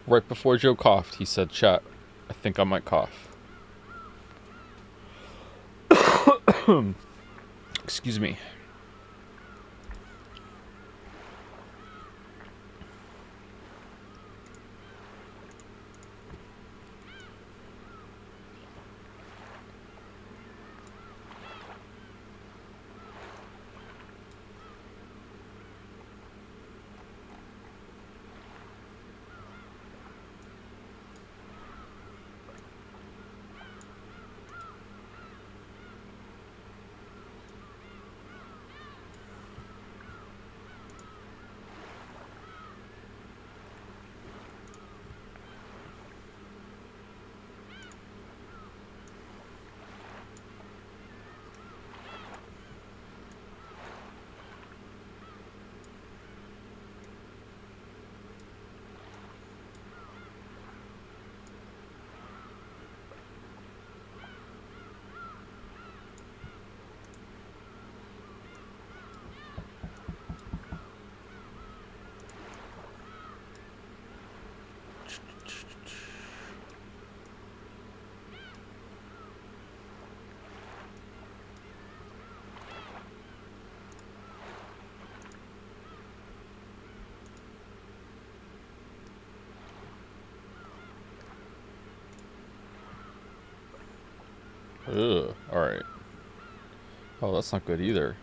Right before Joe coughed, he said, "Chat, I think I might cough." Excuse me. Ugh, alright. Oh, that's not good either.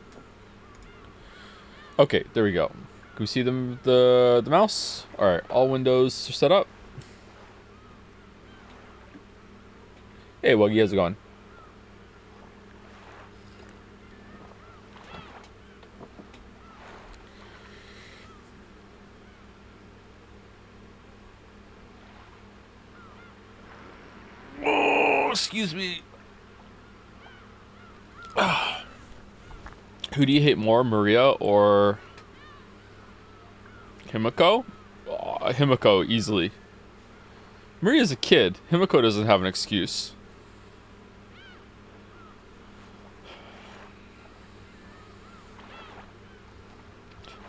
Okay, there we go. Can we see the mouse? Alright, all windows are set up. Hey, Wuggy, how's it going? Oh, excuse me. Who do you hate more, Maria or Himiko? Oh, Himiko, easily. Maria's a kid. Himiko doesn't have an excuse.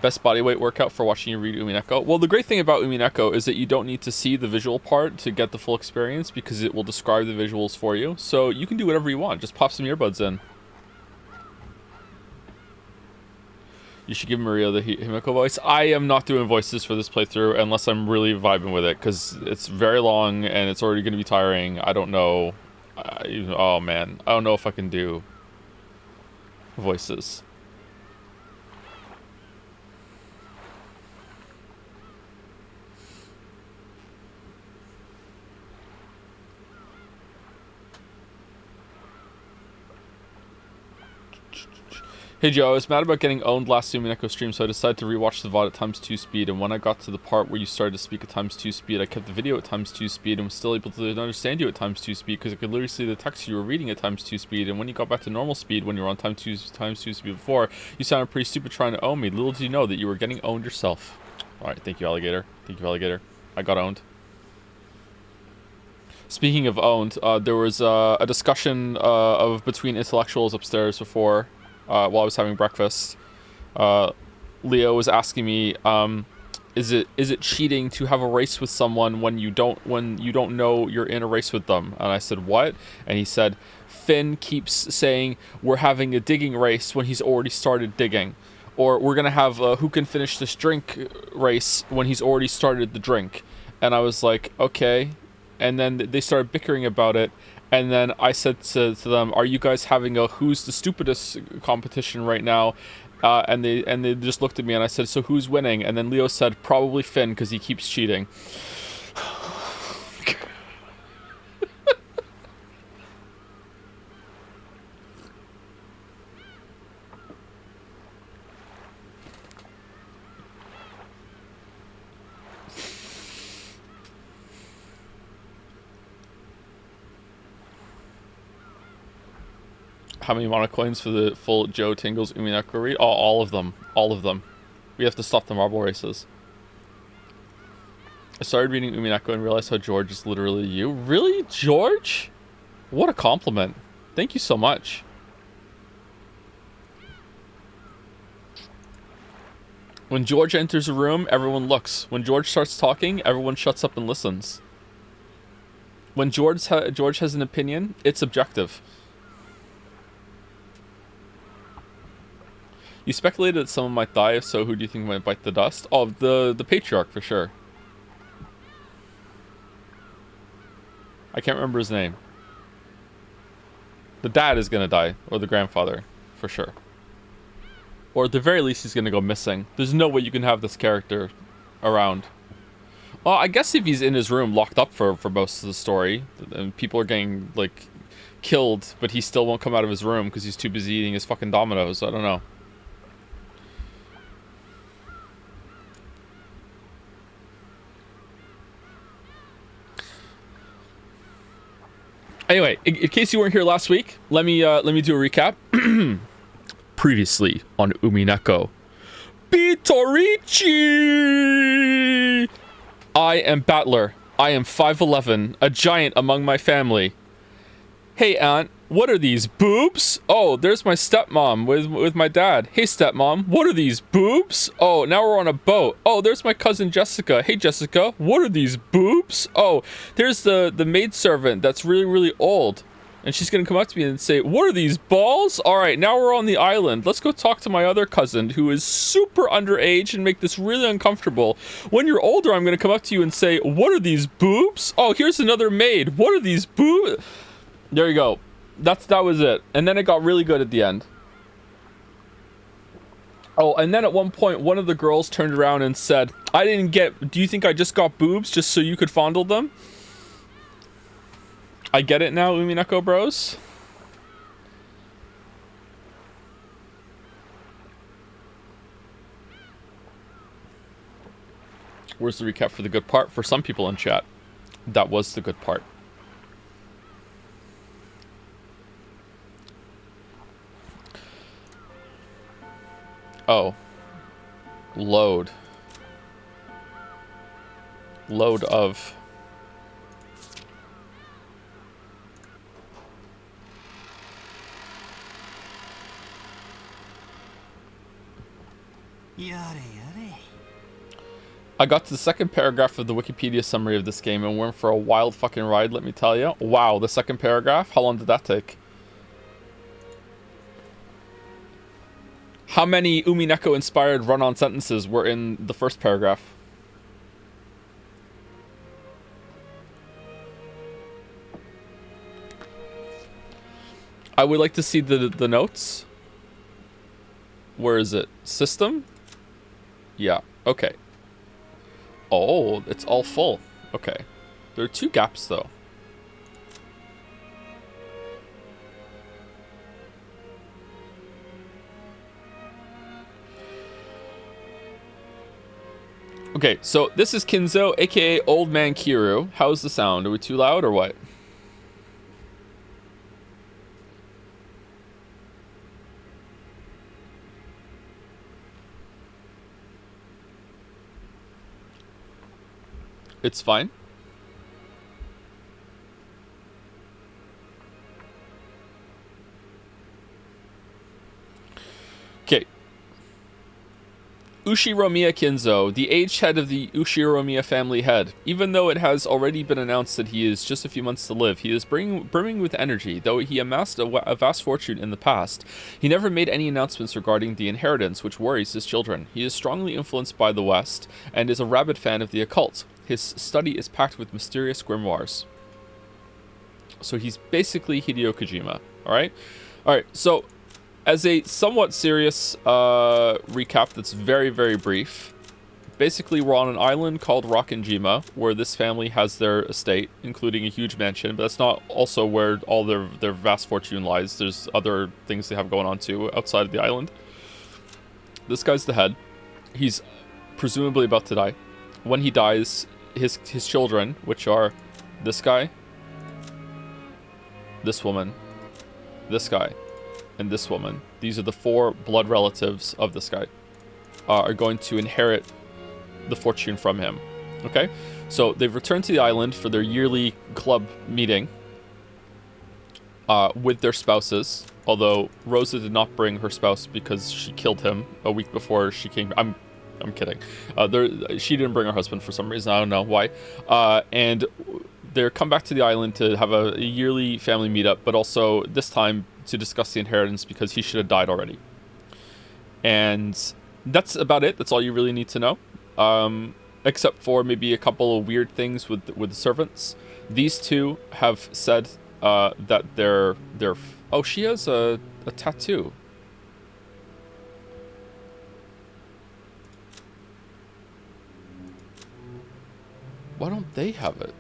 Best bodyweight workout for watching you read Umineko. Well, the great thing about Umineko is that you don't need to see the visual part to get the full experience because it will describe the visuals for you. So you can do whatever you want. Just pop some earbuds in. You should give Maria the Himiko voice. I am not doing voices for this playthrough unless I'm really vibing with it, because it's very long and it's already going to be tiring. I don't know. Oh, man. I don't know if I can do voices. Hey Joe, I was mad about getting owned last Umineko stream, so I decided to rewatch the VOD at ×2 speed, and when I got to the part where you started to speak at ×2 speed, I kept the video at ×2 speed and was still able to understand you at ×2 speed because I could literally see the text you were reading at ×2 speed, and when you got back to normal speed when you were on ×2 speed before, you sounded pretty stupid trying to own me. Little did you know that you were getting owned yourself. Alright, thank you, Alligator. Thank you, Alligator. I got owned. Speaking of owned, there was a discussion between intellectuals upstairs before, while I was having breakfast. Leo was asking me, is it cheating to have a race with someone when you don't know you're in a race with them? And I said, what? And he said, Finn keeps saying we're having a digging race when he's already started digging, or we're gonna have a who can finish this drink race when he's already started the drink. And I was like, okay. And then they started bickering about it, And then I said to them, "Are you guys having a who's the stupidest competition right now?" And they just looked at me, and I said, "So who's winning?" And then Leo said, "Probably Finn, because he keeps cheating." How many mana coins for the full Joe Tingles Umineko read? Oh, all of them. All of them. We have to stop the marble races. I started reading Umineko and realized how George is literally you. Really, George? What a compliment. Thank you so much. When George enters a room, everyone looks. When George starts talking, everyone shuts up and listens. When George has an opinion, it's objective. You speculated that someone might die. If so, who do you think might bite the dust? Oh, the patriarch for sure. I can't remember his name. The dad is gonna die, or the grandfather, for sure. Or at the very least, he's gonna go missing. There's no way you can have this character around. Well, I guess if he's in his room locked up for most of the story, and people are getting, like, killed, but he still won't come out of his room because he's too busy eating his fucking Dominoes. I don't know. Anyway, in case you weren't here last week, let me do a recap. Previously on Umineko. Bitorichi! I am Battler. I am 5'11", a giant among my family. Hey, Aunt, what are these, boobs? Oh, there's my stepmom with my dad. Hey, stepmom, what are these, boobs? Oh, now we're on a boat. Oh, there's my cousin Jessica. Hey, Jessica, what are these, boobs? Oh, there's the maidservant that's really, really old. And she's going to come up to me and say, what are these, balls? All right, now we're on the island. Let's go talk to my other cousin who is super underage and make this really uncomfortable. When you're older, I'm going to come up to you and say, what are these, boobs? Oh, here's another maid. What are these, boobs? There you go. That was it. And then it got really good at the end. Oh, and then at one point, one of the girls turned around and said, do you think I just got boobs just so you could fondle them? I get it now, Umineko bros. Where's the recap for the good part? For some people in chat, that was the good part. Oh. Load. Load of. I got to the second paragraph of the Wikipedia summary of this game and went for a wild fucking ride, let me tell you. Wow, the second paragraph? How long did that take? How many Umineko-inspired run-on sentences were in the first paragraph? I would like to see the notes. Where is it? System? Yeah, okay. Oh, it's all full. Okay. There are 2 gaps, though. Okay, so this is Kinzo, aka Old Man Kiru. How's the sound? Are we too loud or what? It's fine. Okay. Ushiromiya Kinzo, the aged head of the Ushiromiya family head. Even though it has already been announced that he is just a few months to live, he is brimming with energy. Though he amassed a vast fortune in the past, he never made any announcements regarding the inheritance, which worries his children. He is strongly influenced by the West, and is a rabid fan of the occult. His study is packed with mysterious grimoires. So he's basically Hideo Kojima. All right. So as a somewhat serious recap that's very, very brief, basically we're on an island called Rockinjima, where this family has their estate, including a huge mansion, but that's not also where all their vast fortune lies. There's other things they have going on too outside of the island. This guy's the head. He's presumably about to die. When he dies, his children, which are this guy, this woman, this guy, and this woman, these are the 4 blood relatives of this guy, are going to inherit the fortune from him. Okay, so they've returned to the island for their yearly club meeting with their spouses, although Rosa did not bring her spouse because she killed him a week before she came. I'm kidding. She didn't bring her husband for some reason. I don't know why. And they're come back to the island to have a yearly family meetup, but also this time to discuss the inheritance because he should have died already. And that's about it. That's all you really need to know. Except for maybe a couple of weird things with the servants. These two have said that they're oh, she has a tattoo. Why don't they have it?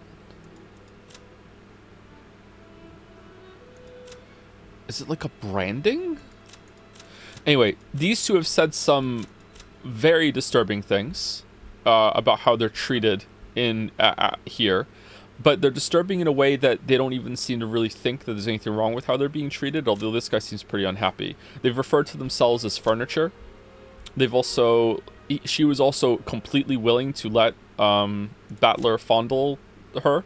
Is it like a branding? Anyway, these two have said some very disturbing things about how they're treated in here, but they're disturbing in a way that they don't even seem to really think that there's anything wrong with how they're being treated, although this guy seems pretty unhappy. They've referred to themselves as furniture. They've also... She was also completely willing to let Battler fondle her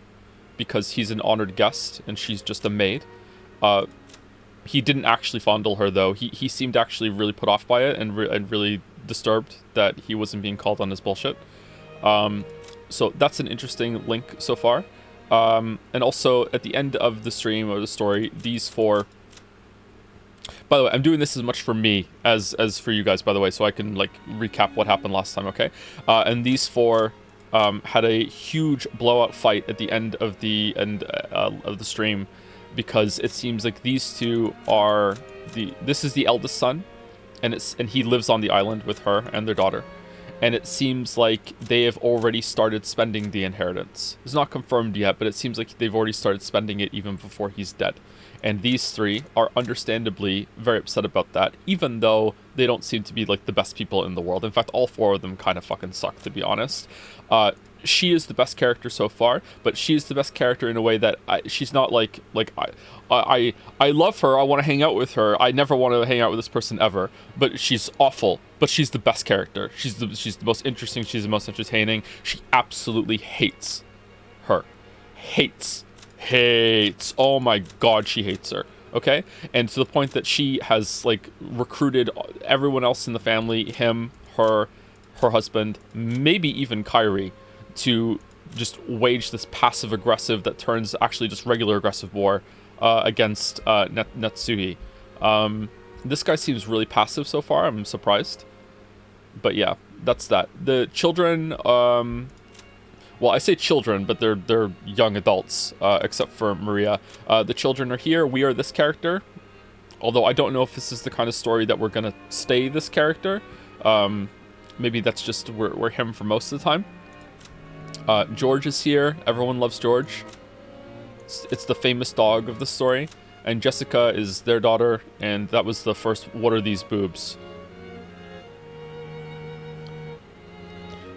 because he's an honored guest and she's just a maid. He didn't actually fondle her, though. He seemed actually really put off by it and really disturbed that he wasn't being called on his bullshit. So that's an interesting link so far. And also, at the end of the stream or the story, these 4... By the way, I'm doing this as much for me as for you guys, by the way, so I can, like, recap what happened last time, okay? And these 4 had a huge blowout fight at the end of the stream, because it seems like these two are this is the eldest son, and he lives on the island with her and their daughter, and it seems like they have already started spending the inheritance. It's not confirmed yet, but it seems like they've already started spending it even before he's dead. And these 3 are understandably very upset about that, even though they don't seem to be like the best people in the world. In fact, all 4 of them kind of fucking suck, to be honest. She is the best character so far, but she is the best character in a way that she's not like I love her, I want to hang out with her, I never want to hang out with this person ever, but she's awful. But she's the best character. She's the most interesting, she's the most entertaining. She absolutely hates her. Hates. Oh my god, she hates her. Okay? And to the point that she has, like, recruited everyone else in the family, him, her husband, maybe even Kairi, to just wage this passive-aggressive that turns actually just regular aggressive war against Natsuhi. This guy seems really passive so far. I'm surprised. But yeah, that's that. The children, well, I say children, but they're young adults, except for Maria. The children are here. We are this character. Although I don't know if this is the kind of story that we're going to stay this character. Maybe that's just we're him for most of the time. George is here. Everyone loves George. It's the famous dog of the story. And Jessica is their daughter, and that was the first "What are these boobs?"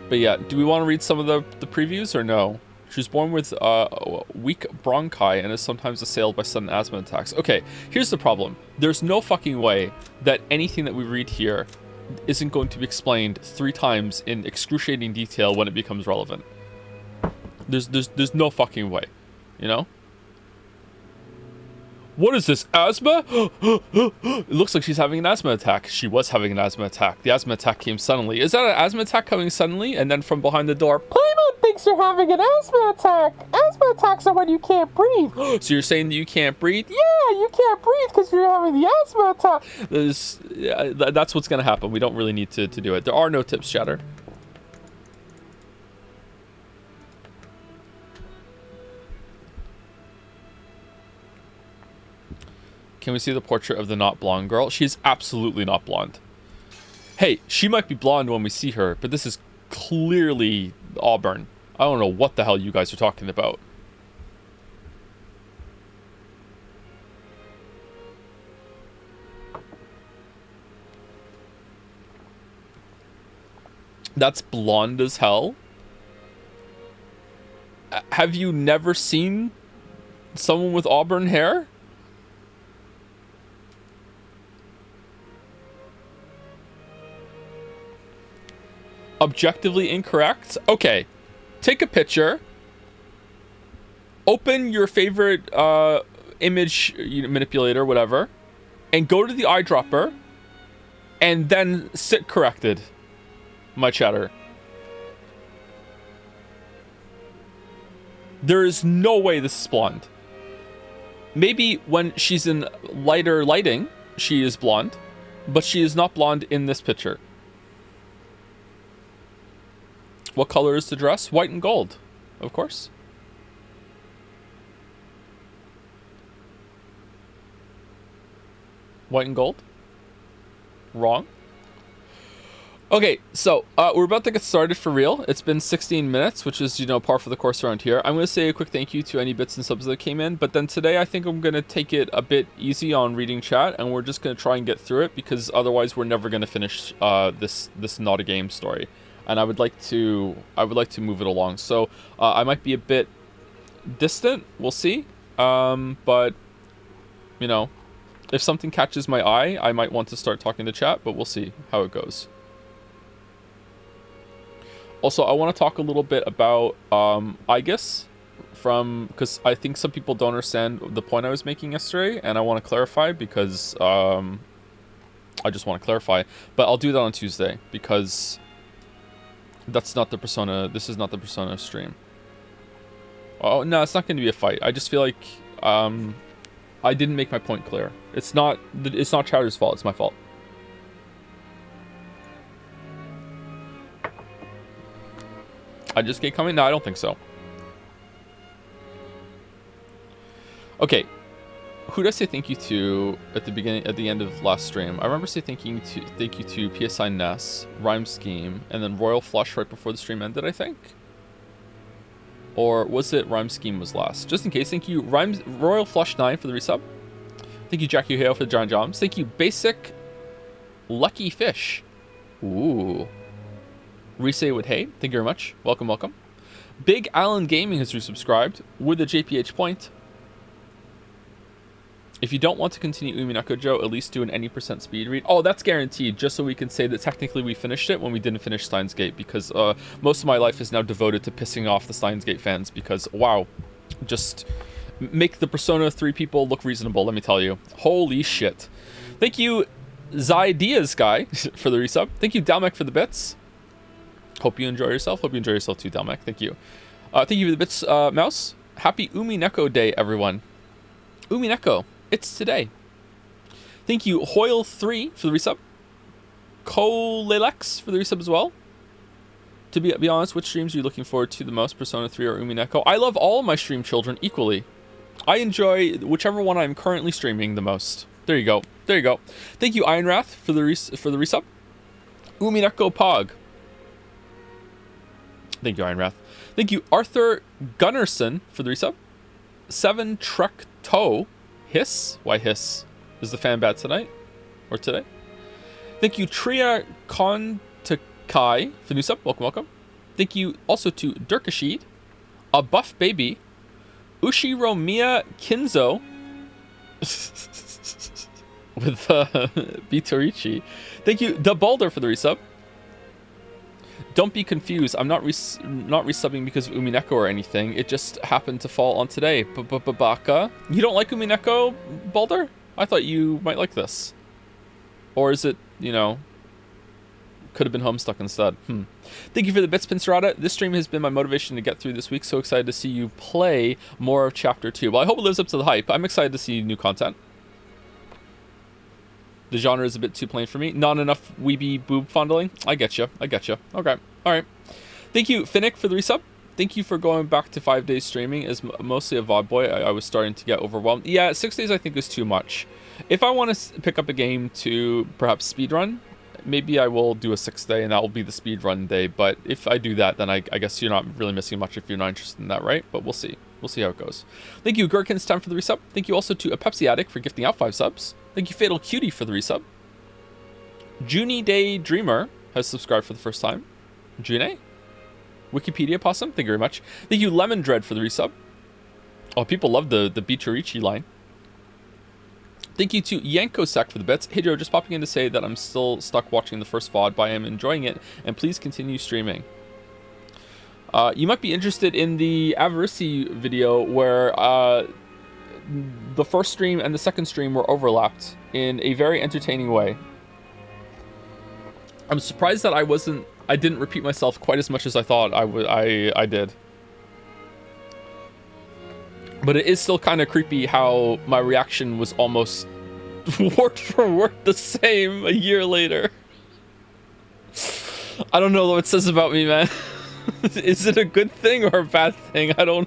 But yeah, do we want to read some of the previews or no? She was born with weak bronchi and is sometimes assailed by sudden asthma attacks. Okay, here's the problem. There's no fucking way that anything that we read here isn't going to be explained 3 times in excruciating detail when it becomes relevant. There's no fucking way, you know? What is this, asthma? It looks like she's having an asthma attack. She was having an asthma attack. The asthma attack came suddenly. Is that an asthma attack coming suddenly? And then from behind the door, Playmate thinks you're having an asthma attack. Asthma attacks are when you can't breathe. So you're saying that you can't breathe? Yeah, you can't breathe because you're having the asthma attack. That's what's going to happen. We don't really need to do it. There are no tips, chatter. Can we see the portrait of the not blonde girl? She's absolutely not blonde. Hey, she might be blonde when we see her, but this is clearly auburn. I don't know what the hell you guys are talking about. That's blonde as hell. Have you never seen someone with auburn hair? Objectively incorrect? Okay. Take a picture. Open your favorite image manipulator, whatever, and go to the eyedropper, and then sit corrected, my chatter. There is no way this is blonde. Maybe when she's in lighter lighting, she is blonde, but she is not blonde in this picture. What color is the dress? White and gold, of course. White and gold? Wrong. Okay, so we're about to get started for real. It's been 16 minutes, which is, par for the course around here. I'm going to say a quick thank you to any bits and subs that came in, but then today I think I'm going to take it a bit easy on reading chat, and we're just going to try and get through it, because otherwise we're never going to finish this not a game story. And I would like to move it along. So I might be a bit distant. We'll see. But if something catches my eye, I might want to start talking to chat. But we'll see how it goes. Also, I want to talk a little bit about IGUS because I think some people don't understand the point I was making yesterday, and I want to clarify because I just want to clarify. But I'll do that on Tuesday because that's not the Persona. This is not the Persona stream. Oh no, it's not going to be a fight. I just feel like I didn't make my point clear. It's not Chowder's fault. It's my fault. I just get coming? No, I don't think so. Okay. Who did I say thank you to at the end of last stream? I remember saying thank you to PSI Ness, Rhyme Scheme, and then Royal Flush right before the stream ended, I think. Or was it Rhyme Scheme was last? Just in case, thank you Royal Flush 9 for the resub. Thank you Jackie Hale for the giant jobs. Thank you Basic Lucky Fish. Ooh. Resay with hey, thank you very much. Welcome, welcome. Big Allen Gaming has resubscribed with a JPH point. If you don't want to continue Umineko Joe, at least do an any % speed read. Oh, that's guaranteed, just so we can say that technically we finished it when we didn't finish Steins Gate, because most of my life is now devoted to pissing off the Steins Gate fans, because, wow, just make the Persona 3 people look reasonable, let me tell you. Holy shit. Thank you, Zydias guy, for the resub. Thank you, Dalmek, for the bits. Hope you enjoy yourself. Hope you enjoy yourself too, Dalmek. Thank you. Thank you for the bits, Mouse. Happy Umineko Day, everyone. Umineko. It's today. Thank you, Hoyle3 for the resub. Kolelex for the resub as well. To be honest, which streams are you looking forward to the most, Persona 3 or Umineko? I love all of my stream children equally. I enjoy whichever one I'm currently streaming the most. There you go. There you go. Thank you, Ironwrath, for the resub. Umineko Pog. Thank you, Ironwrath. Thank you, Arthur Gunnarsson, for the resub. 7 Truck Toe. Hiss? Why hiss? Is the fan bad tonight? Or today? Thank you, Tria Kontakai, for the new sub. Welcome, welcome. Thank you also to Durkashid, A Buff Baby, Ushiromiya Kinzo, with Bitorichi. Thank you, Da Balder, for the resub. Don't be confused. I'm not resubbing because of Umineko or anything. It just happened to fall on today. Baka. You don't like Umineko, Balder? I thought you might like this. Or is it, could have been Homestuck instead. Thank you for the bits, Pincerata. This stream has been my motivation to get through this week. So excited to see you play more of Chapter 2. Well, I hope it lives up to the hype. I'm excited to see new content. The genre is a bit too plain for me. Not enough weeby boob fondling. I get you. I get you. Okay. All right. Thank you, Finnick, for the resub. Thank you for going back to 5 days streaming. As mostly a VOD boy, I was starting to get overwhelmed. Yeah, 6 days I think is too much. If I want to pick up a game to perhaps speedrun, maybe I will do a 6th day and that will be the speedrun day. But if I do that, then I guess you're not really missing much if you're not interested in that, right? But we'll see. We'll see how it goes. Thank you, Gherkins, 10 for the resub. Thank you also to a Pepsi Addict for gifting out 5 subs. Thank you, Fatal Cutie, for the resub. Junie Day Dreamer has subscribed for the first time. June? Wikipedia Possum, thank you very much. Thank you, Lemon Dread, for the resub. Oh, people love the Beacharichi line. Thank you to Yankosek for the bits. Hey Joe, just popping in to say that I'm still stuck watching the first VOD, but I am enjoying it, and please continue streaming. You might be interested in the Avarisi video where the first stream and the second stream were overlapped in a very entertaining way. I'm surprised that I didn't repeat myself quite as much as I thought I did. But it is still kind of creepy how my reaction was almost word for word the same a year later. I don't know what it says about me, man. Is it a good thing or a bad thing? I don't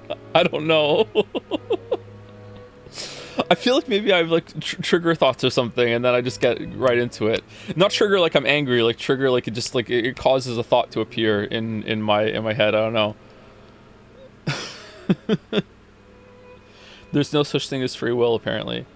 know. I feel like maybe I have like trigger thoughts or something, and then I just get right into it. Not trigger like I'm angry, like trigger like it just like it causes a thought to appear in my head. I don't know. There's no such thing as free will, apparently.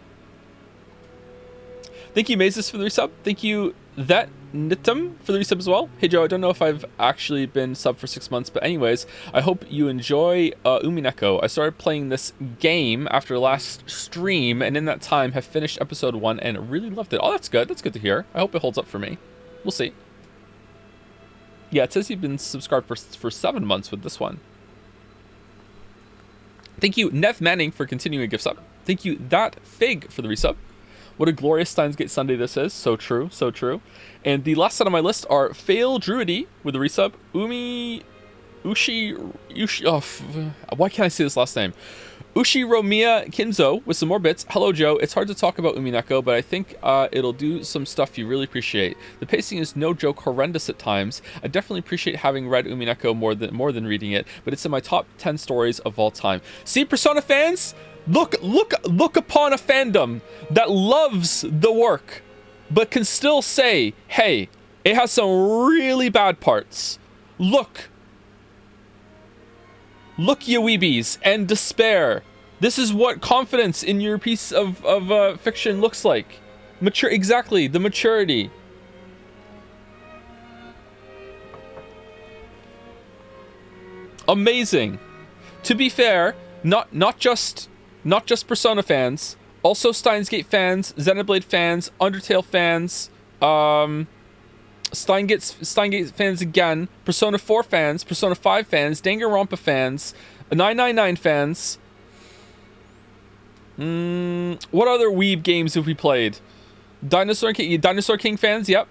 Thank you, Mazes, for the resub. Thank you, That Nitum, for the resub as well. Hey, Joe, I don't know if I've actually been sub for 6 months, but anyways, I hope you enjoy Umineko. I started playing this game after last stream, and in that time have finished episode 1 and really loved it. Oh, that's good. That's good to hear. I hope it holds up for me. We'll see. Yeah, it says you've been subscribed for 7 months with this one. Thank you, Nev Manning, for continuing a gift sub. Thank you, That Fig, for the resub. What a glorious Steins Gate Sunday this is. So true, so true. And the last set on my list are Fail Druidy with the resub. Why can't I say this last name? Ushiromiya Kinzo with some more bits. Hello, Joe. It's hard to talk about Umineko, but I think it'll do some stuff you really appreciate. The pacing is no joke horrendous at times. I definitely appreciate having read Umineko more than reading it, but it's in my top 10 stories of all time. See, Persona fans? Look upon a fandom that loves the work, but can still say, hey, it has some really bad parts. Look, you weebies, and despair. This is what confidence in your piece of fiction looks like. Exactly, the maturity. Amazing. To be fair, not just Persona fans, also Steins Gate fans, Xenoblade fans, Undertale fans, Steins Gate fans again, Persona 4 fans, Persona 5 fans, Danganronpa fans, 999 fans. What other weeb games have we played? Dinosaur King fans, yep.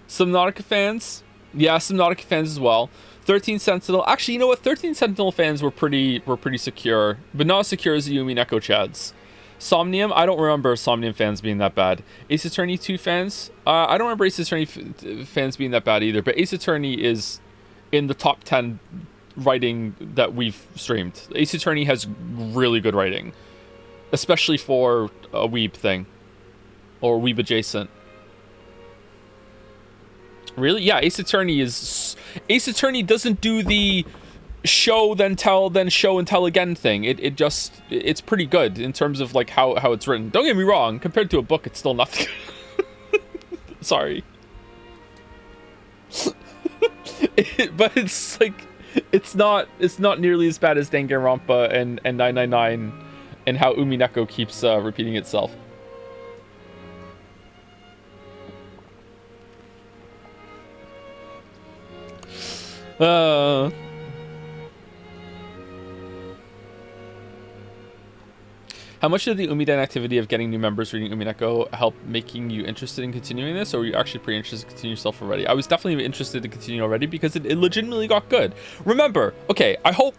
Subnautica fans. Yeah, Subnautica fans as well. 13 Sentinel. Actually, you know what? 13 Sentinel fans were pretty secure, but not as secure as the Umineko chads. Somnium, I don't remember Somnium fans being that bad. Ace Attorney 2 fans, I don't remember Ace Attorney fans being that bad either, but Ace Attorney is in the top 10 writing that we've streamed. Ace Attorney has really good writing, especially for a weeb thing, or weeb adjacent. Really? Yeah, Ace Attorney doesn't do the show then tell then show and tell again thing. It's pretty good in terms of like how it's written. Don't get me wrong, compared to a book it's still nothing. Sorry. But it's like it's not nearly as bad as Danganronpa and 999 and how Umineko keeps repeating itself. How much did the Umiden activity of getting new members reading Umineko help making you interested in continuing this, or were you actually pretty interested to continue yourself already? I was definitely interested to continue already because it legitimately got good. Remember, okay, I hope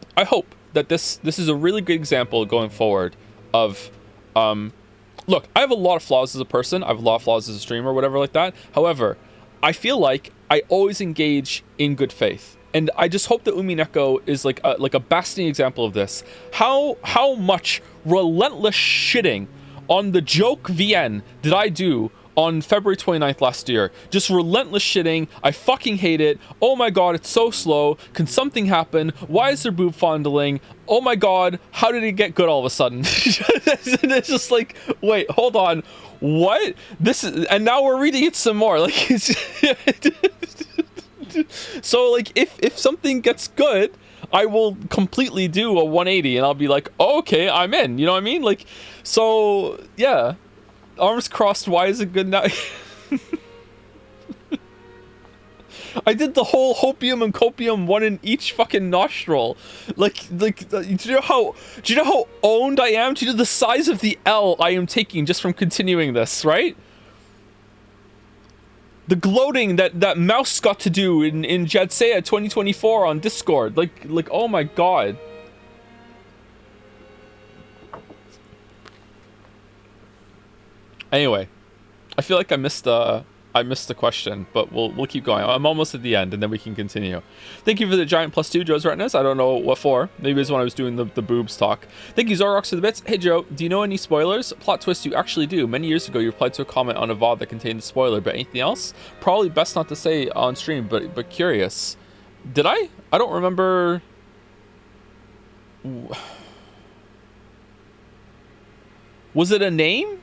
that this is a really good example going forward of look, I have a lot of flaws as a person, I have a lot of flaws as a streamer, whatever like that. However, I feel like I always engage in good faith. And I just hope that Umineko is like a basting example of this. How much relentless shitting on the joke VN did I do on February 29th last year? Just relentless shitting. I fucking hate it. Oh my god, it's so slow. Can something happen? Why is there boob fondling? Oh my god, how did it get good all of a sudden? And it's just like, wait, hold on. What? This is, and now we're reading it some more. Like, it's so like if something gets good, I will completely do a 180 and I'll be like, oh, okay, I'm in. You know what I mean? Like, so yeah. Arms crossed, why is it good now? I did the whole hopium and copium, one in each fucking nostril. Like, do you know how owned I am? Do you know the size of the L I am taking just from continuing this, right? The gloating that Mouse got to do in Jadsea 2024 on Discord. Like, oh my god. Anyway, I feel like I missed the question, but we'll keep going. I'm almost at the end, and then we can continue. Thank you for the giant +2, Joe's Retinas. I don't know what for. Maybe it's when I was doing the boobs talk. Thank you, Zorox, for the bits. Hey, Joe, do you know any spoilers? Plot twist you actually do. Many years ago, you replied to a comment on a VOD that contained a spoiler, but anything else? Probably best not to say on stream, but curious. Did I? I don't remember. Was it a name?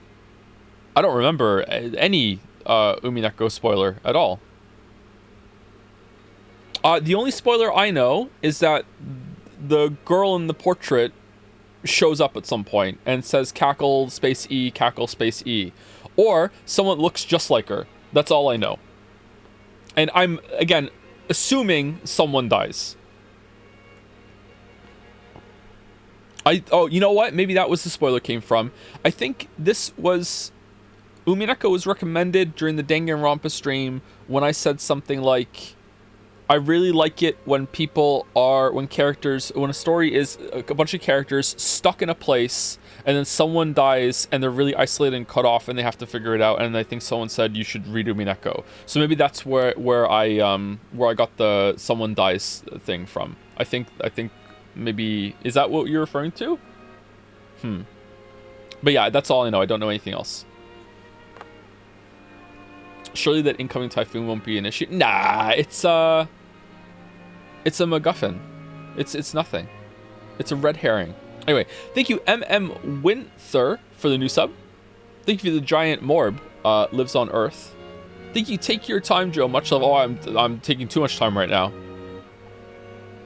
I don't remember any Umineko spoiler at all. The only spoiler I know is that the girl in the portrait shows up at some point and says cackle space E. Or someone looks just like her. That's all I know. And I'm, again, assuming someone dies. Oh, you know what? Maybe that was the spoiler came from. I think this was... Umineko was recommended during the Danganronpa stream when I said something like, I really like it when when a story is a bunch of characters stuck in a place and then someone dies and they're really isolated and cut off and they have to figure it out. And I think someone said you should read Umineko. So maybe that's where I got the someone dies thing from. I think maybe, is that what you're referring to? But yeah, that's all I know. I don't know anything else. Surely that incoming typhoon won't be an issue. Nah, it's a MacGuffin. It's nothing. It's a red herring. Anyway, thank you MM Winther for the new sub. Thank you for the giant Morb lives on Earth. Thank you. Take your time, Joe. Much love. Oh, I'm taking too much time right now.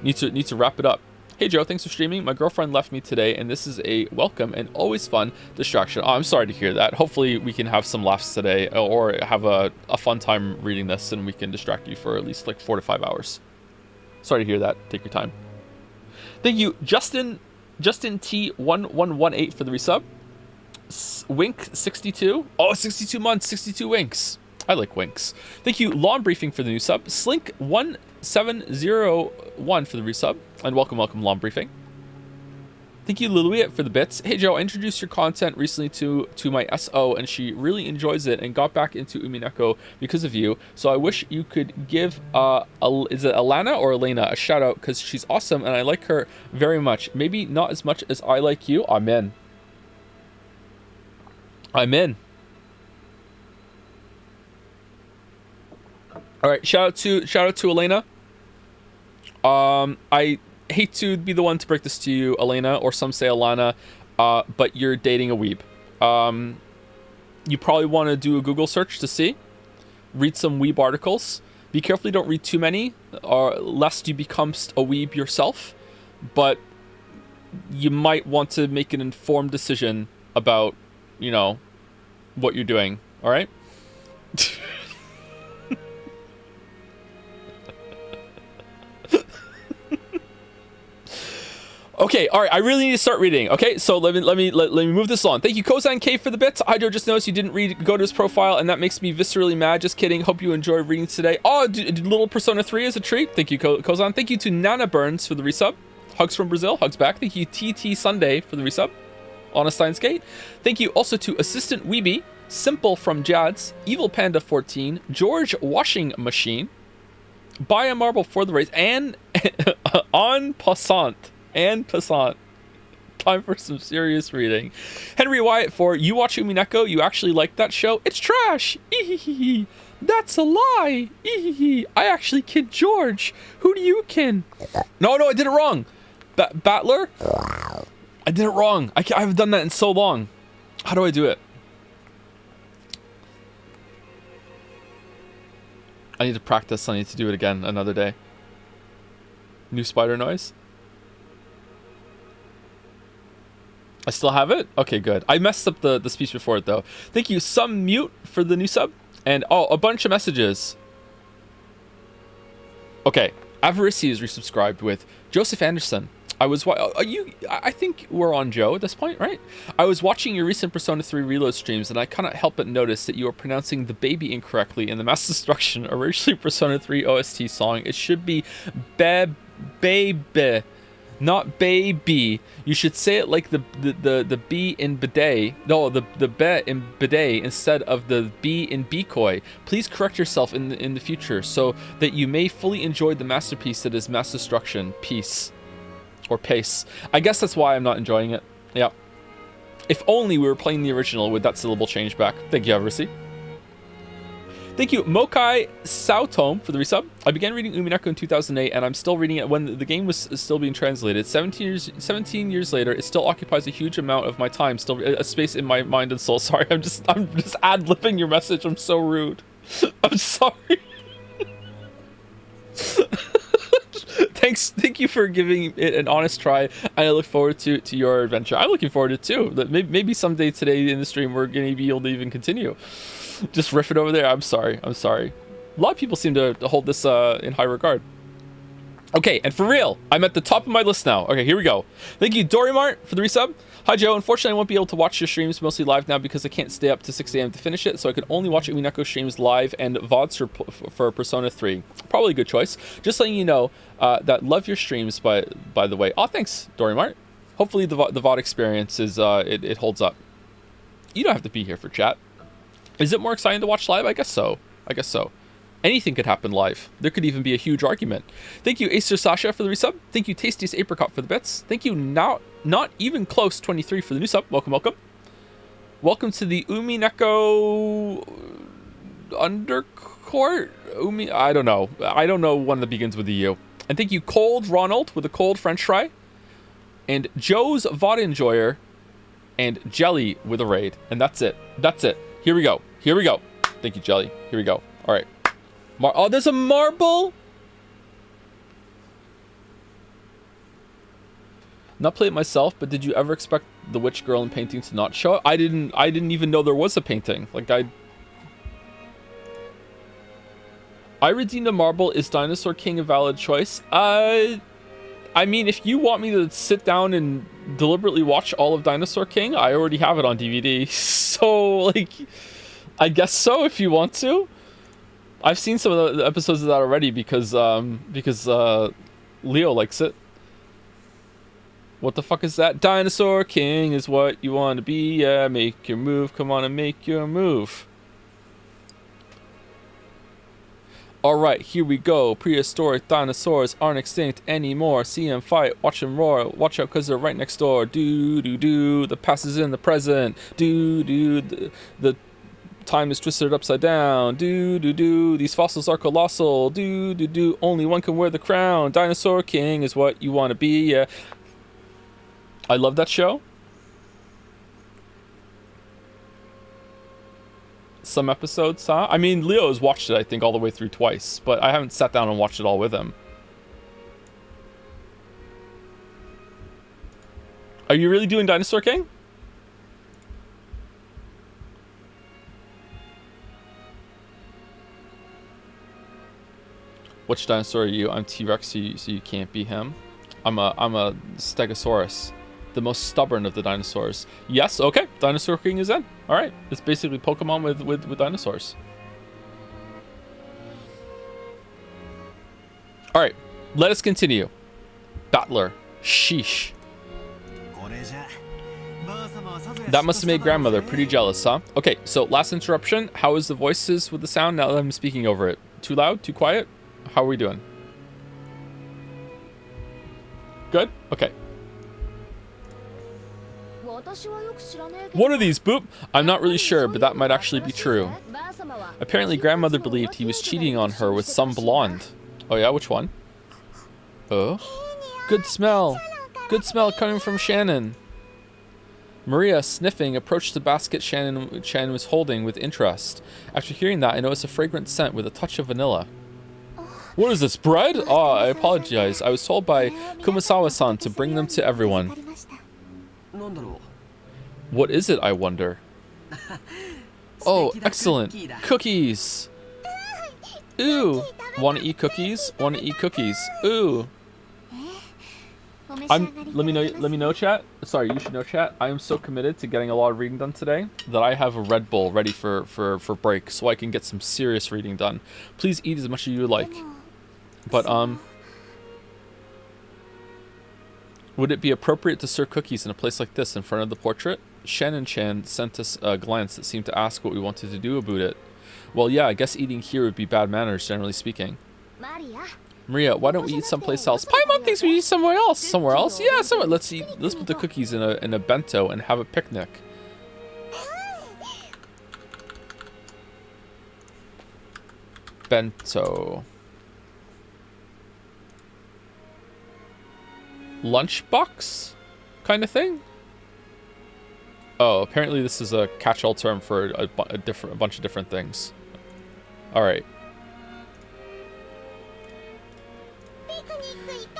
Need to wrap it up. Hey Joe, thanks for streaming. My girlfriend left me today, and this is a welcome and always fun distraction. Oh, I'm sorry to hear that. Hopefully we can have some laughs today, or have a fun time reading this, and we can distract you for at least like 4 to 5 hours. Sorry to hear that. Take your time. Thank you, Justin T1118 for the resub. Wink 62. Oh, 62 months, 62 winks. I like winks. Thank you, Lawn Briefing, for the new sub. Slink 1701 for the resub. And welcome, Lawn Briefing. Thank you, Liluia, for the bits. Hey, Joe, I introduced your content recently to my SO, and she really enjoys it and got back into Umineko because of you. So I wish you could give, is it Alana or Elena, a shout out, because she's awesome and I like her very much. Maybe not as much as I like you. I'm in. All right, shout out to Elena. I hate to be the one to break this to you, Elena, or some say Alana, but you're dating a weeb. You probably want to do a Google search to see. Read some weeb articles. Be careful you don't read too many, or lest you become a weeb yourself. But you might want to make an informed decision about, what you're doing. All right? Okay, all right, I really need to start reading. Okay, so let me move this on. Thank you, Kozan K, for the bits. Hydro just noticed you didn't go to his profile, and that makes me viscerally mad. Just kidding. Hope you enjoy reading today. Oh, little Persona 3 is a treat. Thank you, Kozan. Thank you to Nana Burns for the resub. Hugs from Brazil. Hugs back. Thank you, TT Sunday, for the resub. Honest Steins Gate. Thank you also to Assistant Weeby, Simple from Jads, Evil Panda 14, George Washing Machine, Buy a marble for the race and en passant. And passant. Time for some serious reading. Henry Wyatt for you watch Umineko, you actually like that show? It's trash. That's a lie. I actually kid George. Who do you kin? No, I did it wrong. Battler? I did it wrong. I haven't done that in so long. How do I do it? I need to practice. I need to do it again another day. New spider noise. I still have it? Okay, good. I messed up the speech before it, though. Thank you, Some Mute, for the new sub. And, oh, a bunch of messages. Okay. Avarici is resubscribed with Joseph Anderson. I think we're on Joe at this point, right? I was watching your recent Persona 3 Reload streams, and I cannot help but notice that you are pronouncing the baby incorrectly in the Mass Destruction, originally Persona 3 OST song. It should be baby, not baby. You should say it like the B in bidet. No, the be in bidet instead of the B in Bikoi. Please correct yourself in the future so that you may fully enjoy the masterpiece that is Mass Destruction. Peace. Or pace. I guess that's why I'm not enjoying it. Yeah. If only we were playing the original with that syllable change back. Thank you, Eversy. Thank you, Mokai Sautome, for the resub. I began reading Umineko in 2008, and I'm still reading it when the game was still being translated. 17 years later, it still occupies a huge amount of my time, still a space in my mind and soul. Sorry, I'm just ad-libbing your message. I'm so rude. I'm sorry. Thank you for giving it an honest try, and I look forward to your adventure. I'm looking forward to it too. That maybe someday today in the stream we're going to be able to even continue. Just riff it over there. I'm sorry. A lot of people seem to hold this in high regard. Okay, and for real, I'm at the top of my list now. Okay, here we go. Thank you, Dorimart, for the resub. Hi, Joe. Unfortunately, I won't be able to watch your streams mostly live now because I can't stay up to 6 a.m. to finish it, so I can only watch Umineko streams live and VODs for Persona 3. Probably a good choice. Just letting you know that love your streams, by the way. Oh, thanks, Dorimart. Hopefully the VOD experience is it holds up. You don't have to be here for chat. Is it more exciting to watch live? I guess so. Anything could happen live. There could even be a huge argument. Thank you, Acer Sasha, for the resub. Thank you, Tastiest Apricot, for the bits. Thank you, Not Even Close 23 for the new sub. Welcome. Welcome to the Umineko Undercourt? I don't know. I don't know one that begins with a U. And thank you, Cold Ronald, with a cold French fry. And Joe's VOD Enjoyer. And Jelly with a raid. And that's it. Here we go. Thank you, Jelly. Here we go. All right. Oh, there's a marble? Not play it myself, but did you ever expect the witch girl in painting to not show up? I didn't even know there was a painting. Like, I redeemed a marble. Is Dinosaur King a valid choice? I mean, if you want me to sit down and deliberately watch all of Dinosaur King, I already have it on DVD. So, like, I guess so if you want to. I've seen some of the episodes of that already because Leo likes it. What the fuck is that? Dinosaur King is what you want to be. Yeah, make your move. Come on and make your move. Alright, here we go. Prehistoric dinosaurs aren't extinct anymore. See them fight, watch them roar. Watch out because they're right next door. Do. The past is in the present. Do. The time is twisted upside down. Do. These fossils are colossal. Do. Only one can wear the crown. Dinosaur King is what you want to be. Yeah. I love that show. Some episodes, huh? I mean, Leo's watched it, I think, all the way through twice, but I haven't sat down and watched it all with him. Are you really doing Dinosaur King? Which dinosaur are you? I'm T-Rex, so you can't be him. I'm a Stegosaurus, the most stubborn of the dinosaurs. Yes, okay. Dinosaur King is in. All right, it's basically Pokemon with dinosaurs. All right, let us continue. Battler, sheesh. That must have made grandmother pretty jealous, huh? Okay, so last interruption. How is the voices with the sound now that I'm speaking over it? Too loud? Too quiet? How are we doing? Good? Okay. What are these, Boop? I'm not really sure, but that might actually be true. Apparently, grandmother believed he was cheating on her with some blonde. Oh yeah, which one? Oh? Good smell. Good smell coming from Shannon. Maria, sniffing, approached the basket Shannon was holding with interest. After hearing that, I noticed a fragrant scent with a touch of vanilla. What is this, bread? Oh, I apologize. I was told by Kumasawa-san to bring them to everyone. What is it, I wonder? Oh, excellent. Cookies. Ooh. Want to eat cookies? Want to eat cookies. Ooh. Let me know, chat. Sorry, you should know, chat. I am so committed to getting a lot of reading done today that I have a Red Bull ready for break so I can get some serious reading done. Please eat as much as you like. But would it be appropriate to serve cookies in a place like this in front of the portrait? Shannon-chan sent us a glance that seemed to ask what we wanted to do about it. Well, yeah, I guess eating here would be bad manners, generally speaking. Maria, why don't we eat someplace else? Paimon thinks we eat somewhere else. Somewhere else? Yeah, somewhere. Let's put the cookies in a bento and have a picnic. Bento. Lunchbox kind of thing? Oh, apparently this is a catch-all term for a bunch of different things. All right.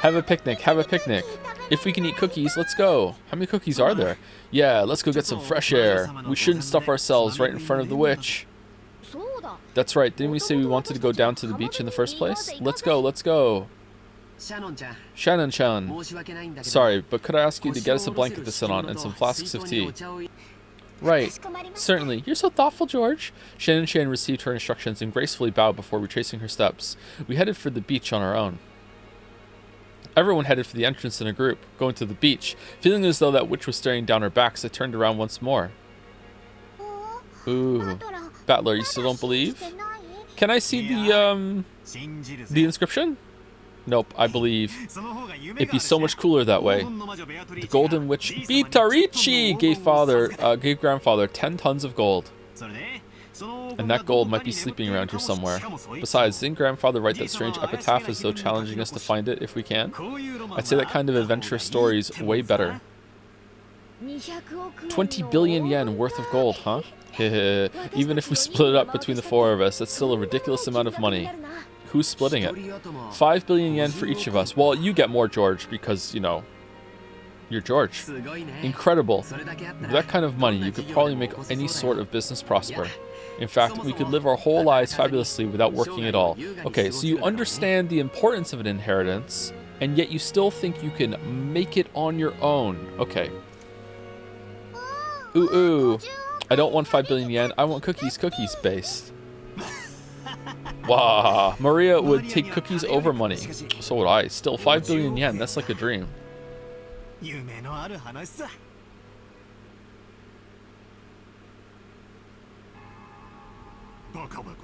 Have a picnic, have a picnic. If we can eat cookies, let's go. How many cookies are there? Yeah, let's go get some fresh air. We shouldn't stuff ourselves right in front of the witch. That's right, didn't we say we wanted to go down to the beach in the first place? Let's go, let's go. Shannon-chan. Sorry, but could I ask you to get us a blanket to sit on and some flasks of tea? Right. Certainly. You're so thoughtful, George. Shannon-chan received her instructions and gracefully bowed before retracing her steps. We headed for the beach on our own. Everyone headed for the entrance in a group, going to the beach. Feeling as though that witch was staring down our backs, I turned around once more. Ooh. Battler, you still don't believe? Can I see the inscription? Nope, I believe. It'd be so much cooler that way. The golden witch Bitarichi gave grandfather 10 tons of gold. And that gold might be sleeping around here somewhere. Besides, didn't grandfather write that strange epitaph as though challenging us to find it if we can? I'd say that kind of adventurous story is way better. 20 billion yen worth of gold, huh? Even if we split it up between the four of us, that's still a ridiculous amount of money. Who's splitting it? 5 billion yen for each of us. Well, you get more, George, because, you know, you're George. Incredible. With that kind of money, you could probably make any sort of business prosper. In fact, we could live our whole lives fabulously without working at all. Okay, so you understand the importance of an inheritance, and yet you still think you can make it on your own. Okay. Ooh. I don't want 5 billion yen. I want cookies based. Wow. Maria would take cookies over money. So would I. Still, 5 billion yen. That's like a dream.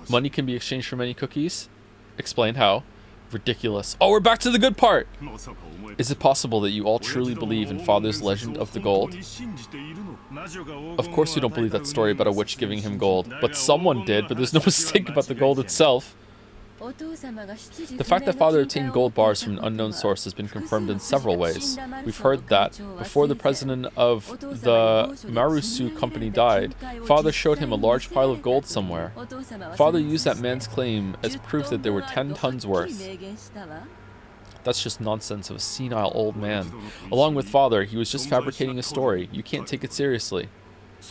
Money can be exchanged for many cookies? Explain how. Ridiculous. Oh, we're back to the good part! Is it possible that you all truly believe in Father's legend of the gold? Of course we don't believe that story about a witch giving him gold, but someone did, but there's no mistake about the gold itself. The fact that Father obtained gold bars from an unknown source has been confirmed in several ways. We've heard that, before the president of the Marusu company died, Father showed him a large pile of gold somewhere. Father used that man's claim as proof that there were 10 tons worth. That's just nonsense of a senile old man. Along with Father, he was just fabricating a story. You can't take it seriously.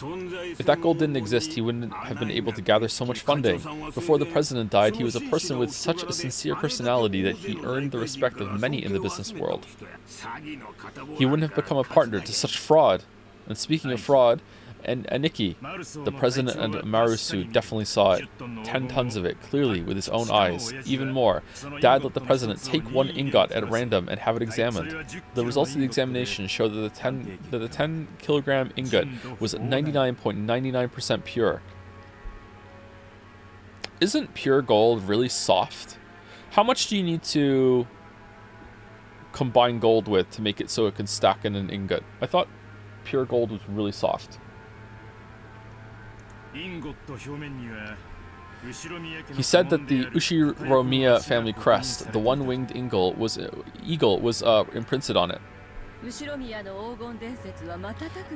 If that gold didn't exist, he wouldn't have been able to gather so much funding. Before the president died, he was a person with such a sincere personality that he earned the respect of many in the business world. He wouldn't have become a partner to such fraud. And speaking of fraud, and Aniki, the president of Marusu, definitely saw it. 10 tons of it, clearly, with his own eyes. Even more, Dad let the president take one ingot at random and have it examined. The results of the examination showed that the 10 kilogram ingot was 99.99% pure. Isn't pure gold really soft? How much do you need to combine gold with to make it so it can stack in an ingot? I thought pure gold was really soft. He said that the Ushiromiya family crest, the one-winged eagle, was imprinted on it.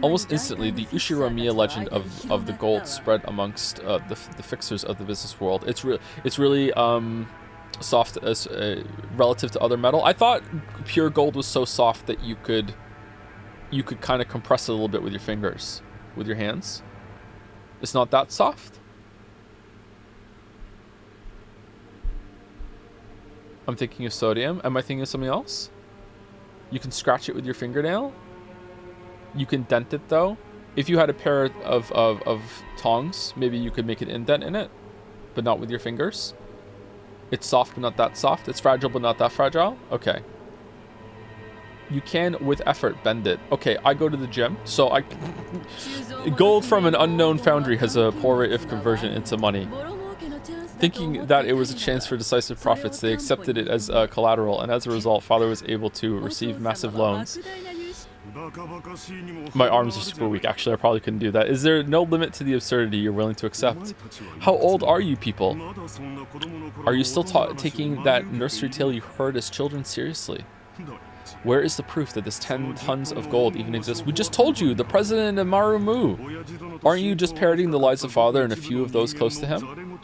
Almost instantly, the Ushiromiya legend of the gold spread amongst the fixers of the business world. It's really soft as relative to other metal. I thought pure gold was so soft that you could kind of compress it a little bit with your fingers, with your hands. It's not that soft. I'm thinking of sodium. Am I thinking of something else? You can scratch it with your fingernail. You can dent it though. If you had a pair of tongs, maybe you could make an indent in it, but not with your fingers. It's soft but not that soft. It's fragile but not that fragile. Okay. You can, with effort, bend it. Okay, I go to the gym, so I... Gold from an unknown foundry has a poor rate of conversion into money. Thinking that it was a chance for decisive profits, they accepted it as collateral, and as a result, father was able to receive massive loans. My arms are super weak. Actually, I probably couldn't do that. Is there no limit to the absurdity you're willing to accept? How old are you people? Are you still taking that nursery tale you heard as children seriously? Where is the proof that this 10 tons of gold even exists? We just told you, the president of Marumu. Aren't you just parroting the lies of father and a few of those close to him?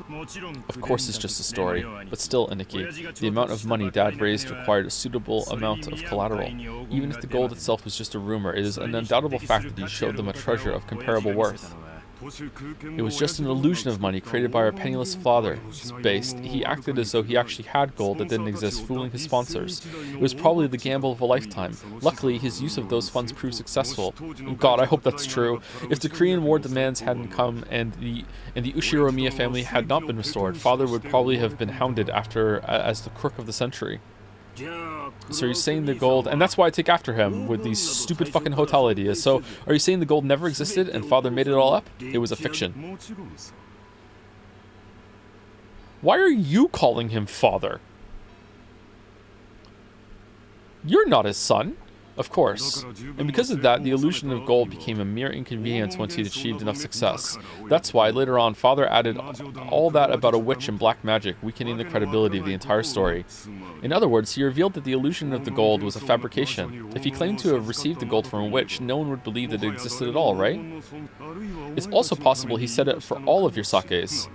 Of course it's just a story, but still, Iniki, the amount of money Dad raised required a suitable amount of collateral. Even if the gold itself was just a rumor, it is an undoubtable fact that he showed them a treasure of comparable worth. It was just an illusion of money created by our penniless father. He acted as though he actually had gold that didn't exist, fooling his sponsors. It was probably the gamble of a lifetime. Luckily, his use of those funds proved successful. God, I hope that's true. If the Korean War demands hadn't come and the Ushiromiya family had not been restored, father would probably have been hounded after as the crook of the century. So you're saying the gold, and that's why I take after him with these stupid fucking hotel ideas. So are you saying the gold never existed and father made it all up? It was a fiction. Why are you calling him father? You're not his son. Of course. And because of that, the illusion of gold became a mere inconvenience once he'd achieved enough success. That's why, later on, father added all that about a witch and black magic, weakening the credibility of the entire story. In other words, he revealed that the illusion of the gold was a fabrication. If he claimed to have received the gold from a witch, no one would believe that it existed at all, right? It's also possible he said it for all of your sakes.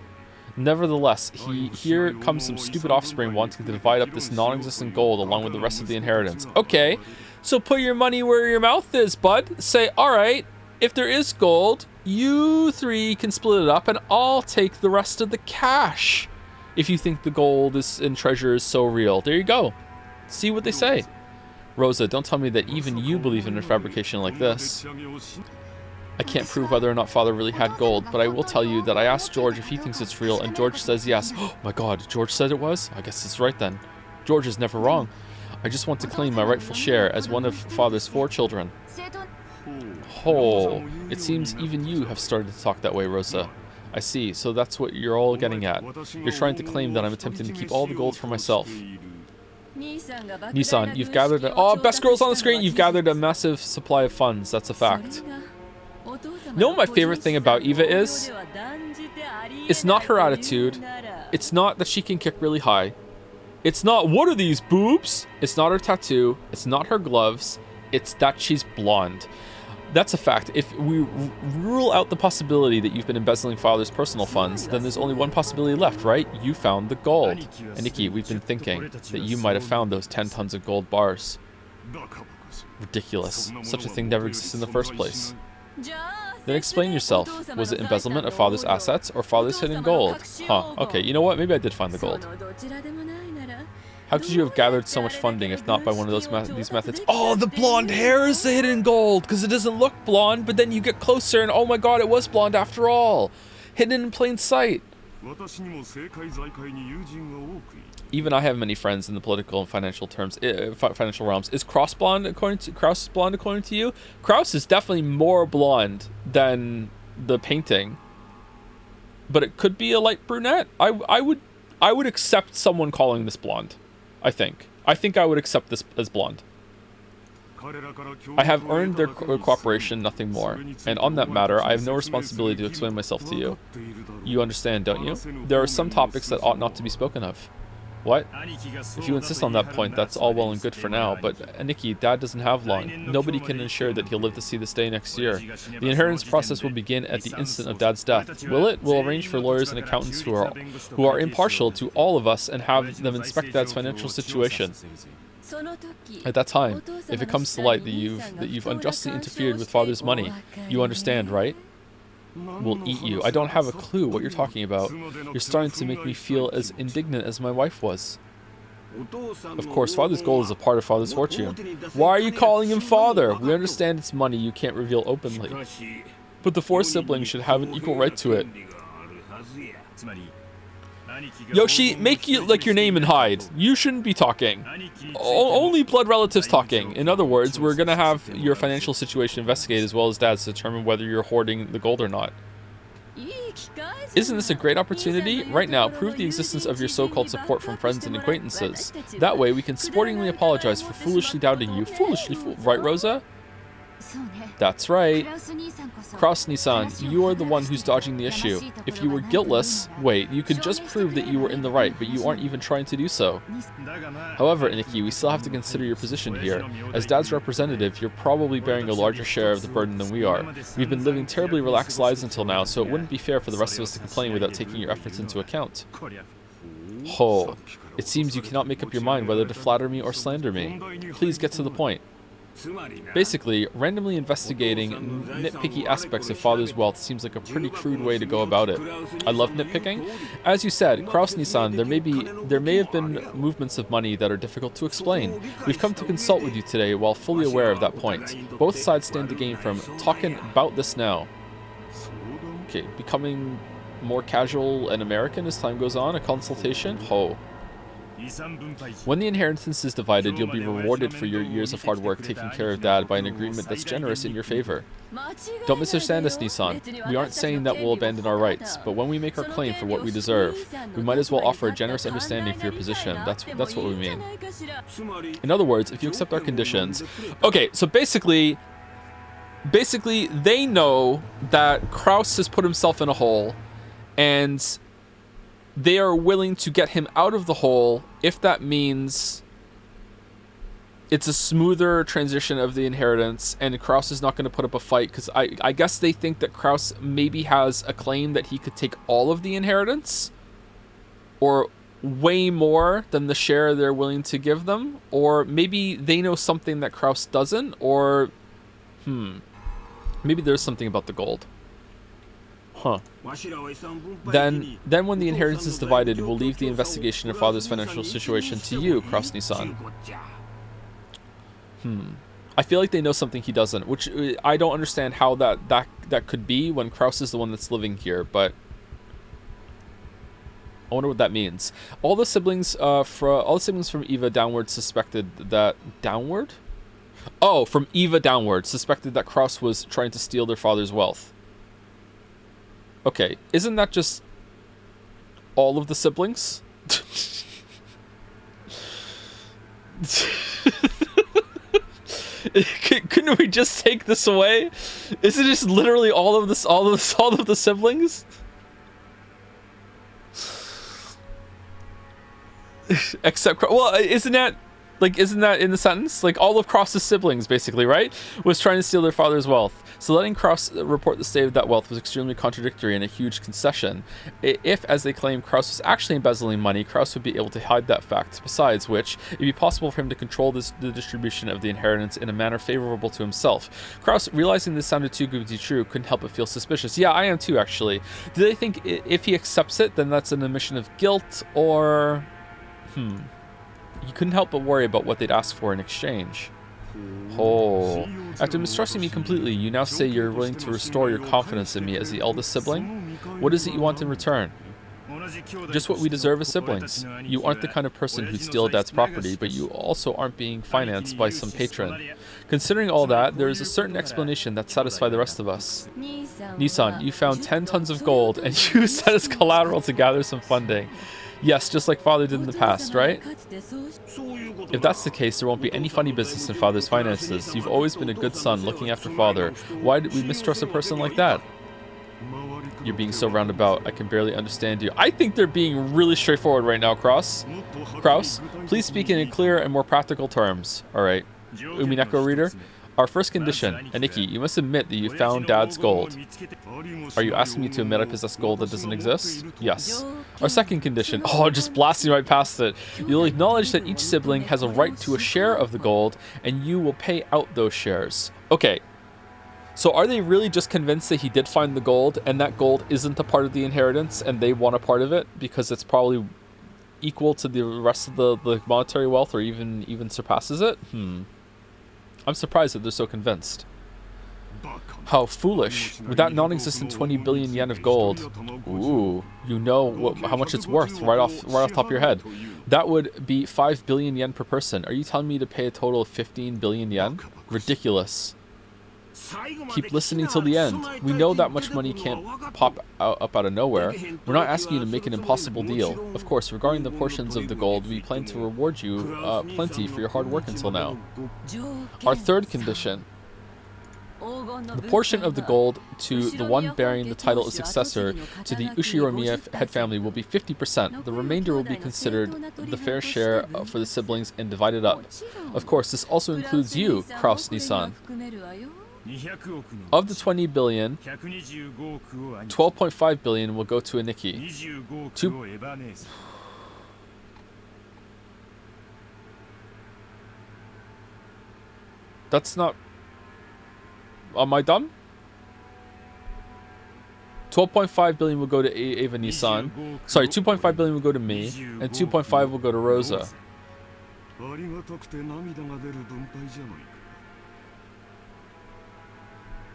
Nevertheless, here comes some stupid offspring wanting to divide up this non-existent gold along with the rest of the inheritance. Okay, so put your money where your mouth is, bud. Say, alright, if there is gold, you three can split it up and I'll take the rest of the cash. If you think the gold and treasure is so real. There you go. See what they say. Rosa, don't tell me that even you believe in a fabrication like this. I can't prove whether or not father really had gold, but I will tell you that I asked George if he thinks it's real, and George says yes. Oh my god, George said it was? I guess it's right then. George is never wrong. I just want to claim my rightful share as one of father's 4 children. Oh, it seems even you have started to talk that way, Rosa. I see, so that's what you're all getting at. You're trying to claim that I'm attempting to keep all the gold for myself. Nissan, you've gathered best girls on the screen! You've gathered a massive supply of funds, that's a fact. You know what my favorite thing about Eva is? It's not her attitude. It's not that she can kick really high. It's not, what are these boobs? It's not her tattoo. It's not her gloves. It's that she's blonde. That's a fact. If we rule out the possibility that you've been embezzling father's personal funds, then there's only one possibility left, right? You found the gold. And Nikki, we've been thinking that you might have found those 10 tons of gold bars. Ridiculous. Such a thing never existed in the first place. Then explain yourself. Was it embezzlement of father's assets or father's hidden gold? Huh, okay, you know what? Maybe I did find the gold. How could you have gathered so much funding if not by one of these methods? Oh, the blonde hair is the hidden gold because it doesn't look blonde, but then you get closer and oh my god, it was blonde after all. Hidden in plain sight. Even I have many friends in the political and financial terms, financial realms. Is Kraus blonde according to you? Kraus is definitely more blonde than the painting, but it could be a light brunette. I I would accept someone calling this blonde. I think I would accept this as blonde. I have earned their cooperation, nothing more. And on that matter, I have no responsibility to explain myself to you. You understand, don't you? There are some topics that ought not to be spoken of. What? If you insist on that point, that's all well and good for now, but Nikki, Dad doesn't have long. Nobody can ensure that he'll live to see this day next year. The inheritance process will begin at the instant of Dad's death. Will it? We'll arrange for lawyers and accountants who are impartial to all of us and have them inspect Dad's financial situation. At that time, if it comes to light that you've unjustly interfered with Father's money, you understand, right? Will eat you. I don't have a clue what you're talking about. You're starting to make me feel as indignant as my wife was. Of course, Father's gold is a part of Father's fortune. Why are you calling him Father? We understand it's money you can't reveal openly. But the 4 siblings should have an equal right to it. Yoshi, make you like your name and hide. You shouldn't be talking. Only blood relatives talking. In other words, we're gonna have your financial situation investigated as well as Dad's to determine whether you're hoarding the gold or not. Isn't this a great opportunity? Right now, prove the existence of your so-called support from friends and acquaintances. That way, we can sportingly apologize for foolishly doubting you. Right, Rosa? That's right. Krasny-san, you are the one who's dodging the issue. If you were guiltless, wait, you could just prove that you were in the right, but you aren't even trying to do so. However, Nikki, we still have to consider your position here. As Dad's representative, you're probably bearing a larger share of the burden than we are. We've been living terribly relaxed lives until now, so it wouldn't be fair for the rest of us to complain without taking your efforts into account. Oh, it seems you cannot make up your mind whether to flatter me or slander me. Please get to the point. Basically, randomly investigating nitpicky aspects of Father's wealth seems like a pretty crude way to go about it. I love nitpicking. As you said, Krasny-san, there may have been movements of money that are difficult to explain. We've come to consult with you today while fully aware of that point. Both sides stand to gain from talking about this now. Okay, becoming more casual and American as time goes on, a consultation? Ho. When the inheritance is divided, you'll be rewarded for your years of hard work taking care of Dad by an agreement that's generous in your favor. Don't misunderstand us, Nissan. We aren't saying that we'll abandon our rights, but when we make our claim for what we deserve, we might as well offer a generous understanding for your position. That's what we mean. In other words, if you accept our conditions... Okay, so basically they know that Kraus has put himself in a hole, and they are willing to get him out of the hole if that means it's a smoother transition of the inheritance and Kraus is not going to put up a fight, because I guess they think that Kraus maybe has a claim that he could take all of the inheritance or way more than the share they're willing to give them, or maybe they know something that Kraus doesn't, or maybe there's something about the gold. Huh. Then when the inheritance is divided, we'll leave the investigation of Father's financial situation to you, Krasny-san. I feel like they know something he doesn't, which I don't understand how that could be when Kraus is the one that's living here, but I wonder what that means. All the siblings from Eva downward suspected that from Eva downward suspected that Kraus was trying to steal their father's wealth. Okay, isn't that just all of the siblings? Couldn't we just take this away? Is it just literally all of the siblings? Except, well, isn't that in the sentence? Like, all of Kraus's siblings, basically, right? Was trying to steal their father's wealth. So letting Kraus report the state of that wealth was extremely contradictory and a huge concession. If, as they claim, Kraus was actually embezzling money, Kraus would be able to hide that fact. Besides which, it'd be possible for him to control the distribution of the inheritance in a manner favorable to himself. Kraus, realizing this sounded too good to be true, couldn't help but feel suspicious. Yeah, I am too, actually. Do they think if he accepts it, then that's an admission of guilt, or... You couldn't help but worry about what they'd ask for in exchange. Oh. After mistrusting me completely, you now say you're willing to restore your confidence in me as the eldest sibling? What is it you want in return? Just what we deserve as siblings. You aren't the kind of person who'd steal Dad's property, but you also aren't being financed by some patron. Considering all that, there is a certain explanation that satisfies the rest of us. Nissan, you found 10 tons of gold and used that as collateral to gather some funding. Yes, just like father did in the past, right? If that's the case, there won't be any funny business in father's finances. You've always been a good son, looking after father. Why did we mistrust a person like that? You're being so roundabout, I can barely understand you. I think they're being really straightforward right now, Kraus. Kraus, please speak in clearer and more practical terms. Alright. Umineko reader. Our first condition, Aniki, you must admit that you found Dad's gold. Are you asking me to admit I possess gold that doesn't exist? Yes. Our second condition, just blasting right past it. You'll acknowledge that each sibling has a right to a share of the gold, and you will pay out those shares. Okay. So are they really just convinced that he did find the gold, and that gold isn't a part of the inheritance, and they want a part of it because it's probably equal to the rest of the monetary wealth, or even surpasses it? I'm surprised that they're so convinced. How foolish. With that non-existent 20 billion yen of gold, ooh, you know how much it's worth right off the top of your head. That would be 5 billion yen per person. Are you telling me to pay a total of 15 billion yen? Ridiculous. Keep listening till the end. We know that much money can't pop up out of nowhere. We're not asking you to make an impossible deal. Of course, regarding the portions of the gold, we plan to reward you plenty for your hard work until now. Our third condition. The portion of the gold to the one bearing the title of successor to the Ushiromiya head family will be 50%. The remainder will be considered the fair share for the siblings and divided up. Of course, this also includes you, Kraus Nissan. Of the 20 billion, 12.5 billion will go to Aniki. That's not... Am I dumb? 12.5 billion will go to Ava Nissan. Sorry, 2.5 billion will go to me, and 2.5 will go to Rosa.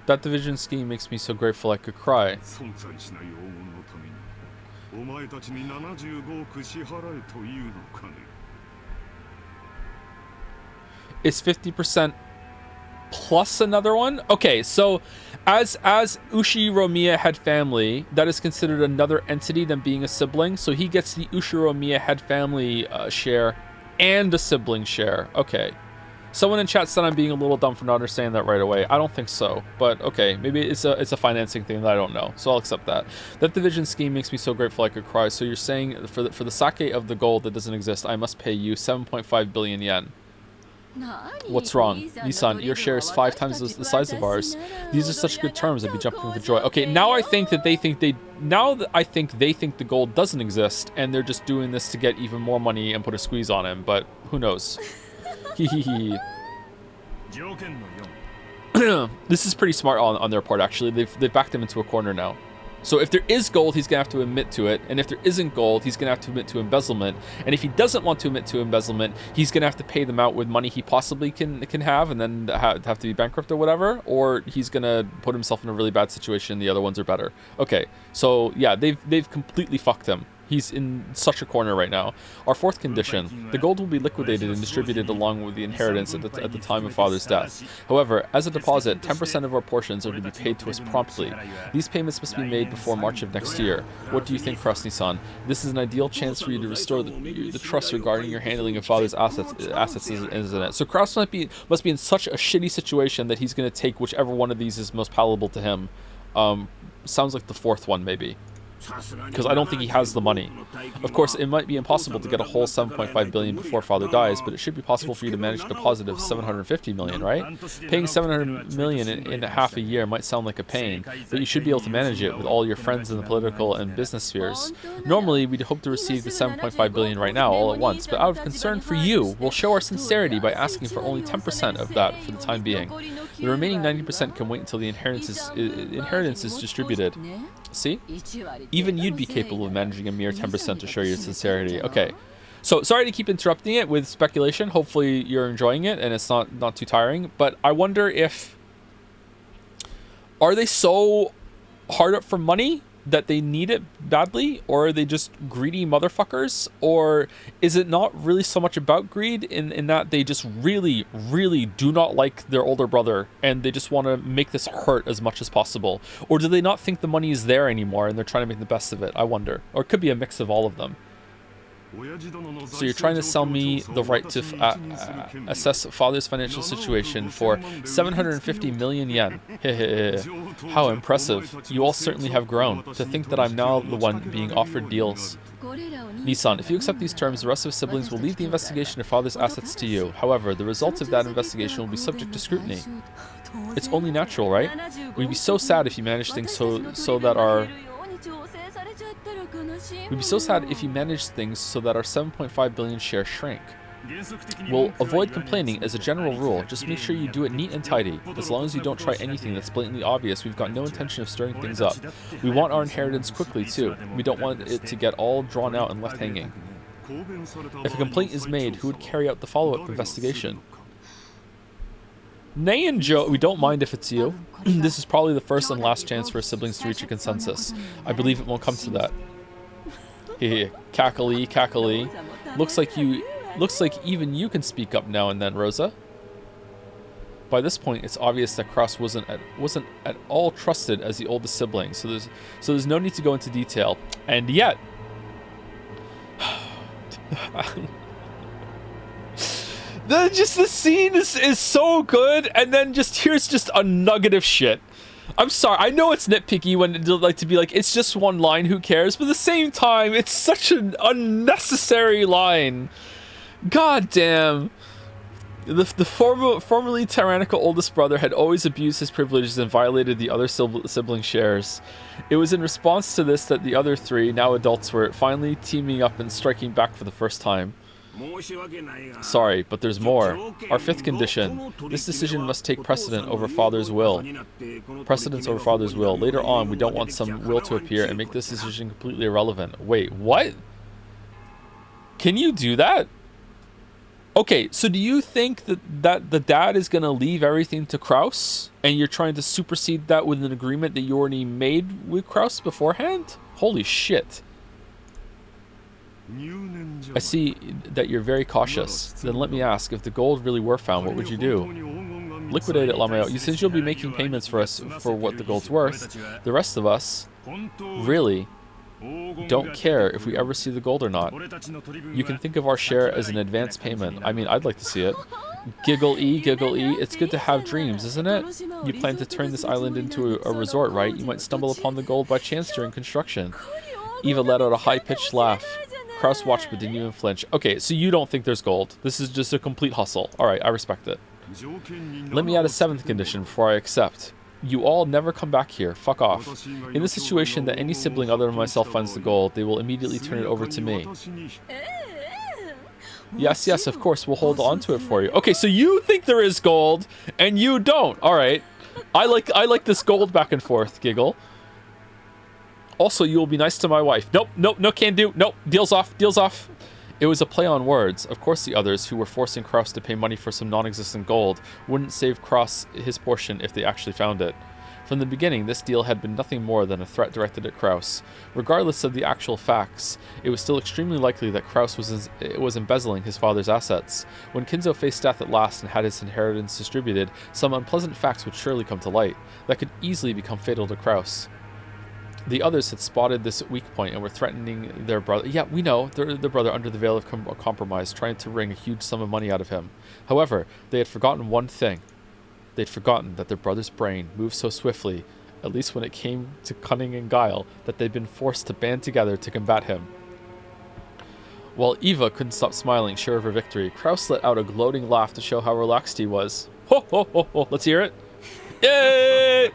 That division scheme makes me so grateful I could cry. It's 50% plus another one? Okay, so as Ushiromiya head family, that is considered another entity than being a sibling. So he gets the Ushiromiya head family share and a sibling share. Okay. Someone in chat said I'm being a little dumb for not understanding that right away. I don't think so, but okay, maybe it's a financing thing that I don't know, so I'll accept that. That division scheme makes me so grateful I could cry. So you're saying for the sake of the gold that doesn't exist, I must pay you 7.5 billion yen. What's wrong? Nissan, your share is 5 times the size of ours. These are such good terms, I'd be jumping for joy. Okay, now I think that they think the gold doesn't exist, and they're just doing this to get even more money and put a squeeze on him, but who knows? This is pretty smart on their part, actually. They've backed him into a corner now. So if there is gold, he's going to have to admit to it. And if there isn't gold, he's going to have to admit to embezzlement. And if he doesn't want to admit to embezzlement, he's going to have to pay them out with money he possibly can have and then have to be bankrupt or whatever. Or he's going to put himself in a really bad situation. The other ones are better. Okay, so yeah, they've completely fucked him. He's in such a corner right now. Our fourth condition, the gold will be liquidated and distributed along with the inheritance at the time of father's death. However, as a deposit, 10% of our portions are to be paid to us promptly. These payments must be made before March of next year. What do you think, Krasny-san? This is an ideal chance for you to restore the trust regarding your handling of father's assets, isn't it? So Kraus must be in such a shitty situation that he's going to take whichever one of these is most palatable to him. Sounds like the fourth one, maybe. Because I don't think he has the money. Of course, it might be impossible to get a whole 7.5 billion before father dies, but it should be possible for you to manage a deposit of 750 million, right? Paying 700 million in half a year might sound like a pain, but you should be able to manage it with all your friends in the political and business spheres. Normally, we'd hope to receive the 7.5 billion right now, all at once, but out of concern for you, we'll show our sincerity by asking for only 10% of that for the time being. The remaining 90% can wait until the inheritance is distributed. See? Even you'd be capable of managing a mere 10% to show your sincerity. Okay. So, sorry to keep interrupting it with speculation. Hopefully you're enjoying it and it's not too tiring. But I wonder if... Are they so hard up for money that they need it badly? Or are they just greedy motherfuckers? Or is it not really so much about greed in that they just really, really do not like their older brother and they just want to make this hurt as much as possible? Or do they not think the money is there anymore and they're trying to make the best of it? I wonder. Or it could be a mix of all of them. So you're trying to sell me the right to assess father's financial situation for 750 million yen. How impressive. You all certainly have grown. To think that I'm now the one being offered deals. Nissan, if you accept these terms, the rest of his siblings will leave the investigation of father's assets to you. However, the results of that investigation will be subject to scrutiny. It's only natural, right? We'd be so sad if you manage things so that our 7.5 billion share shrink. We'll avoid complaining as a general rule. Just make sure you do it neat and tidy. As long as you don't try anything that's blatantly obvious, we've got no intention of stirring things up. We want our inheritance quickly, too. We don't want it to get all drawn out and left hanging. If a complaint is made, who would carry out the follow-up investigation? Nay and Joe, we don't mind if it's you. This is probably the first and last chance for our siblings to reach a consensus. I believe it won't come to that. Cackly, cackly. Looks like even you can speak up now and then, Rosa. By this point, it's obvious that Kraus wasn't at all trusted as the oldest sibling, so there's no need to go into detail. And yet, the scene is so good, and then here's just a nugget of shit. I'm sorry, I know it's nitpicky when it like to be like, it's just one line, who cares? But at the same time, it's such an unnecessary line. God damn. The formerly tyrannical oldest brother had always abused his privileges and violated the other sibling shares. It was in response to this that the other three, now adults, were finally teaming up and striking back for the first time. Sorry, but there's more. Our fifth condition. This decision must take precedence over father's will. Later on, we don't want some will to appear and make this decision completely irrelevant. Wait, what? Can you do that? Okay, so do you think that the dad is going to leave everything to Kraus? And you're trying to supersede that with an agreement that you already made with Kraus beforehand? Holy shit. I see that you're very cautious. Then let me ask, if the gold really were found, what would you do? Liquidate it, Lameo. Since you'll be making payments for us for what the gold's worth, the rest of us really don't care if we ever see the gold or not. You can think of our share as an advance payment. I mean, I'd like to see it. Giggle-y, giggle-y. It's good to have dreams, isn't it? You plan to turn this island into a resort, right? You might stumble upon the gold by chance during construction. Eva let out a high-pitched laugh. Kraus watched but didn't even flinch. Okay, so you don't think there's gold. This is just a complete hustle. Alright, I respect it. Let me add a seventh condition before I accept. You all never come back here. Fuck off. In the situation that any sibling other than myself finds the gold, they will immediately turn it over to me. Yes, of course, we'll hold on to it for you. Okay, so you think there is gold, and you don't. Alright. I like this gold back and forth, giggle. Also, you will be nice to my wife. Nope, no can do. Nope, deals off. It was a play on words. Of course the others, who were forcing Kraus to pay money for some non-existent gold, wouldn't save Kraus his portion if they actually found it. From the beginning, this deal had been nothing more than a threat directed at Kraus. Regardless of the actual facts, it was still extremely likely that Kraus was embezzling his father's assets. When Kinzo faced death at last and had his inheritance distributed, some unpleasant facts would surely come to light that could easily become fatal to Kraus. The others had spotted this weak point and were threatening their brother. Yeah, we know, their brother under the veil of compromise, trying to wring a huge sum of money out of him. However, they had forgotten one thing. They'd forgotten that their brother's brain moved so swiftly, at least when it came to cunning and guile, that they'd been forced to band together to combat him. While Eva couldn't stop smiling, sure of her victory, Kraus let out a gloating laugh to show how relaxed he was. Ho, ho, ho, ho. Let's hear it. Yay!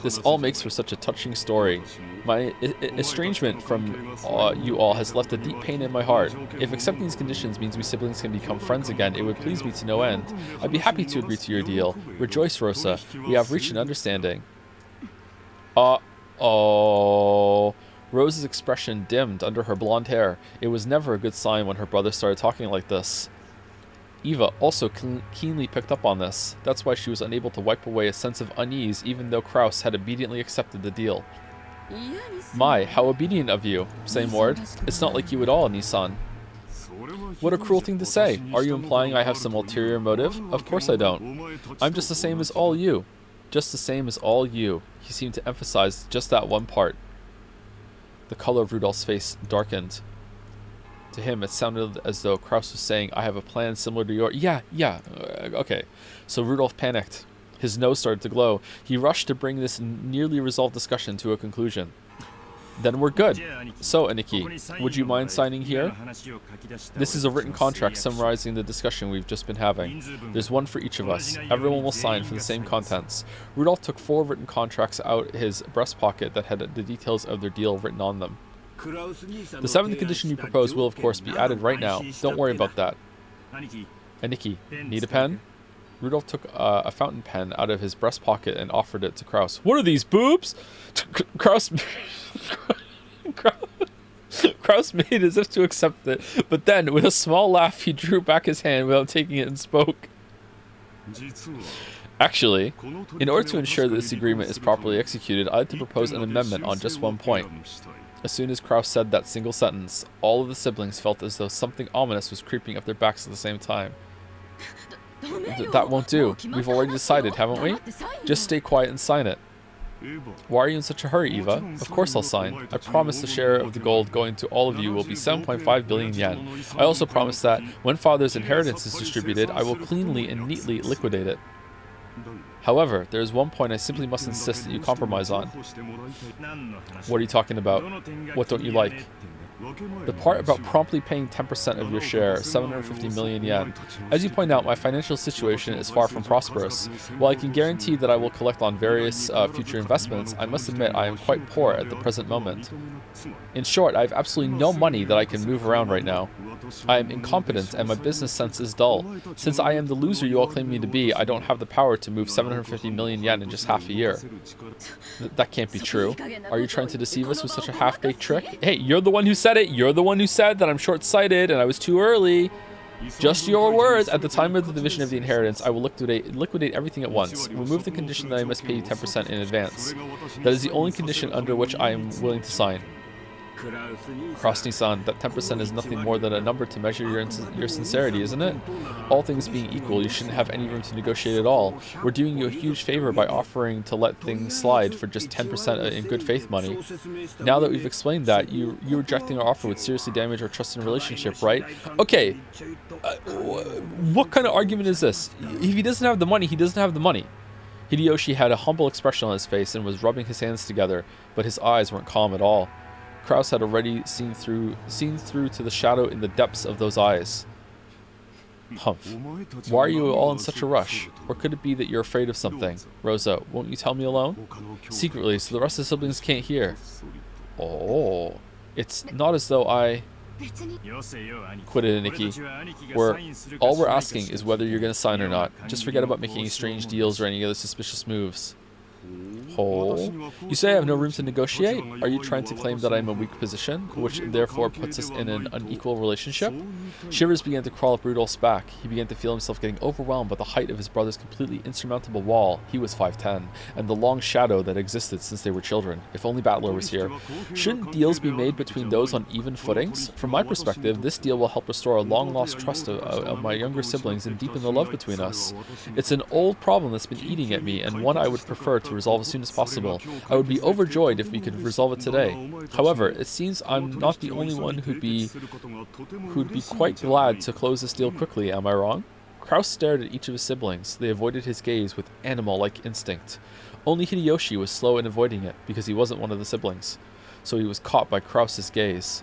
This all makes for such a touching story. My estrangement from you all has left a deep pain in my heart. If accepting these conditions means we siblings can become friends again, it would please me to no end. I'd be happy to agree to your deal. Rejoice, Rosa. We have reached an understanding. Uh-oh. Rose's expression dimmed under her blonde hair. It was never a good sign when her brother started talking like this. Eva also keenly picked up on this. That's why she was unable to wipe away a sense of unease even though Kraus had obediently accepted the deal. My, how obedient of you, Same word. It's not like you at all, Nissan. What a cruel thing to say. Are you implying I have some ulterior motive? Of course I don't. I'm just the same as all you. Just the same as all you. He seemed to emphasize just that one part. The color of Rudolph's face darkened. To him, it sounded as though Kraus was saying, I have a plan similar to yours. Yeah, okay. So Rudolph panicked. His nose started to glow. He rushed to bring this nearly resolved discussion to a conclusion. Then we're good. So, Aniki, would you mind signing here? This is a written contract summarizing the discussion we've just been having. There's one for each of us. Everyone will sign for the same contents. Rudolph took 4 written contracts out his breast pocket that had the details of their deal written on them. The 7th condition you propose will, of course, be added right now. Don't worry about that. Aniki, need a pen? Rudolph took a fountain pen out of his breast pocket and offered it to Kraus. What are these, boobs? Kraus made as if to accept it, but then, with a small laugh, he drew back his hand without taking it and spoke. Actually, in order to ensure that this agreement is properly executed, I'd like to propose an amendment on just one point. As soon as Kraus said that single sentence, all of the siblings felt as though something ominous was creeping up their backs at the same time. That won't do. We've already decided, haven't we? Just stay quiet and sign it. Why are you in such a hurry, Eva? Of course I'll sign. I promise the share of the gold going to all of you will be 7.5 billion yen. I also promise that when Father's inheritance is distributed, I will cleanly and neatly liquidate it. However, there is one point I simply must insist that you compromise on. What are you talking about? What don't you like? The part about promptly paying 10% of your share, 750 million yen. As you point out, my financial situation is far from prosperous. While I can guarantee that I will collect on various future investments, I must admit I am quite poor at the present moment. In short, I have absolutely no money that I can move around right now. I am incompetent and my business sense is dull. Since I am the loser you all claim me to be, I don't have the power to move 750 million yen in just half a year. That can't be true. Are you trying to deceive us with such a half-baked trick? Hey, you're the one who said it. You're the one who said that I'm short-sighted and I was too early. Just your words. At the time of the division of the inheritance, I will liquidate everything at once. Remove the condition that I must pay you 10% in advance. That is the only condition under which I am willing to sign. Krasny-san, that 10% is nothing more than a number to measure your sincerity, isn't it? All things being equal, you shouldn't have any room to negotiate at all. We're doing you a huge favor by offering to let things slide for just 10% in good faith money. Now that we've explained that, you rejecting our offer would seriously damage our trust and relationship, right? Okay, what kind of argument is this? If he doesn't have the money, he doesn't have the money. Hideyoshi had a humble expression on his face and was rubbing his hands together, but his eyes weren't calm at all. Kraus had already seen through to the shadow in the depths of those eyes. Humph. Why are you all in such a rush? Or could it be that you're afraid of something? Rosa, won't you tell me alone? Secretly, so the rest of the siblings can't hear. Oh, it's not as though I... Quit it, Aniki. All we're asking is whether you're going to sign or not. Just forget about making any strange deals or any other suspicious moves. Oh, you say I have no room to negotiate? Are you trying to claim that I am in a weak position, which therefore puts us in an unequal relationship? Shivers began to crawl up Rudolph's back. He began to feel himself getting overwhelmed by the height of his brother's completely insurmountable wall. He was 5'10", and the long shadow that existed since they were children. If only Battler was here. Shouldn't deals be made between those on even footings? From my perspective, this deal will help restore a long-lost trust of my younger siblings and deepen the love between us. It's an old problem that's been eating at me, and one I would prefer to resolve as soon as possible. I would be overjoyed if we could resolve it today. However, it seems I'm not the only one who'd be quite glad to close this deal quickly, am I wrong? Kraus stared at each of his siblings. They avoided his gaze with animal-like instinct. Only Hideyoshi was slow in avoiding it, because he wasn't one of the siblings. So he was caught by Kraus's gaze.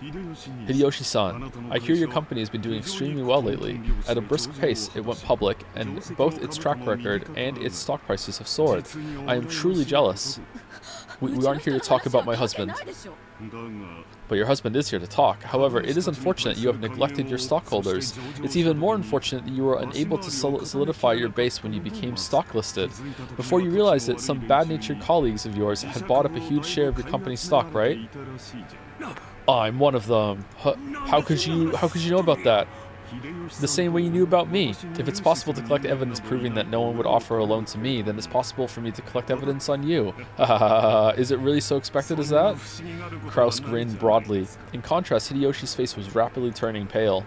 Hideyoshi-san, I hear your company has been doing extremely well lately. At a brisk pace, it went public, and both its track record and its stock prices have soared. I am truly jealous. We aren't here to talk about my husband. But your husband is here to talk. However, it is unfortunate you have neglected your stockholders. It's even more unfortunate that you were unable to solidify your base when you became stock listed. Before you realized it, some bad-natured colleagues of yours had bought up a huge share of your company's stock, right? I'm one of them. How could you know about that? The same way you knew about me. If it's possible to collect evidence proving that no one would offer a loan to me, then it's possible for me to collect evidence on you. Is it really so expected as that? Kraus grinned broadly. In contrast, Hideyoshi's face was rapidly turning pale.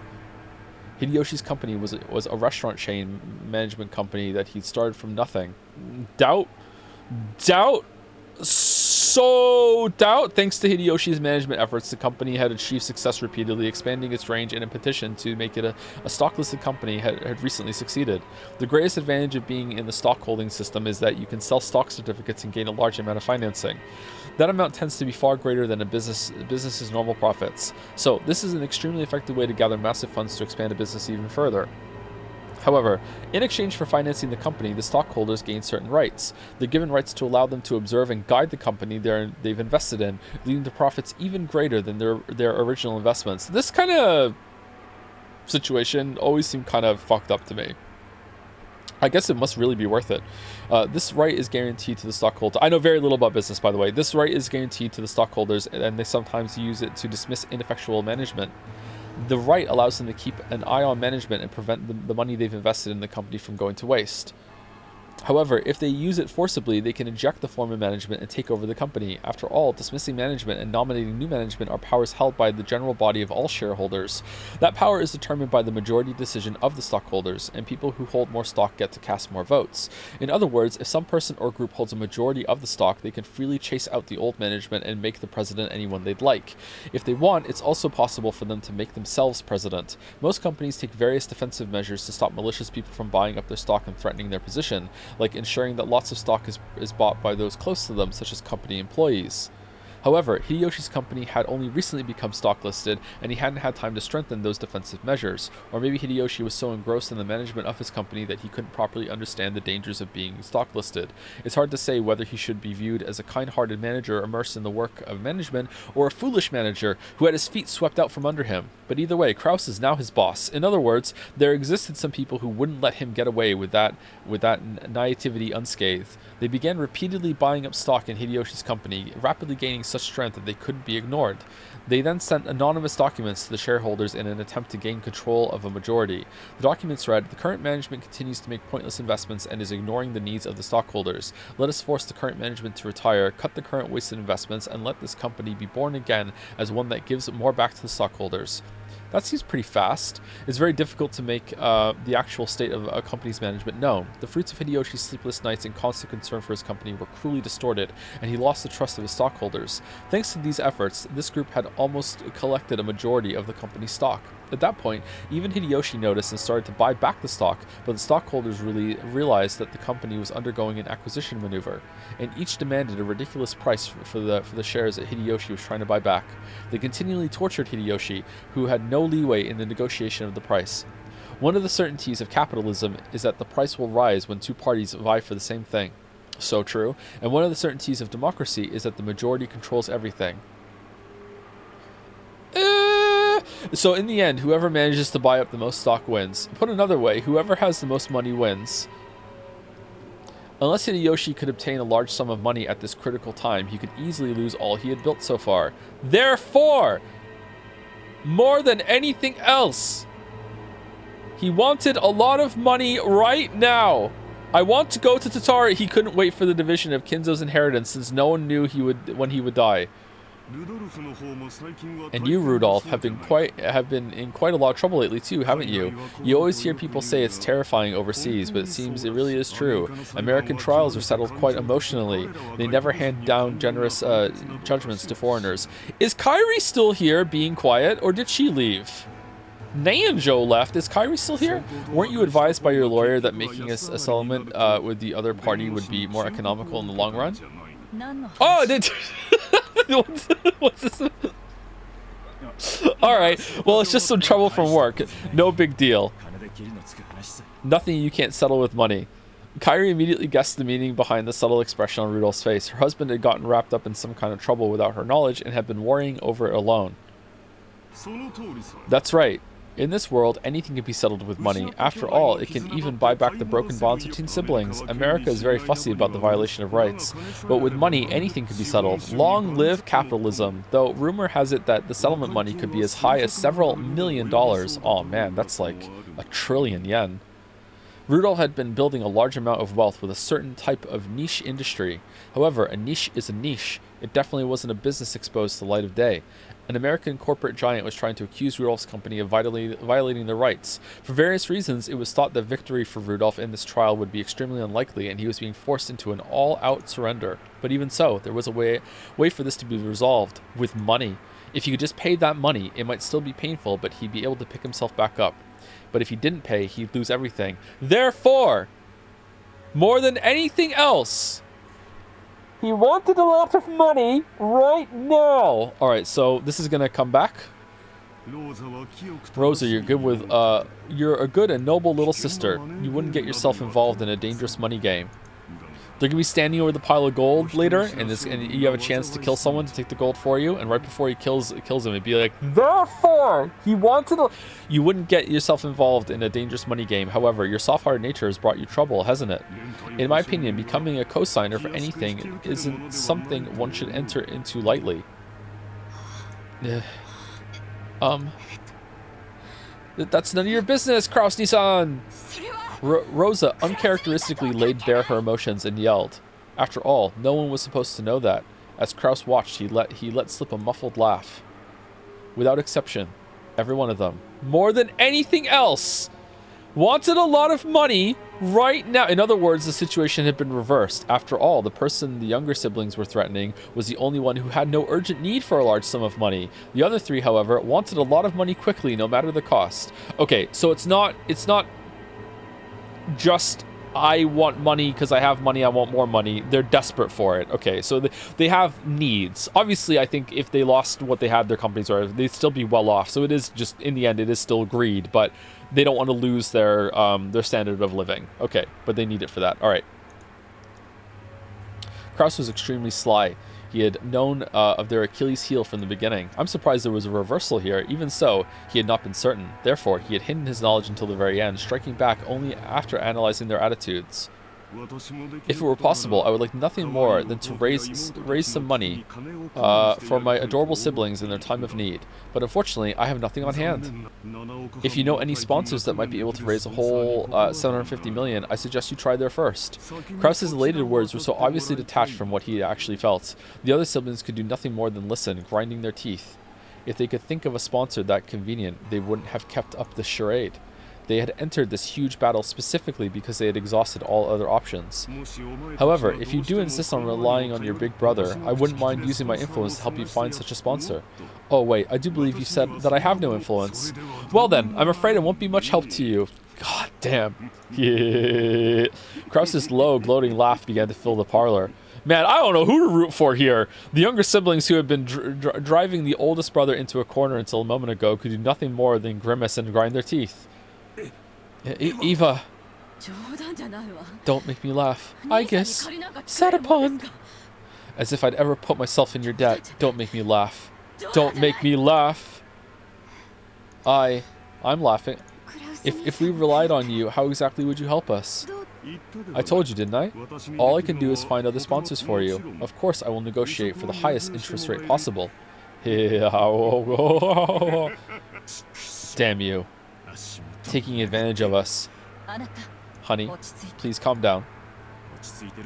Hideyoshi's company was a restaurant chain management company that he'd started from nothing. Doubt? So doubt, thanks to Hideyoshi's management efforts, the company had achieved success repeatedly, expanding its range, and a petition to make it a stock-listed company had recently succeeded. The greatest advantage of being in the stock holding system is that you can sell stock certificates and gain a large amount of financing. That amount tends to be far greater than a business's normal profits. So this is an extremely effective way to gather massive funds to expand a business even further. However, in exchange for financing the company, the stockholders gain certain rights. They're given rights to allow them to observe and guide the company they've invested in, leading to profits even greater than their original investments. This kind of situation always seemed kind of fucked up to me. I guess it must really be worth it. This right is guaranteed to the stockholder. I know very little about business, by the way. This right is guaranteed to the stockholders, and they sometimes use it to dismiss ineffectual management. The right allows them to keep an eye on management and prevent the money they've invested in the company from going to waste. However, if they use it forcibly, they can eject the former management and take over the company. After all, dismissing management and nominating new management are powers held by the general body of all shareholders. That power is determined by the majority decision of the stockholders, and people who hold more stock get to cast more votes. In other words, if some person or group holds a majority of the stock, they can freely chase out the old management and make the president anyone they'd like. If they want, it's also possible for them to make themselves president. Most companies take various defensive measures to stop malicious people from buying up their stock and threatening their position, like ensuring that lots of stock is bought by those close to them, such as company employees. However, Hideyoshi's company had only recently become stock listed, and he hadn't had time to strengthen those defensive measures. Or maybe Hideyoshi was so engrossed in the management of his company that he couldn't properly understand the dangers of being stock listed. It's hard to say whether he should be viewed as a kind-hearted manager immersed in the work of management, or a foolish manager who had his feet swept out from under him. But either way, Kraus is now his boss. In other words, there existed some people who wouldn't let him get away with that naivety unscathed. They began repeatedly buying up stock in Hideyoshi's company, rapidly gaining such strength that they couldn't be ignored. They then sent anonymous documents to the shareholders in an attempt to gain control of a majority. The documents read, "The current management continues to make pointless investments and is ignoring the needs of the stockholders. Let us force the current management to retire, cut the current wasted investments, and let this company be born again as one that gives more back to the stockholders." That seems pretty fast. It's very difficult to make the actual state of a company's management known. The fruits of Hideyoshi's sleepless nights and constant concern for his company were cruelly distorted, and he lost the trust of his stockholders. Thanks to these efforts, this group had almost collected a majority of the company's stock. At that point, even Hideyoshi noticed and started to buy back the stock, but the stockholders really realized that the company was undergoing an acquisition maneuver, and each demanded a ridiculous price for the shares that Hideyoshi was trying to buy back. They continually tortured Hideyoshi, who had no leeway in the negotiation of the price. One of the certainties of capitalism is that the price will rise when two parties vie for the same thing. So true. And one of the certainties of democracy is that the majority controls everything. So in the end, whoever manages to buy up the most stock wins. Put another way, whoever has the most money wins. Unless Hideyoshi could obtain a large sum of money at this critical time, he could easily lose all he had built so far. Therefore, more than anything else, he wanted a lot of money right now. I want to go to Tatari. He couldn't wait for the division of Kinzo's inheritance since no one knew when he would die. And you, Rudolph, have been in quite a lot of trouble lately too, haven't you? You always hear people say it's terrifying overseas, but it seems it really is true. American trials are settled quite emotionally. They never hand down generous judgments to foreigners. Is Kairi still here, being quiet, or did she leave? Nanjo left. Is Kairi still here? Weren't you advised by your lawyer that making a settlement with the other party would be more economical in the long run? Oh, did. What's this? Alright, well, it's just some trouble from work. No big deal. Nothing you can't settle with money. Kairi immediately guessed the meaning behind the subtle expression on Rudolph's face. Her husband had gotten wrapped up in some kind of trouble without her knowledge and had been worrying over it alone. That's right. In this world, anything can be settled with money. After all, it can even buy back the broken bonds between siblings. America is very fussy about the violation of rights. But with money, anything can be settled. Long live capitalism. Though rumor has it that the settlement money could be as high as several $1 million. Oh man, that's like a trillion yen. Rudolph had been building a large amount of wealth with a certain type of niche industry. However, a niche is a niche. It definitely wasn't a business exposed to the light of day. An American corporate giant was trying to accuse Rudolph's company of violating their rights. For various reasons, it was thought that victory for Rudolph in this trial would be extremely unlikely, and he was being forced into an all-out surrender. But even so, there was a way for this to be resolved, with money. If he could just pay that money, it might still be painful, but he'd be able to pick himself back up. But if he didn't pay, he'd lose everything. Therefore, more than anything else, he wanted a lot of money right now. All right, so this is gonna come back. Rosa, you're you're a good and noble little sister. You wouldn't get yourself involved in a dangerous money game. They're gonna be standing over the pile of gold later, and you have a chance to kill someone to take the gold for you. And right before he kills him, it'd be like, therefore, he wanted. You wouldn't get yourself involved in a dangerous money game. However, your soft-hearted nature has brought you trouble, hasn't it? In my opinion, becoming a co-signer for anything isn't something one should enter into lightly. That's none of your business, Krausny-san! Rosa uncharacteristically laid bare her emotions and yelled. After all, no one was supposed to know that. As Kraus watched, he let slip a muffled laugh. Without exception, every one of them, more than anything else, wanted a lot of money right now. In other words, the situation had been reversed. After all, the person the younger siblings were threatening was the only one who had no urgent need for a large sum of money. The other three, however, wanted a lot of money quickly, no matter the cost. Okay, so it's not just I want money because I have money, I want more money. They're desperate for it. Okay, so they have needs. Obviously, I think if they lost what they had, their companies, or they'd still be well off. So it is just, in the end, it is still greed, but they don't want to lose their standard of living. Okay, but they need it for that. All right. Kraus was extremely sly. He had known of their Achilles heel from the beginning. I'm surprised there was a reversal here. Even so, he had not been certain. Therefore, he had hidden his knowledge until the very end, striking back only after analyzing their attitudes. If it were possible, I would like nothing more than to raise some money for my adorable siblings in their time of need. But unfortunately, I have nothing on hand. If you know any sponsors that might be able to raise a whole 750 million, I suggest you try there first. Kraus's elated words were so obviously detached from what he actually felt. The other siblings could do nothing more than listen, grinding their teeth. If they could think of a sponsor that convenient, they wouldn't have kept up the charade. They had entered this huge battle specifically because they had exhausted all other options. However, if you do insist on relying on your big brother, I wouldn't mind using my influence to help you find such a sponsor. Oh wait, I do believe you said that I have no influence. Well then, I'm afraid it won't be much help to you. God damn. Yeah. Kraus's low, gloating laugh began to fill the parlor. Man, I don't know who to root for here. The younger siblings who had been driving the oldest brother into a corner until a moment ago could do nothing more than grimace and grind their teeth. Eva, don't make me laugh. I guess. Sat upon. As if I'd ever put myself in your debt. Don't make me laugh. Don't make me laugh. I'm laughing. If we relied on you, how exactly would you help us? I told you, didn't I? All I can do is find other sponsors for you. Of course, I will negotiate for the highest interest rate possible. Damn you. Taking advantage of us. Honey, please calm down.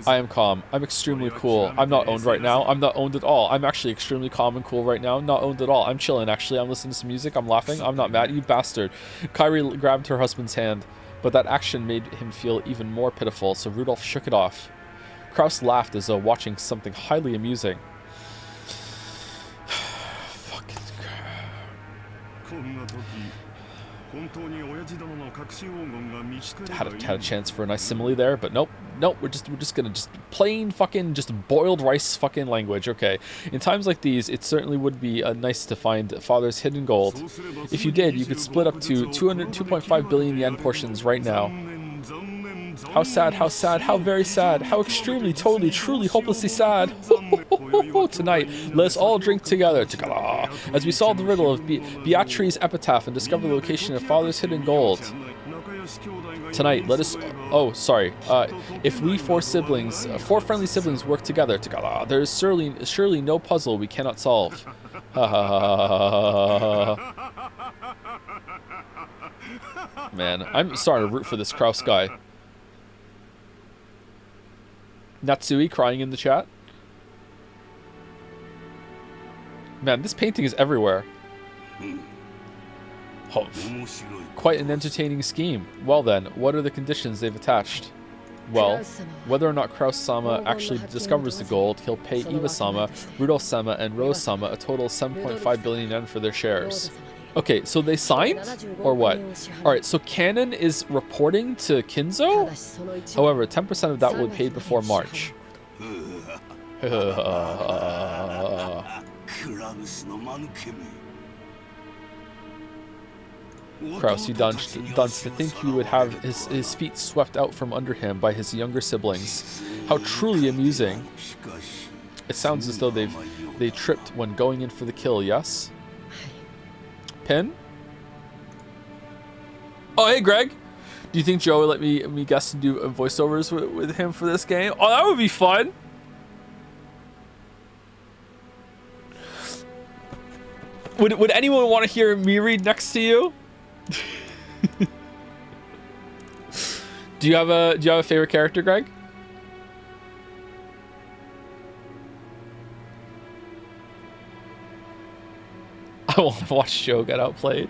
I am calm. I'm extremely cool. I'm not owned right now. I'm not owned at all. I'm actually extremely calm and cool right now. Not owned at all. I'm chilling, actually. I'm listening to some music. I'm laughing. I'm not mad. You bastard. Kairi grabbed her husband's hand, but that action made him feel even more pitiful, so Rudolph shook it off. Kraus laughed as though watching something highly amusing. Fucking had a chance for a nice simile there, but nope. We're just gonna plain fucking boiled rice fucking language. Okay, in times like these, it certainly would be nice to find father's hidden gold. If you did, you could split up to 2.5 billion yen portions right now. How sad, how very sad, how extremely, totally, truly, hopelessly sad. Tonight, let us all drink together, as we solve the riddle of Beatrice's epitaph and discover the location of father's hidden gold. Tonight, let us... Oh, sorry. If we four friendly siblings work together, there is surely no puzzle we cannot solve. Man, I'm starting to root for this Kraus guy. Natsui crying in the chat. Man, this painting is everywhere. Humph. Quite an entertaining scheme. Well then, what are the conditions they've attached? Well, whether or not Kraus-sama actually discovers the gold, he'll pay Iba-sama, Rudolph-sama, and Rose-sama a total of 7.5 billion yen for their shares. Okay, so they signed? Or what? Alright, so Canon is reporting to Kinzo? However, 10% of that will be paid before March. Kraus, you dunce, to think you would have his feet swept out from under him by his younger siblings. How truly amusing. It sounds as though they tripped when going in for the kill, yes? Pin? Oh, hey, Greg. Do you think Joe would let me guess and do voiceovers with him for this game? Oh, that would be fun. Would anyone want to hear me read next to you? Do you have a favorite character, Greg? I want to watch Joe get outplayed.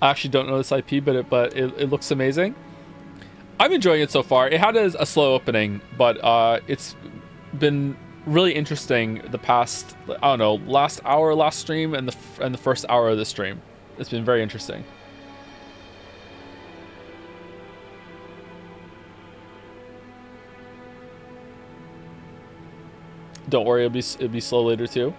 I actually don't know this IP, but it looks amazing. I'm enjoying it so far. It had a slow opening, but it's been really interesting the past, I don't know, last hour, last stream, and the first hour of the stream. It's been very interesting. Don't worry, it'll be slow later too.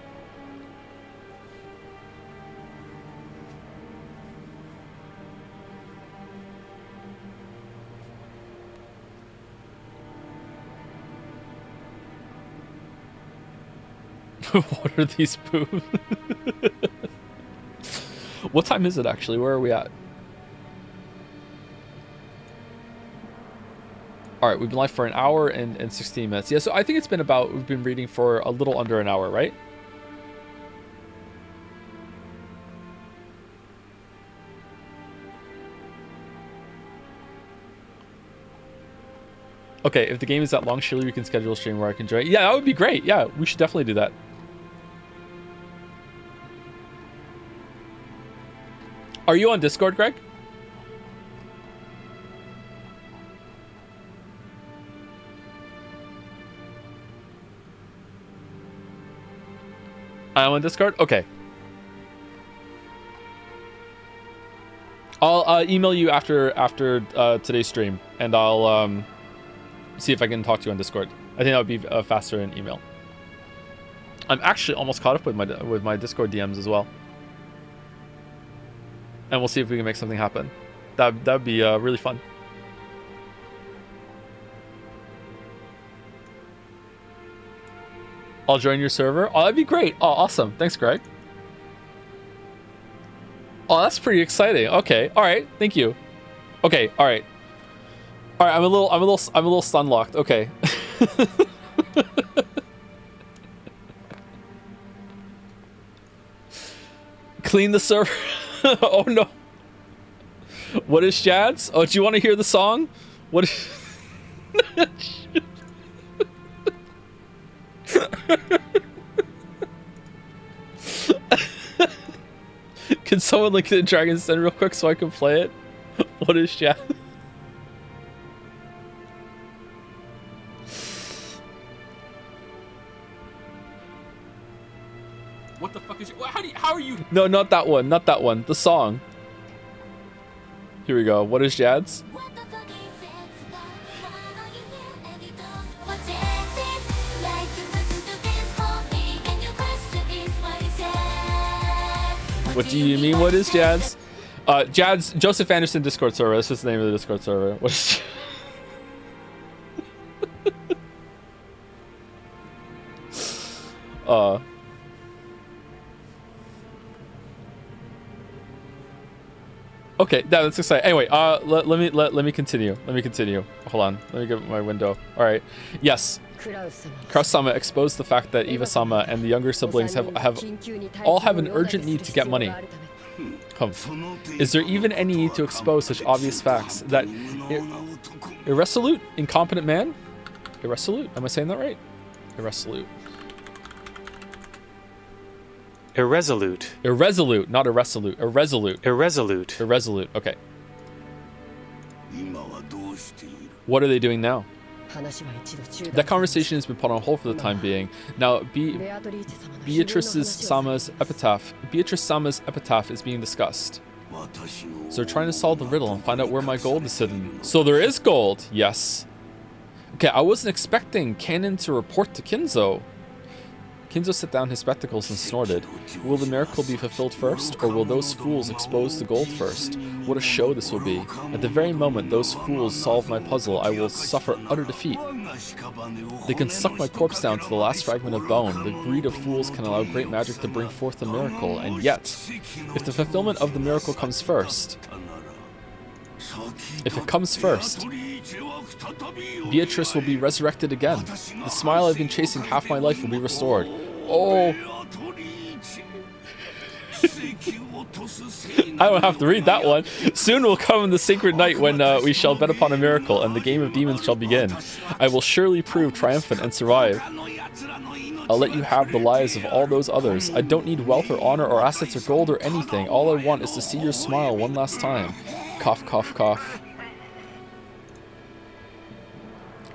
What are these boobs? What time is it actually? Where are we at? Alright, we've been live for an hour and 16 minutes. Yeah, so I think it's been about, we've been reading for a little under an hour, right? Okay, if the game is that long, surely we can schedule a stream where I can join. Yeah, that would be great. Yeah, we should definitely do that. Are you on Discord, Greg? I'm on Discord? Okay. I'll email you after today's stream, and I'll see if I can talk to you on Discord. I think that would be faster than email. I'm actually almost caught up with my Discord DMs as well. And we'll see if we can make something happen. That'd be really fun. I'll join your server. Oh, that'd be great. Oh, awesome. Thanks, Greg. Oh, that's pretty exciting. Okay. All right. Thank you. Okay. All right. All right. I'm a little stun locked. Okay. Clean the server. Oh no. What is Jads? Oh, do you want to hear the song? What is... Can someone link the Dragon's Den real quick so I can play it? What is Jads? What the fuck is... How are you... No, not that one. Not that one. The song. Here we go. What is Jads? What do you mean, what is Jads? Jads, Joseph Anderson Discord server. That's just the name of the Discord server. What is... Okay, that's exciting. Anyway, let me continue. Let me continue. Hold on. Let me get my window. All right. Yes. Kraus-sama exposed the fact that Iba-sama and the younger siblings all have an urgent need to get money. Humph. Is there even any need to expose such obvious facts? That irresolute, incompetent man? Irresolute. Am I saying that right? Irresolute. Irresolute. Irresolute, not irresolute. Irresolute. Irresolute. Irresolute. Okay. What are they doing now? That conversation has been put on hold for the time being. Now, Beatrice Sama's epitaph is being discussed. So they're trying to solve the riddle and find out where my gold is hidden. So there is gold. Yes. Okay, I wasn't expecting Kanon to report to Kinzo. Kinzo set down his spectacles and snorted. Will the miracle be fulfilled first, or will those fools expose the gold first? What a show this will be. At the very moment those fools solve my puzzle, I will suffer utter defeat. They can suck my corpse down to the last fragment of bone. The greed of fools can allow great magic to bring forth a miracle, and yet, if the fulfillment of the miracle comes first, Beatrice will be resurrected again. The smile I've been chasing half my life will be restored. Oh. I don't have to read that one. Soon will come the sacred night when we shall bet upon a miracle, and the game of demons shall begin. I will surely prove triumphant and survive. I'll let you have the lives of all those others. I don't need wealth or honor or assets or gold or anything. All I want is to see your smile one last time. Cough, cough, cough.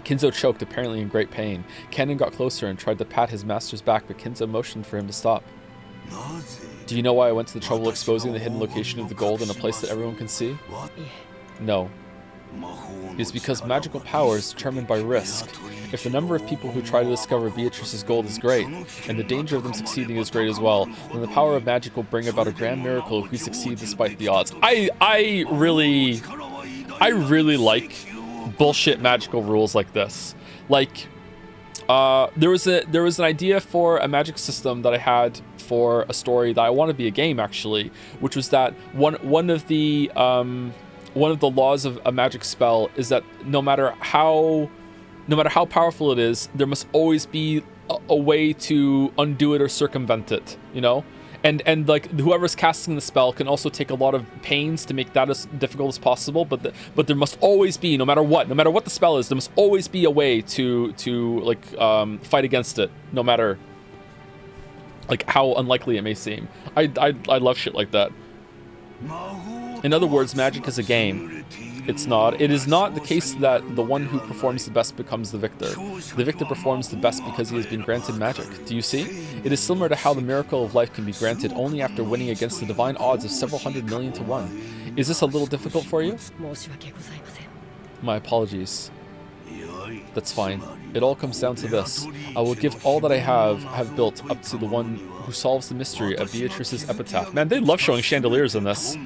Kinzo choked, apparently in great pain. Kanon got closer and tried to pat his master's back, but Kinzo motioned for him to stop. Do you know why I went to the trouble exposing the hidden location of the gold in a place that everyone can see? No. It is because magical power is determined by risk. If the number of people who try to discover Beatrice's gold is great, and the danger of them succeeding is great as well, then the power of magic will bring about a grand miracle if we succeed despite the odds. I really like bullshit magical rules like this. Like, there was an idea for a magic system that I had for a story that I want to be a game, actually, which was that one of the laws of a magic spell is that no matter how powerful it is, there must always be a way to undo it or circumvent it, you know? And like whoever's casting the spell can also take a lot of pains to make that as difficult as possible, but there must always be, no matter what the spell is, there must always be a way to like fight against it, no matter like how unlikely it may seem. I love shit like that. In other words, magic is a game. It is not the case that the one who performs the best becomes the victor. The victor performs the best because he has been granted magic. Do you see? It is similar to how the miracle of life can be granted only after winning against the divine odds of several 100 million to 1. Is this a little difficult for you? My apologies. That's fine. It all comes down to this. I will give all that I have built up to the one who solves the mystery of Beatrice's epitaph. Man, they love showing chandeliers in this.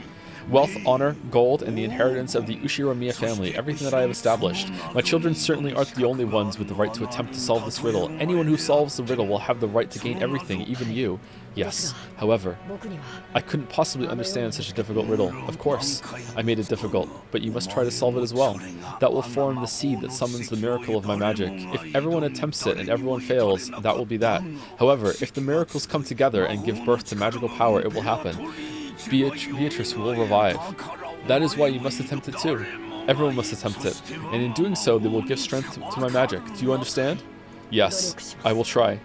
Wealth, honor, gold, and the inheritance of the Ushiromiya family, everything that I have established. My children certainly aren't the only ones with the right to attempt to solve this riddle. Anyone who solves the riddle will have the right to gain everything, even you. Yes, however, I couldn't possibly understand such a difficult riddle. Of course, I made it difficult, but you must try to solve it as well. That will form the seed that summons the miracle of my magic. If everyone attempts it and everyone fails, that will be that. However, if the miracles come together and give birth to magical power, it will happen. Beatrice will revive. That is why you must attempt it too. Everyone must attempt it, and in doing so, they will give strength to my magic. Do you understand? Yes, I will try.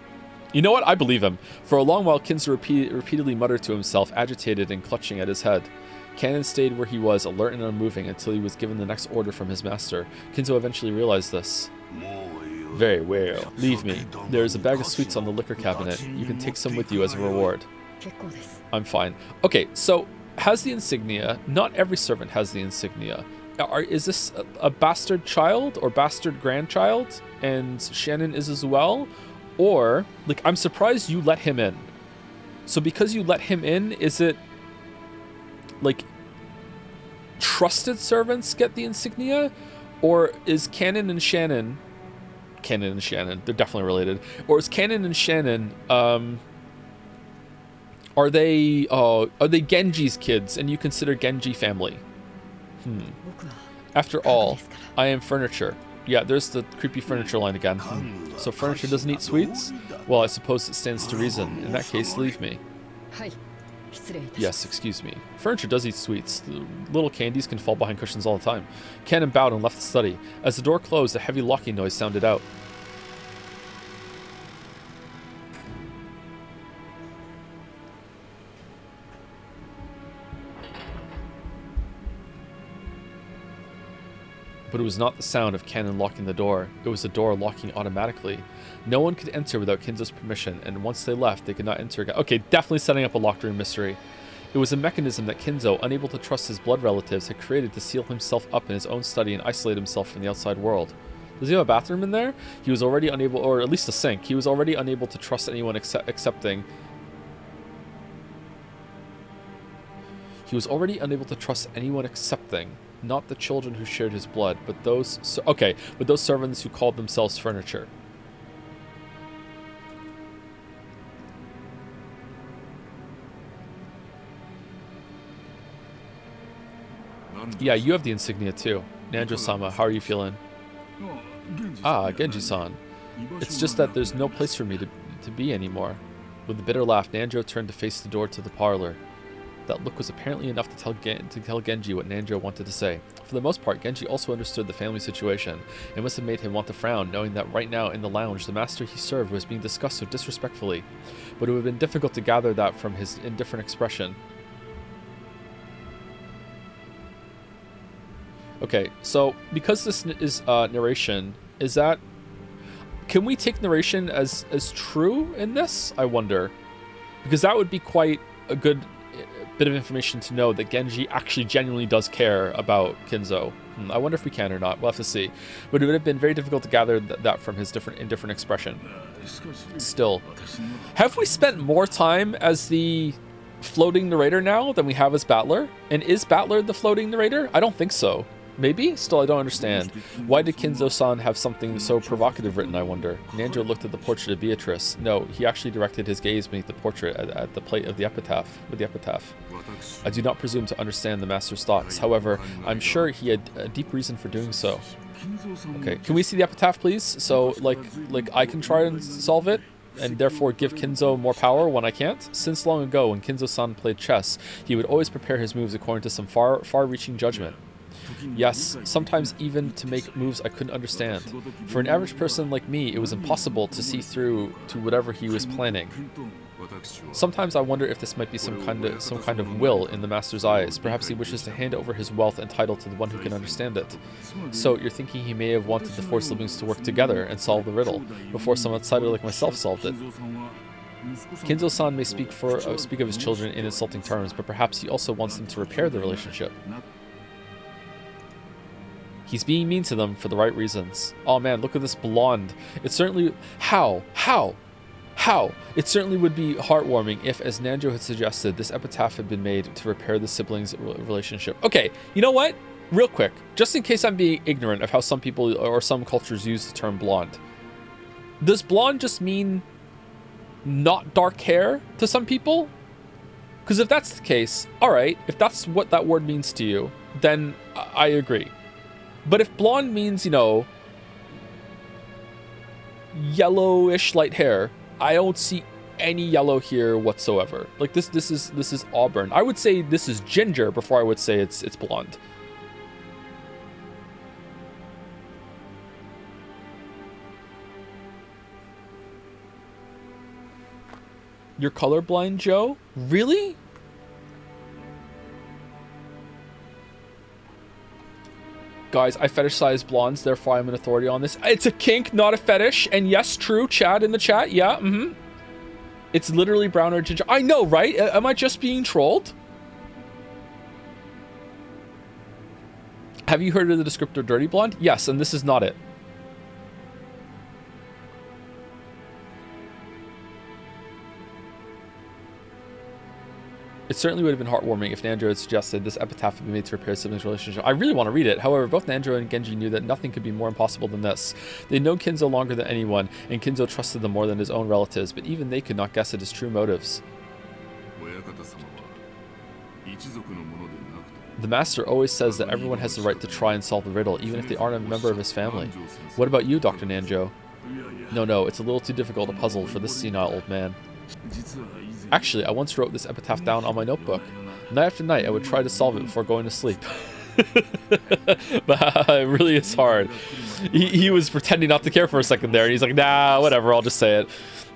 You know what? I believe him. For a long while, Kinzo repeatedly muttered to himself, agitated and clutching at his head. Kanon stayed where he was, alert and unmoving, until he was given the next order from his master. Kinzo eventually realized this. Very well. Leave me. There is a bag of sweets on the liquor cabinet. You can take some with you as a reward. I'm fine. Okay, so has the insignia. Not every servant has the insignia. Is this a bastard child or bastard grandchild? And Shannon is as well? Or, like, I'm surprised you let him in. So because you let him in, is it, like, trusted servants get the insignia? Or is Kanon and Shannon, they're definitely related. Or is Kanon and Shannon, are they Genji's kids and you consider Genji family? After all, I am furniture. Yeah, there's the creepy furniture line again. So furniture doesn't eat sweets? Well, I suppose it stands to reason. In that case, leave me. Yes, excuse me. Furniture does eat sweets. The little candies can fall behind cushions all the time. Canon bowed and left the study. As the door closed, a heavy locking noise sounded out. But it was not the sound of Canon locking the door. It was the door locking automatically. No one could enter without Kinzo's permission, and once they left, they could not enter again. Okay, definitely setting up a locked room mystery. It was a mechanism that Kinzo, unable to trust his blood relatives, had created to seal himself up in his own study and isolate himself from the outside world. Does he have a bathroom in there? He was already unable, or at least a sink. He was already unable to trust anyone accepting. He was already unable to trust anyone accepting. Not the children who shared his blood, but those... Okay, but those servants who called themselves furniture. Yeah, you have the insignia too. Nanjo-sama, how are you feeling? Ah, Genji-san. It's just that there's no place for me to be anymore. With a bitter laugh, Nanjo turned to face the door to the parlor. That look was apparently enough to tell Genji what Nanjo wanted to say. For the most part, Genji also understood the family situation. It must have made him want to frown, knowing that right now in the lounge, the master he served was being discussed so disrespectfully. But it would have been difficult to gather that from his indifferent expression. Okay, so because this is narration, is that... Can we take narration as true in this? I wonder. Because that would be quite a good bit of information to know that Genji actually genuinely does care about Kinzo. I wonder if we can or not. We'll have to see. But it would have been very difficult to gather that from his indifferent expression. Still. Have we spent more time as the floating narrator now than we have as Battler? And is Battler the floating narrator? I don't think so. Maybe? Still, I don't understand. Why did Kinzo-san have something so provocative written, I wonder? Nanjo looked at the portrait of Beatrice. No, he actually directed his gaze beneath the portrait at the plate of the epitaph, with the epitaph. I do not presume to understand the master's thoughts. However, I'm sure he had a deep reason for doing so. Okay, can we see the epitaph, please? So, like I can try and solve it, and therefore give Kinzo more power when I can't? Since long ago, when Kinzo-san played chess, he would always prepare his moves according to some far-reaching judgment. Yes, sometimes even to make moves I couldn't understand. For an average person like me, it was impossible to see through to whatever he was planning. Sometimes I wonder if this might be some kind of will in the master's eyes. Perhaps he wishes to hand over his wealth and title to the one who can understand it. So you're thinking he may have wanted the four siblings to work together and solve the riddle before some outsider like myself solved it. Kinzo-san may speak of his children in insulting terms, but perhaps he also wants them to repair the relationship. He's being mean to them for the right reasons. Oh man, look at this blonde. It certainly... How? It certainly would be heartwarming if, as Nanjo had suggested, this epitaph had been made to repair the siblings' relationship. Okay, you know what? Real quick, just in case I'm being ignorant of how some people or some cultures use the term blonde. Does blonde just mean not dark hair to some people? Because if that's the case, alright, if that's what that word means to you, then I agree. But if blonde means, you know, yellowish light hair, I don't see any yellow here whatsoever. Like this is auburn. I would say this is ginger before I would say it's blonde. You're colorblind, Joe? Really? Guys, I fetishize blondes, therefore I'm an authority on this. It's a kink, not a fetish. And yes, true, Chad in the chat. Yeah, It's literally brown or ginger. I know, right? Am I just being trolled? Have you heard of the descriptor dirty blonde? Yes, and this is not it. It certainly would have been heartwarming if Nanjo had suggested this epitaph had been made to repair siblings' relationship. I really want to read it. However, both Nanjo and Genji knew that nothing could be more impossible than this. They'd known Kinzo longer than anyone, and Kinzo trusted them more than his own relatives, but even they could not guess at his true motives. The master always says that everyone has the right to try and solve the riddle, even if they aren't a member of his family. What about you, Dr. Nanjo? No, it's a little too difficult a puzzle for this senile old man. Actually, I once wrote this epitaph down on my notebook. Night after night, I would try to solve it before going to sleep. But it really is hard. He was pretending not to care for a second there, and he's like, nah, whatever, I'll just say it.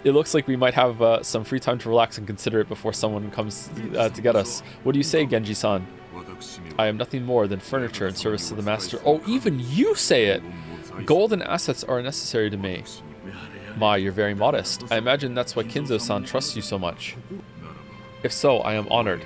It looks like we might have some free time to relax and consider it before someone comes to get us. What do you say, Genji-san? I am nothing more than furniture in service to the master. Oh, even you say it! Gold and assets are necessary to me. Ma, you're very modest. I imagine that's why Kinzo-san trusts you so much. If so, I am honored.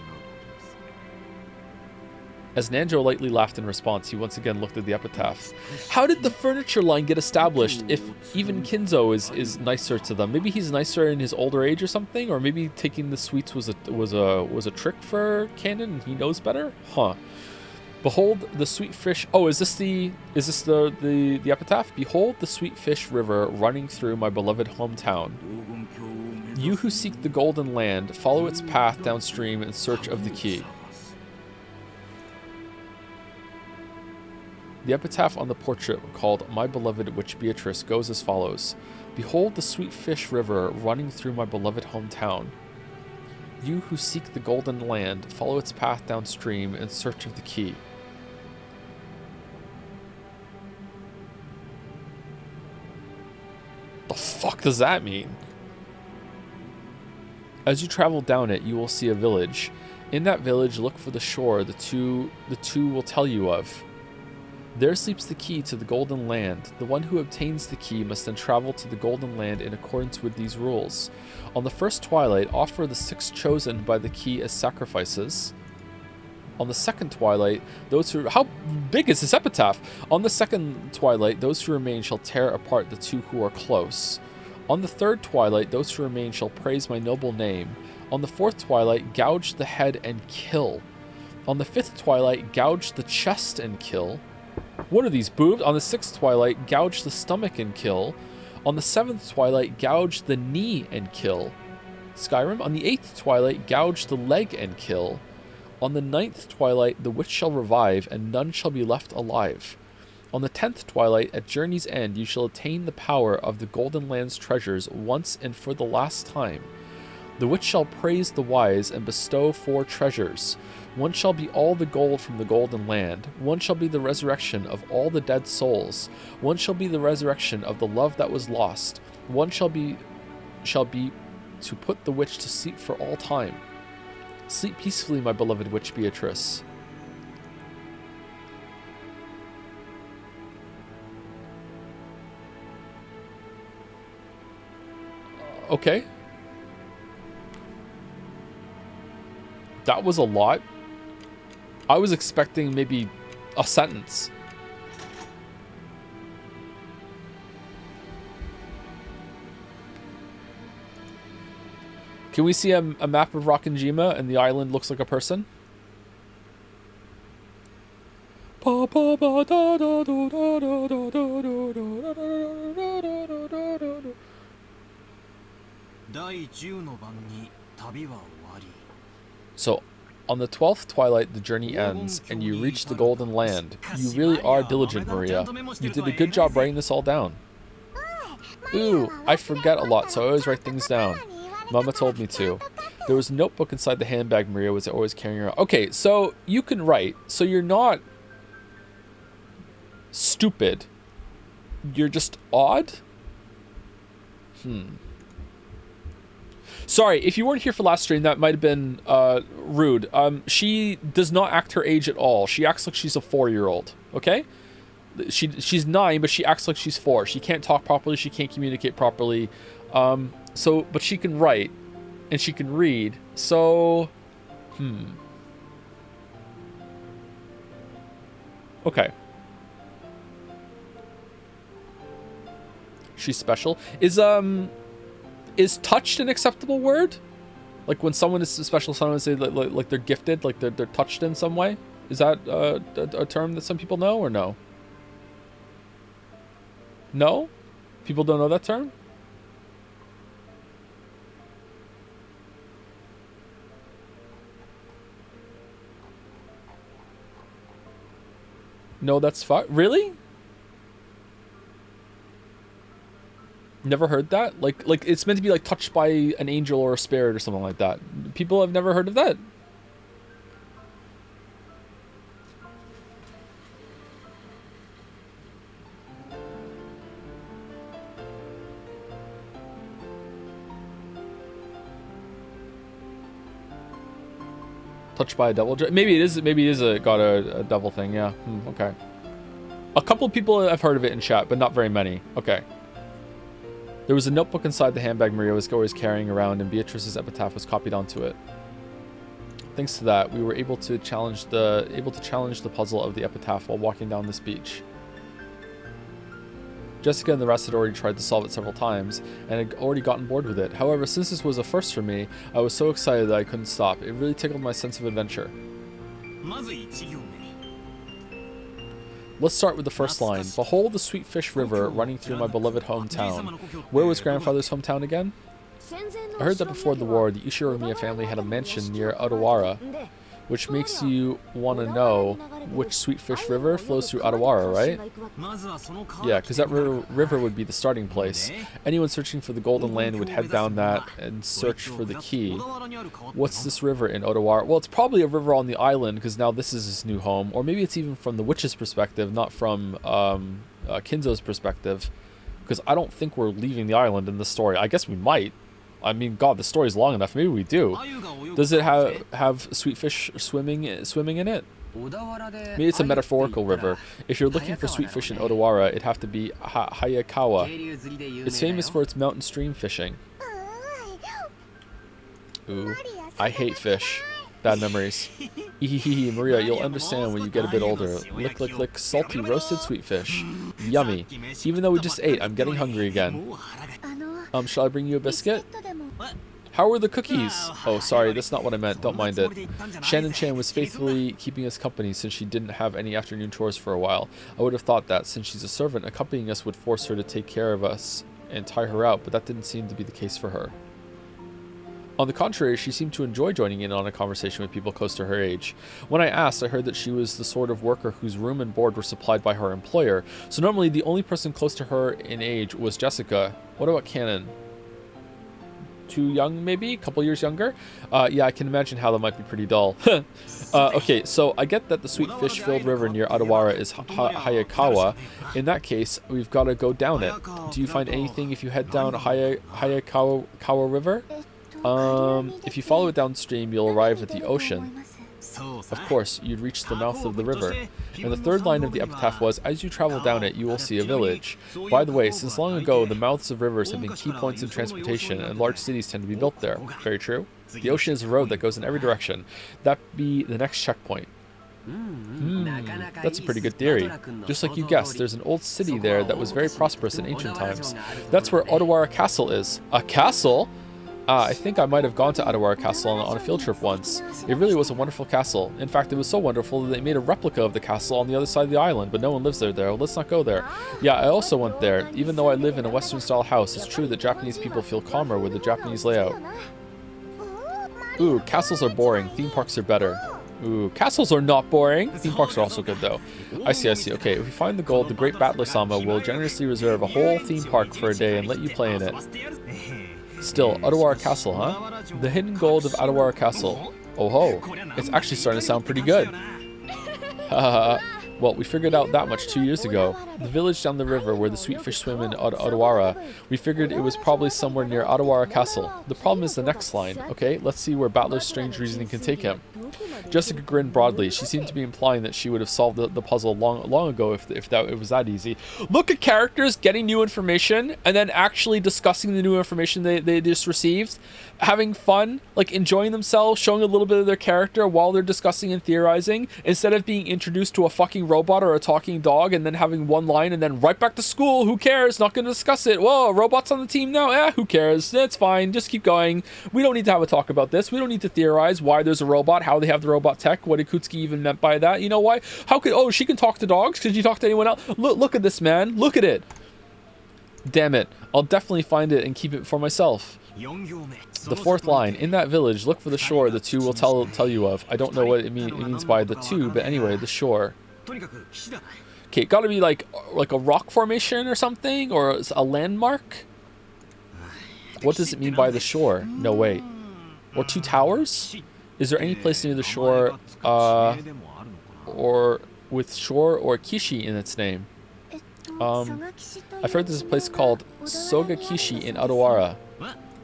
As Nanjo lightly laughed in response, he once again looked at the epitaph. How did the furniture line get established if even Kinzo is nicer to them? Maybe he's nicer in his older age or something, or maybe taking the sweets was a trick for Canon and he knows better? Huh. Behold the sweet fish. Oh, is this the epitaph? Behold the sweet fish river running through my beloved hometown. You who seek the golden land, follow its path downstream in search of the key. The epitaph on the portrait called My Beloved Witch Beatrice goes as follows. Behold the sweet fish river running through my beloved hometown. You who seek the golden land, follow its path downstream in search of the key. The fuck does that mean? As you travel down it, you will see a village. In that village, look for the shore the two will tell you of. There sleeps the key to the Golden Land. The one who obtains the key must then travel to the Golden Land in accordance with these rules. On the first twilight, offer the 6 chosen by the key as sacrifices. On the second twilight, those who... How big is this epitaph? On the second twilight, those who remain shall tear apart the 2 who are close. On the third twilight, those who remain shall praise my noble name. On the fourth twilight, gouge the head and kill. On the fifth twilight, gouge the chest and kill. What are these, boobs? On the 6th twilight, gouge the stomach and kill. On the 7th twilight, gouge the knee and kill. Skyrim. On the 8th twilight, gouge the leg and kill. On the 9th twilight, the witch shall revive, and none shall be left alive. On the 10th twilight, at journey's end, you shall attain the power of the Golden Land's treasures once and for the last time. The witch shall praise the wise and bestow 4 treasures. One shall be all the gold from the Golden Land. One shall be the resurrection of all the dead souls. One shall be the resurrection of the love that was lost. One shall be to put the witch to sleep for all time. Sleep peacefully, my beloved witch Beatrice. Okay. That was a lot. I was expecting maybe a sentence. Can we see a map of Rockinjima and the island looks like a person? So, on the 12th twilight, the journey ends, and you reach the Golden Land. You really are diligent, Maria. You did a good job writing this all down. Ooh, I forget a lot, so I always write things down. Mama told me to. There was a notebook inside the handbag Maria was always carrying around. Okay, so you can write. So you're not stupid. You're just odd? Sorry, if you weren't here for last stream, that might have been rude. She does not act her age at all. She acts like she's a 4-year-old, okay? She's 9, but she acts like she's 4. She can't talk properly. She can't communicate properly. But she can write, and she can read. So, okay. She's special. Is touched an acceptable word? Like when someone is special, someone would say like they're gifted, like they're touched in some way? Is that a term that some people know or no? No? People don't know that term? No, that's fine. Really? never heard that? Like it's meant to be like touched by an angel or a spirit or something like that. People have never heard of that? Touched by a devil. Maybe it is. Maybe it is got a devil thing. Yeah. Okay. A couple of people have heard of it in chat, but not very many. Okay. There was a notebook inside the handbag Maria was always carrying around, and Beatrice's epitaph was copied onto it. Thanks to that, we were able to challenge the puzzle of the epitaph while walking down this beach. Jessica and the rest had already tried to solve it several times, and had already gotten bored with it. However, since this was a first for me, I was so excited that I couldn't stop. It really tickled my sense of adventure. Let's start with the first line. Behold the sweet fish river running through my beloved hometown. Where was grandfather's hometown again? I heard that before the war, the Ishiromiya family had a mansion near Odawara, which makes you want to know which sweet fish river flows through Odawara, right? Yeah, because that river would be the starting place. Anyone searching for the Golden Land would head down that and search for the key. What's this river in Odawara? Well, it's probably a river on the island, because now this is his new home. Or maybe it's even from the witch's perspective, not from Kinzo's perspective. Because I don't think we're leaving the island in this story. I guess we might. I mean, God, the story's long enough. Maybe we do. Does it have sweet fish swimming in it? Maybe it's a metaphorical river. If you're looking for sweet fish in Odawara, it'd have to be Hayakawa. It's famous for its mountain stream fishing. Ooh, I hate fish. Bad memories. Ehehe, Maria, you'll understand when you get a bit older. Lick, lick, lick, salty roasted sweet fish. Yummy. Even though we just ate, I'm getting hungry again. Shall I bring you a biscuit? How were the cookies? Oh, sorry, that's not what I meant. Don't mind it. Shannon-chan was faithfully keeping us company since she didn't have any afternoon chores for a while. I would have thought that, since she's a servant, accompanying us would force her to take care of us and tire her out, but that didn't seem to be the case for her. On the contrary, she seemed to enjoy joining in on a conversation with people close to her age. When I asked, I heard that she was the sort of worker whose room and board were supplied by her employer, so normally the only person close to her in age was Jessica. What about Canon? Too young, maybe? A couple years younger? Yeah, I can imagine how that might be pretty dull. Okay, so I get that the sweet fish-filled river near Odawara is Hayakawa. In that case, we've got to go down it. Do you find anything if you head down Hayakawa River? If you follow it downstream, you'll arrive at the ocean. Of course, you'd reach the mouth of the river. And the third line of the epitaph was, as you travel down it, you will see a village. By the way, since long ago, the mouths of rivers have been key points in transportation, and large cities tend to be built there. Very true. The ocean is a road that goes in every direction. That'd be the next checkpoint. That's a pretty good theory. Just like you guessed, there's an old city there that was very prosperous in ancient times. That's where Odawara Castle is. A castle? I think I might have gone to Odawara Castle on a field trip once. It really was a wonderful castle. In fact, it was so wonderful that they made a replica of the castle on the other side of the island, but no one lives there. Let's not go there. Yeah, I also went there. Even though I live in a Western-style house, it's true that Japanese people feel calmer with the Japanese layout. Ooh, castles are boring. Theme parks are better. Ooh, castles are not boring. Theme parks are also good, though. I see. Okay, if we find the gold, the Great Battler-sama will generously reserve a whole theme park for a day and let you play in it. Still, Odawara Castle, huh? The hidden gold of Odawara Castle. Oh ho, it's actually starting to sound pretty good. Well, we figured out that much 2 years ago. The village down the river where the sweet fish swim in Odawara, we figured it was probably somewhere near Odawara Castle. The problem is the next line. Okay, let's see where Battler's strange reasoning can take him. Jessica grinned broadly. She seemed to be implying that she would have solved the puzzle long ago if it was that easy. Look at characters getting new information and then actually discussing the new information they just received, having fun, like enjoying themselves, showing a little bit of their character while they're discussing and theorizing, instead of being introduced to a fucking robot or a talking dog and then having one line and then right back to school. Who cares? Not going to discuss it. Whoa, robots on the team now? Who cares? It's fine. Just keep going. We don't need to have a talk about this. We don't need to theorize why there's a robot, how they have the robot tech, what Ikutsuki even meant by that. You know why? She can talk to dogs? Could you talk to anyone else? Look at this, man. Look at it. Damn it. I'll definitely find it and keep it for myself. The fourth line, in that village, look for the shore the two will tell you of. I don't know what it means by the two, but anyway, the shore. Okay, gotta be like a rock formation or something, or a landmark. What does it mean by the shore? No, wait. Or 2 towers? Is there any place near the shore, or with shore or Kishi in its name? I've heard there's a place called Soga Kishi in Adawara.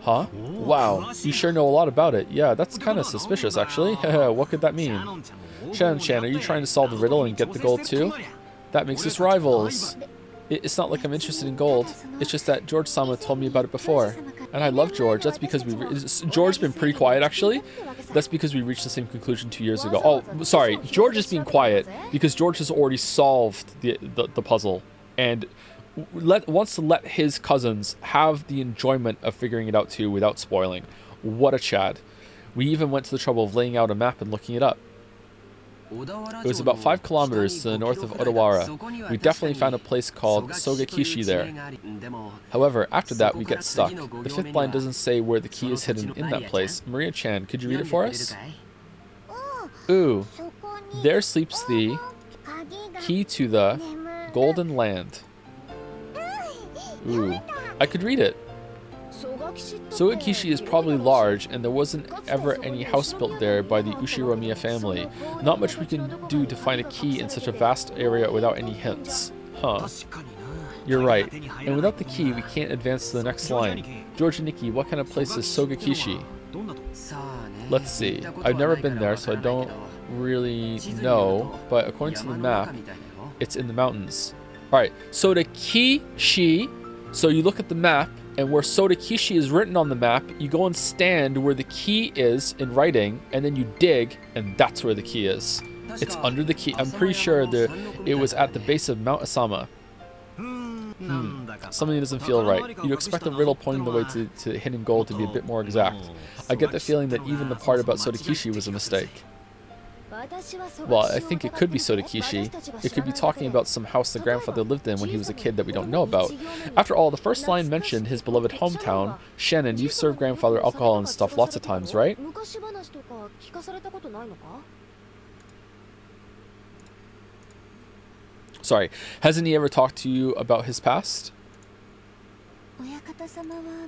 Huh? Wow, you sure know a lot about it. Yeah, that's kind of suspicious, actually. What could that mean? Shan-chan, are you trying to solve the riddle and get the gold too? That makes us rivals. It's not like I'm interested in gold. It's just that George-sama told me about it before. And I love George. That's because George's been pretty quiet, actually. That's because we reached the same conclusion 2 years ago. Oh, sorry. George is being quiet because George has already solved the puzzle. And wants to let his cousins have the enjoyment of figuring it out too without spoiling. What a Chad. We even went to the trouble of laying out a map and looking it up. It was about 5 kilometers to the north of Odawara. We definitely found a place called Sogakishi there. However, after that we get stuck. The 5th line doesn't say where the key is hidden in that place. Maria-chan, could you read it for us? Ooh, there sleeps the key to the Golden Land. Ooh, I could read it. Sogakishi is probably large, and there wasn't ever any house built there by the Ushiromiya family. Not much we can do to find a key in such a vast area without any hints. Huh. You're right. And without the key, we can't advance to the next line. George and Nikki, what kind of place is Sogakishi? Let's see. I've never been there, so I don't really know, but according to the map, it's in the mountains. Alright, Sodakishi. So you look at the map, and where Sodakishi is written on the map, you go and stand where the key is in writing, and then you dig, and that's where the key is. It's under the key. I'm pretty sure it was at the base of Mount Asama. Something doesn't feel right. You'd expect the riddle pointing the way to hidden gold to be a bit more exact. I get the feeling that even the part about Sodakishi was a mistake. Well, I think it could be Sodakishi. It could be talking about some house the grandfather lived in when he was a kid that we don't know about. After all, the first line mentioned his beloved hometown. Shannon, you've served grandfather alcohol and stuff lots of times, right? Sorry, hasn't he ever talked to you about his past?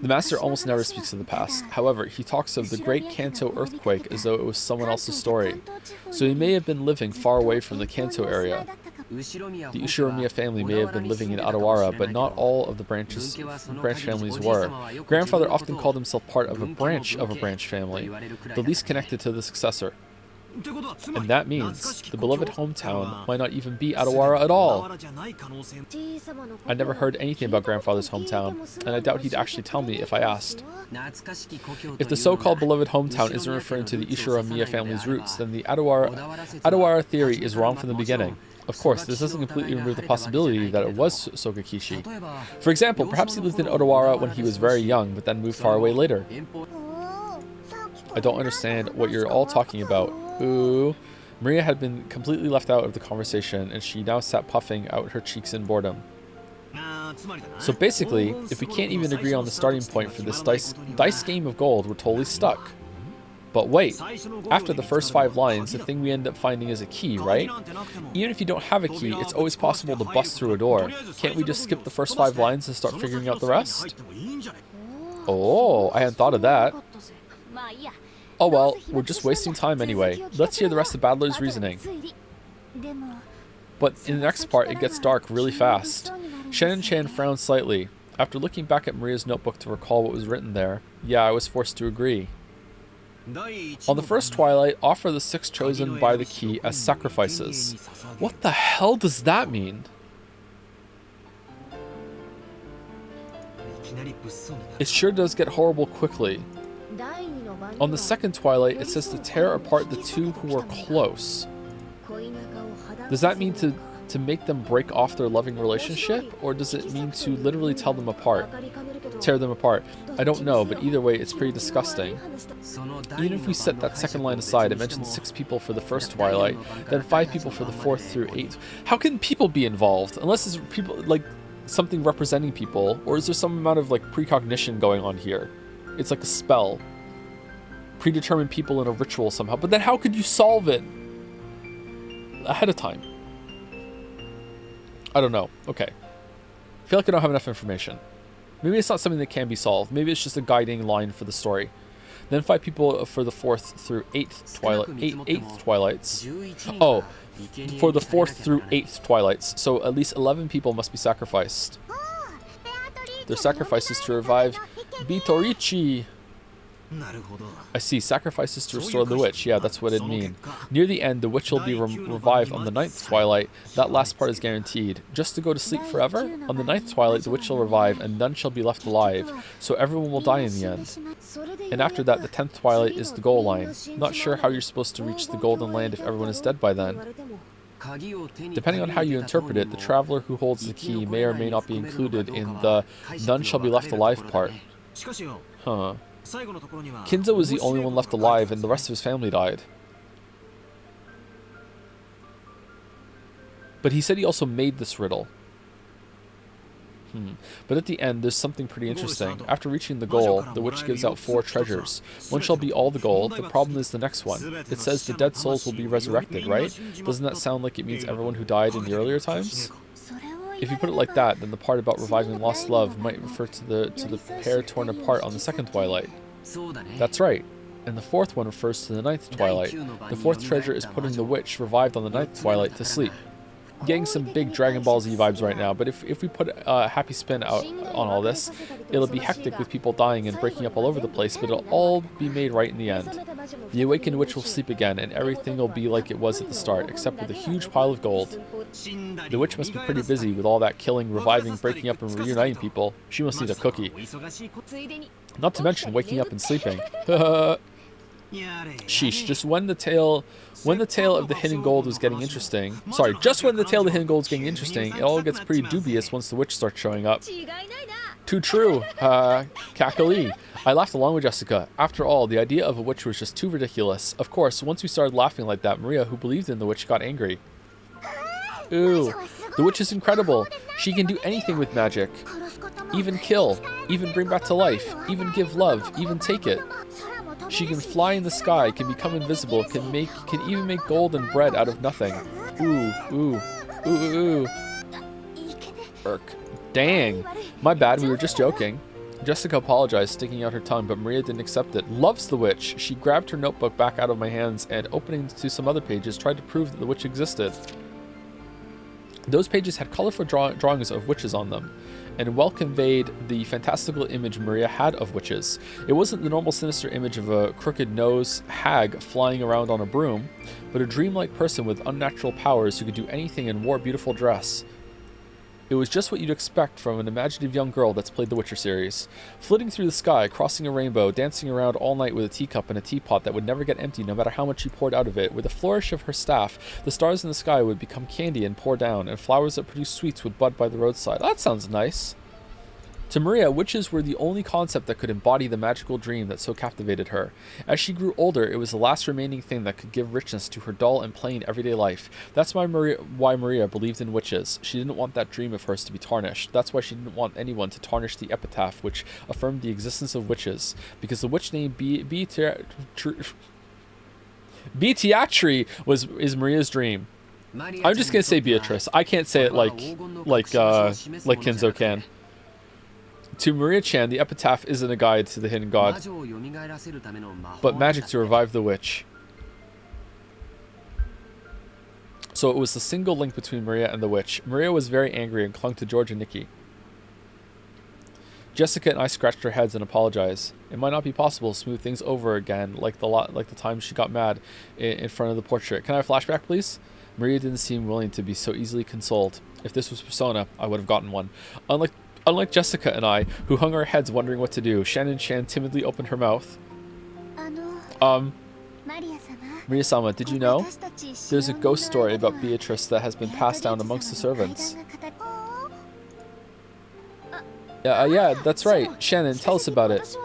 The master almost never speaks of the past. However, he talks of the Great Kanto earthquake as though it was someone else's story. So he may have been living far away from the Kanto area. The Ushiromiya family may have been living in Adawara, but not all of the branch families were. Grandfather often called himself part of a branch family, the least connected to the successor. And that means the beloved hometown might not even be Adawara at all. I never heard anything about grandfather's hometown, and I doubt he'd actually tell me if I asked. If the so-called beloved hometown isn't referring to the Ushiromiya family's roots, then the Adawara theory is wrong from the beginning. Of course, this doesn't completely remove the possibility that it was Sogakishi. For example, perhaps he lived in Odawara when he was very young, but then moved far away later. I don't understand what you're all talking about. Ooh. Maria had been completely left out of the conversation, and she now sat puffing out her cheeks in boredom. So basically, if we can't even agree on the starting point for this dice game of gold, we're totally stuck. But wait, after the first 5 lines, the thing we end up finding is a key, right? Even if you don't have a key, it's always possible to bust through a door. Can't we just skip the first 5 lines and start figuring out the rest? Oh, I hadn't thought of that. Oh well, we're just wasting time anyway. Let's hear the rest of Battler's reasoning. But in the next part, it gets dark really fast. Shannon-chan frowned slightly. After looking back at Maria's notebook to recall what was written there, yeah, I was forced to agree. On the first twilight, offer the 6 chosen by the key as sacrifices. What the hell does that mean? It sure does get horrible quickly. On the second twilight, it says to tear apart the 2 who are close. Does that mean to make them break off their loving relationship? Or does it mean to literally tell them apart? Tear them apart? I don't know, but either way, it's pretty disgusting. Even if we set that second line aside, it mentions 6 people for the first twilight, then 5 people for the 4th through 8th. How can people be involved? Unless it's people, like, something representing people, or is there some amount of, like, precognition going on here? It's like a spell. Predetermine people in a ritual somehow. But then how could you solve it ahead of time? I don't know. Okay. I feel like I don't have enough information. Maybe it's not something that can be solved. Maybe it's just a guiding line for the story. Then 5 people for the 4th through 8th twilights. Oh, for the 4th through 8th twilights. So at least 11 people must be sacrificed. Their sacrifices to revive Bitorichi. I see. Sacrifices to restore the witch. Yeah, that's what it'd mean. Near the end, the witch will be revived on the 9th twilight. That last part is guaranteed. Just to go to sleep forever? On the 9th twilight, the witch will revive, and none shall be left alive. So everyone will die in the end. And after that, the 10th twilight is the goal line. Not sure how you're supposed to reach the Golden Land if everyone is dead by then. Depending on how you interpret it, the traveler who holds the key may or may not be included in the none shall be left alive part. Huh. Kinzo was the only one left alive, and the rest of his family died. But he said he also made this riddle. But at the end, there's something pretty interesting. After reaching the goal, the witch gives out 4 treasures. One shall be all the gold. The problem is the next one. It says the dead souls will be resurrected, right? Doesn't that sound like it means everyone who died in the earlier times? If you put it like that, then the part about reviving lost love might refer to the pair torn apart on the 2nd twilight. That's right. And the 4th one refers to the 9th twilight. The 4th treasure is putting the witch revived on the 9th twilight to sleep. Getting some big Dragon Ball Z vibes right now, but if we put a happy spin out on all this, it'll be hectic with people dying and breaking up all over the place, but it'll all be made right in the end. The awakened witch will sleep again, and everything will be like it was at the start, except with a huge pile of gold. The witch must be pretty busy with all that killing, reviving, breaking up, and reuniting people. She must need a cookie. Not to mention waking up and sleeping. Sheesh, just when the tale of the hidden gold was getting interesting. Sorry, just when the tale of the hidden gold is getting interesting, it all gets pretty dubious once the witch starts showing up. Too true, Kakali. I laughed along with Jessica. After all, the idea of a witch was just too ridiculous. Of course, once we started laughing like that, Maria, who believed in the witch, got angry. Ooh, the witch is incredible. She can do anything with magic. Even kill, even bring back to life, even give love, even take it. She can fly in the sky, can become invisible, can even make gold and bread out of nothing. Ooh, ooh, ooh, ooh, ooh. Irk. Dang. My bad, we were just joking. Jessica apologized, sticking out her tongue, but Maria didn't accept it. Loves the witch. She grabbed her notebook back out of my hands and, opening to some other pages, tried to prove that the witch existed. Those pages had colorful drawings of witches on them, and well conveyed the fantastical image Maria had of witches. It wasn't the normal sinister image of a crooked-nosed hag flying around on a broom, but a dreamlike person with unnatural powers who could do anything and wore a beautiful dress. It was just what you'd expect from an imaginative young girl that's played the Witcher series. Flitting through the sky, crossing a rainbow, dancing around all night with a teacup and a teapot that would never get empty no matter how much she poured out of it. With a flourish of her staff, the stars in the sky would become candy and pour down, and flowers that produce sweets would bud by the roadside. That sounds nice. To Maria, witches were the only concept that could embody the magical dream that so captivated her. As she grew older, it was the last remaining thing that could give richness to her dull and plain everyday life. That's why Maria believed in witches. She didn't want that dream of hers to be tarnished. That's why she didn't want anyone to tarnish the epitaph which affirmed the existence of witches. Because the witch name Beatiatri is Maria's dream. I'm just gonna say Beatrice. I can't say it like Kinzo can. To Maria-chan, the epitaph isn't a guide to the hidden god, but magic to revive the witch. So it was the single link between Maria and the witch. Maria was very angry and clung to George and Nikki. Jessica and I scratched our heads and apologized. It might not be possible to smooth things over again like the time she got mad in front of the portrait. Can I have a flashback, please? Maria didn't seem willing to be so easily consoled. If this was Persona, I would have gotten one. Unlike Jessica and I, who hung our heads wondering what to do, Shannon-chan timidly opened her mouth. Maria-sama, did you know? There's a ghost story about Beatrice that has been passed down amongst the servants. Yeah, that's right. Shannon, tell us about it.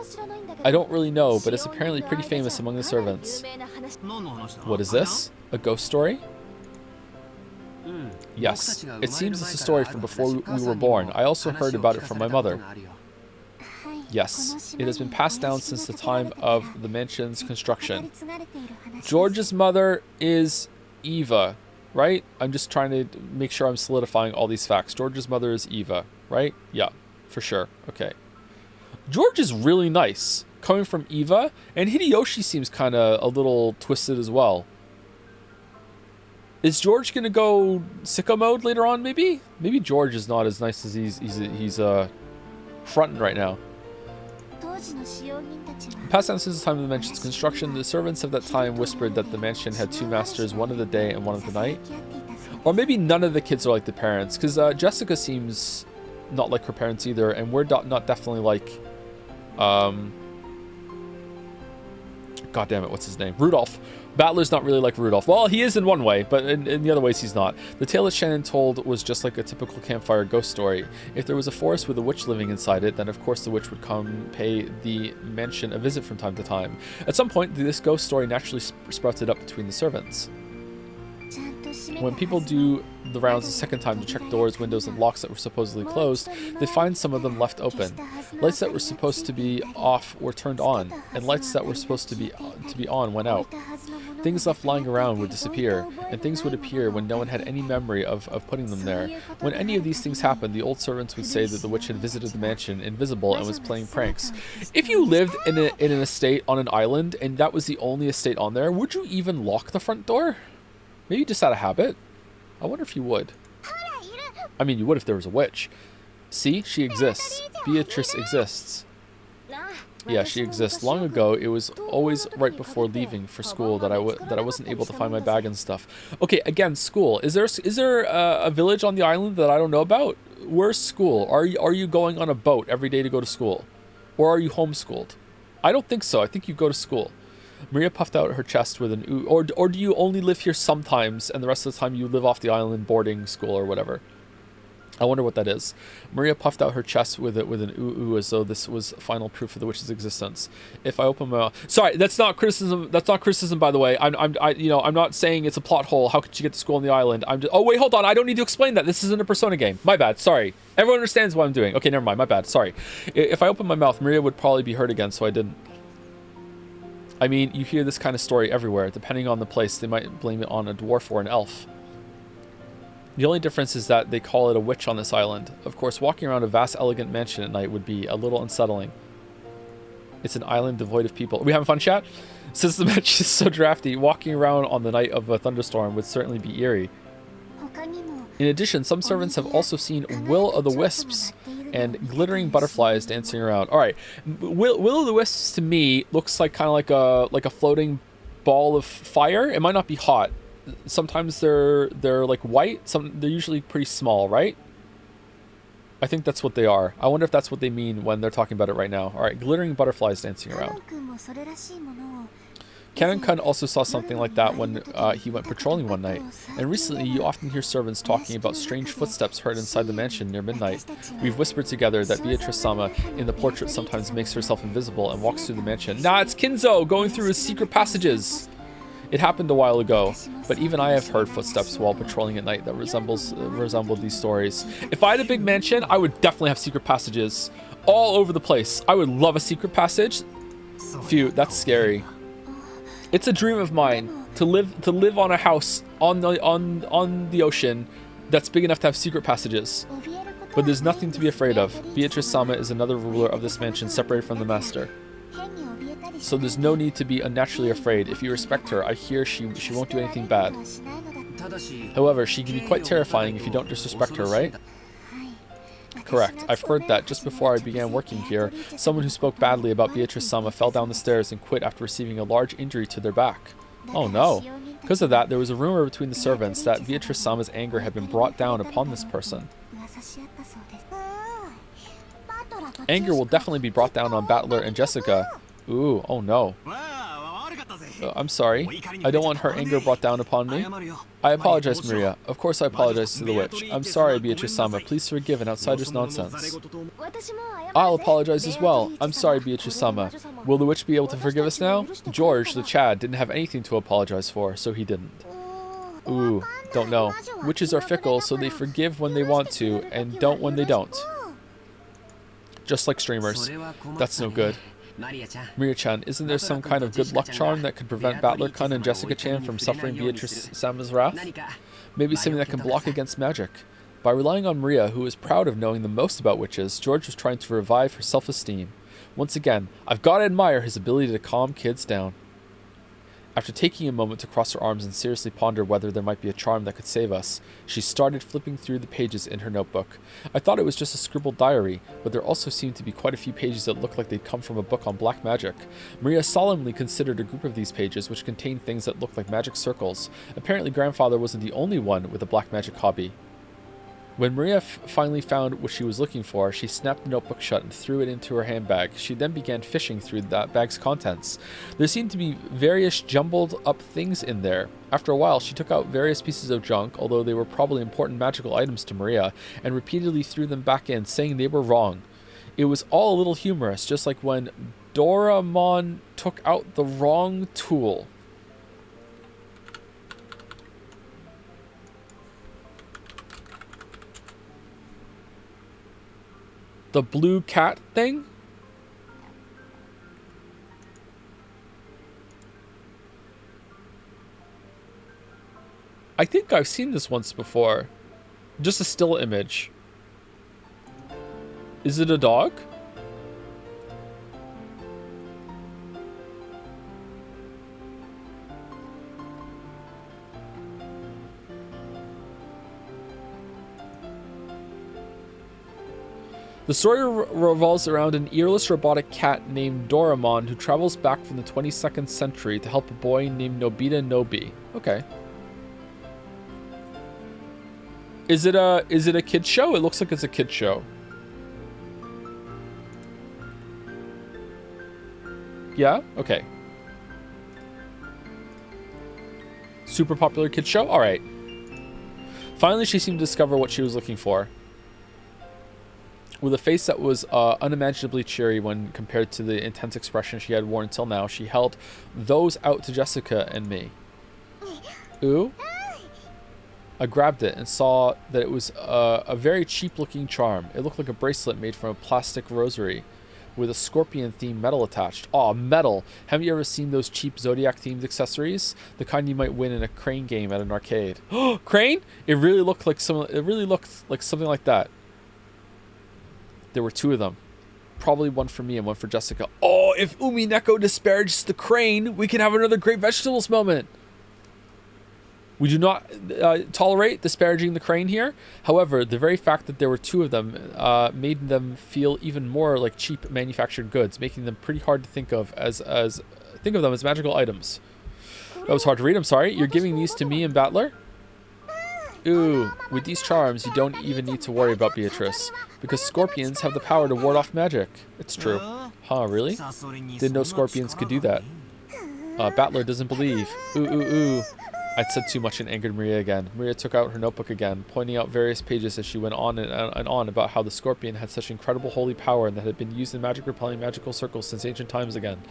I don't really know, but it's apparently pretty famous among the servants. What is this? A ghost story? Yes, it seems it's a story from before we were born. I also heard about it from my mother. Yes, it has been passed down since the time of the mansion's construction. George's mother is Eva, right? I'm just trying to make sure I'm solidifying all these facts. George's mother is Eva, right? Yeah, for sure. Okay, George is really nice, coming from Eva, and Hideyoshi seems kind of a little twisted as well. Is George gonna go sicko mode later on? Maybe. Maybe George is not as nice as he's fronting right now. Passed down since the time of the mansion's construction, the servants of that time whispered that the mansion had two masters, one of the day and one of the night. Or maybe none of the kids are like the parents, because Jessica seems not like her parents either, and we're not definitely like, God damn it, what's his name? Rudolph. Battler's not really like Rudolph. Well, he is in one way, but in the other ways he's not. The tale that Shannon told was just like a typical campfire ghost story. If there was a forest with a witch living inside it, then of course the witch would come pay the mansion a visit from time to time. At some point, this ghost story naturally sprouted up between the servants. When people do the rounds a second time to check doors, windows, and locks that were supposedly closed, they find some of them left open. Lights that were supposed to be off were turned on, and lights that were supposed to be on went out. Things left lying around would disappear, and things would appear when no one had any memory of putting them there. When any of these things happened, the old servants would say that the witch had visited the mansion invisible and was playing pranks. If you lived in an estate on an island, and that was the only estate on there, would you even lock the front door? Maybe just out of habit? I wonder if you would. I mean, you would if there was a witch. See? She exists. Beatrice exists. Yeah, she exists. Long ago, it was always right before leaving for school that I wasn't able to find my bag and stuff. Okay, again, school. Is there a village on the island that I don't know about? Where's school? Are you going on a boat every day to go to school? Or are you homeschooled? I don't think so. I think you go to school. Maria puffed out her chest with an ooh. Or do you only live here sometimes and the rest of the time you live off the island boarding school or whatever? I wonder what that is. Maria puffed out her chest with an ooh as though this was final proof of the witch's existence. If I open my mouth, sorry, that's not criticism. That's not criticism, by the way. I'm not saying it's a plot hole. How could you get to school on the island? Oh wait, hold on. I don't need to explain that. This isn't a Persona game. My bad. Sorry. Everyone understands what I'm doing. Okay, never mind. My bad. Sorry. If I opened my mouth, Maria would probably be hurt again, so I didn't. I mean, you hear this kind of story everywhere. Depending on the place, they might blame it on a dwarf or an elf. The only difference is that they call it a witch on this island. Of course, walking around a vast, elegant mansion at night would be a little unsettling. It's an island devoid of people. Are we having fun, chat? Since the mansion is so drafty, walking around on the night of a thunderstorm would certainly be eerie. In addition, some servants have also seen will-o'-the-wisps and glittering butterflies dancing around. All right, will-o'-the-wisps to me looks like kind of like a floating ball of fire. It might not be hot. Sometimes they're like white. They're usually pretty small, right? I think that's what they are. I wonder if that's what they mean when they're talking about it right now. All right, glittering butterflies dancing around. Canon-kun also saw something like that when he went patrolling one night. And recently, you often hear servants talking about strange footsteps heard inside the mansion near midnight. We've whispered together that Beatrice-sama in the portrait sometimes makes herself invisible and walks through the mansion. Nah, it's Kinzo going through his secret passages. It happened a while ago, but even I have heard footsteps while patrolling at night that resembled these stories. If I had a big mansion, I would definitely have secret passages all over the place. I would love a secret passage. Phew, that's scary. It's a dream of mine to live on a house on the ocean that's big enough to have secret passages. But there's nothing to be afraid of. Beatrice-sama is another ruler of this mansion separated from the master. So there's no need to be unnaturally afraid. If you respect her, I hear she won't do anything bad. However, she can be quite terrifying if you don't disrespect her, right? Correct. I've heard that just before I began working here, someone who spoke badly about Beatrice-sama fell down the stairs and quit after receiving a large injury to their back. Oh no. Because of that, there was a rumor between the servants that Beatrice-sama's anger had been brought down upon this person. Anger will definitely be brought down on Battler and Jessica. Ooh, oh no. I'm sorry. I don't want her anger brought down upon me. I apologize, Maria. Of course I apologize to the witch. I'm sorry, Beatrice-sama. Please forgive an outsider's nonsense. I'll apologize as well. I'm sorry, Beatrice-sama. Will the witch be able to forgive us now? George, the Chad, didn't have anything to apologize for, so he didn't. Ooh, don't know. Witches are fickle, so they forgive when they want to, and don't when they don't. Just like streamers. That's no good. Maria-chan, isn't there some kind of good luck charm that could prevent Battler-kun and Jessica-chan from suffering Beatrice-sama's wrath? Maybe something that can block against magic. By relying on Maria, who was proud of knowing the most about witches, George was trying to revive her self-esteem. Once again, I've got to admire his ability to calm kids down. After taking a moment to cross her arms and seriously ponder whether there might be a charm that could save us, she started flipping through the pages in her notebook. I thought it was just a scribbled diary, but there also seemed to be quite a few pages that looked like they'd come from a book on black magic. Maria solemnly considered a group of these pages, which contained things that looked like magic circles. Apparently, grandfather wasn't the only one with a black magic hobby. When Maria finally found what she was looking for, she snapped the notebook shut and threw it into her handbag. She then began fishing through that bag's contents. There seemed to be various jumbled up things in there. After a while, she took out various pieces of junk, although they were probably important magical items to Maria, and repeatedly threw them back in, saying they were wrong. It was all a little humorous, just like when Doraemon took out the wrong tool. The blue cat thing? I think I've seen this once before. Just a still image. Is it a dog? The story revolves around an earless robotic cat named Doraemon who travels back from the 22nd century to help a boy named Nobita Nobi. Okay. Is it a kid show? It looks like it's a kid show. Yeah? Okay. Super popular kid show? Alright. Finally, she seemed to discover what she was looking for. With a face that was unimaginably cheery when compared to the intense expression she had worn until now, she held those out to Jessica and me. Ooh. I grabbed it and saw that it was a very cheap-looking charm. It looked like a bracelet made from a plastic rosary with a scorpion-themed medal attached. Aw, metal! Have you ever seen those cheap Zodiac-themed accessories? The kind you might win in a Crane game at an arcade. Oh, Crane? It really looked like something like that. There were two of them. Probably one for me and one for Jessica. Oh, if Umineko disparages the crane, we can have another great vegetables moment. We do not tolerate disparaging the crane here. However, the very fact that there were two of them made them feel even more like cheap manufactured goods, making them pretty hard to think of them as magical items. That was hard to read. I'm sorry. You're giving these to me and Battler? Ooh, with these charms, you don't even need to worry about Beatrice, because scorpions have the power to ward off magic. It's true. Huh, really? Didn't know scorpions could do that. Battler doesn't believe. Ooh. I'd said too much and angered Maria again. Maria took out her notebook again, pointing out various pages as she went on and on about how the scorpion had such incredible holy power and that had been used in magic repelling magical circles since ancient times again.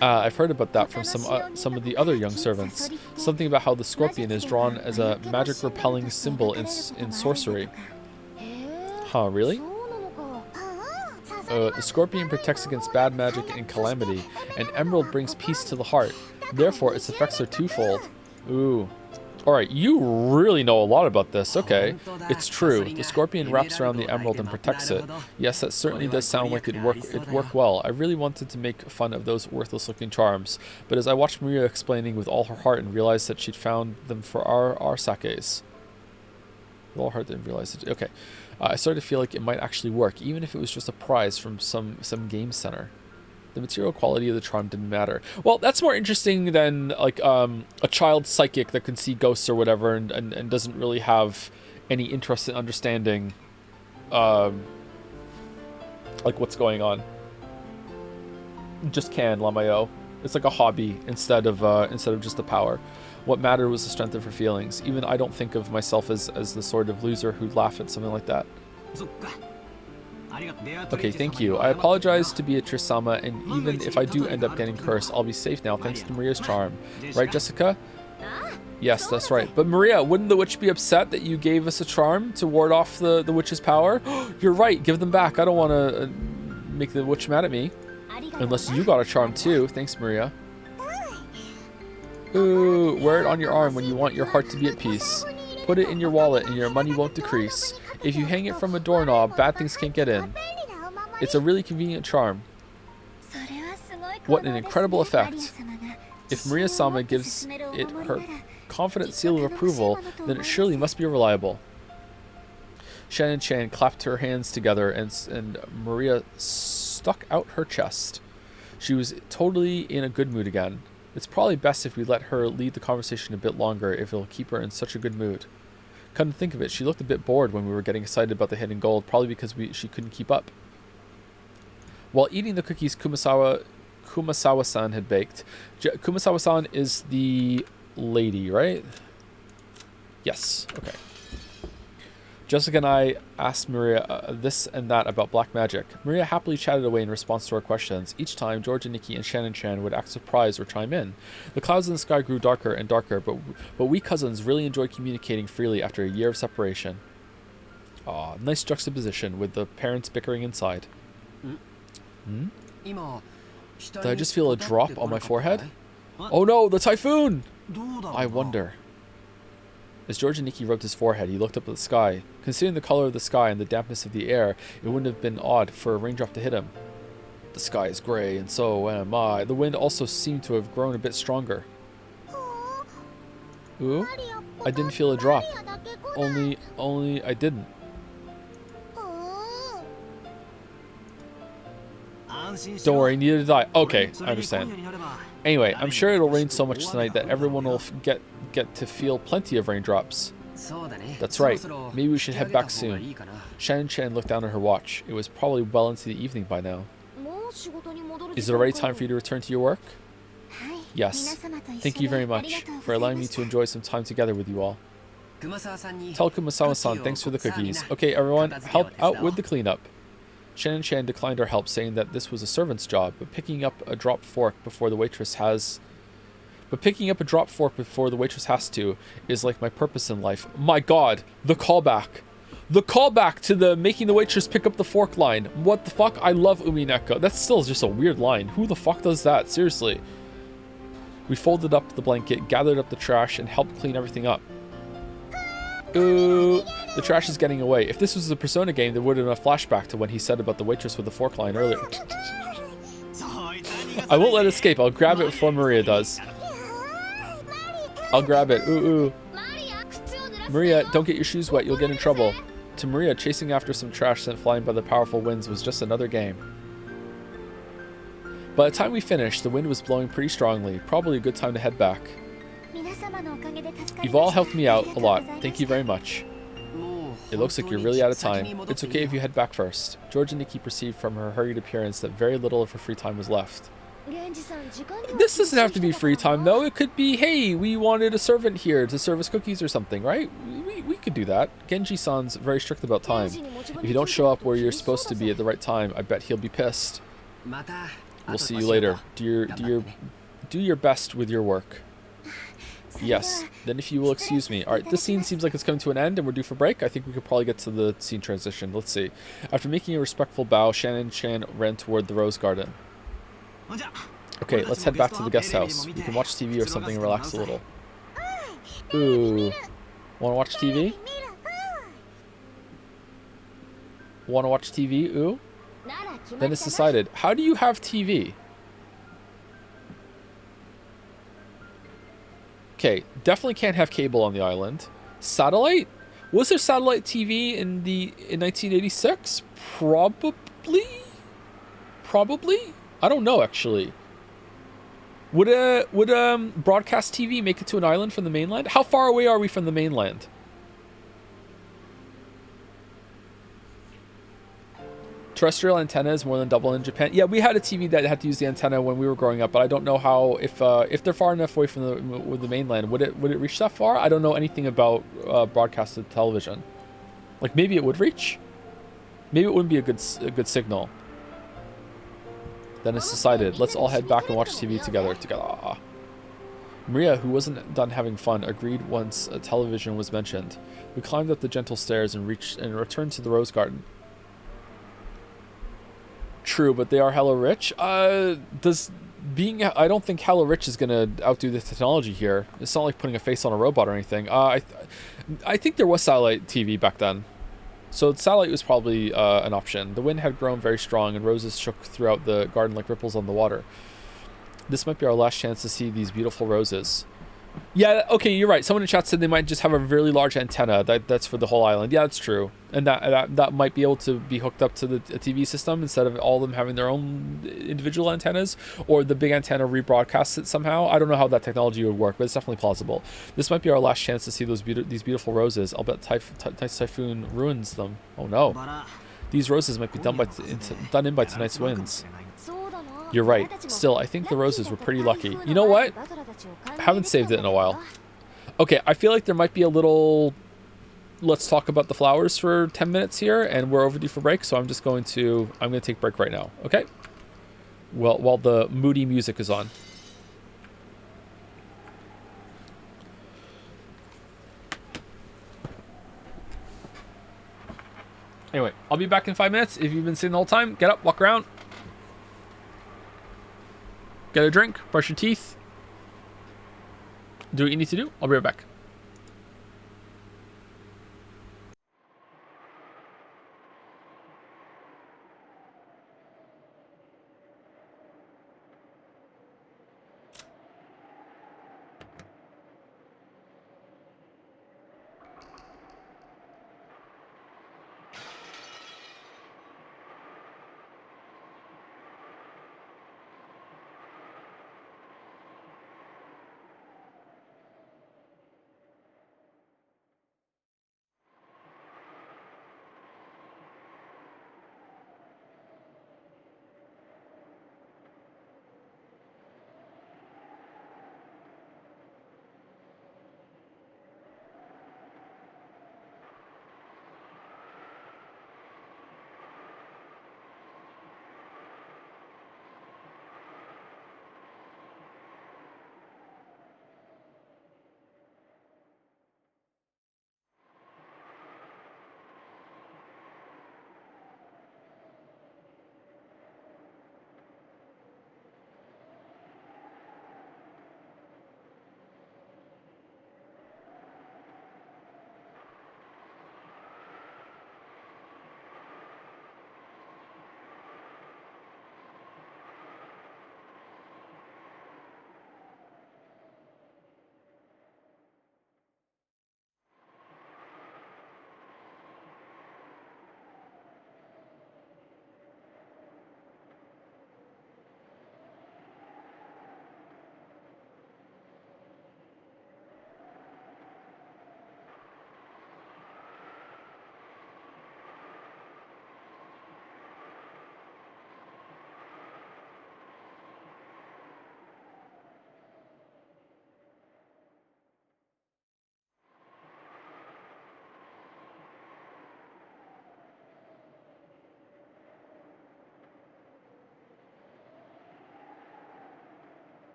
I've heard about that from some of the other young servants. Something about how the scorpion is drawn as a magic repelling symbol in sorcery. Huh, really? The scorpion protects against bad magic and calamity, and emerald brings peace to the heart. Therefore, its effects are twofold. Ooh. Alright, you really know a lot about this. Okay. It's true. The scorpion wraps around the emerald and protects it. Yes, that certainly does sound like it'd work well. I really wanted to make fun of those worthless-looking charms, but as I watched Maria explaining with all her heart and realized that she'd found them for our sakes. With all her heart and realized that... Okay. I started to feel like it might actually work, even if it was just a prize from some game center. The material quality of the charm didn't matter. Well, that's more interesting than like a child psychic that can see ghosts or whatever and doesn't really have any interest in understanding like what's going on. Just can, Lamayo. It's like a hobby instead of just the power. What mattered was the strength of her feelings. Even I don't think of myself as the sort of loser who'd laugh at something like that. Okay, thank you. I apologize to Beatrice-sama, and even if I do end up getting cursed, I'll be safe now thanks to Maria's charm. Right, Jessica? Yes, that's right. But Maria, wouldn't the witch be upset that you gave us a charm to ward off the witch's power? You're right, give them back. I don't want to make the witch mad at me. Unless you got a charm too. Thanks, Maria. Ooh, wear it on your arm when you want your heart to be at peace. Put it in your wallet and your money won't decrease. If you hang it from a doorknob, bad things can't get in. It's a really convenient charm. What an incredible effect. If Maria-sama gives it her confident seal of approval, then it surely must be reliable. Shannon-chan clapped her hands together and Maria stuck out her chest. She was totally in a good mood again. It's probably best if we let her lead the conversation a bit longer if it'll keep her in such a good mood. Come to think of it, she looked a bit bored when we were getting excited about the hidden gold, probably because she couldn't keep up. While eating the cookies Kumasawa-san had baked. Kumasawa-san is the lady, right? Yes, okay. Jessica and I asked Maria this and that about black magic. Maria happily chatted away in response to our questions. Each time, George and Nikki and Shannon-chan would act surprised or chime in. The clouds in the sky grew darker and darker, but we cousins really enjoyed communicating freely after a year of separation. Aw, nice juxtaposition with the parents bickering inside. Hmm? Did I just feel a drop on my forehead? Oh no, the typhoon! I wonder. As George and Nikki rubbed his forehead, he looked up at the sky. Considering the color of the sky and the dampness of the air, it wouldn't have been odd for a raindrop to hit him. The sky is gray, and so am I. The wind also seemed to have grown a bit stronger. Ooh? I didn't feel a drop. Only I didn't. Don't worry, neither did I. Okay, I understand. Anyway, I'm sure it'll rain so much tonight that everyone will get to feel plenty of raindrops. That's right. Maybe we should head back soon. Shannon-chan looked down at her watch. It was probably well into the evening by now. Is it already time for you to return to your work? Yes. Thank you very much for allowing me to enjoy some time together with you all. Tell Kumasawa-san thanks for the cookies. Okay, everyone, help out with the cleanup. Shannon-chan declined our help, saying that this was a servant's job, but picking up a dropped fork before the waitress has to is like my purpose in life. My god, the callback. The callback to the making the waitress pick up the fork line. What the fuck? I love Umineko. That's still just a weird line. Who the fuck does that? Seriously. We folded up the blanket, gathered up the trash, and helped clean everything up. Ooh, the trash is getting away. If this was a Persona game, there would have been a flashback to when he said about the waitress with the fork line earlier. I won't let it escape. I'll grab it before Maria does. I'll grab it. Ooh. Maria, don't get your shoes wet. You'll get in trouble. To Maria, chasing after some trash sent flying by the powerful winds was just another game. By the time we finished, the wind was blowing pretty strongly. Probably a good time to head back. You've all helped me out a lot. Thank you very much. It looks like you're really out of time. It's okay if you head back first. George and Nikki perceived from her hurried appearance that very little of her free time was left. This doesn't have to be free time, though. It could be, hey, we wanted a servant here to serve us cookies or something, right? We could do that. Genji-san's very strict about time. If you don't show up where you're supposed to be at the right time, I bet he'll be pissed. We'll see you later. Do your best with your work. Yes, then if you will excuse me. Alright, this scene seems like it's coming to an end and we're due for break. I think we could probably get to the scene transition. Let's see. After making a respectful bow, Shannon-chan ran toward the rose garden. Okay, let's head back to the guest house. We can watch TV or something and relax a little. Ooh. Wanna watch TV? Wanna watch TV? Ooh. Then it's decided. How do you have TV? Okay, definitely can't have cable on the island. Satellite? Was there satellite TV in 1986? Probably? I don't know, actually. Would broadcast TV make it to an island from the mainland? How far away are we from the mainland? Terrestrial antenna is more than double in Japan. Yeah, we had a TV that had to use the antenna when we were growing up, but I don't know how if they're far enough away from the mainland, would it reach that far? I don't know anything about broadcasted television. Like maybe it would reach. Maybe it wouldn't be a good signal. Then it's decided. Let's all head back and watch TV together. Maria, who wasn't done having fun, agreed once a television was mentioned. We climbed up the gentle stairs and returned to the rose garden. True, but they are hella rich. Does I don't think Hello Rich is gonna outdo the technology here. It's not like putting a face on a robot or anything. I think there was satellite TV back then, so satellite was probably an option. The wind had grown very strong, and roses shook throughout the garden like ripples on the water. This might be our last chance to see these beautiful roses. Yeah, okay, you're right. Someone in chat said they might just have a really large antenna. That's for the whole island. Yeah, that's true. And that might be able to be hooked up to a TV system instead of all of them having their own individual antennas, or the big antenna rebroadcasts it somehow. I don't know how that technology would work, but it's definitely plausible. This might be our last chance to see these beautiful roses. I'll bet Typhoon ruins them. Oh no. These roses might be done in by tonight's winds. You're right. Still, I think the roses were pretty lucky. You know what? Haven't saved it in a while. Okay, I feel like there might be a little... Let's talk about the flowers for 10 minutes here, and we're overdue for break, so I'm going to take break right now, okay? Well, while the moody music is on. Anyway, I'll be back in 5 minutes. If you've been sitting the whole time, get up, walk around. Get a drink, brush your teeth. Do what you need to do. I'll be right back.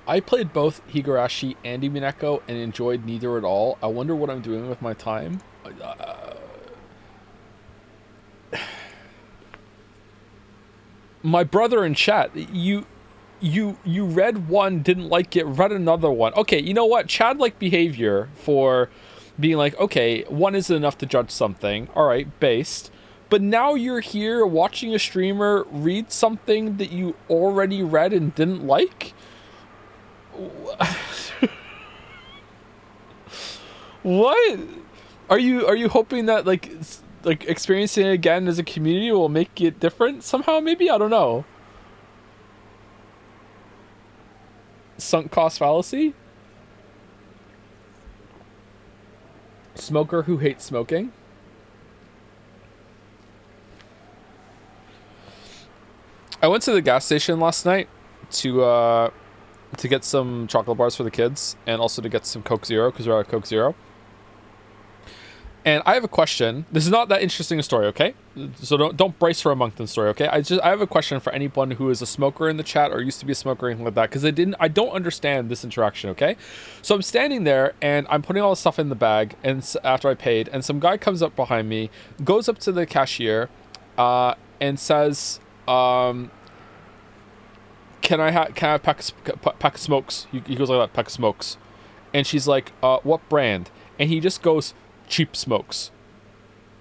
I played both Higurashi and Umineko and enjoyed neither at all. I wonder what I'm doing with my time. My brother in chat, you read one, didn't like it, read another one. Okay, you know what? Chad-like behavior for being like, okay, one isn't enough to judge something. All right, based. But now you're here watching a streamer read something that you already read and didn't like? What? Are you hoping that like experiencing it again as a community will make it different somehow? Maybe, I don't know. Sunk cost fallacy? Smoker who hates smoking? I went to the gas station last night to get some chocolate bars for the kids and also to get some Coke Zero because we're out of Coke Zero. And I have a question. This is not that interesting a story, okay? So don't brace for a Moncton story, okay? I have a question for anyone who is a smoker in the chat or used to be a smoker or anything like that, because I don't understand this interaction, okay? So I'm standing there and I'm putting all the stuff in the bag, and after I paid, and some guy comes up behind me, goes up to the cashier, and says, "Can I have a pack of smokes?" He goes like that, pack of smokes, and she's like, "What brand?" And he just goes, "Cheap smokes."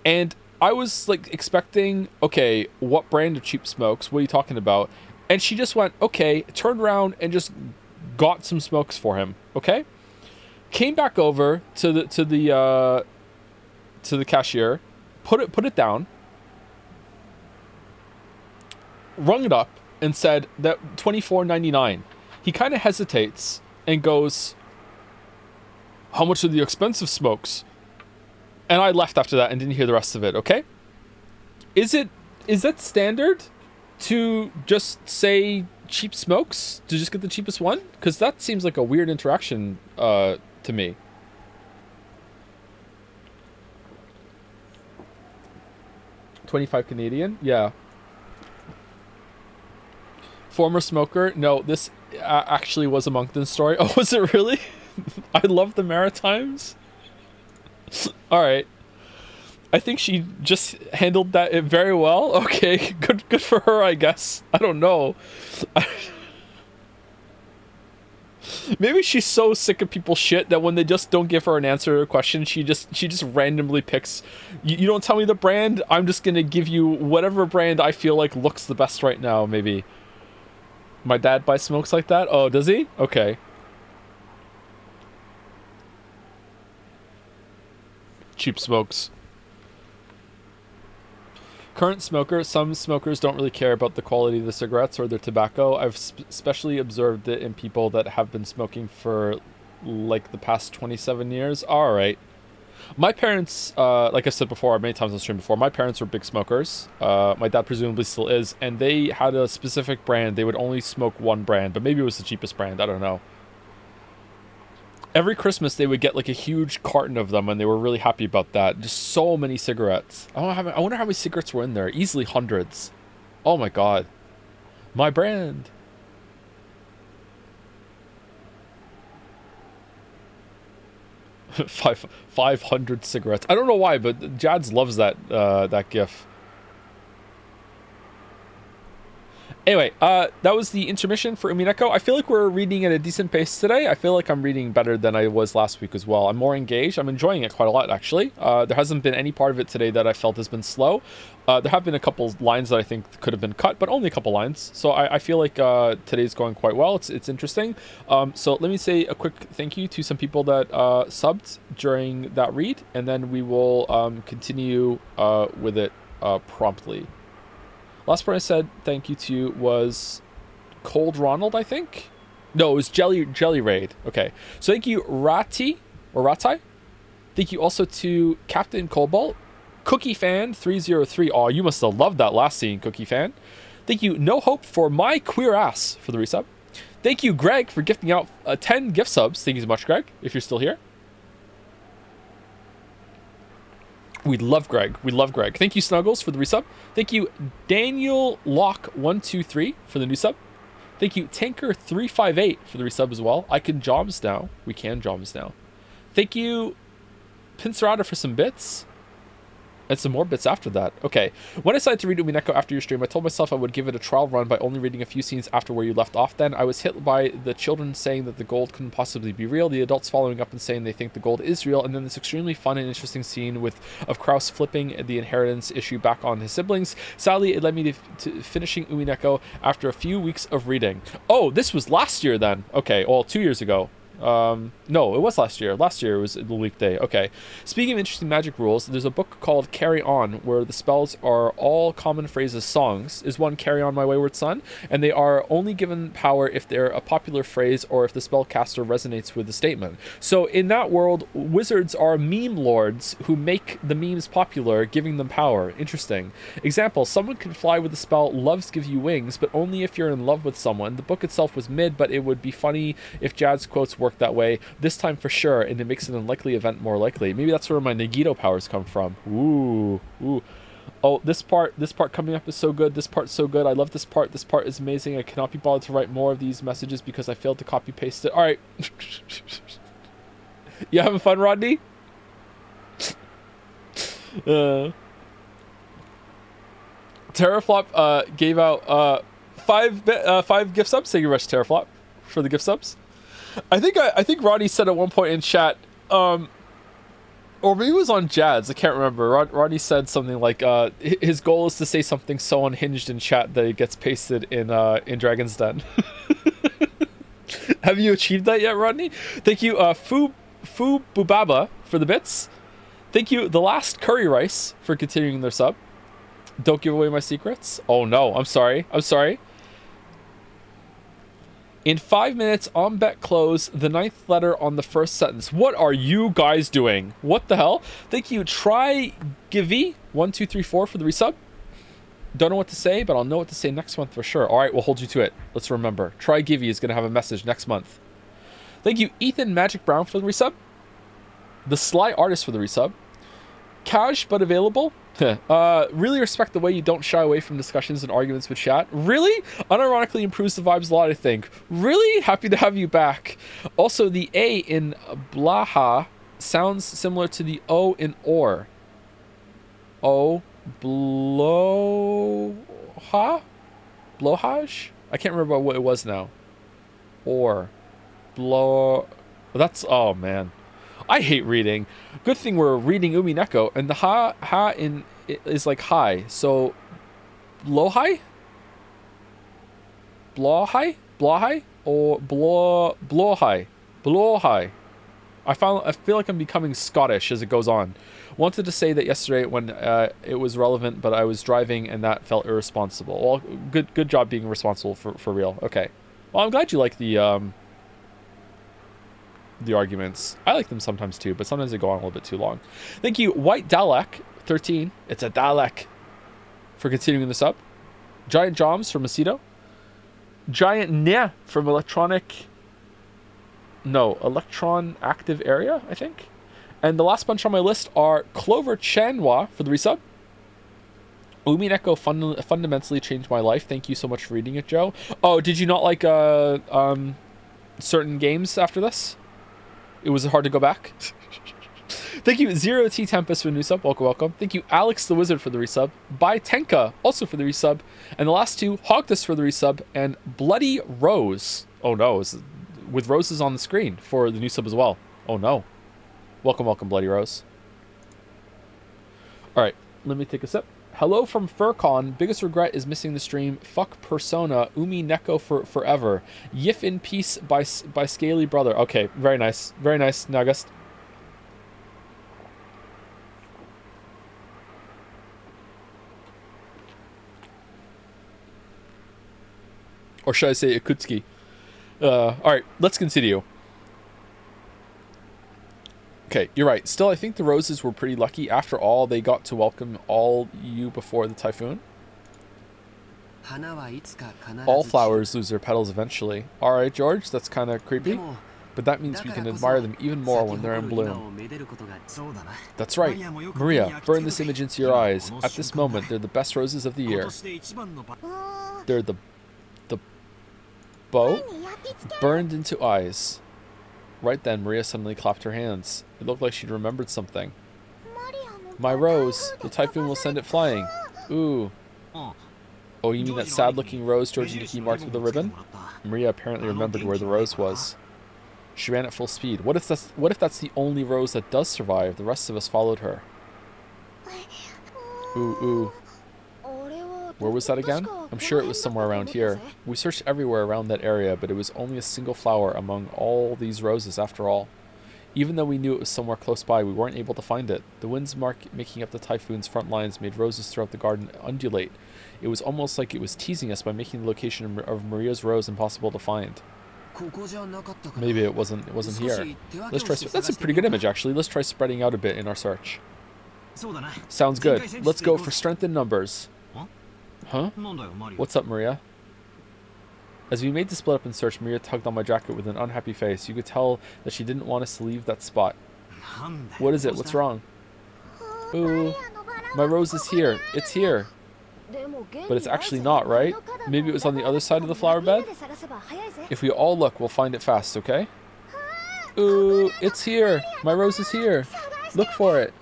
And I was like expecting, okay, what brand of cheap smokes? What are you talking about? And she just went, okay, turned around and just got some smokes for him. Okay, came back over to the cashier, put it down, rung it up, and said that $24.99. He kind of hesitates and goes, "How much are the expensive smokes?" And I left after that and didn't hear the rest of it, okay? Is that standard to just say cheap smokes? To just get the cheapest one? Because that seems like a weird interaction to me. $25 Canadian? Yeah. Former smoker? No, this actually was a Moncton story. Oh, was it really? I love the Maritimes. All right. I think she just handled that very well. Okay, good for her, I guess. I don't know. Maybe she's so sick of people's shit that when they just don't give her an answer to a question, she just randomly picks. You don't tell me the brand, I'm just gonna give you whatever brand I feel like looks the best right now. Maybe. My dad buys smokes like that. Oh, does he? Okay. Cheap smokes. Current smoker. Some smokers don't really care about the quality of the cigarettes or their tobacco. I've especially observed it in people that have been smoking for like the past 27 years. All right. My parents, like I said before, many times on stream before, my parents were big smokers. My dad presumably still is, and they had a specific brand. They would only smoke one brand, but maybe it was the cheapest brand. I don't know. Every Christmas, they would get like a huge carton of them, and they were really happy about that. Just so many cigarettes. I wonder how many cigarettes were in there. Easily hundreds. Oh my god. My brand. Five 500 cigarettes. I don't know why, but Jads loves that gif. Anyway, that was the intermission for Umineko. I feel like we're reading at a decent pace today. I feel like I'm reading better than I was last week as well. I'm more engaged. I'm enjoying it quite a lot, actually. There hasn't been any part of it today that I felt has been slow. There have been a couple lines that I think could have been cut, but only a couple lines. So I feel like today's going quite well. It's interesting. So let me say a quick thank you to some people that subbed during that read, and then we will continue with it promptly. Last part I said thank you to was Cold Ronald, I think? No, it was Jelly Raid. Okay. So thank you, Rati, or Ratai. Thank you also to Captain Cobalt, Cookie Fan 303. Oh, you must have loved that last scene, Cookie Fan. Thank you, No Hope for My Queer Ass for the resub. Thank you, Greg, for gifting out 10 gift subs. Thank you so much, Greg, if you're still here. We love Greg. We love Greg. Thank you, Snuggles, for the resub. Thank you, Daniel Lock 123 for the new sub. Thank you, Tanker358 for the resub as well. I can Joms now. We can Joms now. Thank you, Pincerata for some bits. And some more bits after that. Okay. When I decided to read Umineko after your stream, I told myself I would give it a trial run by only reading a few scenes after where you left off. Then I was hit by the children saying that the gold couldn't possibly be real, the adults following up and saying they think the gold is real, and then this extremely fun and interesting scene of Kraus flipping the inheritance issue back on his siblings. Sadly, it led me to finishing Umineko after a few weeks of reading. Oh, this was last year then. Okay, well, 2 years ago. No, it was last year. Last year was the weekday. Okay. Speaking of interesting magic rules, there's a book called Carry On, where the spells are all common phrases songs. Is one Carry On My Wayward Son? And they are only given power if they're a popular phrase or if the spellcaster resonates with the statement. So in that world, wizards are meme lords who make the memes popular, giving them power. Interesting. Example, someone can fly with the spell Loves Give You Wings, but only if you're in love with someone. The book itself was mid, but it would be funny if Jad's quotes worked that way this time for sure, and it makes an unlikely event more likely. Maybe that's where my Nagito powers come from. Ooh. Oh, this part coming up is so good. This part's so good. I love this part. This part is amazing. I cannot be bothered to write more of these messages because I failed to copy paste it. All right. You having fun, Rodney? Terraflop gave out 5 gift subs. Thank you, Rush Terraflop, for the gift subs. I think Rodney said at one point in chat, or maybe it was on Jad's, I can't remember. Rodney said something like his goal is to say something so unhinged in chat that it gets pasted in Dragon's Den. Have you achieved that yet, Rodney? Thank you, Fu Bubaba for the bits. Thank you, The Last Curry Rice, for continuing their sub. Don't give away my secrets. Oh no, I'm sorry. In 5 minutes, on bet close, the 9th letter on the first sentence. What are you guys doing? What the hell? Thank you, Try Givey 1234 for the resub. Don't know what to say, but I'll know what to say next month for sure. All right, we'll hold you to it. Let's remember. Try Givey is going to have a message next month. Thank you, Ethan Magic Brown for the resub. The Sly Artist for the resub. Cash but available. Really respect the way you don't shy away from discussions and arguments with chat. Really? Unironically improves the vibes a lot, I think. Really? Happy to have you back. Also, the A in Blaha sounds similar to the O in Or. O. Bloha? Blowhaj? I can't remember what it was now. Or. Blow. That's. Oh, man. I hate reading. Good thing we're reading Umineko, and the ha in is like high. So, blowhai, or blowhai. I feel like I'm becoming Scottish as it goes on. Wanted to say that yesterday when it was relevant, but I was driving and that felt irresponsible. Well, good job being responsible for real. Okay. Well, I'm glad you like the arguments. I like them sometimes too, but sometimes they go on a little bit too long. Thank you, White Dalek 13. It's a Dalek for continuing this up. Giant Joms from Macedo. Giant Nya from Electron Active Area, I think. And the last bunch on my list are Clover Chanwa for the resub. Umineko fundamentally changed my life. Thank you so much for reading it, Joe. Oh, did you not like certain games after this? It was hard to go back. Thank you, Zero T Tempest for the new sub. Welcome. Thank you, Alex the Wizard for the resub. By Tenka also for the resub. And the last two, Hogtus for the resub. And Bloody Rose. Oh no, with roses on the screen for the new sub as well. Oh no. Welcome, Bloody Rose. Alright, let me take a sip. Hello from Furcon. Biggest regret is missing the stream. Fuck Persona. Umineko for forever. Yif in peace by Scaly Brother. Okay, very nice. Very nice, Nagast. Or should I say Ikutsuki? Alright, let's continue. Okay, you're right. Still, I think the roses were pretty lucky. After all, they got to welcome all you before the typhoon. All flowers lose their petals eventually. Alright, George, that's kind of creepy. But that means we can admire them even more when they're in bloom. That's right. Maria, burn this image into your eyes. At this moment, they're the best roses of the year. They're the bow burned into eyes. Right then, Maria suddenly clapped her hands. It looked like she'd remembered something. My rose. The typhoon will send it flying. Ooh. Oh, you mean that sad-looking rose George and Nikki marked with a ribbon? Maria apparently remembered where the rose was. She ran at full speed. What if that's the only rose that does survive? The rest of us followed her. Ooh, ooh. Where was that again? I'm sure it was somewhere around here. We searched everywhere around that area, but it was only a single flower among all these roses after all. Even though we knew it was somewhere close by, we weren't able to find it. The winds making up the typhoon's front lines made roses throughout the garden undulate. It was almost like it was teasing us by making the location of Maria's rose impossible to find. Maybe it wasn't here. Let's try. That's a pretty good image, actually. Let's try spreading out a bit in our search. Sounds good. Let's go for strength in numbers. Huh? What's up, Maria? As we made the split up and search, Maria tugged on my jacket with an unhappy face. You could tell that she didn't want us to leave that spot. What is it? What's wrong? Ooh, my rose is here. It's here. But it's actually not, right? Maybe it was on the other side of the flower bed? If we all look, we'll find it fast, okay? Ooh, it's here. My rose is here. Look for it.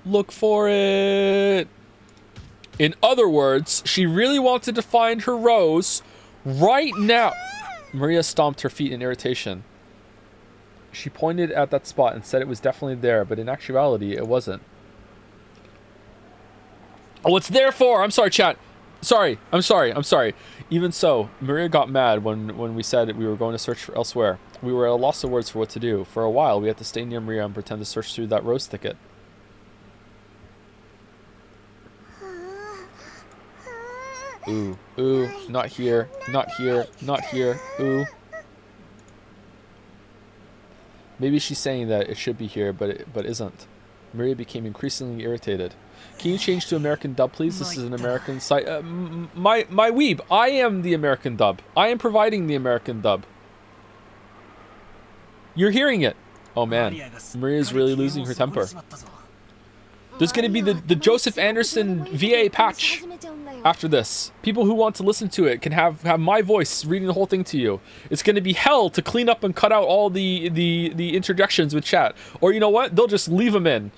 Look for it. In other words, she really wanted to find her rose right now. Maria stomped her feet in irritation. She pointed at that spot and said it was definitely there, but in actuality, it wasn't. Oh, it's there for? I'm sorry, chat. Sorry. I'm sorry. Even so, Maria got mad when we said we were going to search for elsewhere. We were at a loss of words for what to do. For a while, we had to stay near Maria and pretend to search through that rose thicket. Ooh, ooh, not here, not here, not here, ooh. Maybe she's saying that it should be here, but isn't. Maria became increasingly irritated. Can you change to American dub, please? This is an American site. My weeb, I am the American dub. I am providing the American dub. You're hearing it. Oh man, Maria's really losing her temper. There's going to be the Joseph Anderson VA patch after this. People who want to listen to it can have my voice reading the whole thing to you. It's going to be hell to clean up and cut out all the interjections with chat. Or you know what? They'll just leave them in.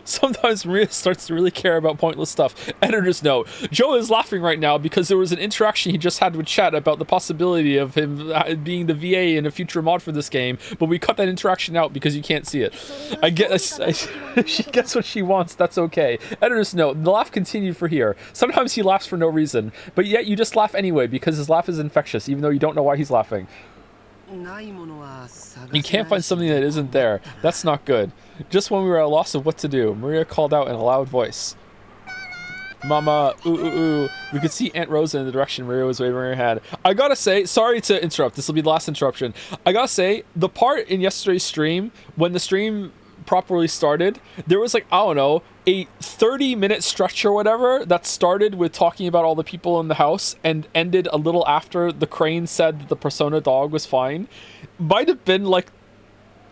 Sometimes Maria starts to really care about pointless stuff. Editor's note. Joe is laughing right now because there was an interaction he just had with chat about the possibility of him being the VA in a future mod for this game, but we cut that interaction out because you can't see it. I guess she gets what she wants. That's okay. Editor's note. The laugh continued for here. Sometimes he laughs for no reason, but yet you just laugh anyway because his laugh is infectious, even though you don't know why he's laughing. You can't find something that isn't there. That's not good. Just when we were at a loss of what to do, Maria called out in a loud voice. Mama, ooh, ooh, ooh. We could see Aunt Rosa in the direction Maria was waving her hand. I gotta say, sorry to interrupt. This will be the last interruption. I gotta say, the part in yesterday's stream, when the stream properly started, there was like, I don't know, a 30-minute stretch or whatever that started with talking about all the people in the house and ended a little after the crane said that the Persona dog was fine. Might have been like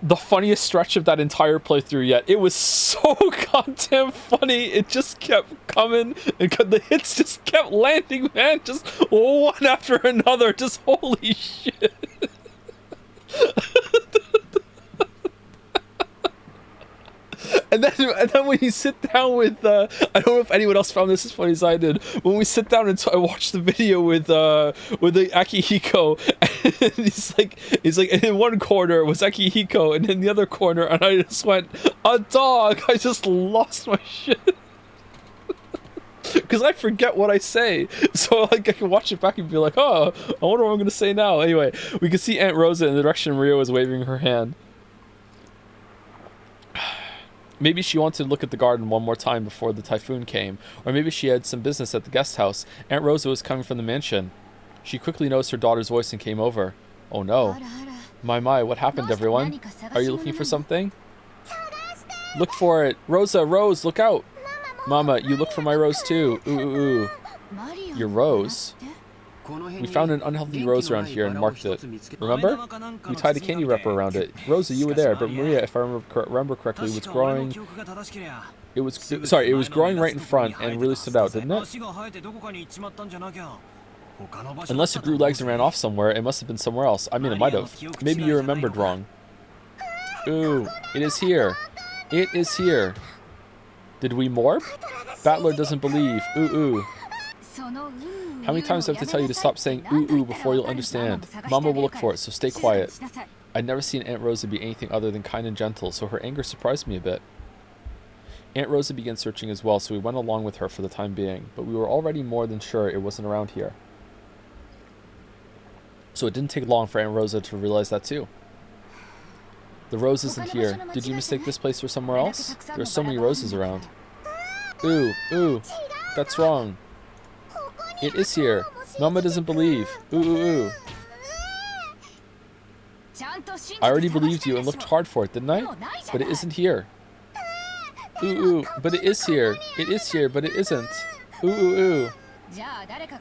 the funniest stretch of that entire playthrough yet. It was so goddamn funny. It just kept coming and the hits just kept landing, man. Just one after another. Just holy shit. And then when you sit down with, I don't know if anyone else found this as funny as I did. When we sit down and I watched the video with the Akihiko, and he's like, and in one corner was Akihiko, and in the other corner, and I just went, a dog. I just lost my shit. Because I forget what I say, so like I can watch it back and be like, oh, I wonder what I'm gonna say now. Anyway, we could see Aunt Rosa in the direction Maria was waving her hand. Maybe she wanted to look at the garden one more time before the typhoon came, or maybe she had some business at the guest house. Aunt Rosa was coming from the mansion. She quickly noticed her daughter's voice and came over. Oh no. My, what happened, everyone? Are you looking for something? Look for it. Rosa, Rose, look out. Mama, you look for my rose too. Ooh, ooh, ooh. Your rose? We found an unhealthy rose around here and marked it. Remember? We tied a candy wrapper around it. Rosa, you were there, but Maria, if I remember correctly, was growing It was, sorry, it was growing right in front and really stood out, didn't it? Unless it grew legs and ran off somewhere, it must have been somewhere else. I mean, it might have. Maybe you remembered wrong. Ooh, it is here. It is here. Did we morph? Battler doesn't believe. Ooh, ooh. How many times do I have to tell you to stop saying ooh, ooh before you'll understand? Mama will look for it, so stay quiet. I'd never seen Aunt Rosa be anything other than kind and gentle, so her anger surprised me a bit. Aunt Rosa began searching as well, so we went along with her for the time being, but we were already more than sure it wasn't around here. So it didn't take long for Aunt Rosa to realize that too. The rose isn't here. Did you mistake this place for somewhere else? There are so many roses around. Ooh, ooh, that's wrong. It is here. Mama doesn't believe. Ooh, ooh, ooh. I already believed you and looked hard for it, didn't I? But it isn't here. Ooh, ooh, but it is here. It is here, but it isn't. Ooh, ooh, ooh.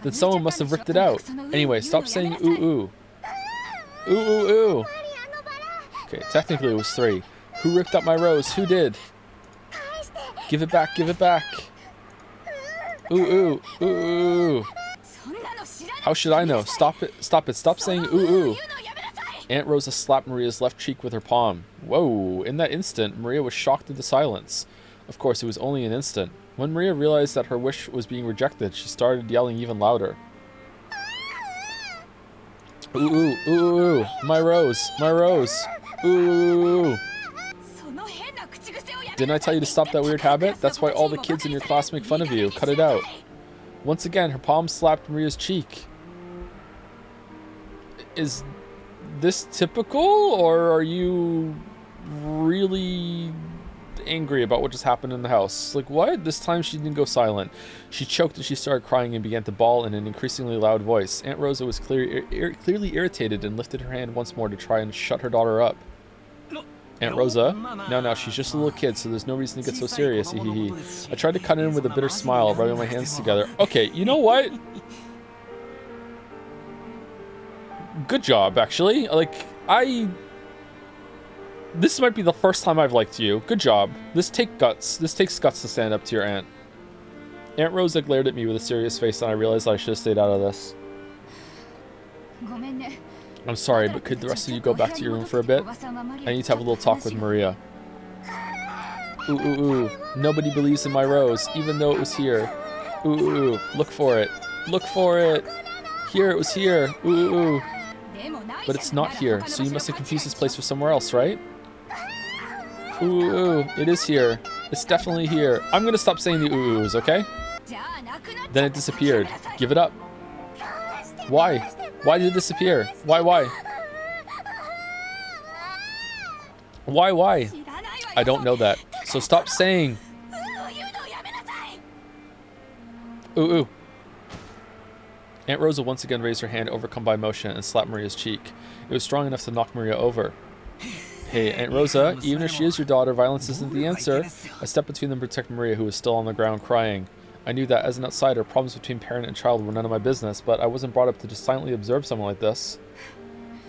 Then someone must have ripped it out. Anyway, stop saying ooh, ooh. Ooh, ooh, ooh. Okay, technically it was 3. Who ripped up my rose? Who did? Give it back, give it back. Ooh, ooh, ooh, ooh. How should I know? Stop it, stop it, stop saying ooh, ooh. Aunt Rosa slapped Maria's left cheek with her palm. Whoa, in that instant, Maria was shocked into silence. Of course, it was only an instant. When Maria realized that her wish was being rejected, she started yelling even louder. Ooh, ooh, ooh, ooh, my rose, my rose. Ooh, ooh, ooh. Didn't I tell you to stop that weird habit? That's why all the kids in your class make fun of you. Cut it out. Once again, her palm slapped Maria's cheek. Is this typical, or are you really angry about what just happened in the house? Like, what? This time she didn't go silent. She choked as she started crying and began to bawl in an increasingly loud voice. Aunt Rosa was clearly irritated and lifted her hand once more to try and shut her daughter up. Aunt Rosa? No, she's just a little kid, so there's no reason to get so serious. Hee. I tried to cut in with a bitter smile, rubbing my hands together. Okay, you know what? Good job, actually. Like, this might be the first time I've liked you. Good job. This takes guts. This takes guts to stand up to your aunt. Aunt Rosa glared at me with a serious face, and I realized I should have stayed out of this. I'm sorry, but could the rest of you go back to your room for a bit? I need to have a little talk with Maria. Ooh, ooh, ooh. Nobody believes in my rose, even though it was here. Ooh, ooh, ooh. Look for it. Look for it. Here, it was here. Ooh, ooh, ooh. But it's not here, so you must have confused this place with somewhere else, right? Ooh, ooh, ooh. It is here. It's definitely here. I'm gonna stop saying the ooh, oohs, okay? Then it disappeared. Give it up. Why? Why did it disappear? Why? Why? I don't know that. So stop saying. Ooh, ooh. Aunt Rosa once again raised her hand, overcome by emotion, and slapped Maria's cheek. It was strong enough to knock Maria over. Hey, Aunt Rosa, even if she is your daughter, violence isn't the answer. I stepped between them to protect Maria, who was still on the ground crying. I knew that as an outsider, problems between parent and child were none of my business, but I wasn't brought up to just silently observe someone like this.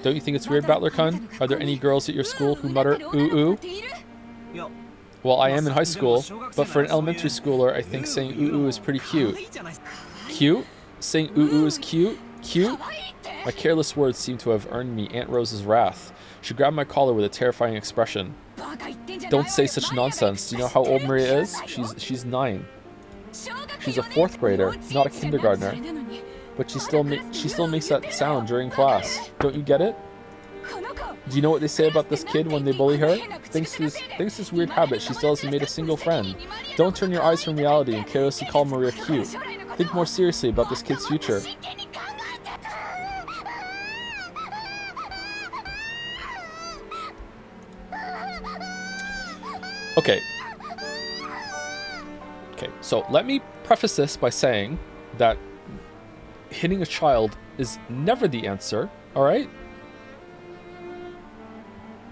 Don't you think it's weird, Battler-kun? Are there any girls at your school who mutter ooh ooh? Well, I am in high school, but for an elementary schooler, I think saying ooh ooh is pretty cute. Cute? Saying ooh ooh is cute? Cute? My careless words seemed to have earned me Aunt Rosa's wrath. She grabbed my collar with a terrifying expression. Don't say such nonsense. Do you know how old Maria is? She's 9. She's a 4th grader, not a kindergartner. But she still makes that sound during class. Don't you get it? Do you know what they say about this kid when they bully her? Thanks to this weird habit, she still hasn't made a single friend. Don't turn your eyes from reality and carelessly call Maria cute. Think more seriously about this kid's future. Okay, so let me preface this by saying that hitting a child is never the answer, alright?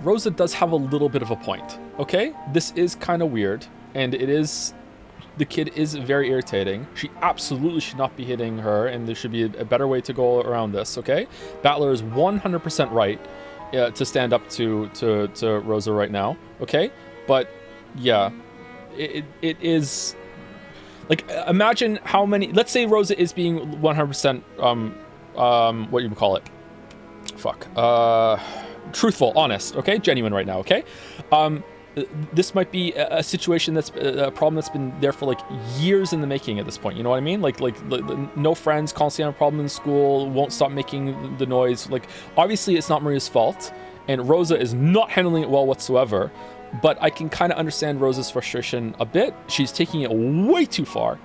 Rosa does have a little bit of a point, okay? This is kind of weird, and the kid is very irritating. She absolutely should not be hitting her, and there should be a better way to go around this, okay? Battler is 100% right to stand up to Rosa right now, okay? But, yeah, it is like, imagine how many. Let's say Rosa is being 100% what do you call it? Fuck. Truthful, honest. Okay, genuine right now. Okay. This might be a situation that's a problem that's been there for like years in the making at this point. You know what I mean? Like no friends, constantly have a problem in school, won't stop making the noise. Like, obviously it's not Maria's fault, and Rosa is not handling it well whatsoever. But I can kind of understand Rosa's frustration a bit. She's taking it way too far.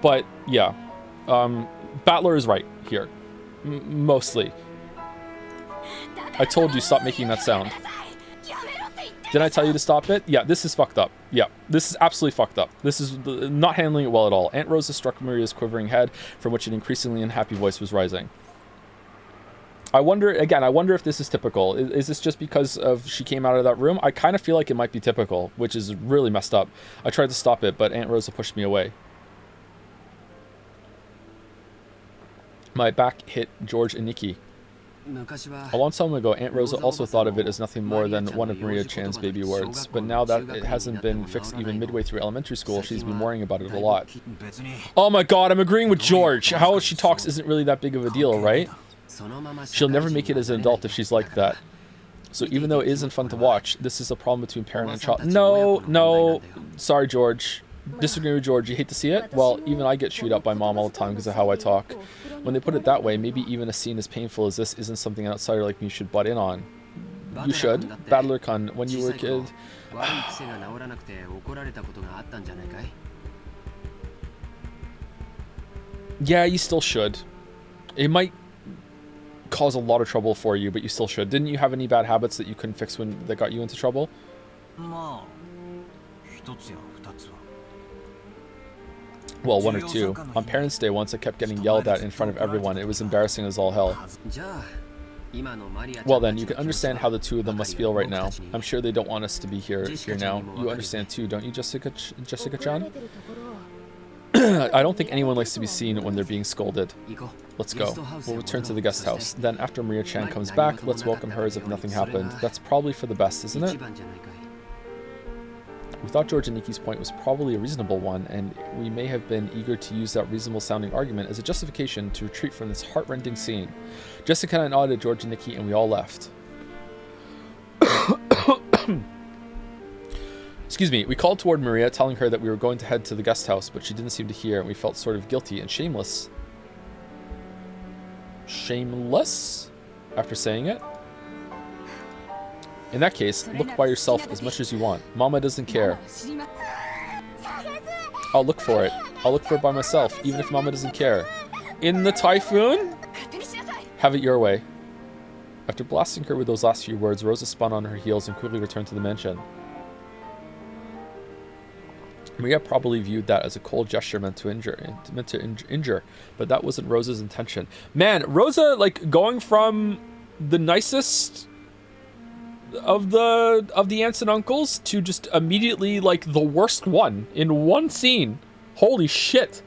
But yeah, Battler is right here, mostly. I told you, stop making that sound. Did I tell you to stop it? Yeah, this is fucked up. Yeah, this is absolutely fucked up. This is not handling it well at all. Aunt Rosa struck Maria's quivering head, from which an increasingly unhappy voice was rising. I wonder if this is typical. Is this just because of she came out of that room? I kind of feel like it might be typical, which is really messed up. I tried to stop it, but Aunt Rosa pushed me away. My back hit George and Nikki. A long time ago, Aunt Rosa also thought of it as nothing more than one of Maria Chan's baby words, but now that it hasn't been fixed even midway through elementary school, she's been worrying about it a lot. Oh my god, I'm agreeing with George. How she talks isn't really that big of a deal, right? She'll never make it as an adult if she's like that. So even though it isn't fun to watch, this is a problem between parent and child. No. Sorry, George. Disagree with George. You hate to see it? Well, even I get chewed up by mom all the time because of how I talk. When they put it that way, maybe even a scene as painful as this isn't something an outsider like me should butt in on. You should. Battler-kun, when you were a kid... Yeah, you still should. It might cause a lot of trouble for you, but you still should. Didn't you have any bad habits that you couldn't fix that got you into trouble? Well, one or two. On Parents' Day once, I kept getting yelled at in front of everyone. It was embarrassing as all hell. Well then, you can understand how the two of them must feel right now. I'm sure they don't want us to be here now. You understand too, don't you, Jessica-chan? I don't think anyone likes to be seen when they're being scolded. Let's go. We'll return to the guest house. Then after Maria-chan comes back, let's welcome her as if nothing happened. That's probably for the best, isn't it? We thought George and Nikki's point was probably a reasonable one, and we may have been eager to use that reasonable-sounding argument as a justification to retreat from this heart-rending scene. Jessica and I nodded at George and Nikki, and we all left. Excuse me, we called toward Maria, telling her that we were going to head to the guest house, but she didn't seem to hear, and we felt sort of guilty and shameless. Shameless? After saying it? In that case, look by yourself as much as you want. Mama doesn't care. I'll look for it. I'll look for it by myself, even if Mama doesn't care. In the typhoon? Have it your way. After blasting her with those last few words, Rosa spun on her heels and quickly returned to the mansion. Maria probably viewed that as a cold gesture meant to injure, but that wasn't Rosa's intention. Man, Rosa, like, going from the nicest of the aunts and uncles to just immediately, like, the worst one in one scene. Holy shit.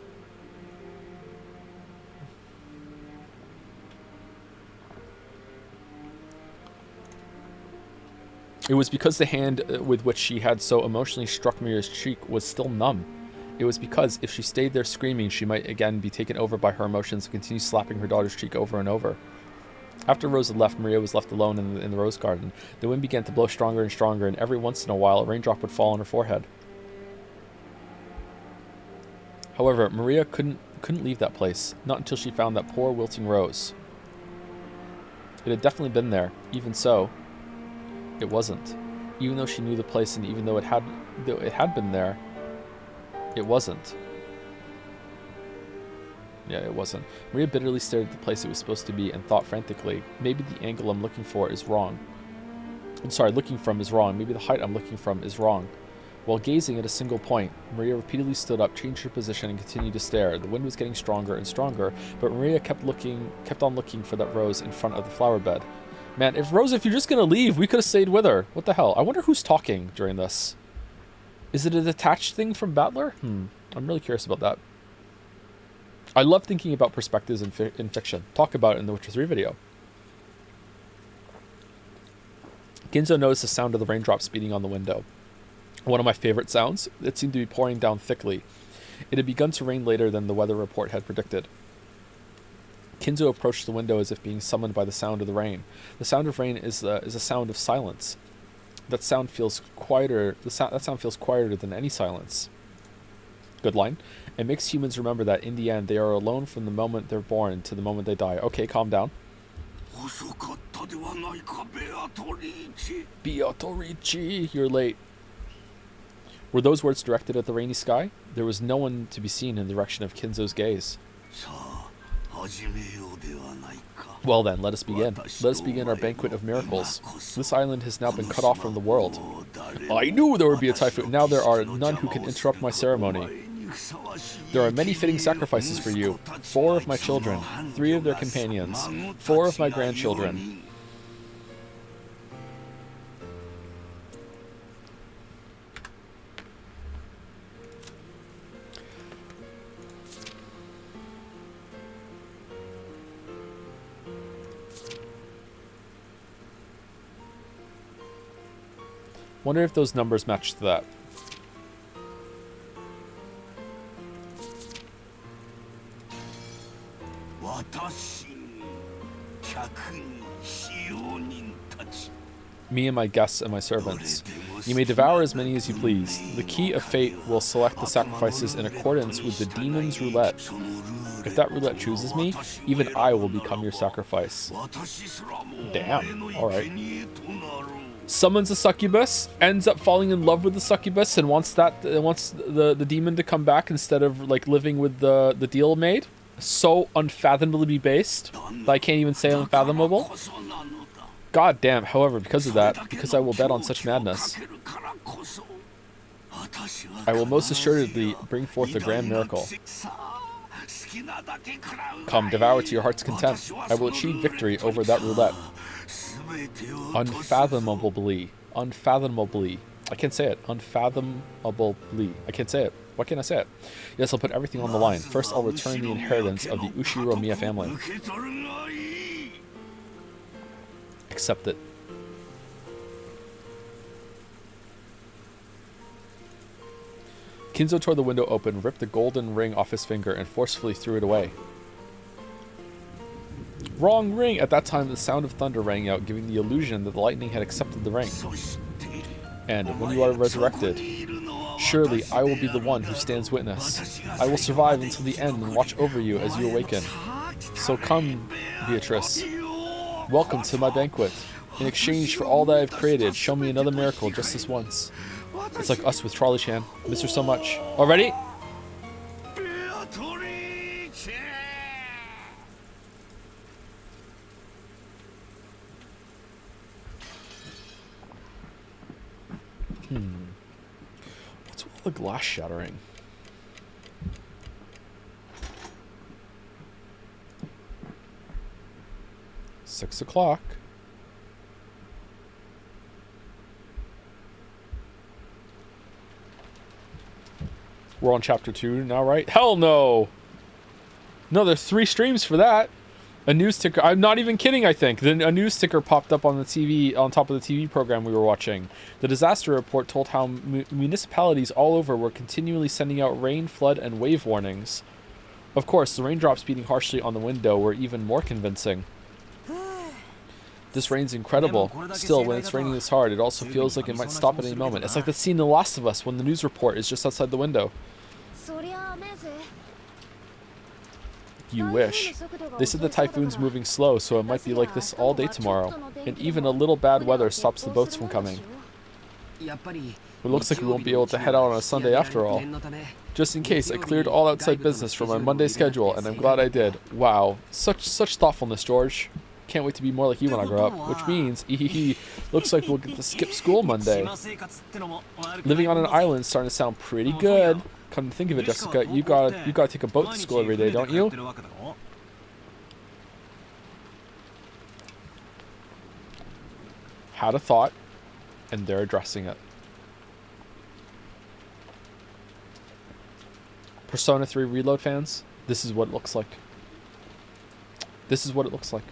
It was because the hand with which she had so emotionally struck Maria's cheek was still numb. It was because if she stayed there screaming, she might again be taken over by her emotions and continue slapping her daughter's cheek over and over. After Rosa left, Maria was left alone in the rose garden. The wind began to blow stronger and stronger, and every once in a while a raindrop would fall on her forehead. However, Maria couldn't leave that place, not until she found that poor wilting rose. It had definitely been there. Even so, it wasn't. Even though she knew the place, and even though it had been there, it wasn't. Yeah, it wasn't. Maria bitterly stared at the place it was supposed to be and thought frantically, maybe the angle I'm looking for is wrong. I'm sorry, looking from is wrong. Maybe the height I'm looking from is wrong. While gazing at a single point, Maria repeatedly stood up, changed her position, and continued to stare. The wind was getting stronger and stronger, but Maria kept on looking for that rose in front of the flower bed. Man, if you're just gonna leave, we could have stayed with her. What the hell? I wonder who's talking during this. Is it a detached thing from Battler? I'm really curious about that. I love thinking about perspectives in fiction. Talk about it in the Witcher 3 video. Ginzo noticed the sound of the raindrops beating on the window. One of my favorite sounds. It seemed to be pouring down thickly. It had begun to rain later than the weather report had predicted. Kinzo approached the window as if being summoned by the sound of the rain. The sound of rain is a sound of silence. That sound feels quieter. That sound feels quieter than any silence. Good line. It makes humans remember that in the end they are alone from the moment they're born to the moment they die. Okay, calm down. Beatorici, you're late. Were those words directed at the rainy sky? There was no one to be seen in the direction of Kinzo's gaze. Well then, let us begin. Let us begin our banquet of miracles. This island has now been cut off from the world. I knew there would be a typhoon. Now there are none who can interrupt my ceremony. There are many fitting sacrifices for you. 4 of my children, 3 of their companions, 4 of my grandchildren. Wonder if those numbers match to that. Me and my guests and my servants. You may devour as many as you please. The key of fate will select the sacrifices in accordance with the demon's roulette. If that roulette chooses me, even I will become your sacrifice. Damn. Alright. Summons a succubus, ends up falling in love with the succubus, and wants the demon to come back instead of like living with the deal made. So unfathomably based that I can't even say unfathomable. God damn. However, because of that, because I will bet on such madness, I will most assuredly bring forth a grand miracle. Come, devour to your heart's content. I will achieve victory over that roulette. Unfathomably. I can't say it. Unfathomably. I can't say it. Why can't I say it? Yes, I'll put everything on the line. First, I'll return the inheritance of the Ushiro Miya family. Accept it. Kinzo tore the window open, ripped the golden ring off his finger, and forcefully threw it away. Wrong ring! At that time, the sound of thunder rang out, giving the illusion that the lightning had accepted the ring. And when you are resurrected, surely I will be the one who stands witness. I will survive until the end and watch over you as you awaken. So come, Beatrice. Welcome to my banquet. In exchange for all that I've created, show me another miracle just this once. It's like us with Trolley-chan. Miss her so much. Already? What's with all the glass shattering? Six o'clock. We're on chapter 2 now, right? Hell no! No, there's 3 streams for that. A news ticker. I'm not even kidding, I think. Then a news ticker popped up on the TV, on top of the TV program we were watching. The disaster report told how municipalities all over were continually sending out rain, flood, and wave warnings. Of course, the raindrops beating harshly on the window were even more convincing. This rain's incredible. Still, when it's raining this hard, it also feels like it might stop at any moment. It's like the scene in The Last of Us when the news report is just outside the window. You wish. They said the typhoon's moving slow, so it might be like this all day tomorrow. And even a little bad weather stops the boats from coming. It looks like we won't be able to head out on a Sunday after all. Just in case, I cleared all outside business from my Monday schedule, and I'm glad I did. Wow. Such thoughtfulness, George. Can't wait to be more like you when I grow up. Which means, looks like we'll get to skip school Monday. Living on an island is starting to sound pretty good. Come to think of it, Jessica, you gotta take a boat to school every day, don't you? Had a thought, and they're addressing it. Persona 3 Reload fans, this is what it looks like. This is what it looks like.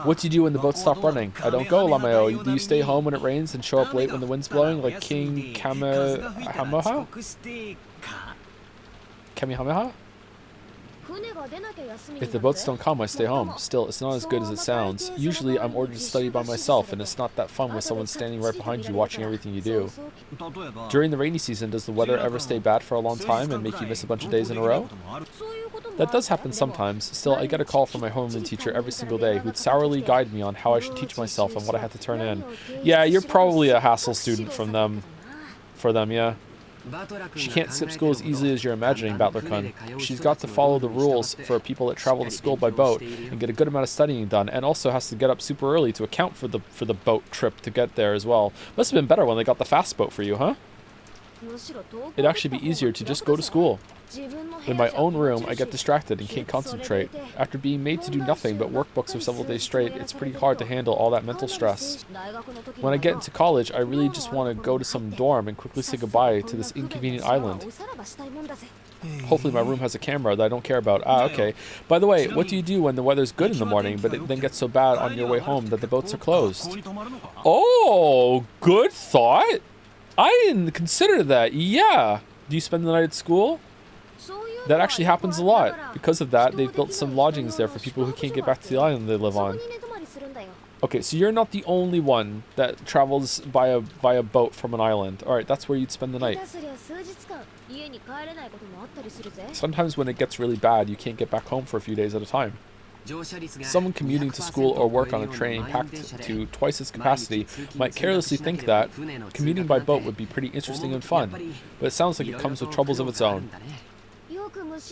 What do you do when the boats stop running? I don't go, Lameo. Do you stay home when it rains and show up late when the wind's blowing, like King Kamehameha? Kamehameha? If the boats don't come, I stay home. Still, it's not as good as it sounds. Usually, I'm ordered to study by myself, and it's not that fun with someone standing right behind you watching everything you do. During the rainy season, does the weather ever stay bad for a long time and make you miss a bunch of days in a row? That does happen sometimes. Still, I get a call from my homeroom teacher every single day who'd sourly guide me on how I should teach myself and what I had to turn in. Yeah, you're probably a hassle student for them, yeah. She can't skip school as easily as you're imagining, Battler-kun. She's got to follow the rules for people that travel to school by boat and get a good amount of studying done, and also has to get up super early to account for the boat trip to get there as well. Must have been better when they got the fast boat for you, huh? It'd actually be easier to just go to school. In my own room, I get distracted and can't concentrate. After being made to do nothing but workbooks for several days straight, it's pretty hard to handle all that mental stress. When I get into college, I really just want to go to some dorm and quickly say goodbye to this inconvenient island. Hopefully my room has a camera that I don't care about. Ah, okay. By the way, what do you do when the weather's good in the morning, but it then gets so bad on your way home that the boats are closed? Oh, good thought. I didn't consider that. Yeah. Do you spend the night at school? That actually happens a lot. Because of that, they've built some lodgings there for people who can't get back to the island they live on. Okay, so you're not the only one that travels via boat from an island. Alright, that's where you'd spend the night. Sometimes when it gets really bad, you can't get back home for a few days at a time. Someone commuting to school or work on a train packed to twice its capacity might carelessly think that commuting by boat would be pretty interesting and fun, but it sounds like it comes with troubles of its own.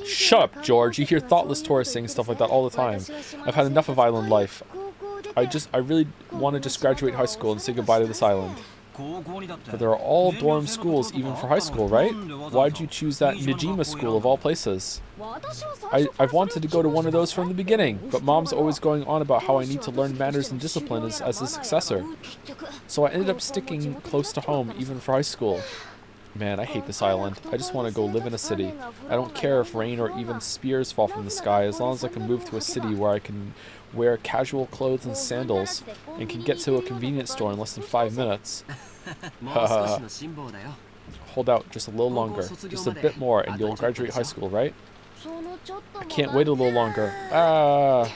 Shut up, George. You hear thoughtless tourists saying stuff like that all the time. I've had enough of island life. I really want to just graduate high school and say goodbye to this island. But there are all dorm schools even for high school, right? Why did you choose that Nijima school of all places? I've wanted to go to one of those from the beginning, but Mom's always going on about how I need to learn manners and discipline as a successor. So I ended up sticking close to home even for high school. Man, I hate this island. I just want to go live in a city. I don't care if rain or even spears fall from the sky, as long as I can move to a city where I can wear casual clothes and sandals and can get to a convenience store in less than 5 minutes. Hold out just a little longer, just a bit more, and you'll graduate high school, right? I can't wait a little longer. Ah.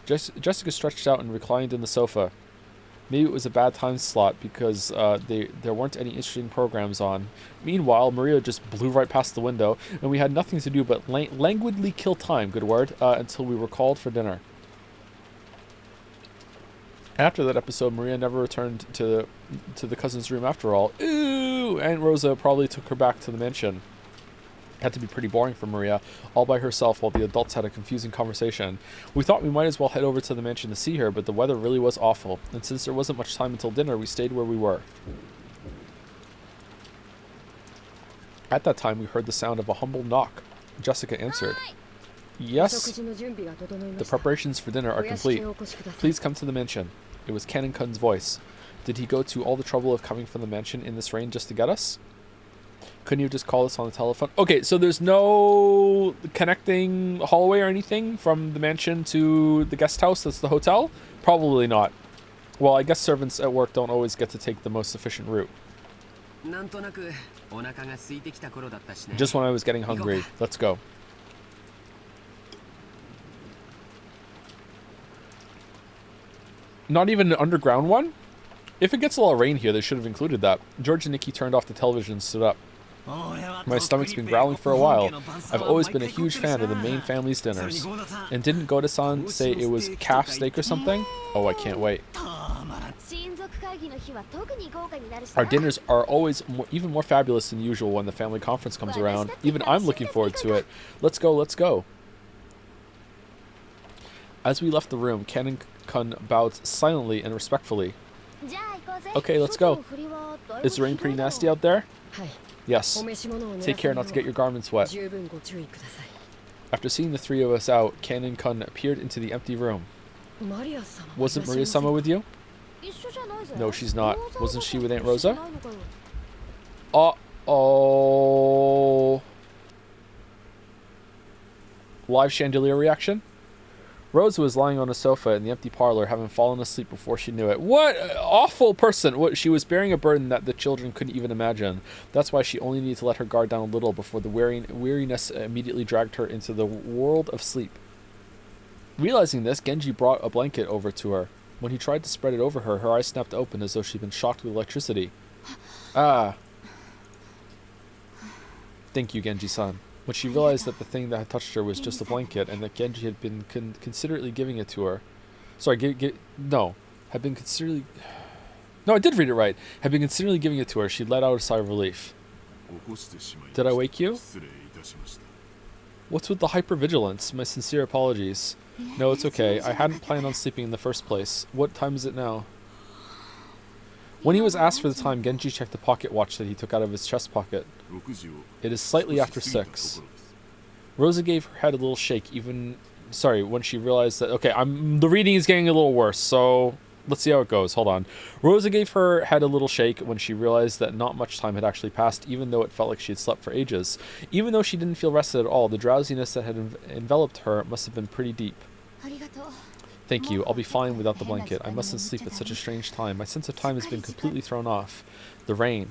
Jessica stretched out and reclined in the sofa. Maybe it was a bad time slot because there weren't any interesting programs on. Meanwhile, Maria just blew right past the window, and we had nothing to do but languidly kill time, good word, until we were called for dinner. After that episode, Maria never returned to the cousin's room after all. Ooh! Aunt Rosa probably took her back to the mansion. Had to be pretty boring for Maria, all by herself while the adults had a confusing conversation. We thought we might as well head over to the mansion to see her, but the weather really was awful, and since there wasn't much time until dinner, we stayed where we were. At that time, we heard the sound of a humble knock. Jessica answered. Yes? The preparations for dinner are complete. Please come to the mansion. It was Canon-kun's voice. Did he go to all the trouble of coming from the mansion in this rain just to get us? Couldn't you just call us on the telephone? Okay, so there's no connecting hallway or anything from the mansion to the guest house that's the hotel? Probably not. Well, I guess servants at work don't always get to take the most efficient route. Just when I was getting hungry. Let's go. Not even an underground one? If it gets a lot of rain here, they should have included that. George and Nikki turned off the television and stood up. My stomach's been growling for a while. I've always been a huge fan of the main family's dinners. And didn't Goda-san say it was calf steak or something? Oh, I can't wait. Our dinners are always even more fabulous than usual when the family conference comes around. Even I'm looking forward to it. Let's go, let's go. As we left the room, Canon-kun bowed silently and respectfully. Okay, let's go. Is the rain pretty nasty out there? Yes. Take care not to get your garments wet. After seeing the three of us out, Canon-kun appeared into the empty room. Wasn't Maria-sama with you? No, she's not. Wasn't she with Aunt Rosa? Uh-oh. Live chandelier reaction? Rosa was lying on a sofa in the empty parlor, having fallen asleep before she knew it. What an awful person! What, she was bearing a burden that the children couldn't even imagine. That's why she only needed to let her guard down a little before the weariness immediately dragged her into the world of sleep. Realizing this, Genji brought a blanket over to her. When he tried to spread it over her, her eyes snapped open as though she'd been shocked with electricity. Ah. Thank you, Genji-san. When she realized that the thing that had touched her was just a blanket and that Genji had been considerately giving it to her. Sorry, had been considerately... No, I did read it right. Had been considerately giving it to her, she let out a sigh of relief. Did I wake you? What's with the hypervigilance? My sincere apologies. No, it's okay. I hadn't planned on sleeping in the first place. What time is it now? When he was asked for the time, Genji checked the pocket watch that he took out of his chest pocket. It is slightly after 6. Rosa gave her head a little shake when she realized that... Okay, the reading is getting a little worse, so let's see how it goes. Hold on. Rosa gave her head a little shake when she realized that not much time had actually passed, even though it felt like she had slept for ages. Even though she didn't feel rested at all, the drowsiness that had enveloped her must have been pretty deep. Thank you. I'll be fine without the blanket. I mustn't sleep at such a strange time. My sense of time has been completely thrown off. The rain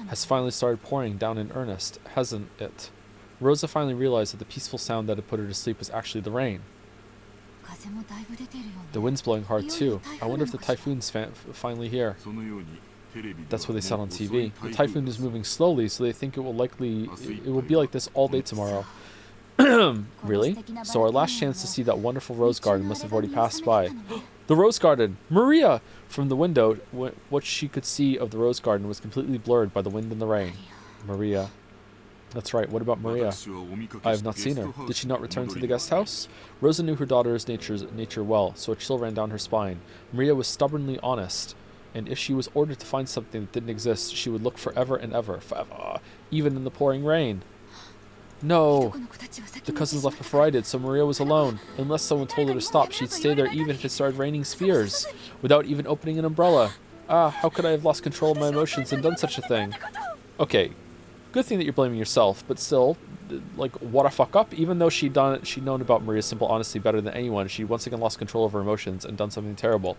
has finally started pouring down in earnest, hasn't it? Rosa finally realized that the peaceful sound that had put her to sleep was actually the rain. The wind's blowing hard too. I wonder if the typhoon's finally here. That's what they said on TV. The typhoon is moving slowly, so they think it will be like this all day tomorrow. Really? So our last chance to see that wonderful rose garden must have already passed by. The rose garden! Maria! From the window, what she could see of the rose garden was completely blurred by the wind and the rain. Maria. That's right, what about Maria? I have not seen her. Did she not return to the guest house? Rosa knew her daughter's nature well, so a chill ran down her spine. Maria was stubbornly honest, and if she was ordered to find something that didn't exist, she would look forever and ever, even in the pouring rain. No! The cousins left before I did, so Maria was alone. Unless someone told her to stop, she'd stay there even if it started raining spheres, without even opening an umbrella. How could I have lost control of my emotions and done such a thing? Okay, good thing that you're blaming yourself, but still, like, what a fuck up. Even though she'd known about Maria's simple honesty better than anyone, she once again lost control of her emotions and done something terrible.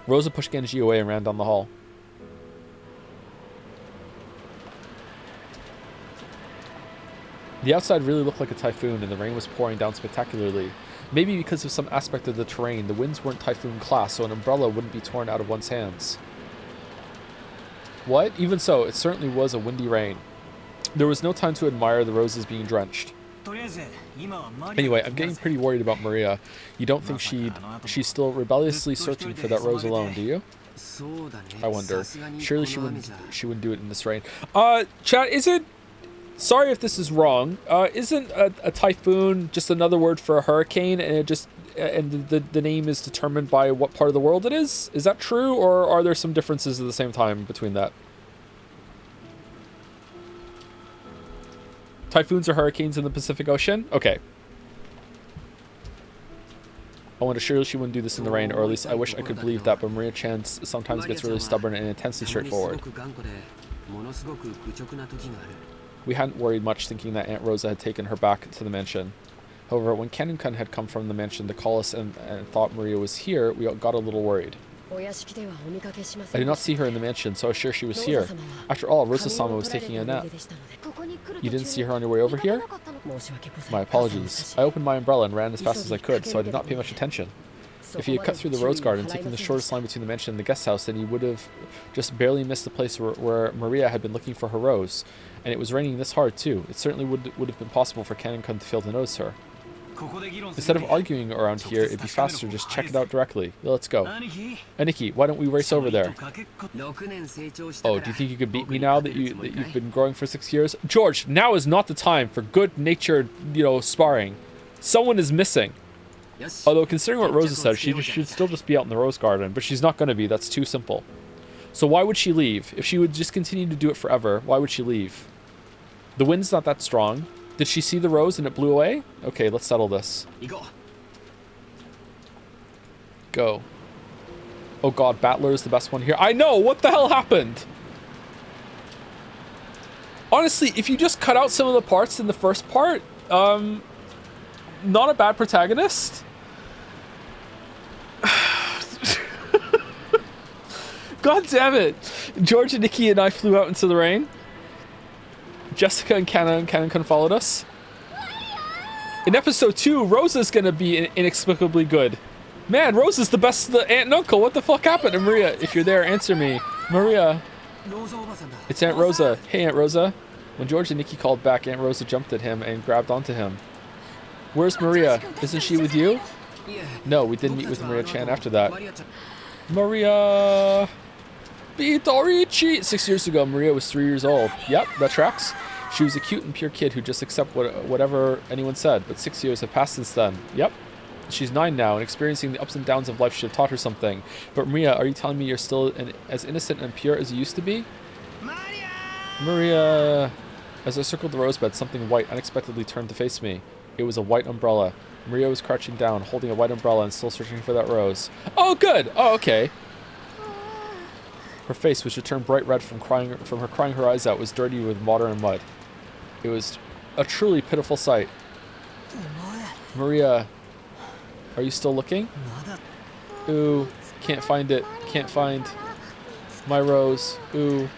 Rosa pushed Genji away and ran down the hall. The outside really looked like a typhoon, and the rain was pouring down spectacularly. Maybe because of some aspect of the terrain, the winds weren't typhoon class, so an umbrella wouldn't be torn out of one's hands. What? Even so, it certainly was a windy rain. There was no time to admire the roses being drenched. Anyway, I'm getting pretty worried about Maria. You don't think she's still rebelliously searching for that rose alone, do you? I wonder. Surely she wouldn't do it in this rain. Chat, is it... Sorry if this is wrong. Isn't a typhoon just another word for a hurricane, and the name is determined by what part of the world it is? Is that true, or are there some differences at the same time between that? Typhoons or hurricanes in the Pacific Ocean? Okay. I wonder, surely she wouldn't do this in the rain, or at least I wish I could believe that, but Maria-chan sometimes gets really stubborn and intensely straightforward. We hadn't worried much, thinking that Aunt Rosa had taken her back to the mansion. However, when Kennen-kun had come from the mansion to call us and thought Maria was here, we got a little worried. I did not see her in the mansion, so I was sure she was here. After all, Rosa-sama was taking a nap. You didn't see her on your way over here? My apologies. I opened my umbrella and ran as fast as I could, so I did not pay much attention. If he had cut through the rose garden, taking the shortest line between the mansion and the guest house, then he would have just barely missed the place where Maria had been looking for her rose. And it was raining this hard, too. It certainly would have been possible for Kennen-kun to fail to notice her. Instead of arguing around here, it'd be faster to just check it out directly. Let's go. Aniki, why don't we race over there? Oh, do you think you could beat me now that you've been growing for 6 years? George, now is not the time for good-natured, sparring. Someone is missing. Although, considering what Rosa said, she should still just be out in the rose garden, but she's not going to be. That's too simple. So why would she leave? If she would just continue to do it forever, why would she leave? The wind's not that strong. Did she see the rose and it blew away? Okay, let's settle this. Go. Oh god, Battler is the best one here. I know! What the hell happened? Honestly, if you just cut out some of the parts in the first part, not a bad protagonist. God damn it. George and Nikki and I flew out into the rain. Jessica and Canon followed us. In episode 2, Rosa's gonna be inexplicably good. Man, Rosa's the best aunt and uncle. What the fuck happened? And Maria, if you're there, answer me. Maria. It's Aunt Rosa. Hey, Aunt Rosa. When George and Nikki called back, Aunt Rosa jumped at him and grabbed onto him. Where's Maria? Isn't she with you? No, we didn't meet with Maria Chan after that. Maria... Vitorici! 6 years ago, Maria was 3 years old. Yep, that tracks. She was a cute and pure kid who just accepted whatever anyone said, but 6 years have passed since then. Yep. She's 9 now, and experiencing the ups and downs of life should have taught her something. But Maria, are you telling me you're still as innocent and pure as you used to be? Maria... As I circled the rosebed, something white unexpectedly turned to face me. It was a white umbrella. Maria was crouching down, holding a white umbrella and still searching for that rose. Oh, good! Oh, okay. Her face, which had turned bright red from her crying her eyes out, was dirty with water and mud. It was a truly pitiful sight. Maria, are you still looking? Ooh, can't find it. Can't find my rose. Ooh.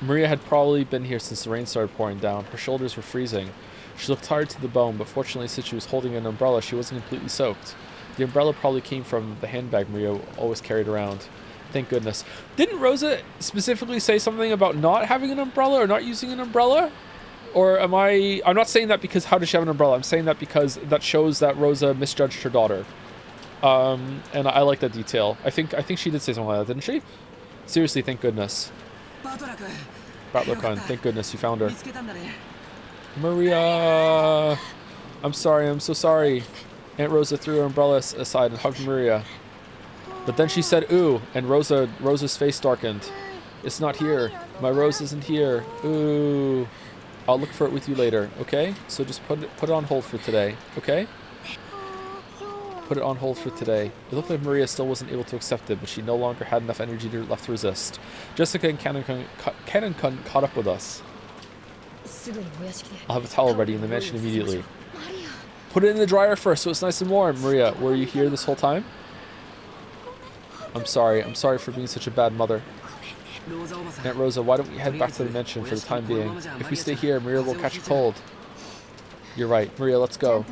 Maria had probably been here since the rain started pouring down. Her shoulders were freezing. She looked tired to the bone, but fortunately, since she was holding an umbrella, she wasn't completely soaked. The umbrella probably came from the handbag Maria always carried around. Thank goodness. Didn't Rosa specifically say something about not having an umbrella or not using an umbrella? Or am I'm not saying that because how does she have an umbrella? I'm saying that because that shows that Rosa misjudged her daughter. And I like that detail. I think she did say something like that, didn't she? Seriously, thank goodness. Battler-kun, thank goodness you found her. Maria! I'm sorry, I'm so sorry. Aunt Rosa threw her umbrella aside and hugged Maria. But then she said, ooh, and Rosa's face darkened. It's not here. My rose isn't here. Ooh. I'll look for it with you later, okay? So just put it on hold for today, okay? Put it on hold for today. It looked like Maria still wasn't able to accept it, but she no longer had enough energy left to resist. Jessica and Canon caught up with us. I'll have a towel ready in the mansion immediately. Put it in the dryer first so it's nice and warm. Maria, were you here this whole time? I'm sorry for being such a bad mother. Aunt Rosa, why don't we head back to the mansion for the time being? If we stay here, Maria will catch a cold. You're right. Maria, let's go.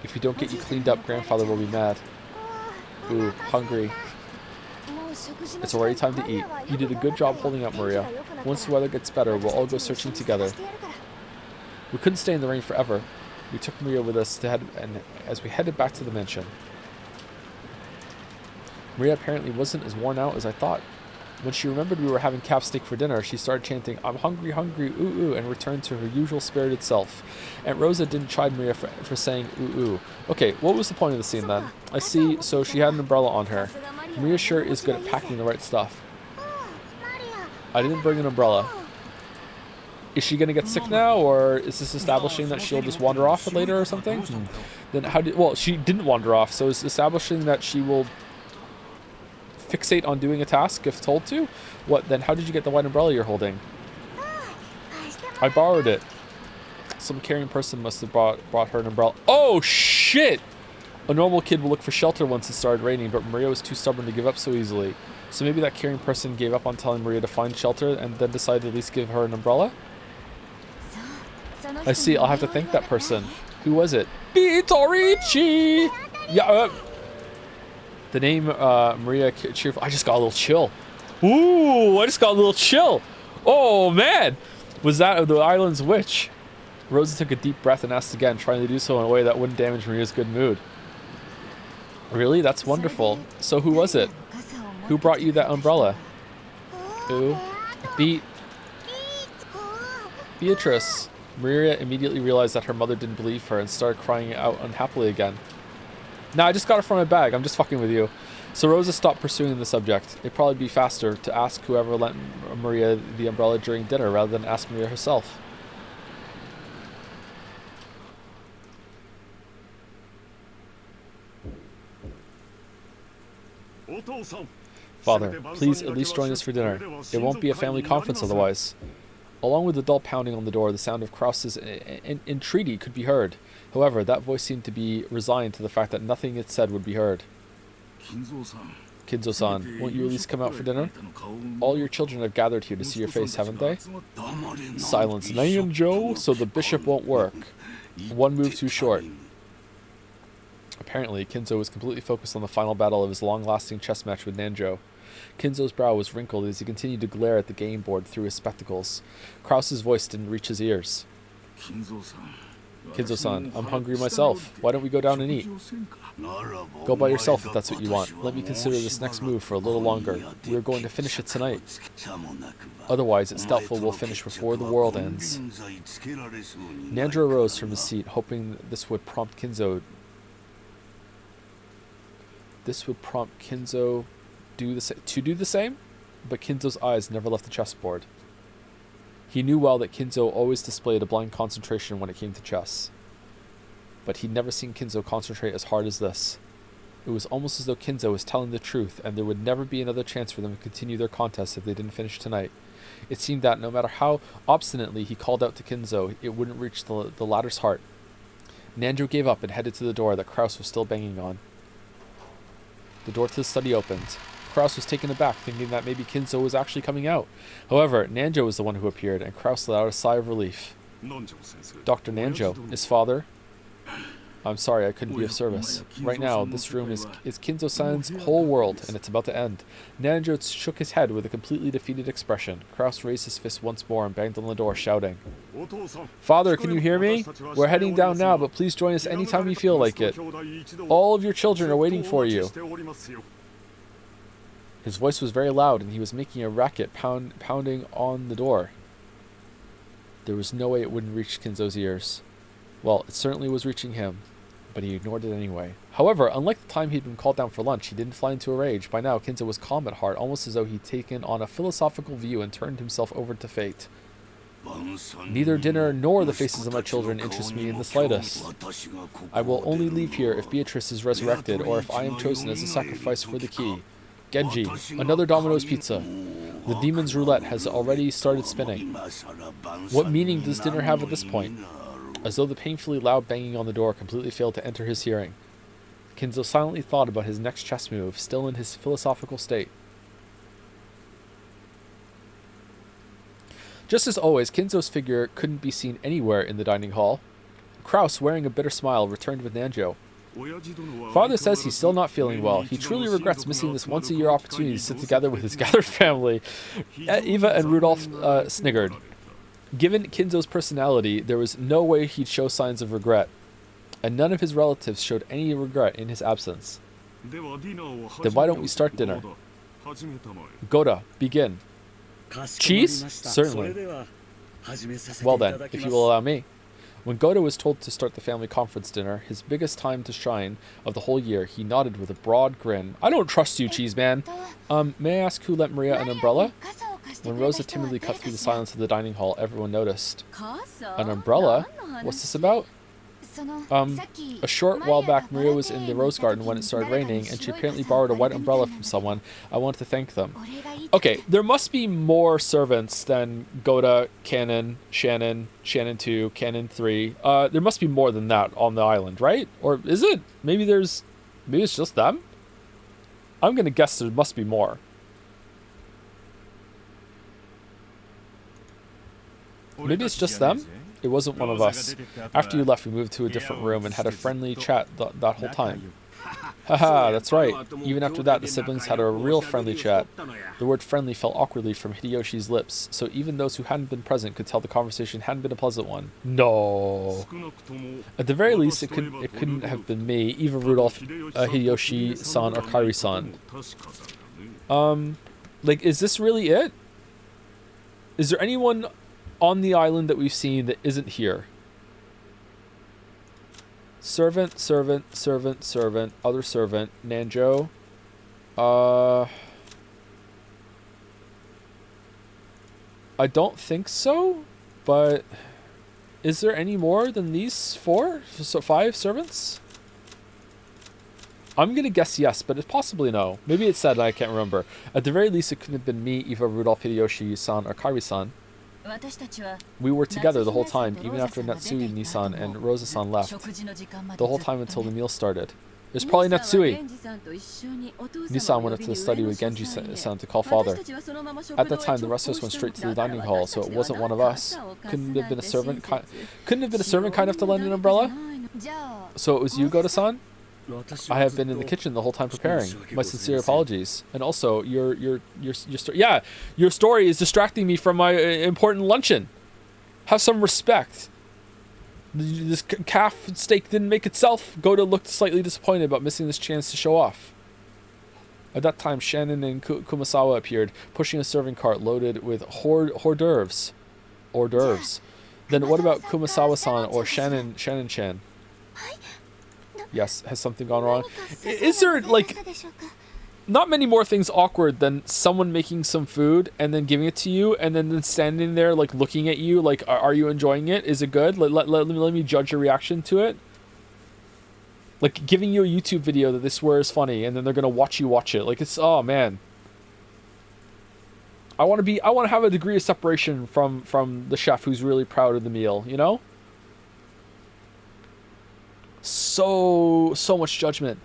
If we don't get you cleaned up, Grandfather will be mad. Ooh, hungry. It's already time to eat. You did a good job holding up, Maria. Once the weather gets better, we'll all go searching together. We couldn't stay in the rain forever. We took Maria with us as we headed back to the mansion. Maria apparently wasn't as worn out as I thought. When she remembered we were having calf steak for dinner, she started chanting, I'm hungry, hungry, ooh, ooh, and returned to her usual spirited self. Aunt Rosa didn't chide Maria for saying ooh, ooh. Okay, what was the point of the scene then? I see, so she had an umbrella on her. Maria sure is good at packing the right stuff. I didn't bring an umbrella. Is she going to get sick now, or is this establishing that she'll just wander off later or something? Then well, she didn't wander off, so it's establishing that she will fixate on doing a task if told to? What, then how did you get the white umbrella you're holding? I borrowed it. Some caring person must have brought her an umbrella. Oh, shit! A normal kid will look for shelter once it started raining, but Maria was too stubborn to give up so easily. So maybe that caring person gave up on telling Maria to find shelter and then decided to at least give her an umbrella? I see, I'll have to thank that person. Who was it? Vitorici! Yeah, the name Maria Cheerful. I just got a little chill. Ooh, I just got a little chill. Oh, man. Was that the island's witch? Rosa took a deep breath and asked again, trying to do so in a way that wouldn't damage Maria's good mood. Really? That's wonderful. So who was it? Who brought you that umbrella? Who? Beatrice. Maria immediately realized that her mother didn't believe her and started crying out unhappily again. Nah, I just got it from my bag. I'm just fucking with you. So Rosa stopped pursuing the subject. It'd probably be faster to ask whoever lent Maria the umbrella during dinner rather than ask Maria herself. Father, please at least join us for dinner. It won't be a family conference otherwise. Along with the dull pounding on the door, the sound of Krause's entreaty could be heard. However, that voice seemed to be resigned to the fact that nothing it said would be heard. Kinzo-san, won't you at least come out for dinner? All your children have gathered here to see your face, haven't they? Silence, Nanjo, so the bishop won't work. One move too short. Apparently, Kinzo was completely focused on the final battle of his long-lasting chess match with Nanjo. Kinzo's brow was wrinkled as he continued to glare at the game board through his spectacles. Krause's voice didn't reach his ears. Kinzo-san, I'm hungry myself. Why don't we go down and eat? Go by yourself if that's what you want. Let me consider this next move for a little longer. We are going to finish it tonight. Otherwise, it's doubtful we'll finish before the world ends. Nanjo arose from his seat, hoping this would prompt Kinzo to do the same, but Kinzo's eyes never left the chessboard. He knew well that Kinzo always displayed a blind concentration when it came to chess. But he'd never seen Kinzo concentrate as hard as this. It was almost as though Kinzo was telling the truth, and there would never be another chance for them to continue their contest if they didn't finish tonight. It seemed that no matter how obstinately he called out to Kinzo, it wouldn't reach the latter's heart. Nanjo gave up and headed to the door that Krause was still banging on. The door to the study opened. Krause was taken aback, thinking that maybe Kinzo was actually coming out. However, Nanjo was the one who appeared, and Krause let out a sigh of relief. Dr. Nanjo, his father. I'm sorry I couldn't be of service. Right now, this room is Kinzo-san's whole world, and it's about to end. Nanjo shook his head with a completely defeated expression. Krause raised his fist once more and banged on the door, shouting, Father, can you hear me? We're heading down now, but please join us anytime you feel like it. All of your children are waiting for you. His voice was very loud, and he was making a racket pounding on the door. There was no way it wouldn't reach Kinzo's ears. Well, it certainly was reaching him, but he ignored it anyway. However, unlike the time he'd been called down for lunch, he didn't fly into a rage. By now, Kinzo was calm at heart, almost as though he'd taken on a philosophical view and turned himself over to fate. Neither dinner nor the faces of my children interest me in the slightest. I will only leave here if Beatrice is resurrected, or if I am chosen as a sacrifice for the key. Genji, another Domino's pizza. The demon's roulette has already started spinning. What meaning does dinner have at this point? As though the painfully loud banging on the door completely failed to enter his hearing. Kinzo silently thought about his next chess move, still in his philosophical state. Just as always, Kinzo's figure couldn't be seen anywhere in the dining hall. Krause, wearing a bitter smile, returned with Nanjo. Father says he's still not feeling well. He truly regrets missing this once-a-year opportunity to sit together with his gathered family. Eva and Rudolph sniggered. Given Kinzo's personality, there was no way he'd show signs of regret, and none of his relatives showed any regret in his absence. Then why don't we start dinner? Goda, begin. Cheese? Certainly. Well then, if you will allow me. When Goda was told to start the family conference dinner, his biggest time to shine of the whole year, he nodded with a broad grin. I don't trust you, Cheese Man. May I ask who lent Maria an umbrella? When Rosa timidly cut through the silence of the dining hall, everyone noticed. An umbrella? What's this about? A short while back, Maria was in the rose garden when it started raining, and she apparently borrowed a white umbrella from someone. I want to thank them. Okay, there must be more servants than Goda, Canon, Shannon 2, Canon 3. There must be more than that on the island, right? Or is it? Maybe it's just them? I'm gonna guess there must be more. Maybe it's just them? It wasn't one of us. After you left, we moved to a different room and had a friendly chat that whole time. Haha, that's right. Even after that, the siblings had a real friendly chat. The word friendly fell awkwardly from Hideyoshi's lips, so even those who hadn't been present could tell the conversation hadn't been a pleasant one. No. At the very least, it couldn't have been me, Eva, Rudolph, Hideyoshi-san, or Kairi-san. Like, is this really it? Is there anyone on the island that we've seen that isn't here? Servant, other servant, Nanjo. I don't think so, but is there any more than these 4? So 5 servants? I'm going to guess yes, but it's possibly no. Maybe it said, I can't remember. At the very least, it couldn't have been me, Eva, Rudolph, Hideyoshi-san, or Kari-san. We were together the whole time, even after Natsui, Nisan, and Rosa-san left. The whole time until the meal started. It was probably Natsui. Nisan went up to the study with Genji-san to call father. At that time, the rest of us went straight to the dining hall, so it wasn't one of us. Couldn't have been a servant kind enough to lend an umbrella? So it was you, Goda-san? I have been in the kitchen the whole time preparing. My sincere apologies. And also, your story is distracting me from my important luncheon. Have some respect. This calf steak didn't make itself. Goda looked slightly disappointed about missing this chance to show off. At that time, Shannon and Kumasawa appeared, pushing a serving cart loaded with hors d'oeuvres. Hors d'oeuvres. Then what about Kumasawa-san or Shannon-chan? Yes, has something gone wrong? Is there, like, not many more things awkward than someone making some food and then giving it to you and then standing there, like, looking at you, like, are you enjoying it? Is it good? Let me judge your reaction to it. Like, giving you a YouTube video that they swear is funny and then they're gonna watch you watch it. Like, it's, oh, man. I want to have a degree of separation from the chef who's really proud of the meal, you know? So much judgment.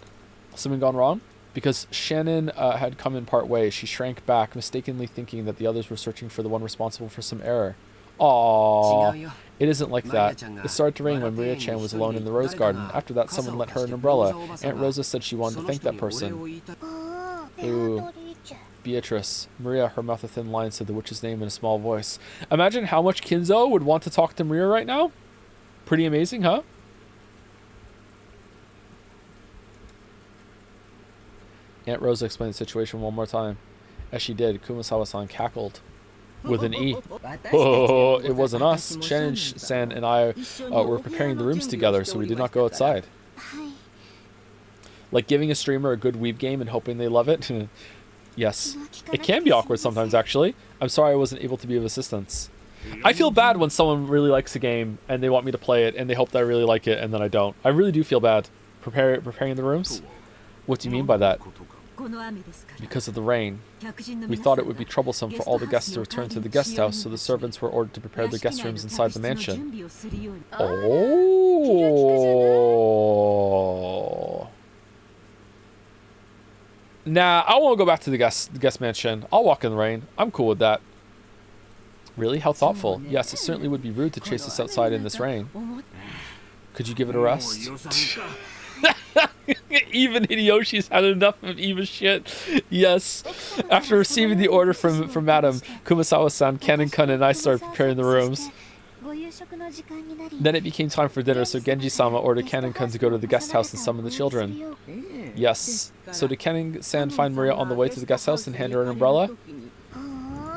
Something gone wrong? Because Shannon had come in part way, she shrank back, mistakenly thinking that the others were searching for the one responsible for some error. Aww. It isn't like that. It started to rain when Maria-chan was alone in the rose garden. After that, someone lent her an umbrella. Aunt Rosa said she wanted to thank that person. Ooh. Beatrice. Maria, her mouth a thin line, said the witch's name in a small voice. Imagine how much Kinzo would want to talk to Maria right now. Pretty amazing, huh? Aunt Rosa explained the situation one more time. As she did, Kumasawa-san cackled. With an E. Oh, it wasn't us. Shannon-san and I were preparing the rooms together, so we did not go outside. Like giving a streamer a good weeb game and hoping they love it? Yes. It can be awkward sometimes, actually. I'm sorry I wasn't able to be of assistance. I feel bad when someone really likes a game and they want me to play it and they hope that I really like it and then I don't. I really do feel bad. Preparing the rooms? What do you mean by that? Because of the rain. We thought it would be troublesome for all the guests to return to the guest house, so the servants were ordered to prepare their guest rooms inside the mansion. Oh. Nah, I won't go back to the guest mansion. I'll walk in the rain. I'm cool with that. Really? How thoughtful. Yes, it certainly would be rude to chase us outside in this rain. Could you give it a rest? Even Hideyoshi's had enough of Eva's shit. Yes. After receiving the order from Madam, Kumasawa-san, Kanon-kun, and I started preparing the rooms. Then it became time for dinner, so Genji-sama ordered Kanon-kun to go to the guest house and summon the children. Yes. So did Kanon-san find Maria on the way to the guest house and hand her an umbrella?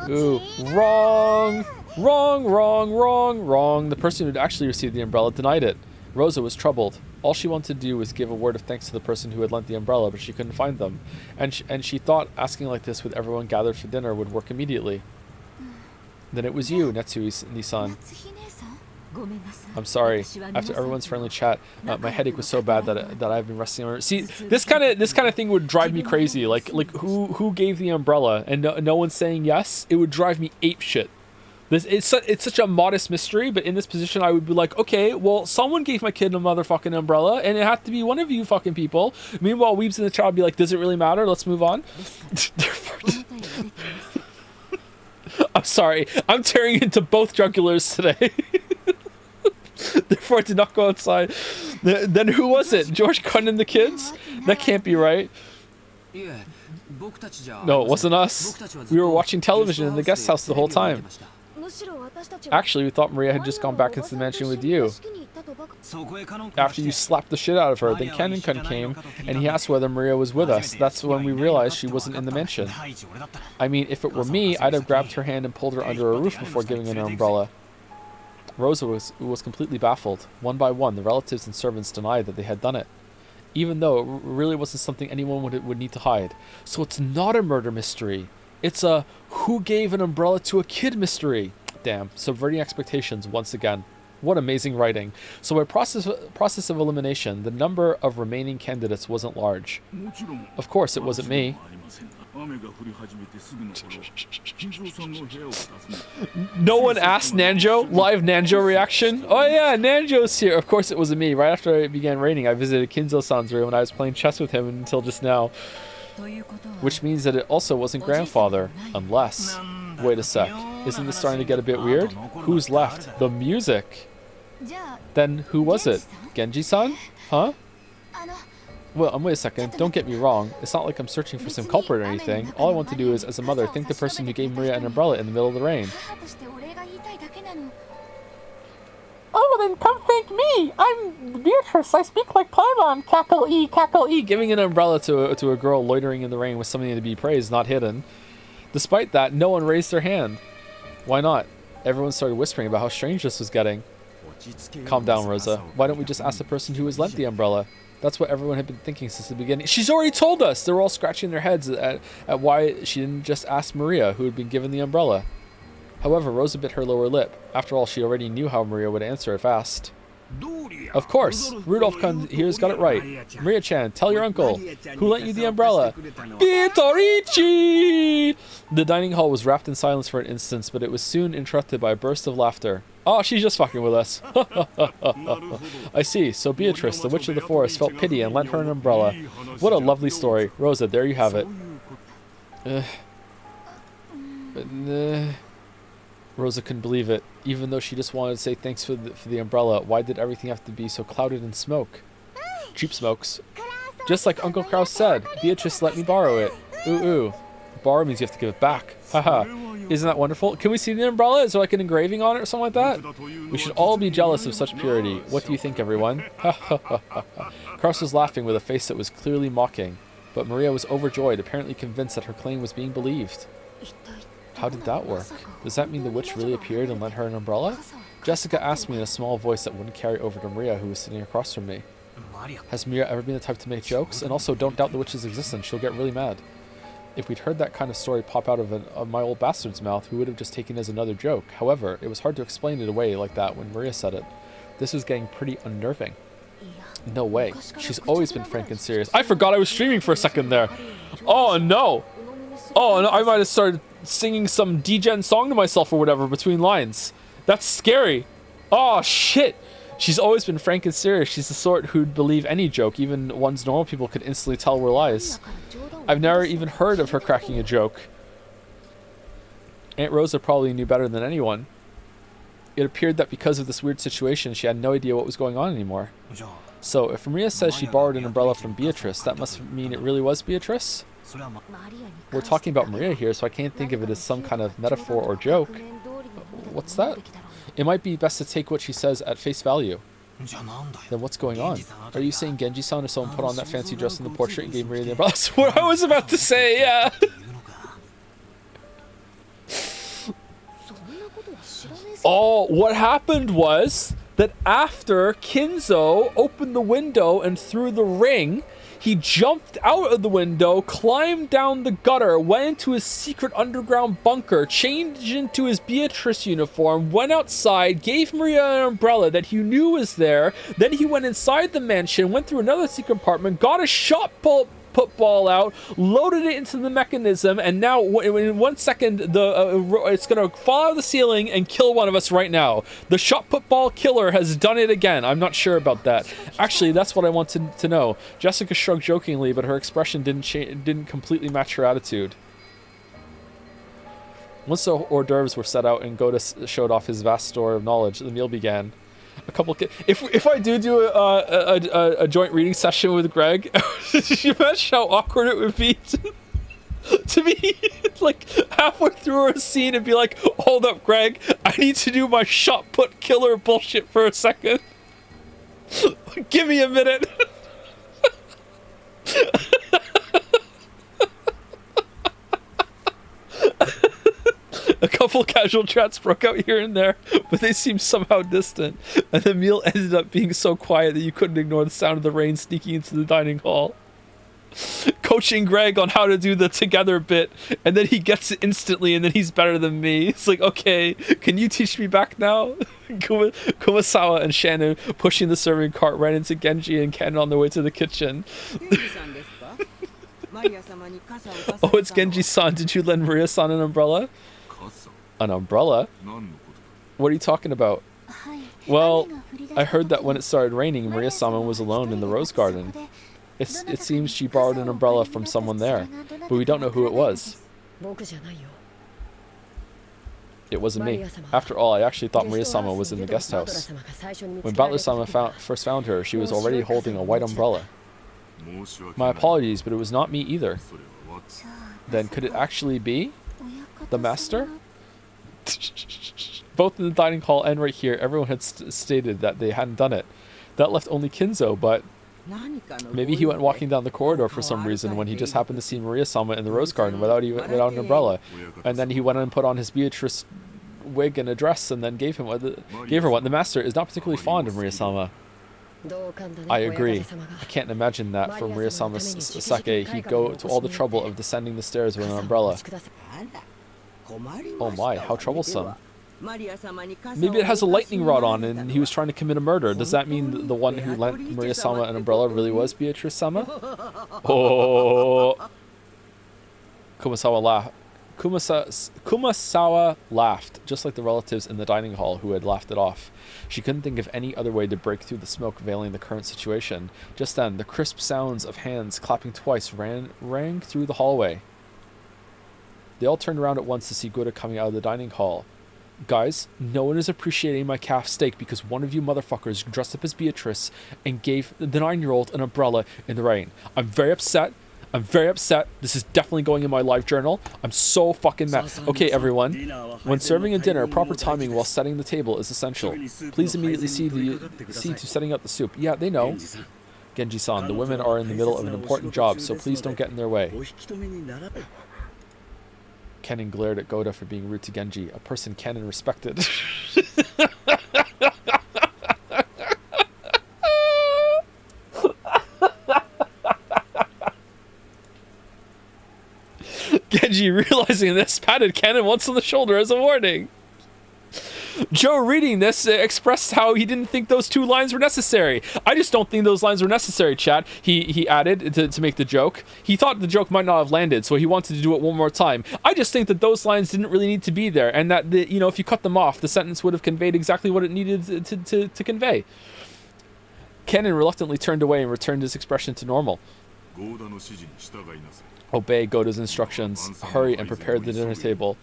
Ooh. Wrong! Wrong! The person who'd actually received the umbrella denied it. Rosa was troubled. All she wanted to do was give a word of thanks to the person who had lent the umbrella, but she couldn't find them. And she thought asking like this with everyone gathered for dinner would work immediately. Then it was you, Natsui-Nisan. I'm sorry. After everyone's friendly chat, my headache was so bad that I've been resting on it. See, this kind of thing would drive me crazy. Like who gave the umbrella and no one's saying yes? It would drive me apeshit. It's such a modest mystery, but in this position I would be like, okay, well, someone gave my kid a motherfucking umbrella, and it had to be one of you fucking people. Meanwhile, Weebs in the chat would be like, does it really matter? Let's move on. I'm sorry. I'm tearing into both jugulars today. Therefore, I did not go outside. Then who was it? George Cunn and the kids? That can't be right. No, it wasn't us. We were watching television in the guest house the whole time. Actually, we thought Maria had just gone back into the mansion with you. After you slapped the shit out of her, then Kanon-kun came, and he asked whether Maria was with us. That's when we realized she wasn't in the mansion. I mean, if it were me, I'd have grabbed her hand and pulled her under a roof before giving her an umbrella. Rosa was completely baffled. One by one, the relatives and servants denied that they had done it, even though it really wasn't something anyone would need to hide. So it's not a murder mystery. It's a who gave an umbrella to a kid mystery. Damn, subverting expectations once again. What amazing writing. So by process of elimination, the number of remaining candidates wasn't large. Of course, it wasn't me. No one asked Nanjo? Live Nanjo reaction? Oh yeah, Nanjo's here. Of course it wasn't me. Right after it began raining, I visited Kinzo-san's room and I was playing chess with him until just now. Which means that it also wasn't grandfather. Unless... Wait a sec. Isn't this starting to get a bit weird? Who's left? The music. Then who was it? Genji-san? Huh? Well, wait a second. Don't get me wrong. It's not like I'm searching for some culprit or anything. All I want to do is, as a mother, thank the person who gave Maria an umbrella in the middle of the rain. Oh, then come thank me! I'm Beatrice. I speak like Paimon. Cackle E. Giving an umbrella to a girl loitering in the rain with something to be praised, not hidden. Despite that, no one raised their hand. Why not? Everyone started whispering about how strange this was getting. Calm down, Rosa. Why don't we just ask the person who was lent the umbrella? That's what everyone had been thinking since the beginning. She's already told us! They were all scratching their heads at why she didn't just ask Maria, who had been given the umbrella. However, Rosa bit her lower lip. After all, she already knew how Maria would answer if asked. Of course! Rudolph here's got it right. Maria-chan, tell your uncle. Who lent you the umbrella? Vitorici! The dining hall was wrapped in silence for an instant, but it was soon interrupted by a burst of laughter. Oh, she's just fucking with us. I see. So Beatrice, the witch of the forest, felt pity and lent her an umbrella. What a lovely story. Rosa, there you have it. Rosa couldn't believe it. Even though she just wanted to say thanks for the umbrella, why did everything have to be so clouded in smoke? Cheap smokes. Just like Uncle Kraus said, Beatrice let me borrow it. Ooh. Borrow means you have to give it back. Haha. Isn't that wonderful? Can we see the umbrella? Is there like an engraving on it or something like that? We should all be jealous of such purity. What do you think, everyone? Kraus was laughing with a face that was clearly mocking, but Maria was overjoyed, apparently convinced that her claim was being believed. How did that work? Does that mean the witch really appeared and lent her an umbrella? Jessica asked me in a small voice that wouldn't carry over to Maria, who was sitting across from me. Has Maria ever been the type to make jokes? And also, don't doubt the witch's existence. She'll get really mad. If we'd heard that kind of story pop out of my old bastard's mouth, we would have just taken it as another joke. However, it was hard to explain it away like that when Maria said it. This was getting pretty unnerving. No way. She's always been frank and serious. I forgot I was streaming for a second there. Oh no! Oh no, I might have started singing some degen song to myself or whatever between lines. That's scary. Oh shit! She's always been frank and serious. She's the sort who'd believe any joke, even ones normal people could instantly tell were lies. I've never even heard of her cracking a joke. Aunt Rosa probably knew better than anyone. It appeared that because of this weird situation, she had no idea what was going on anymore. So, if Maria says she borrowed an umbrella from Beatrice, that must mean it really was Beatrice? We're talking about Maria here, so I can't think of it as some kind of metaphor or joke. What's that? It might be best to take what she says at face value. Then what's going on? Are you saying Genji-san or someone put on that fancy dress in the portrait and gave Maria the umbrella? That's what I was about to say, yeah! Oh, what happened was that after Kinzo opened the window and threw the ring, he jumped out of the window, climbed down the gutter, went into his secret underground bunker, changed into his Beatrice uniform, went outside, gave Maria an umbrella that he knew was there. Then he went inside the mansion, went through another secret apartment, got a shot put ball out, loaded it into the mechanism, and now in 1 second it's gonna fall out of the ceiling and kill one of us right now. The shot put ball killer has done it again. I'm not sure about that. Actually, that's what I wanted to know. Jessica shrugged jokingly, but her expression didn't completely match her attitude. Once the hors d'oeuvres were set out and Goda showed off his vast store of knowledge, the meal began. If I do a joint reading session with Greg, you imagine how awkward it would be to be like halfway through a scene and be like, hold up, Greg, I need to do my shot put killer bullshit for a second. Give me a minute. A couple casual chats broke out here and there, but they seemed somehow distant, and the meal ended up being so quiet that you couldn't ignore the sound of the rain sneaking into the dining hall. Coaching Greg on how to do the together bit, and then he gets it instantly, and then he's better than me. It's like, okay, can you teach me back now? Kumasawa and Shannon pushing the serving cart right into Genji and Ken on their way to the kitchen. Oh, it's Genji-san. Did you lend Maria-san an umbrella? An umbrella? What are you talking about? Well, I heard that when it started raining, Maria-sama was alone in the rose garden. It seems she borrowed an umbrella from someone there, but we don't know who it was. It wasn't me. After all, I actually thought Maria-sama was in the guest house. When Butler-sama first found her, she was already holding a white umbrella. My apologies, but it was not me either. Then could it actually be the master? Both in the dining hall and right here, everyone had stated that they hadn't done it. That left only Kinzo, but maybe he went walking down the corridor for some reason when he just happened to see Maria-sama in the rose garden without an umbrella, and then he went and put on his Beatrice wig and a dress and then gave her one. The master is not particularly fond of Maria-sama. I agree. I can't imagine that for Maria-sama's sake, he'd go to all the trouble of descending the stairs with an umbrella. Oh my, how troublesome. Maybe it has a lightning rod on and he was trying to commit a murder. Does that mean the one who lent Maria-sama an umbrella really was Beatrice-sama? Oh. Kumasawa laughed, just like the relatives in the dining hall who had laughed it off. She couldn't think of any other way to break through the smoke veiling the current situation. Just then, the crisp sounds of hands clapping twice rang through the hallway. They all turned around at once to see Gura coming out of the dining hall. Guys, no one is appreciating my calf steak because one of you motherfuckers dressed up as Beatrice and gave the 9-year-old an umbrella in the rain. I'm very upset. This is definitely going in my live journal. I'm so fucking mad. Okay, everyone. When serving a dinner, proper timing while setting the table is essential. Please immediately see to setting up the soup. Yeah, they know. Genji-san, the women are in the middle of an important job, so please don't get in their way. Kennen glared at Goda for being rude to Genji, a person Kennen respected. Genji, realizing this, patted Kennen once on the shoulder as a warning. Joe, reading this, expressed how he didn't think those 2 lines were necessary. I just don't think those lines were necessary, chat. He added to make the joke. He thought the joke might not have landed, so he wanted to do it one more time. I just think that those lines didn't really need to be there, and that, if you cut them off, the sentence would have conveyed exactly what it needed to convey. Kennen reluctantly turned away and returned his expression to normal. Obey Goda's instructions. Hurry and prepare the dinner table.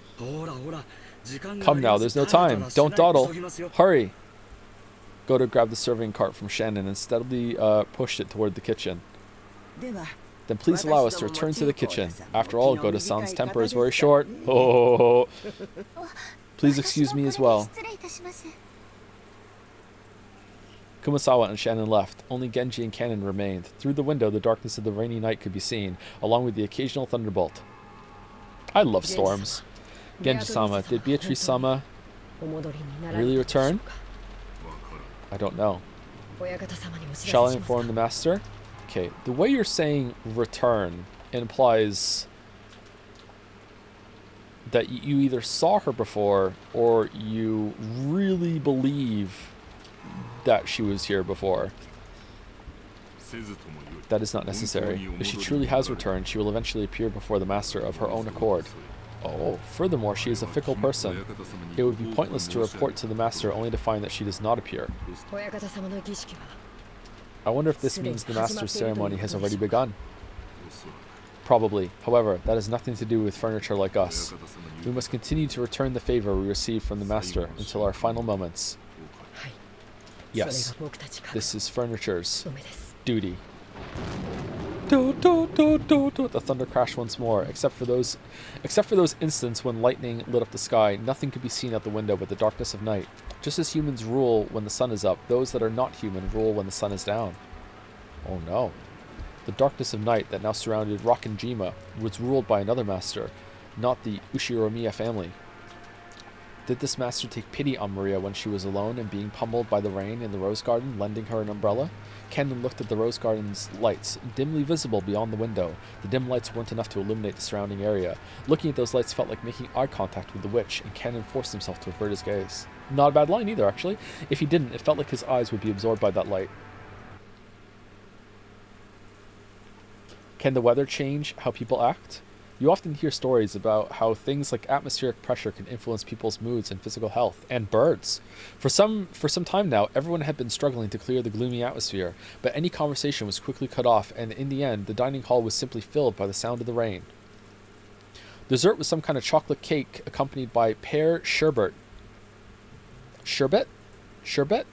Come now, there's no time. Don't dawdle. Hurry. Goda grabbed the serving cart from Shannon and steadily pushed it toward the kitchen. Then please allow us to return to the kitchen. After all, Goda-san's temper is very short. Oh. Please excuse me as well. Kumasawa and Shannon left. Only Genji and Kennen remained. Through the window, the darkness of the rainy night could be seen, along with the occasional thunderbolt. I love storms. Genji-sama, did Beatrice-sama really return? I don't know. Shall I inform the master? Okay, the way you're saying return implies that you either saw her before or you really believe that she was here before. That is not necessary. If she truly has returned, she will eventually appear before the master of her own accord. Oh, furthermore, she is a fickle person. It would be pointless to report to the master only to find that she does not appear. I wonder if this means the master's ceremony has already begun. Probably. However, that has nothing to do with furniture like us. We must continue to return the favor we received from the master until our final moments. Yes, this is furniture's duty. The thunder crashed once more. Except for those instants when lightning lit up the sky, nothing could be seen out the window but the darkness of night. Just as humans rule when the sun is up, those that are not human rule when the sun is down. Oh no. The darkness of night that now surrounded Rakenjima was ruled by another master, not the Ushiromiya family. Did this master take pity on Maria when she was alone and being pummeled by the rain in the rose garden, lending her an umbrella? Canon looked at the rose garden's lights, dimly visible beyond the window. The dim lights weren't enough to illuminate the surrounding area. Looking at those lights felt like making eye contact with the witch, and Canon forced himself to avert his gaze. Not a bad line either, actually. If he didn't, it felt like his eyes would be absorbed by that light. Can the weather change how people act? You often hear stories about how things like atmospheric pressure can influence people's moods and physical health, and birds. For some time now, everyone had been struggling to clear the gloomy atmosphere, but any conversation was quickly cut off, and in the end, the dining hall was simply filled by the sound of the rain. Dessert was some kind of chocolate cake accompanied by pear sherbet. Sherbet? Sherbet?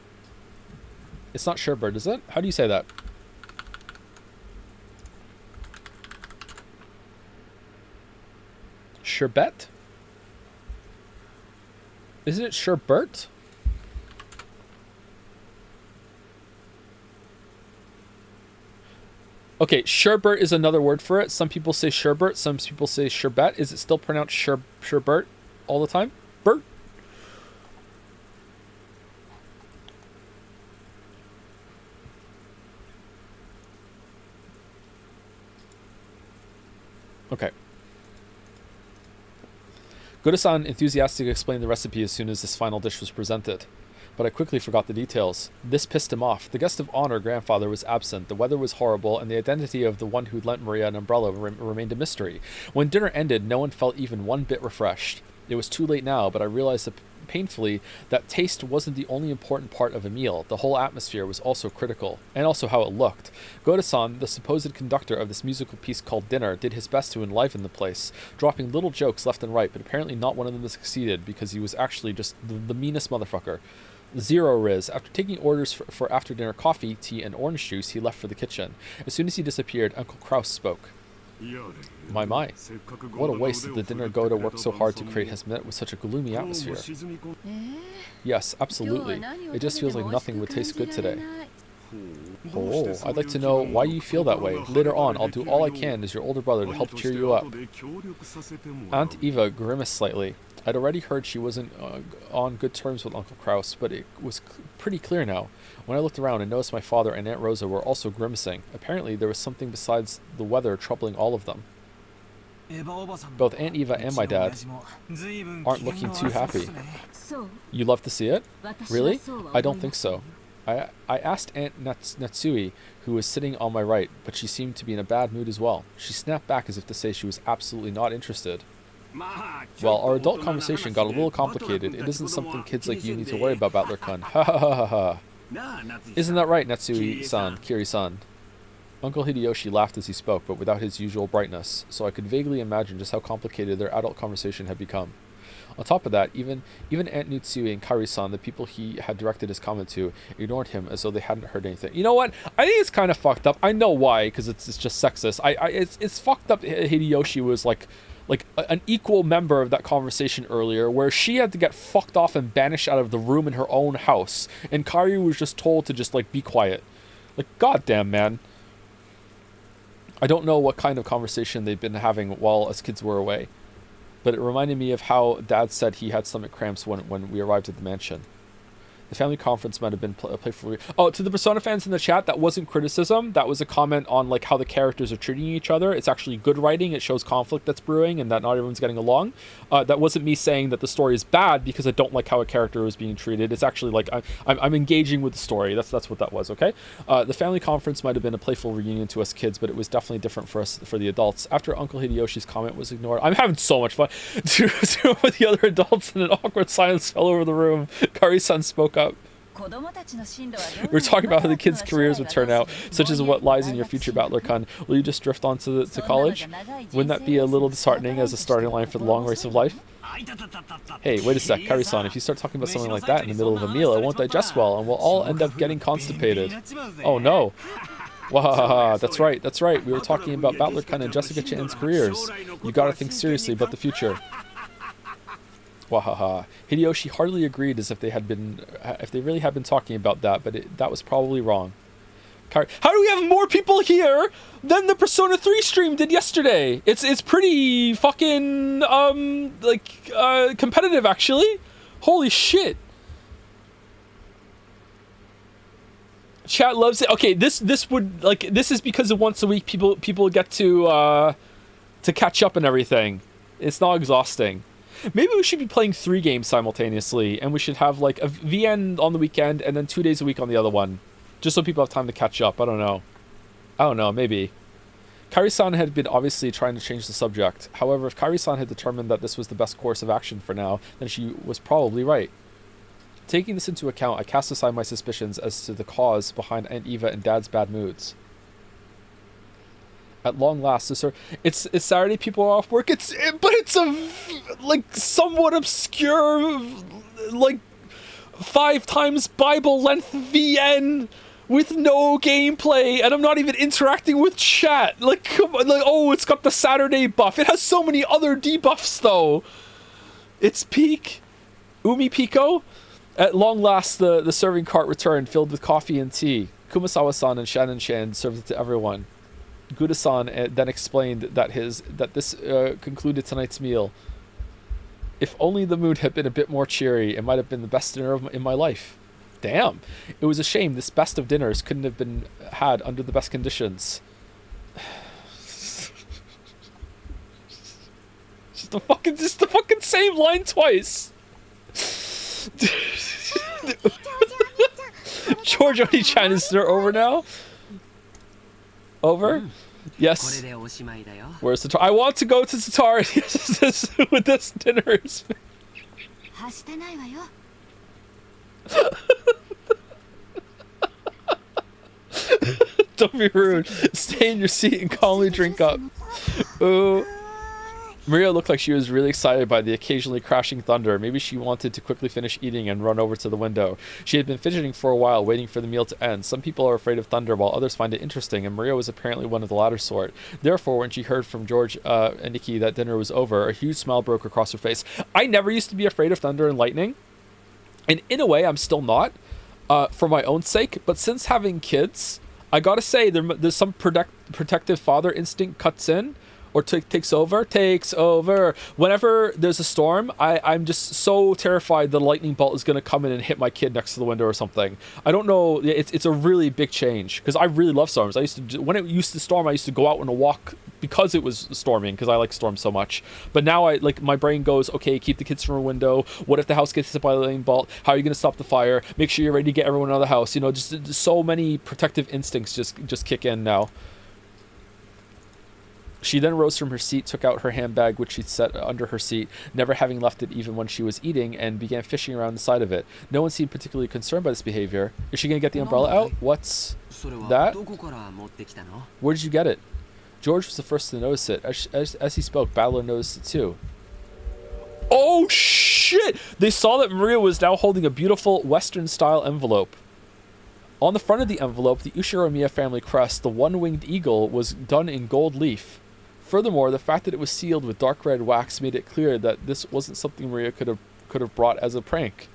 It's not sherbet, is it? How do you say that? Sherbet? Isn't it sherbet? Okay, sherbet is another word for it. Some people say sherbet, some people say sherbet. Is it still pronounced sherbet all the time? Bert? Okay. Goda-san enthusiastically explained the recipe as soon as this final dish was presented, but I quickly forgot the details. This pissed him off. The guest of honor grandfather was absent, the weather was horrible, and the identity of the one who'd lent Maria an umbrella remained a mystery. When dinner ended, no one felt even one bit refreshed. It was too late now, but I realized painfully that taste wasn't the only important part of a meal. The whole atmosphere was also critical, and also how it looked. Goda-san, the supposed conductor of this musical piece called Dinner, did his best to enliven the place, dropping little jokes left and right, but apparently not one of them succeeded because he was actually just the meanest motherfucker. Zero Riz. After taking orders for after-dinner coffee, tea, and orange juice, he left for the kitchen. As soon as he disappeared, Uncle Kraus spoke. My. What a waste that the dinner Goda worked so hard to create has met with such a gloomy atmosphere. Yes, absolutely. It just feels like nothing would taste good today. Oh, I'd like to know why you feel that way. Later on, I'll do all I can as your older brother to help cheer you up. Aunt Eva grimaced slightly. I'd already heard she wasn't on good terms with Uncle Kraus, but it was pretty clear now. When I looked around and noticed my father and Aunt Rosa were also grimacing, apparently there was something besides the weather troubling all of them. Both Aunt Eva and my dad aren't looking too happy. You love to see it? Really? I don't think so. I asked Aunt Natsui, who was sitting on my right, but she seemed to be in a bad mood as well. She snapped back as if to say she was absolutely not interested. Well, our adult conversation got a little complicated. It isn't something kids like you need to worry about, Battler-kun. Ha ha ha ha ha. Isn't that right, Natsui-san, Kiri-san? Uncle Hideyoshi laughed as he spoke, but without his usual brightness, so I could vaguely imagine just how complicated their adult conversation had become. On top of that, even Aunt Natsui and Kari-san, the people he had directed his comment to, ignored him as though they hadn't heard anything. You know what? I think it's kind of fucked up. I know why, because it's just sexist. It's fucked up. Hideyoshi was like an equal member of that conversation earlier, where she had to get fucked off and banished out of the room in her own house, and Kari was just told to just like be quiet. Like, goddamn, man. I don't know what kind of conversation they've been having while us kids were away, but it reminded me of how Dad said he had stomach cramps when we arrived at the mansion. The family conference might have been playful. Oh, to the Persona fans in the chat, that wasn't criticism. That was a comment on like how the characters are treating each other. It's actually good writing. It shows conflict that's brewing and that not everyone's getting along. That wasn't me saying that the story is bad because I don't like how a character is being treated. It's actually like I'm engaging with the story. That's what that was. Okay. The family conference might have been a playful reunion to us kids, but it was definitely different for the adults. After Uncle Hideyoshi's comment was ignored, I'm having so much fun. With the other adults, and an awkward silence fell over the room. Kari-san spoke up. We're talking about how the kids' careers would turn out, such as what lies in your future, Battler-kun. Will you just drift on to college? Wouldn't that be a little disheartening as a starting line for the long race of life? Hey, wait a sec, Kari-san, if you start talking about something like that in the middle of a meal, it won't digest well, and we'll all end up getting constipated. Oh no. Wow, that's right. We were talking about Battler-kun and Jessica Chan's careers. You gotta think seriously about the future. Wahaha. Hideyoshi hardly agreed as if they really had been talking about that, but that was probably wrong. How do we have more people here than the Persona 3 stream did yesterday? It's pretty fucking competitive actually. Holy shit! Chat loves it. Okay, this would like this is because of once a week people get to catch up and everything. It's not exhausting. Maybe we should be playing 3 games simultaneously, and we should have like a VN on the weekend and then 2 days a week on the other one, just so people have time to catch up. I don't know. Maybe. Kairi-san had been obviously trying to change the subject. However, if Kairi-san had determined that this was the best course of action for now, then she was probably right. Taking this into account, I cast aside my suspicions as to the cause behind Aunt Eva and Dad's bad moods. At long last, it's Saturday. People are off work. But it's a like somewhat obscure, like 5 times Bible length VN with no gameplay, and I'm not even interacting with chat. Like, come on, like, oh, it's got the Saturday buff. It has so many other debuffs though. It's peak Umineko. At long last, the serving cart returned, filled with coffee and tea. Kumasawa-san and Shannon-chan served it to everyone. Guda-san then explained that this concluded tonight's meal. If only the mood had been a bit more cheery, it might have been the best dinner in my life. Damn, it was a shame this best of dinners couldn't have been had under the best conditions. Just the fucking same line twice. George Oni-chan, is dinner over now? Over? Yes. Where's Tatara? I want to go to Tatara with this dinner. Don't be rude. Stay in your seat and calmly drink up. Ooh. Maria looked like she was really excited by the occasionally crashing thunder. Maybe she wanted to quickly finish eating and run over to the window. She had been fidgeting for a while, waiting for the meal to end. Some people are afraid of thunder, while others find it interesting, and Maria was apparently one of the latter sort. Therefore, when she heard from George and Nikki that dinner was over, a huge smile broke across her face. I never used to be afraid of thunder and lightning, and in a way, I'm still not, for my own sake. But since having kids, I gotta say, there's some protective father instinct cuts in. Or takes over. Whenever there's a storm, I'm just so terrified the lightning bolt is going to come in and hit my kid next to the window or something. I don't know. It's a really big change because I really love storms. When it used to storm, I used to go out on a walk because it was storming, because I like storms so much. But now my brain goes, okay, keep the kids from a window. What if the house gets hit by a lightning bolt? How are you going to stop the fire? Make sure you're ready to get everyone out of the house. You know, just so many protective instincts just kick in now. She then rose from her seat, took out her handbag, which she'd set under her seat, never having left it even when she was eating, and began fishing around inside of it. No one seemed particularly concerned by this behavior. Is she going to get the umbrella out? What's that? Where did you get it? George was the first to notice it. As he spoke, Battler noticed it too. Oh shit! They saw that Maria was now holding a beautiful Western-style envelope. On the front of the envelope, the Ushiromiya family crest, the one-winged eagle, was done in gold leaf. Furthermore, the fact that it was sealed with dark red wax made it clear that this wasn't something Maria could have brought as a prank.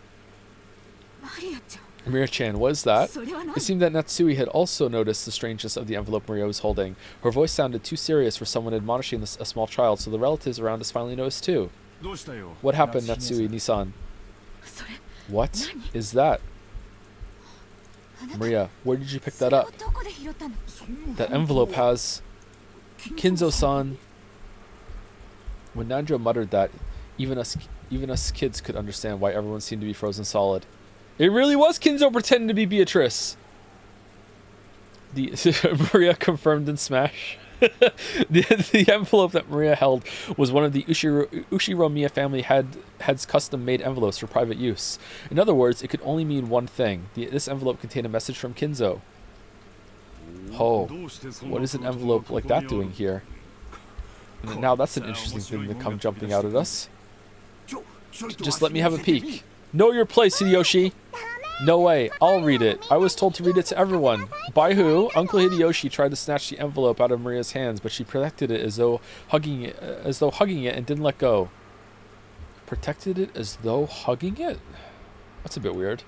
Maria-chan, what is that? It seemed that Natsui had also noticed the strangeness of the envelope Maria was holding. Her voice sounded too serious for someone admonishing a small child, so the relatives around us finally noticed too. What happened, Natsui Nisan? What is that? Maria, where did you pick that up? That envelope has... Kinzo-san. When Nanjo muttered that, even us kids could understand why everyone seemed to be frozen solid. It really was Kinzo pretending to be Beatrice. Maria confirmed in Smash. the envelope that Maria held was one of the Ushiromiya family head's custom-made envelopes for private use. In other words, it could only mean one thing. This envelope contained a message from Kinzo. Oh, what is an envelope like that doing here? And now that's an interesting thing to come jumping out at us. Just let me have a peek. Know your place, Hideyoshi. No way, I'll read it. I was told to read it to everyone. By who? Uncle Hideyoshi tried to snatch the envelope out of Maria's hands, but she protected it as though hugging it and didn't let go. Protected it as though hugging it? That's a bit weird.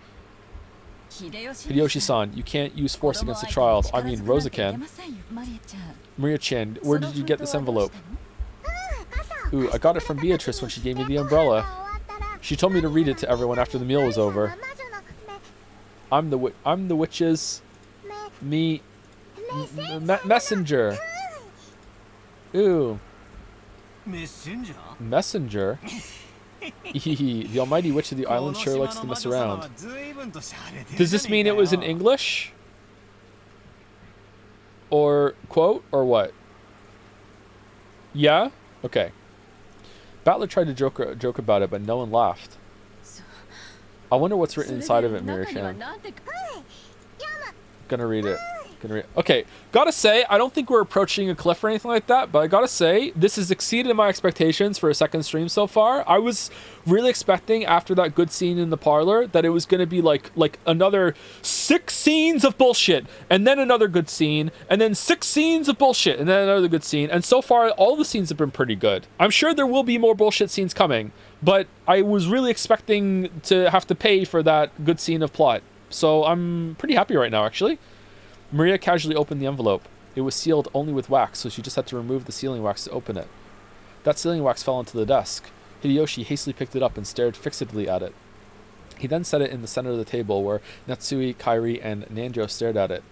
Hideyoshi-san, you can't use force against a child. I mean, Rosa can. Maria-chan, where did you get this envelope? Ooh, I got it from Beatrice when she gave me the umbrella. She told me to read it to everyone after the meal was over. I'm the witch's messenger. Ooh. Messenger? The almighty witch of the island sure likes to mess around. Does this mean it was in English? Or quote? Or what? Yeah? Okay. Battler tried to joke about it, but no one laughed. I wonder what's written inside of it, Miria-chan. Gonna read it. Okay, gotta say, I don't think we're approaching a cliff or anything like that, but I gotta say, this has exceeded my expectations for a second stream so far. I was really expecting, after that good scene in the parlor, that it was gonna be like another 6 scenes of bullshit, and then another good scene, and then 6 scenes of bullshit, and then another good scene, and so far, all the scenes have been pretty good. I'm sure there will be more bullshit scenes coming, but I was really expecting to have to pay for that good scene of plot. So I'm pretty happy right now, actually. Maria casually opened the envelope. It was sealed only with wax, so she just had to remove the sealing wax to open it. That sealing wax fell onto the desk. Hideyoshi hastily picked it up and stared fixedly at it. He then set it in the center of the table where Natsui, Kairi, and Nanjo stared at it.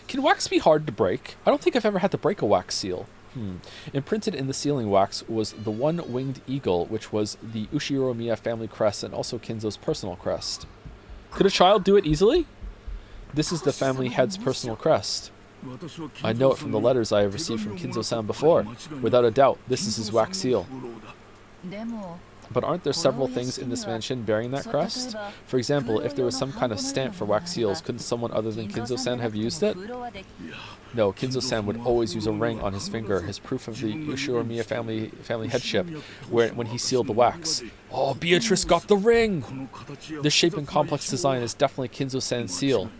Can wax be hard to break? I don't think I've ever had to break a wax seal. Imprinted in the sealing wax was the one-winged eagle, which was the Ushiromiya family crest and also Kinzo's personal crest. Could a child do it easily? This is the family head's personal crest. I know it from the letters I have received from Kinzo-san before. Without a doubt, this is his wax seal. But aren't there several things in this mansion bearing that crest? For example, if there was some kind of stamp for wax seals, couldn't someone other than Kinzo-san have used it? No, Kinzo-san would always use a ring on his finger, his proof of the Ushiromiya family headship, when he sealed the wax. Oh, Beatrice got the ring! This shape and complex design is definitely Kinzo-san's seal.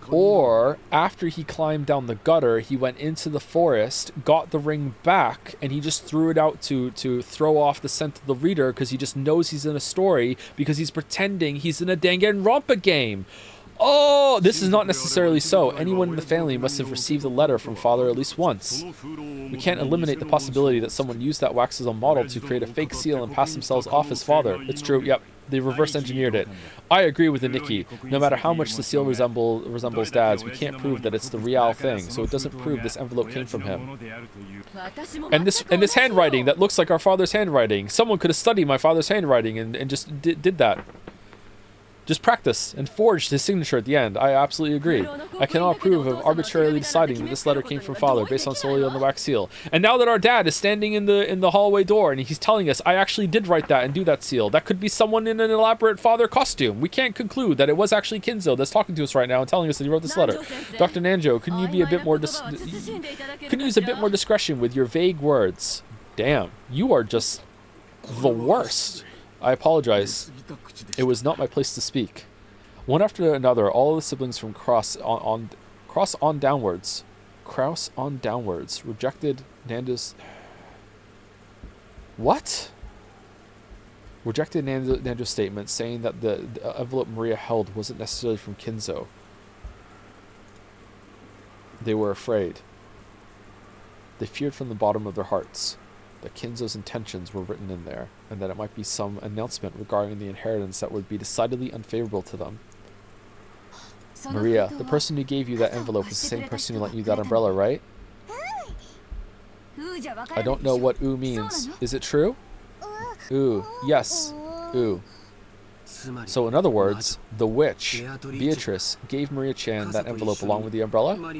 Or, after he climbed down the gutter, he went into the forest, got the ring back, and he just threw it out to throw off the scent of the reader because he just knows he's in a story because he's pretending he's in a Danganronpa game. Oh, this is not necessarily so. Anyone in the family must have received a letter from father at least once. We can't eliminate the possibility that someone used that wax as a model to create a fake seal and pass themselves off as father. It's true, yep. They reverse engineered it. I agree with the Nikki. No matter how much the seal resembles Dad's, we can't prove that it's the real thing, so it doesn't prove this envelope came from him. And this handwriting that looks like our father's handwriting. Someone could have studied my father's handwriting and just did that. Just practice and forged his signature at the end. I absolutely agree. I cannot approve of arbitrarily deciding that this letter came from father based on solely on the wax seal. And now that our dad is standing in the hallway door and he's telling us, I actually did write that and do that seal. That could be someone in an elaborate father costume. We can't conclude that it was actually Kinzo that's talking to us right now and telling us that he wrote this letter. Dr. Nanjo, couldn't you be a bit more couldn't you use a bit more discretion with your vague words? Damn, you are just the worst. I apologize. It was not my place to speak. One after another, all the siblings from Cross on downwards rejected Nando's. What? Rejected Nando's statement, saying that the envelope Maria held wasn't necessarily from Kinzo. They were afraid. They feared from the bottom of their hearts that Kinzo's intentions were written in there, and that it might be some announcement regarding the inheritance that would be decidedly unfavorable to them. Maria, the person who gave you that envelope is the same person who lent you that umbrella, right? I don't know what "oo" means. Is it true? Ooh, yes. Ooh. So in other words, the witch, Beatrice, gave Maria-chan that envelope along with the umbrella?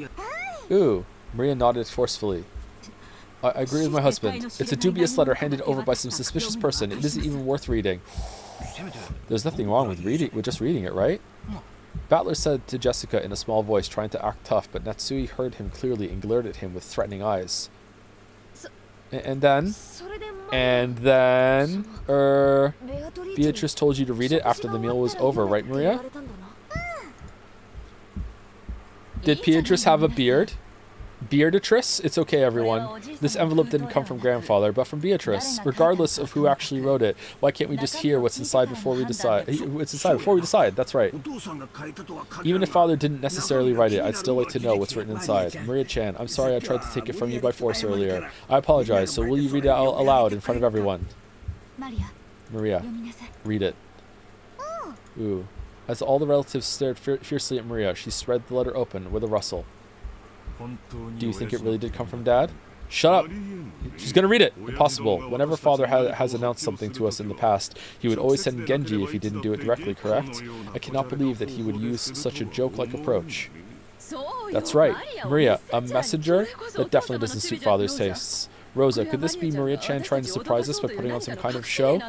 Ooh. Maria nodded forcefully. I agree with my husband. It's a dubious letter handed over by some suspicious person. It isn't even worth reading. There's nothing wrong with just reading it, right? Battler said to Jessica in a small voice, trying to act tough, but Natsui heard him clearly and glared at him with threatening eyes. And then, Beatrice told you to read it after the meal was over, right, Maria? Did Beatrice have a beard? Beardatrice? It's okay, everyone. This envelope didn't come from grandfather, but from Beatrice. Regardless of who actually wrote it, why can't we just hear what's inside before we decide? That's right. Even if father didn't necessarily write it, I'd still like to know what's written inside. Maria-chan, I'm sorry I tried to take it from you by force earlier. I apologize, so will you read it out aloud in front of everyone? Maria, read it. Ooh. As all the relatives stared fiercely at Maria, she spread the letter open with a rustle. Do you think it really did come from Dad? Shut up! She's gonna read it! Impossible. Whenever Father has announced something to us in the past, he would always send Genji if he didn't do it directly, correct? I cannot believe that he would use such a joke-like approach. That's right. Maria, a messenger? That definitely doesn't suit Father's tastes. Rosa, could this be Maria-chan trying to surprise us by putting on some kind of show?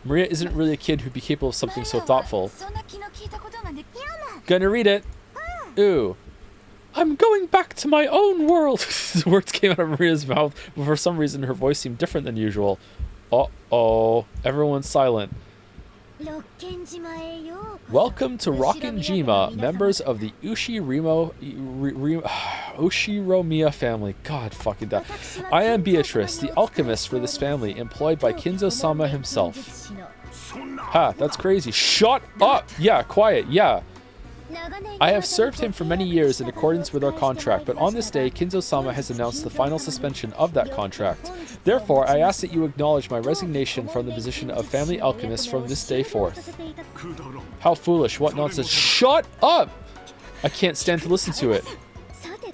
Maria isn't really a kid who'd be capable of something so thoughtful. Gonna read it. Ooh. I'm going back to my own world. The words came out of Maria's mouth, but for some reason her voice seemed different than usual. Uh-oh. Everyone's silent. Welcome to Rockinjima, members of the Ushiromiya family. God fucking that. I am Beatrice, the alchemist for this family, employed by Kinzo-sama himself. Ha, that's crazy. Shut up! Yeah, quiet, yeah. I have served him for many years in accordance with our contract, but on this day, Kinzo-sama has announced the final suspension of that contract. Therefore, I ask that you acknowledge my resignation from the position of family alchemist from this day forth. How foolish, what nonsense. Shut up! I can't stand to listen to it.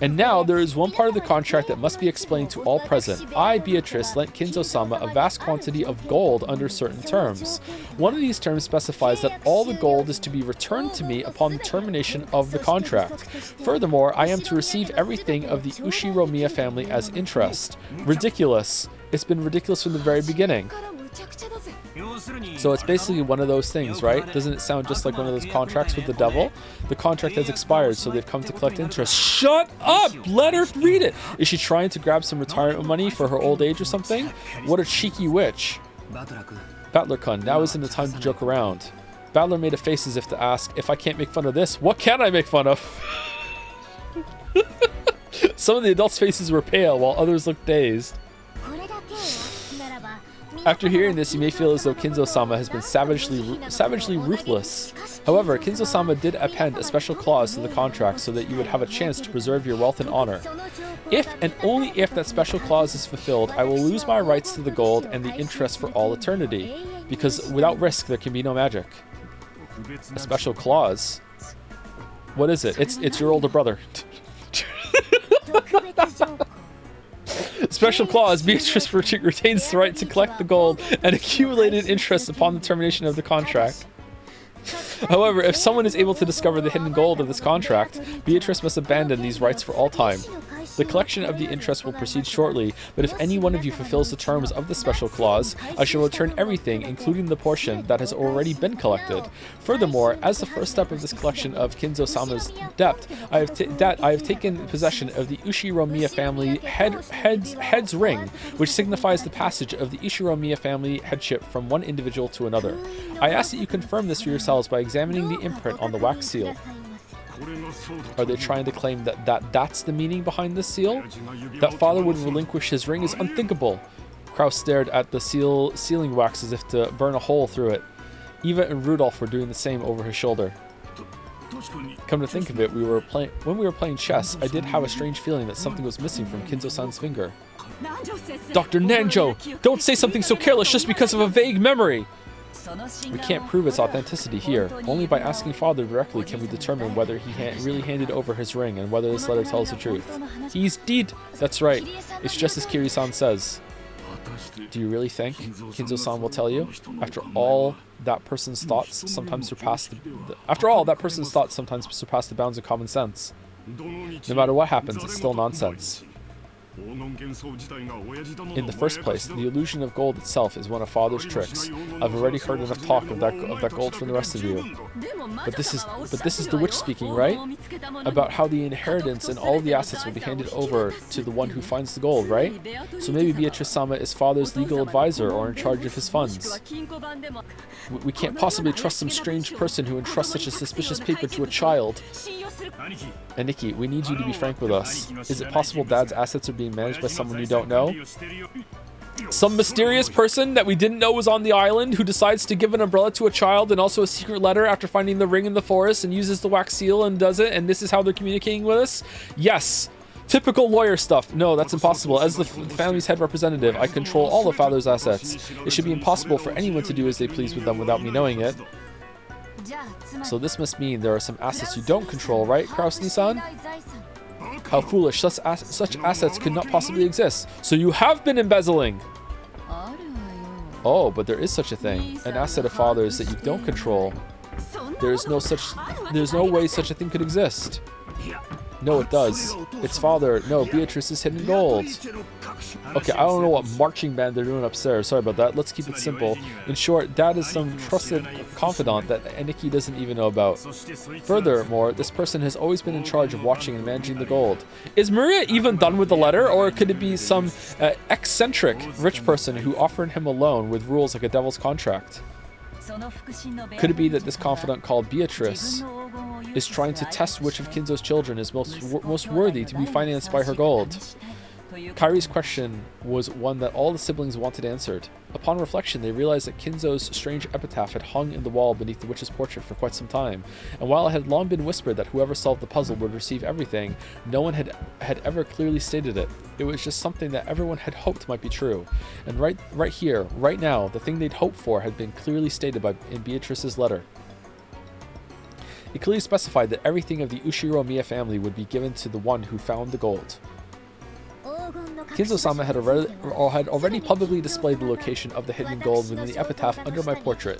And now, there is one part of the contract that must be explained to all present. I, Beatrice, lent Kinzo-sama a vast quantity of gold under certain terms. One of these terms specifies that all the gold is to be returned to me upon the termination of the contract. Furthermore, I am to receive everything of the Ushiromiya family as interest. Ridiculous. It's been ridiculous from the very beginning. So it's basically one of those things, right? Doesn't it sound just like one of those contracts with the devil? The contract has expired, so they've come to collect interest. Shut up! Let her read it! Is she trying to grab some retirement money for her old age or something? What a cheeky witch. Battler-kun, now isn't the time to joke around. Battler made a face as if to ask, if I can't make fun of this, what can I make fun of? Some of the adults' faces were pale, while others looked dazed. After hearing this, you may feel as though Kinzo-sama has been savagely ruthless. However, Kinzo-sama did append a special clause to the contract so that you would have a chance to preserve your wealth and honor. If and only if that special clause is fulfilled, I will lose my rights to the gold and the interest for all eternity. Because without risk, there can be no magic. A special clause? What is it? It's your older brother. Special clause, Beatrice retains the right to collect the gold and accumulated interest upon the termination of the contract. However, if someone is able to discover the hidden gold of this contract, Beatrice must abandon these rights for all time. The collection of the interest will proceed shortly, but if any one of you fulfills the terms of the special clause, I shall return everything, including the portion that has already been collected. Furthermore, as the first step of this collection of Kinzo-sama's debt, I have taken possession of the Ushiromiya family head's ring, which signifies the passage of the Ushiromiya family headship from one individual to another. I ask that you confirm this for yourselves by examining the imprint on the wax seal. Are they trying to claim that's the meaning behind this seal? That father would relinquish his ring is unthinkable. Kraus stared at the sealing wax as if to burn a hole through it. Eva and Rudolph were doing the same over his shoulder. Come to think of it, when we were playing chess, I did have a strange feeling that something was missing from Kinzo-san's finger. Dr. Nanjo! Don't say something so careless just because of a vague memory! We can't prove its authenticity here. Only by asking Father directly can we determine whether he really handed over his ring and whether this letter tells the truth. He's dead! That's right. It's just as Kiri-san says. Do you really think Kinzo-san will tell you? After all, that person's thoughts sometimes surpass the bounds of common sense. No matter what happens, it's still nonsense. In the first place, the illusion of gold itself is one of Father's tricks. I've already heard enough talk of that gold from the rest of you. But this is the witch speaking, right? About how the inheritance and all of the assets will be handed over to the one who finds the gold, right? So maybe Beatrice-sama is Father's legal advisor or in charge of his funds. We can't possibly trust some strange person who entrusts such a suspicious paper to a child. And Nikki, we need you to be frank with us. Is it possible Dad's assets are being managed by someone you don't know? Some mysterious person that we didn't know was on the island who decides to give an umbrella to a child and also a secret letter after finding the ring in the forest and uses the wax seal and does it, and this is how they're communicating with us? Yes. Typical lawyer stuff. No, that's impossible. As the family's head representative, I control all the father's assets. It should be impossible for anyone to do as they please with them without me knowing it. So this must mean there are some assets you don't control, right, Kraus-Nissan? How foolish. Such assets could not possibly exist. So you have been embezzling. Oh, but there is such a thing. An asset of father's that you don't control. There's no way such a thing could exist. No, it does. It's father. No, Beatrice's hidden gold. Okay, I don't know what marching band they're doing upstairs. Sorry about that. Let's keep it simple. In short, Dad is some trusted confidant that Aniki doesn't even know about. Furthermore, this person has always been in charge of watching and managing the gold. Is Maria even done with the letter, or could it be some eccentric rich person who offered him a loan with rules like a devil's contract? Could it be that this confidant called Beatrice is trying to test which of Kinzo's children is most worthy to be financed by her gold? Kairi's question was one that all the siblings wanted answered. Upon reflection, they realized that Kinzo's strange epitaph had hung in the wall beneath the witch's portrait for quite some time, and while it had long been whispered that whoever solved the puzzle would receive everything, no one had ever clearly stated it. It was just something that everyone had hoped might be true. And right here, right now, the thing they'd hoped for had been clearly stated in Beatrice's letter. It clearly specified that everything of the Ushiro Miya family would be given to the one who found the gold. Kinzo-sama had already publicly displayed the location of the hidden gold within the epitaph under my portrait.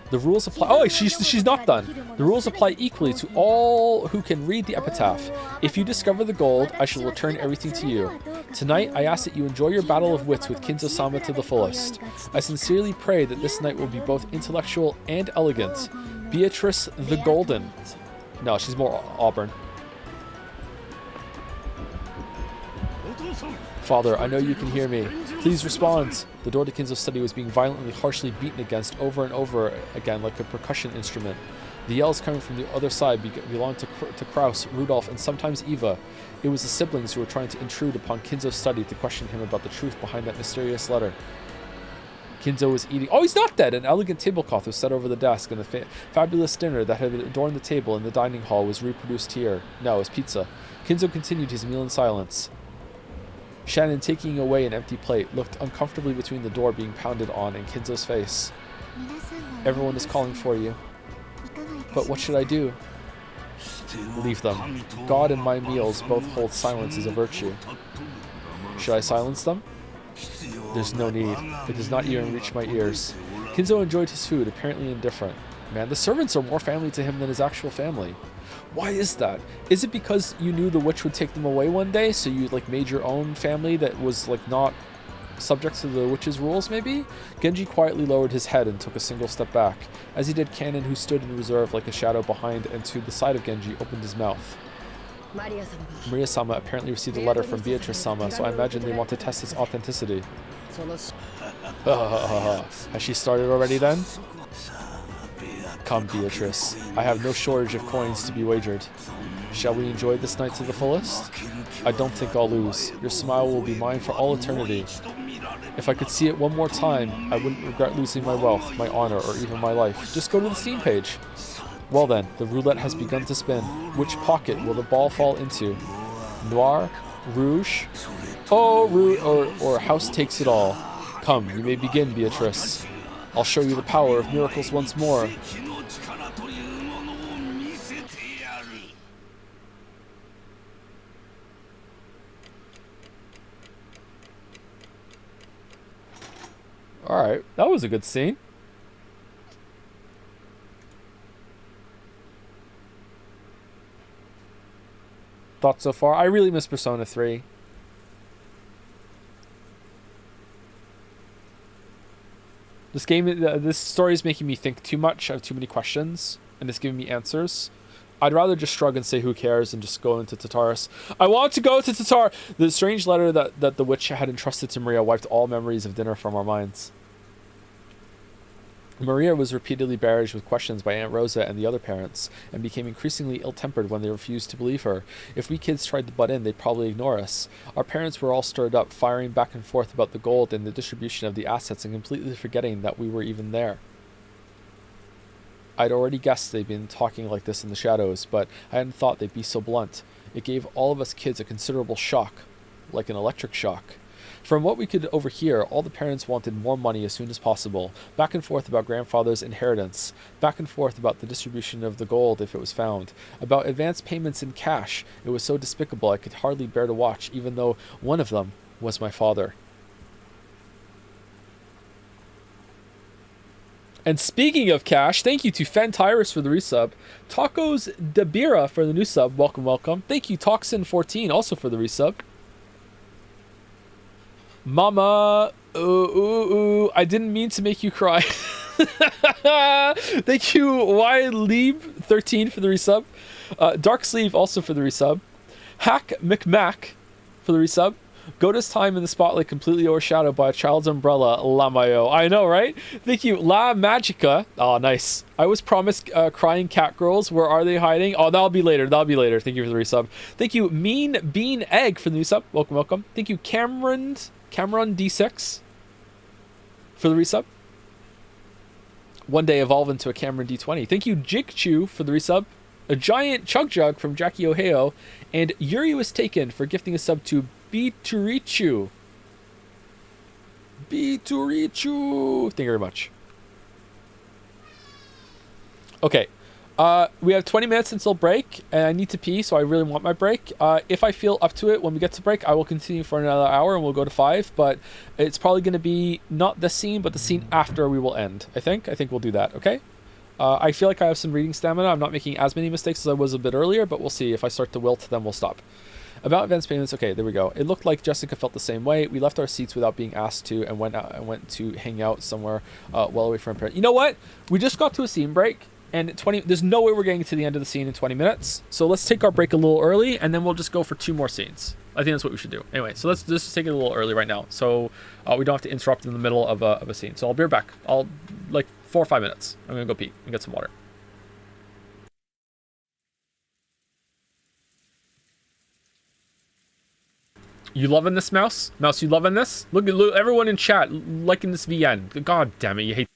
The rules apply. Oh, she's not done. The rules apply equally to all who can read the epitaph. If you discover the gold, I shall return everything to you. Tonight, I ask that you enjoy your battle of wits with Kinzo-sama to the fullest. I sincerely pray that this night will be both intellectual and elegant. Beatrice the Golden. No, she's more auburn. Father, I know you can hear me. Please respond. The door to Kinzo's study was being violently, harshly beaten against over and over again like a percussion instrument. The yells coming from the other side belonged to Kraus, Rudolph, and sometimes Eva. It was the siblings who were trying to intrude upon Kinzo's study to question him about the truth behind that mysterious letter. Kinzo was eating. Oh, he's not dead! An elegant tablecloth was set over the desk, and the fabulous dinner that had adorned the table in the dining hall was reproduced here. No, it was pizza. Kinzo continued his meal in silence. Shannon, taking away an empty plate, looked uncomfortably between the door being pounded on and Kinzo's face. Everyone is calling for you. But what should I do? Leave them. God and my meals both hold silence as a virtue. Should I silence them? There's no need. It does not even reach my ears. Kinzo enjoyed his food, apparently indifferent. Man, the servants are more family to him than his actual family. Why is that? Is it because you knew the witch would take them away one day, so you made your own family that was not subject to the witch's rules, maybe? Genji quietly lowered his head and took a single step back. As he did, Kanon, who stood in reserve like a shadow behind and to the side of Genji, opened his mouth. Maria-sama apparently received a letter from Beatrice-sama, so I imagine they want to test its authenticity. Has she started already then? Come, Beatrice. I have no shortage of coins to be wagered. Shall we enjoy this night to the fullest? I don't think I'll lose. Your smile will be mine for all eternity. If I could see it one more time, I wouldn't regret losing my wealth, my honor, or even my life. Just go to the Steam page. Well then, the roulette has begun to spin. Which pocket will the ball fall into? Noir? Rouge? Oh, Rouge or House takes it all. Come, you may begin, Beatrice. I'll show you the power of miracles once more. Alright, that was a good scene. Thoughts so far? I really miss Persona 3. This story is making me think too much. I have too many questions, and it's giving me answers. I'd rather just shrug and say who cares and just go into Tartarus. I want to go to Tatar! The strange letter that the witch had entrusted to Maria wiped all memories of dinner from our minds. Maria was repeatedly barraged with questions by Aunt Rosa and the other parents, and became increasingly ill-tempered when they refused to believe her. If we kids tried to butt in, they'd probably ignore us. Our parents were all stirred up, firing back and forth about the gold and the distribution of the assets, and completely forgetting that we were even there. I'd already guessed they'd been talking like this in the shadows, but I hadn't thought they'd be so blunt. It gave all of us kids a considerable shock, like an electric shock. From what we could overhear, all the parents wanted more money as soon as possible, back and forth about grandfather's inheritance, back and forth about the distribution of the gold if it was found, about advance payments in cash. It was so despicable I could hardly bear to watch, even though one of them was my father. And speaking of cash, thank you to Fentyrus for the resub. Tacos Dabira for the new sub. Welcome, welcome. Thank you, Toxin14, also for the resub. Mama, I didn't mean to make you cry. Thank you, Lieb13 for the resub. Dark Sleeve also for the resub. Hack McMac for the resub. Goda's time in the spotlight completely overshadowed by a child's umbrella, Lamayo. I know, right? Thank you, La Magica. Oh, nice. I was promised crying cat girls. Where are they hiding? Oh, that'll be later. That'll be later. Thank you for the resub. Thank you, Mean Bean Egg for the new sub. Welcome, welcome. Thank you, Cameron D6 for the resub. One day evolve into a Cameron D20. Thank you, Jig Chew for the resub. A giant chug jug from Jackie Ohio. And Yuri was taken for gifting a sub to Biturichu. Thank you very much. Okay. We have 20 minutes until break, and I need to pee, so I really want my break. If I feel up to it when we get to break, I will continue for another hour, and we'll go to 5, but it's probably going to be not this scene, but the scene after we will end, I think. I think we'll do that, okay? I feel like I have some reading stamina. I'm not making as many mistakes as I was a bit earlier, but we'll see. If I start to wilt, then we'll stop. About advance payments, okay, there we go. It looked like Jessica felt the same way. We left our seats without being asked to and went to hang out somewhere well away from our parents. You know what? We just got to a scene break, and there's no way we're getting to the end of the scene in 20 minutes. So let's take our break a little early, and then we'll just go for 2 more scenes. I think that's what we should do. Anyway, so let's just take it a little early right now, so we don't have to interrupt in the middle of a scene. So I'll be right back. Like 4 or 5 minutes. I'm gonna go pee and get some water. You loving this, Mouse? Mouse, you loving this? Look, everyone in chat liking this VN. God damn it, you hate.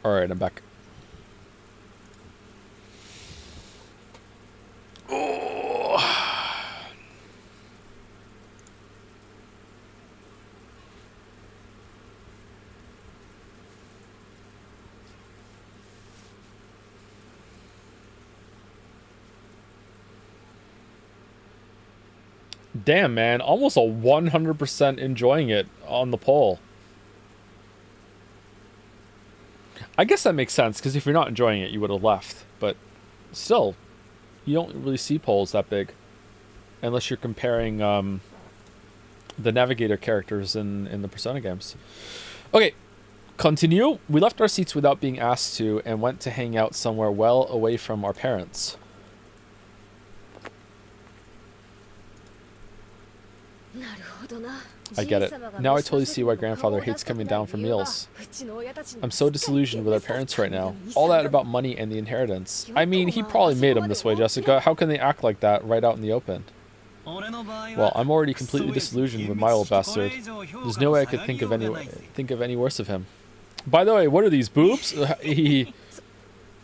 Alright, I'm back. Oh. Damn, man. Almost a 100% enjoying it on the poll. I guess that makes sense, because if you're not enjoying it, you would have left. But still, you don't really see polls that big. Unless you're comparing the Navigator characters in the Persona games. Okay, continue. We left our seats without being asked to and went to hang out somewhere well away from our parents. I get it. Now I totally see why grandfather hates coming down for meals. I'm so disillusioned with our parents right now. All that about money and the inheritance. I mean, he probably made them this way, Jessica. How can they act like that right out in the open? Well, I'm already completely disillusioned with my old bastard. There's no way I could think of any worse of him. By the way, what are these boobs?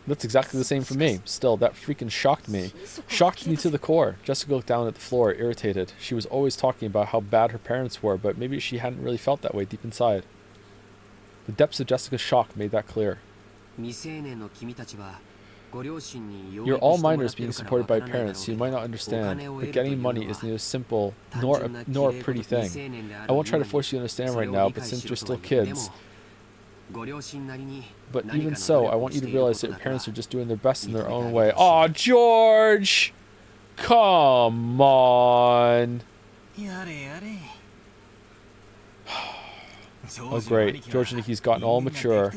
That's exactly the same for me. Still, that freaking shocked me. Shocked me to the core. Jessica looked down at the floor, irritated. She was always talking about how bad her parents were, but maybe she hadn't really felt that way deep inside. The depths of Jessica's shock made that clear. You're all minors being supported by parents, so you might not understand, but getting money is neither simple nor a pretty thing. I won't try to force you to understand right now, but since you're still kids... But even so, I want you to realize that your parents are just doing their best in their own way. Aw, George! Come on! Oh great, George and Nikki's gotten all mature.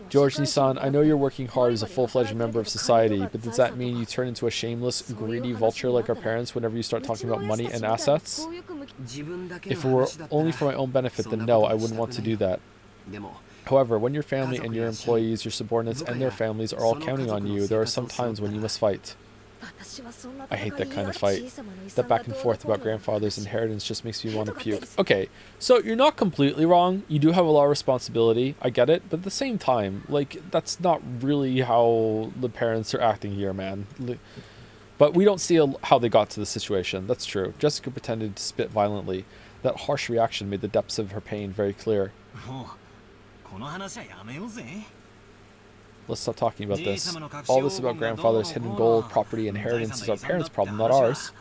George Nissan, I know you're working hard as a full-fledged member of society, but does that mean you turn into a shameless, greedy vulture like our parents whenever you start talking about money and assets? If it were only for my own benefit, then no, I wouldn't want to do that. However, when your family and your employees, your subordinates, and their families are all counting on you, there are some times when you must fight. I hate that kind of fight. That back and forth about grandfather's inheritance just makes me want to puke. Okay, so you're not completely wrong. You do have a lot of responsibility. I get it. But at the same time, like, that's not really how the parents are acting here, man. But we don't see how they got to the situation. That's true. Jessica pretended to spit violently. That harsh reaction made the depths of her pain very clear. Let's stop talking about this. All this about grandfather's hidden gold, property, inheritance is our parents' problem, not ours.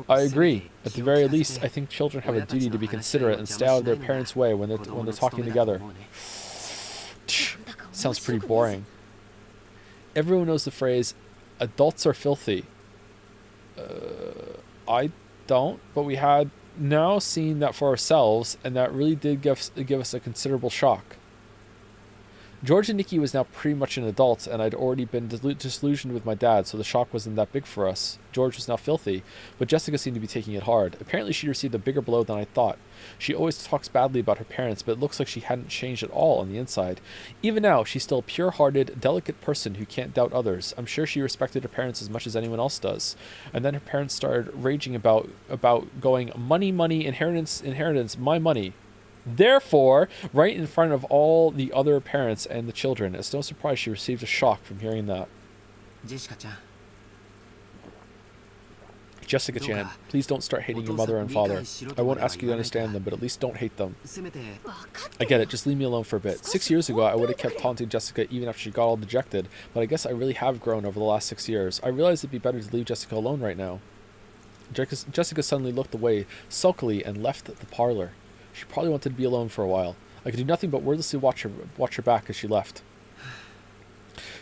I agree. At the very least, I think children have a duty to be considerate and stay out of their parents' way when they're talking together. Sounds pretty boring. Everyone knows the phrase, adults are filthy. I don't, but we had now seen that for ourselves, and that really did give us a considerable shock. George and Nikki was now pretty much an adult, and I'd already been disillusioned with my dad, so the shock wasn't that big for us. George was now filthy, but Jessica seemed to be taking it hard. Apparently she received a bigger blow than I thought. She always talks badly about her parents, but it looks like she hadn't changed at all on the inside. Even now, she's still a pure-hearted, delicate person who can't doubt others. I'm sure she respected her parents as much as anyone else does. And then her parents started raging about going, money, money, inheritance, my money. Therefore, right in front of all the other parents and the children, it's no surprise she received a shock from hearing that. Jessica-chan, please don't start hating your mother and father. I won't ask you to understand them, but at least don't hate them. I get it, just leave me alone for a bit. 6 years ago, I would have kept taunting Jessica even after she got all dejected, but I guess I really have grown over the last 6 years. I realize it'd be better to leave Jessica alone right now. Jessica suddenly looked away, sulkily, and left the parlor. She probably wanted to be alone for a while. I could do nothing but wordlessly watch her back as she left.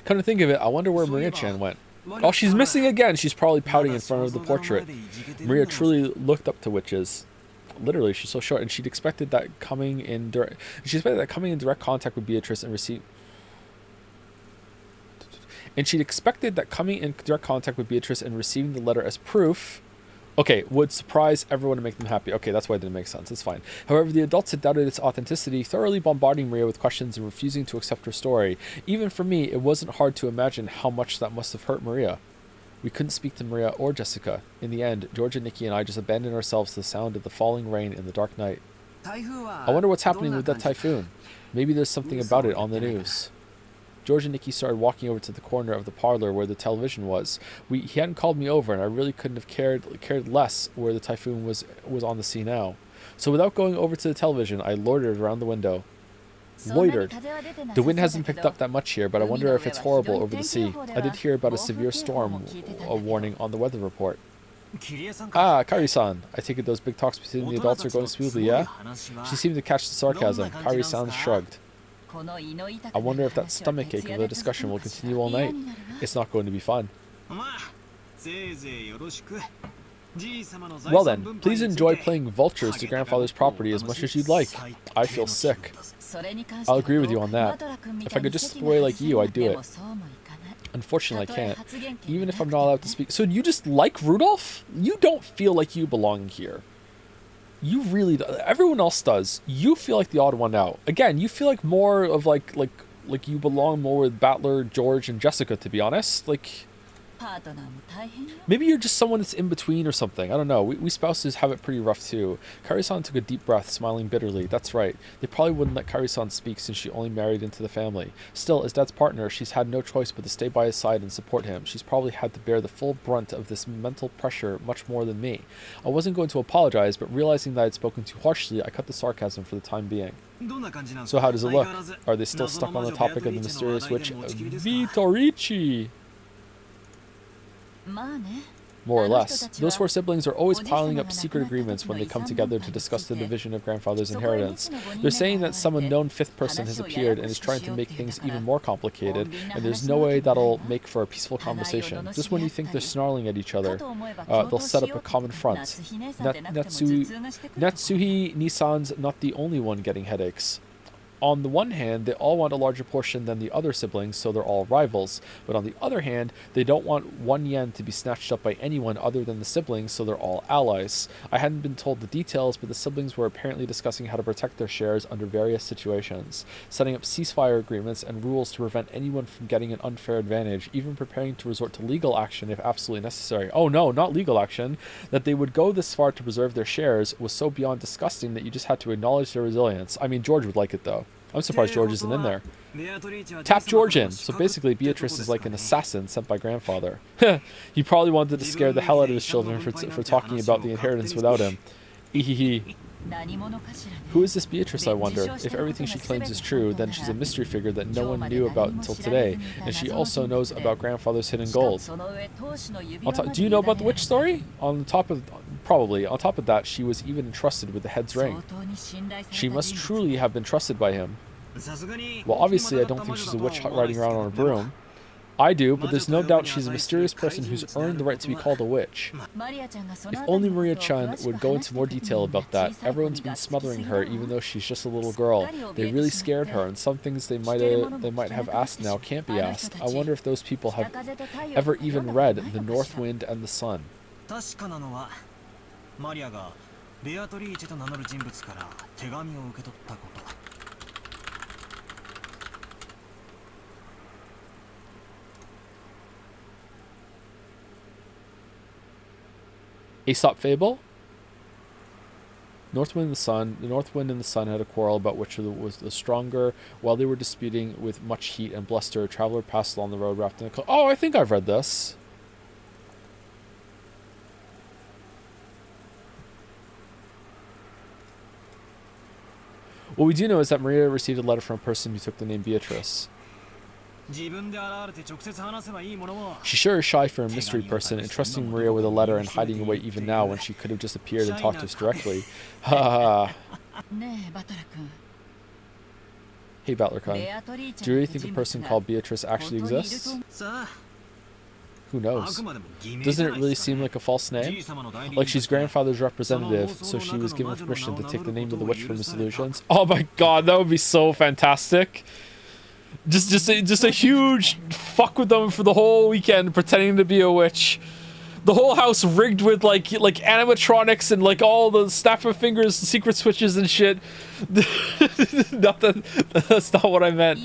Come to think of it, I wonder where Maria-chan went. Oh, she's missing again! She's probably pouting in front of the portrait. Maria truly looked up to witches. Literally, she's so short, and she'd expected that coming in direct contact with Beatrice and receive... And she'd expected that coming in direct contact with Beatrice and receiving the letter as proof... Okay, would surprise everyone and make them happy. Okay, that's why it didn't make sense. It's fine. However, the adults had doubted its authenticity, thoroughly bombarding Maria with questions and refusing to accept her story. Even for me, it wasn't hard to imagine how much that must have hurt Maria. We couldn't speak to Maria or Jessica. In the end, George and Nikki and I just abandoned ourselves to the sound of the falling rain in the dark night. I wonder what's happening with that typhoon. Maybe there's something about it on the news. George and Nikki started walking over to the corner of the parlor where the television was. He hadn't called me over, and I really couldn't have cared less where the typhoon was on the sea now. So without going over to the television, I loitered around the window. Loitered. The wind hasn't picked up that much here, but I wonder if it's horrible over the sea. I did hear about a severe storm warning on the weather report. Ah, Kari-san. I take it those big talks between the adults are going smoothly, yeah? She seemed to catch the sarcasm. Kari-san shrugged. I wonder if that stomach ache of the discussion will continue all night. It's not going to be fun. Well then, please enjoy playing vultures to grandfather's property as much as you'd like. I feel sick. I'll agree with you on that. If I could just slip away like you, I'd do it. Unfortunately, I can't. Even if I'm not allowed to speak. So you just like Rudolph? You don't feel like you belong here. You really do. Everyone else does. You feel like the odd one out. Again, you feel like more of like you belong more with Battler, George, and Jessica, to be honest. Like, maybe you're just someone that's in between or something. I don't know. We spouses have it pretty rough too. Kari-san took a deep breath, smiling bitterly. That's right. They probably wouldn't let Kari-san speak since she only married into the family. Still, as Dad's partner, she's had no choice but to stay by his side and support him. She's probably had to bear the full brunt of this mental pressure much more than me. I wasn't going to apologize, but realizing that I'd spoken too harshly, I cut the sarcasm for the time being. So how does it look? Are they still stuck on the topic of the mysterious witch Vitorici? More or less. Those four siblings are always piling up secret agreements when they come together to discuss the division of grandfather's inheritance. They're saying that some unknown fifth person has appeared and is trying to make things even more complicated, and there's no way that'll make for a peaceful conversation. Just when you think they're snarling at each other, they'll set up a common front. Natsuhi Nisan's not the only one getting headaches. On the one hand, they all want a larger portion than the other siblings, so they're all rivals. But on the other hand, they don't want 1 yen to be snatched up by anyone other than the siblings, so they're all allies. I hadn't been told the details, but the siblings were apparently discussing how to protect their shares under various situations, setting up ceasefire agreements and rules to prevent anyone from getting an unfair advantage, even preparing to resort to legal action if absolutely necessary. Oh no, not legal action. That they would go this far to preserve their shares was so beyond disgusting that you just had to acknowledge their resilience. I mean, George would like it though. I'm surprised George isn't in there. Tap George in. So basically, Beatrice is like an assassin sent by grandfather. He probably wanted to scare the hell out of his children for talking about the inheritance without him. Ehehe. Who is this Beatrice, I wonder? If everything she claims is true, then she's a mystery figure that no one knew about until today, and she also knows about grandfather's hidden gold. Do you know about the witch story? Probably. On top of that, she was even entrusted with the head's ring. She must truly have been trusted by him. Well, obviously, I don't think she's a witch riding around on a broom. I do, but there's no doubt she's a mysterious person who's earned the right to be called a witch. If only Maria-chan would go into more detail about that. Everyone's been smothering her, even though she's just a little girl. They really scared her, and some things they might have asked now can't be asked. I wonder if those people have ever even read The North Wind and the Sun. Aesop fable? North Wind and the Sun. The North Wind and the Sun had a quarrel about which was the stronger. While they were disputing with much heat and bluster, a traveler passed along the road wrapped in a cloak. Oh, I think I've read this. What we do know is that Maria received a letter from a person who took the name Beatrice. She sure is shy for a mystery person, entrusting Maria with a letter and hiding away even now when she could have just appeared and talked to us directly. Ha ha. Hey Battler-kun, do you really think a person called Beatrice actually exists? Who knows? Doesn't it really seem like a false name? Like she's grandfather's representative, so she was given permission to take the name of the witch from his illusions? Oh my god, that would be so fantastic! Just a huge fuck with them for the whole weekend, pretending to be a witch. The whole house rigged with like animatronics and like all the snap of fingers, secret switches and shit. That's not what I meant.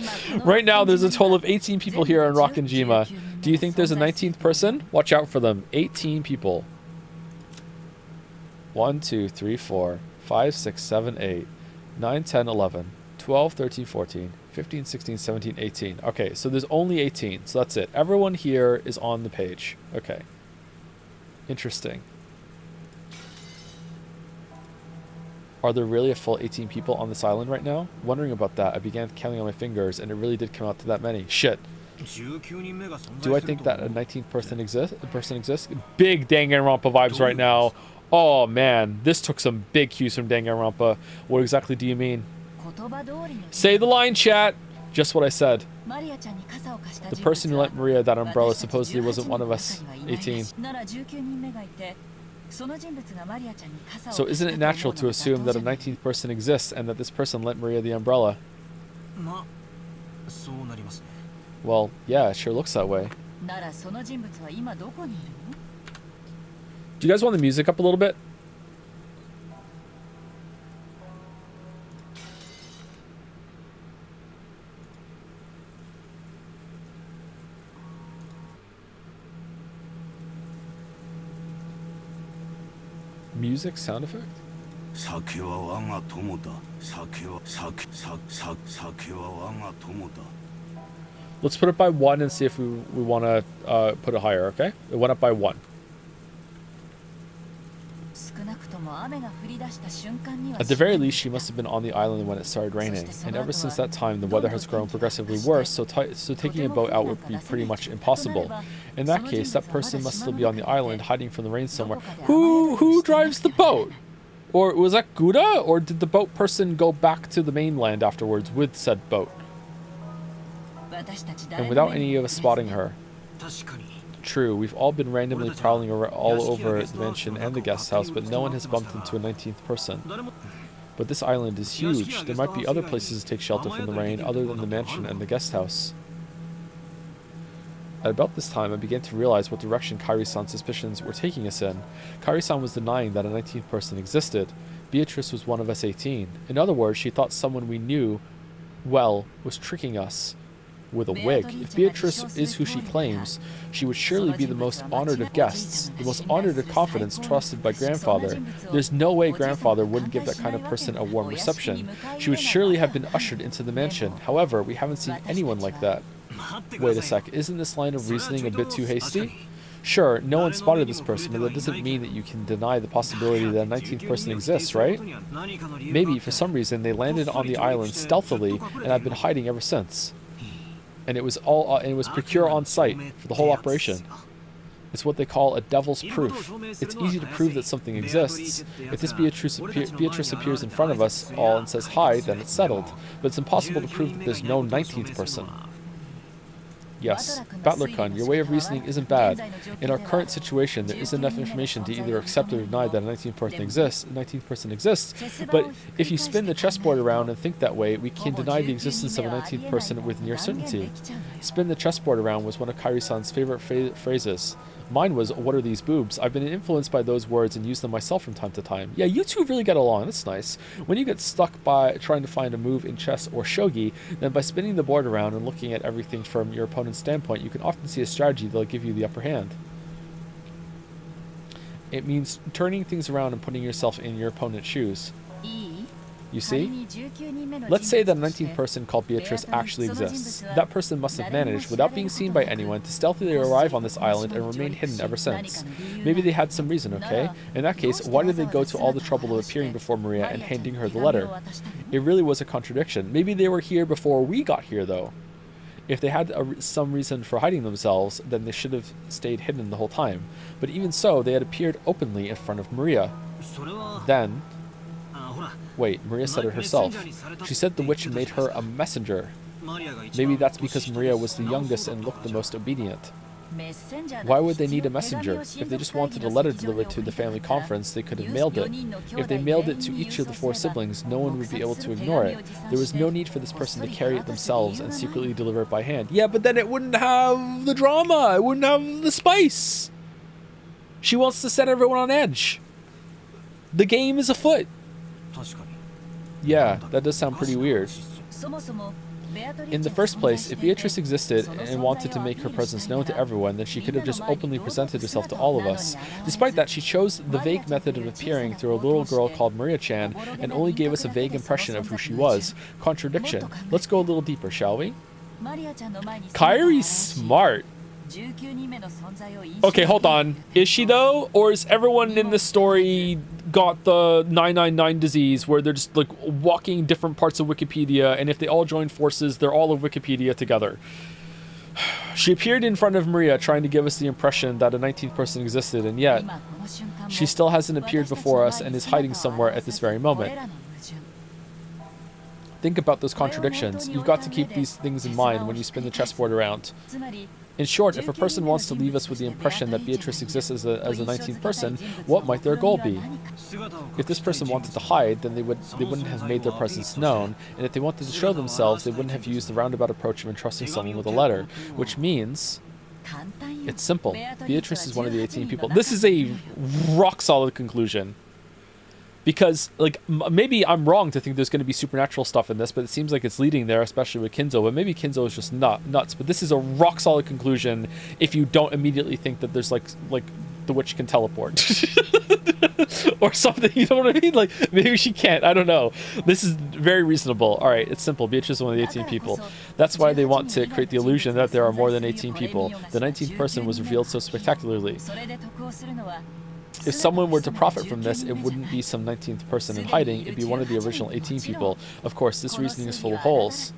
Right now, there's a total of 18 people here on Rockinjima. Do you think there's a 19th person? Watch out for them. 18 people. 1, 2, 3, 4, 5, 6, 7, 8, 9, 10, 11, 12, 13, 14, 15, 16, 17, 18. Okay, so there's only 18, so that's it. Everyone here is on the page. Okay. Interesting. Are there really a full 18 people on this island right now? Wondering about that, I began counting on my fingers, and it really did come out to that many. Shit. Do I think that a 19th person exists? Big Danganronpa vibes right now. Oh man, this took some big cues from Danganronpa. What exactly do you mean? Say the line, chat! Just what I said. The person who lent Maria that umbrella supposedly wasn't one of us 18. So isn't it natural to assume that a 19th person exists and that this person lent Maria the umbrella? Well, yeah, it sure looks that way. Do you guys want the music up a little bit? Music sound effect? Let's put it by 1 and see if we want to put it higher, okay? It went up by 1. At the very least, she must have been on the island when it started raining, and ever since that time, the weather has grown progressively worse, so taking a boat out would be pretty much impossible. In that case, that person must still be on the island, hiding from the rain somewhere. Who drives the boat? Or was that Gouda, or did the boat person go back to the mainland afterwards with said boat? And without any of us spotting her. True, we've all been randomly prowling all over the mansion and the guest house, but no one has bumped into a 19th person. But this island is huge. There might be other places to take shelter from the rain other than the mansion and the guest house. At about this time, I began to realize what direction Kairi-san's suspicions were taking us in. Kairi-san was denying that a 19th person existed. Beatrice was one of us 18. In other words, she thought someone we knew well was tricking us with a wig. If Beatrice is who she claims, she would surely be the most honored of guests, the most honored of confidence trusted by Grandfather. There's no way Grandfather wouldn't give that kind of person a warm reception. She would surely have been ushered into the mansion. However, we haven't seen anyone like that. Wait a sec, isn't this line of reasoning a bit too hasty? Sure, no one spotted this person, but that doesn't mean that you can deny the possibility that a 19th person exists, right? Maybe, for some reason, they landed on the island stealthily and have been hiding ever since. And it was procure on site for the whole operation. It's what they call a devil's proof. It's easy to prove that something exists. If this Beatrice appears in front of us all and says hi, then it's settled. But it's impossible to prove that there's no 19th person. Yes, Battler-kun, your way of reasoning isn't bad. In our current situation, there isn't enough information to either accept or deny that a 19th person exists, but if you spin the chessboard around and think that way, we can deny the existence of a 19th person with near certainty. Spin the chessboard around was one of Kairi-san's favorite phrases. Mine was, what are these boobs? I've been influenced by those words and used them myself from time to time. Yeah, you two really get along. That's nice. When you get stuck by trying to find a move in chess or shogi, then by spinning the board around and looking at everything from your opponent's standpoint, you can often see a strategy that'll give you the upper hand. It means turning things around and putting yourself in your opponent's shoes. You see? Let's say that a 19th person called Beatrice actually exists. That person must have managed, without being seen by anyone, to stealthily arrive on this island and remain hidden ever since. Maybe they had some reason, okay? In that case, why did they go to all the trouble of appearing before Maria and handing her the letter? It really was a contradiction. Maybe they were here before we got here, though. If they had some reason for hiding themselves, then they should have stayed hidden the whole time. But even so, they had appeared openly in front of Maria. Then... Wait, Maria said it herself. She said the witch made her a messenger. Maybe that's because Maria was the youngest and looked the most obedient. Why would they need a messenger? If they just wanted a letter delivered to the family conference, they could have mailed it. If they mailed it to each of the 4 siblings, no one would be able to ignore it. There was no need for this person to carry it themselves and secretly deliver it by hand. Yeah, but then it wouldn't have the drama. It wouldn't have the spice. She wants to set everyone on edge. The game is afoot. Yeah, that does sound pretty weird. In the first place, if Beatrice existed and wanted to make her presence known to everyone, then she could have just openly presented herself to all of us. Despite that, she chose the vague method of appearing through a little girl called Maria-chan and only gave us a vague impression of who she was. Contradiction. Let's go a little deeper, shall we? Kairi's smart. Okay, hold on. Is she though? Or is everyone in this story got the 999 disease where they're just like walking different parts of Wikipedia, and if they all join forces, they're all of Wikipedia together? She appeared in front of Maria trying to give us the impression that a 19th person existed, and yet she still hasn't appeared before us and is hiding somewhere at this very moment. Think about those contradictions. You've got to keep these things in mind when you spin the chessboard around. In short, if a person wants to leave us with the impression that Beatrice exists as a 19th person, what might their goal be? If this person wanted to hide, then they wouldn't have made their presence known, and if they wanted to show themselves, they wouldn't have used the roundabout approach of entrusting someone with a letter, which means it's simple. Beatrice is one of the 18 people. This is a rock-solid conclusion. Because, like, maybe I'm wrong to think there's going to be supernatural stuff in this, but it seems like it's leading there, especially with Kinzo. But maybe Kinzo is just nuts. But this is a rock-solid conclusion if you don't immediately think that there's, like the witch can teleport. Or something, you know what I mean? Like, maybe she can't. I don't know. This is very reasonable. All right, it's simple. Beatrice is one of the 18 people. That's why they want to create the illusion that there are more than 18 people. The 19th person was revealed so spectacularly. If someone were to profit from this, it wouldn't be some 19th person in hiding, it'd be one of the original 18 people. Of course, this reasoning is full of holes.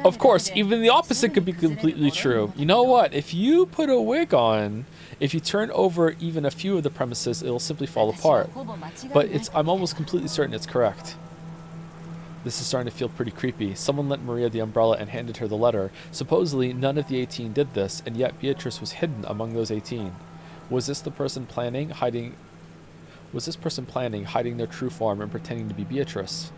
Of course, even the opposite could be completely true. You know what? If you put a wig on, if you turn over even a few of the premises, it'll simply fall apart. But I'm almost completely certain it's correct. This is starting to feel pretty creepy. Someone lent Maria the umbrella and handed her the letter. Supposedly, none of the 18 did this, and yet Beatrice was hidden among those 18. Was this person planning, hiding their true form and pretending to be Beatrice?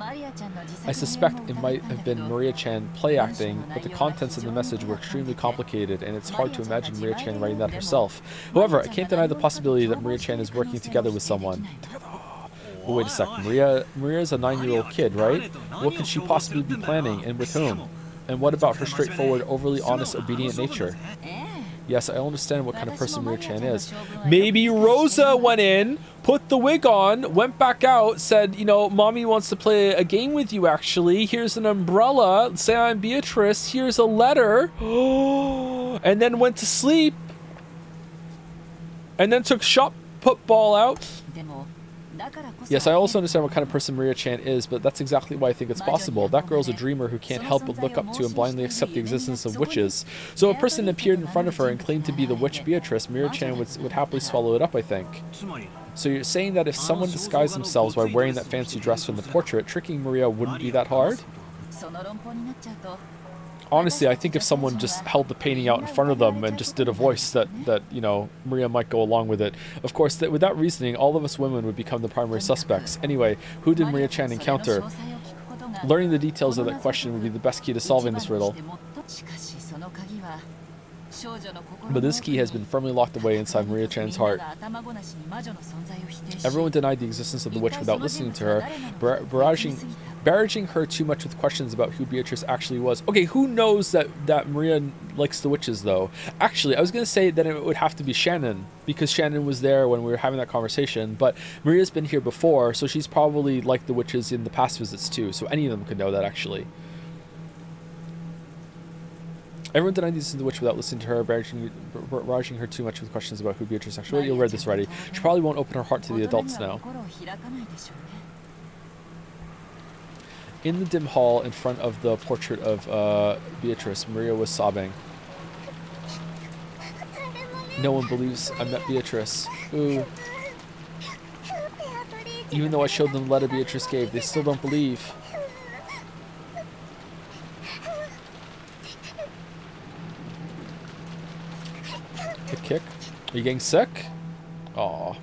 I suspect it might have been Maria-chan play acting, but the contents of the message were extremely complicated, and it's hard to imagine Maria-chan writing that herself. However, I can't deny the possibility that Maria-chan is working together with someone. But wait a sec, Maria's a 9-year-old kid, right? What could she possibly be planning, and with whom? And what about her straightforward, overly honest, obedient nature? Yes, I understand what kind of person Maria-chan is. Maybe Rosa went in, put the wig on, went back out, said, you know, Mommy wants to play a game with you, actually. Here's an umbrella. Say I'm Beatrice. Here's a letter. And then went to sleep. And then took shot put ball out. Yes, I also understand what kind of person Maria-chan is, but that's exactly why I think it's possible. That girl's a dreamer who can't help but look up to and blindly accept the existence of witches. So if a person appeared in front of her and claimed to be the witch Beatrice, Maria-chan would happily swallow it up, I think. So you're saying that if someone disguised themselves by wearing that fancy dress from the portrait, tricking Maria wouldn't be that hard? Honestly, I think if someone just held the painting out in front of them and just did a voice that you know, Maria might go along with it. Of course, with that reasoning, all of us women would become the primary suspects. Anyway, who did Maria-chan encounter? Learning the details of that question would be the best key to solving this riddle. But this key has been firmly locked away inside Maria-chan's heart. Everyone denied the existence of the witch without listening to her, barraging her too much with questions about who Beatrice actually was. Okay, who knows that Maria likes the witches, though? Actually, I was going to say that it would have to be Shannon, because Shannon was there when we were having that conversation, but Maria's been here before, so she's probably liked the witches in the past visits, too, so any of them could know that, actually. Everyone denied the existence of the witch without listening to her, barraging her too much with questions about who Beatrice actually was. You'll read this already. She probably won't open her heart to the adults now. In the dim hall in front of the portrait of Beatrice, Maria was sobbing. No one believes I met Beatrice. Ooh. Even though I showed them the letter Beatrice gave, they still don't believe. Kick. Are you getting sick? Aw.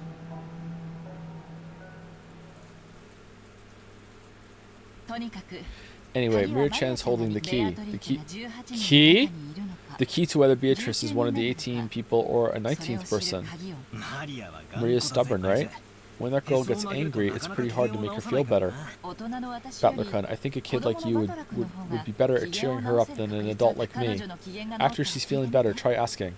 Anyway, Maria-chan's holding the key. The key? The key to whether Beatrice is one of the 18 people or a 19th person. Maria's stubborn, right? When that girl gets angry, it's pretty hard to make her feel better. Battler-kun, I think a kid like you would be better at cheering her up than an adult like me. After she's feeling better, try asking.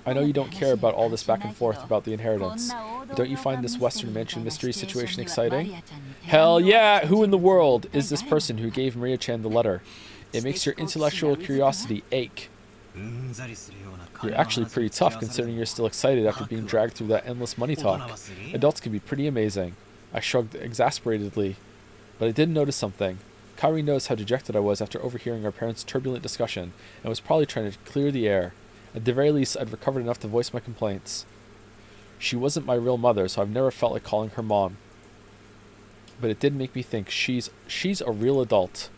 I know you don't care about all this back and forth about the inheritance, but don't you find this Western Mansion mystery situation exciting? Hell yeah! Who in the world is this person who gave Maria-chan the letter? It makes your intellectual curiosity ache. You're actually pretty tough considering you're still excited after being dragged through that endless money talk. Adults can be pretty amazing. I shrugged exasperatedly, but I did notice something. Kairi knows how dejected I was after overhearing our parents' turbulent discussion and was probably trying to clear the air. At the very least, I'd recovered enough to voice my complaints. She wasn't my real mother, so I've never felt like calling her mom. But it did make me think she's a real adult.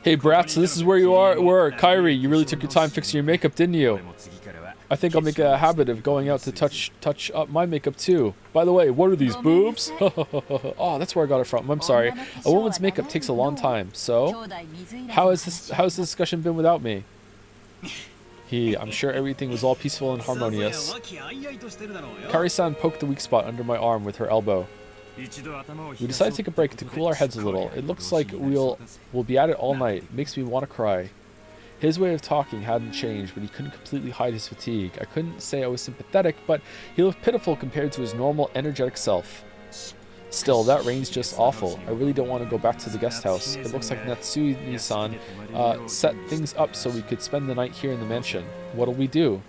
Hey brats, so this is where you were. Kairi, you really took your time fixing your makeup, didn't you? I think I'll make a habit of going out to touch up my makeup too. By the way, what are these boobs? Oh, that's where I got it from. I'm sorry. A woman's makeup takes a long time. So, how's this discussion been without me? I'm sure everything was all peaceful and harmonious. Kairi-san poked the weak spot under my arm with her elbow. We decided to take a break to cool our heads a little. It looks like we'll be at it all night. Makes me want to cry. His way of talking hadn't changed, but he couldn't completely hide his fatigue. I couldn't say I was sympathetic, but he looked pitiful compared to his normal, energetic self. Still, that rain's just awful. I really don't want to go back to the guest house. It looks like Natsui-san set things up so we could spend the night here in the mansion. What'll we do?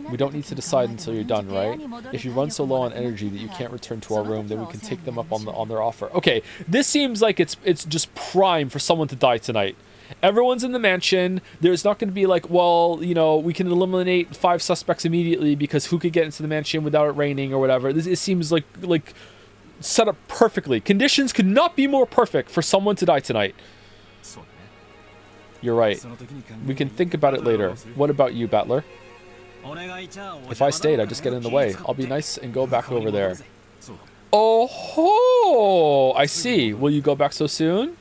We don't need to decide until you're done, right? If you run so low on energy that you can't return to our room, then we can take them up on their offer. Okay, this seems like it's just prime for someone to die tonight. Everyone's in the mansion. There's not going to be like, well, you know, we can eliminate 5 suspects immediately because who could get into the mansion without it raining or whatever. It seems like set up perfectly. Conditions could not be more perfect for someone to die tonight. You're right. We can think about it later. What about you, Battler? If I stayed, I'd just get in the way. I'll be nice and go back over there. Oh ho! I see. Will you go back so soon?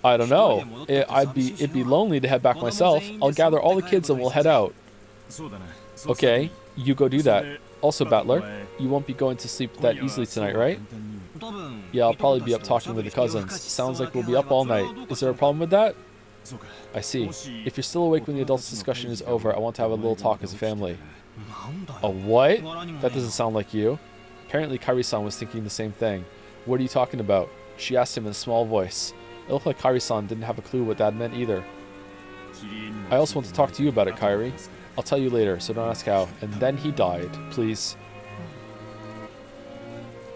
I don't know. It'd be lonely to head back myself. I'll gather all the kids and we'll head out. Okay, you go do that. Also, Battler, you won't be going to sleep that easily tonight, right? Yeah, I'll probably be up talking with the cousins. Sounds like we'll be up all night. Is there a problem with that? I see. If you're still awake when the adults' discussion is over, I want to have a little talk as a family. A what? That doesn't sound like you. Apparently Kairi-san was thinking the same thing. What are you talking about? She asked him in a small voice. It looked like Kairi-san didn't have a clue what that meant either. I also want to talk to you about it, Kairi. I'll tell you later, so don't ask how. And then he died. Please.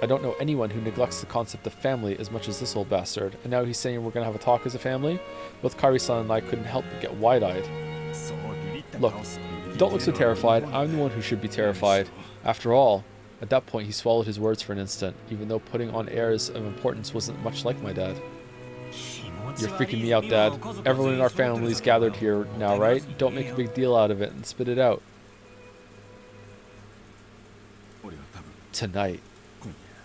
I don't know anyone who neglects the concept of family as much as this old bastard. And now he's saying we're going to have a talk as a family? Both Kairi-san and I couldn't help but get wide-eyed. Look, don't look so terrified. I'm the one who should be terrified. After all, at that point he swallowed his words for an instant, even though putting on airs of importance wasn't much like my dad. You're freaking me out, Dad. Everyone in our family's gathered here now, right? Don't make a big deal out of it and spit it out. Tonight,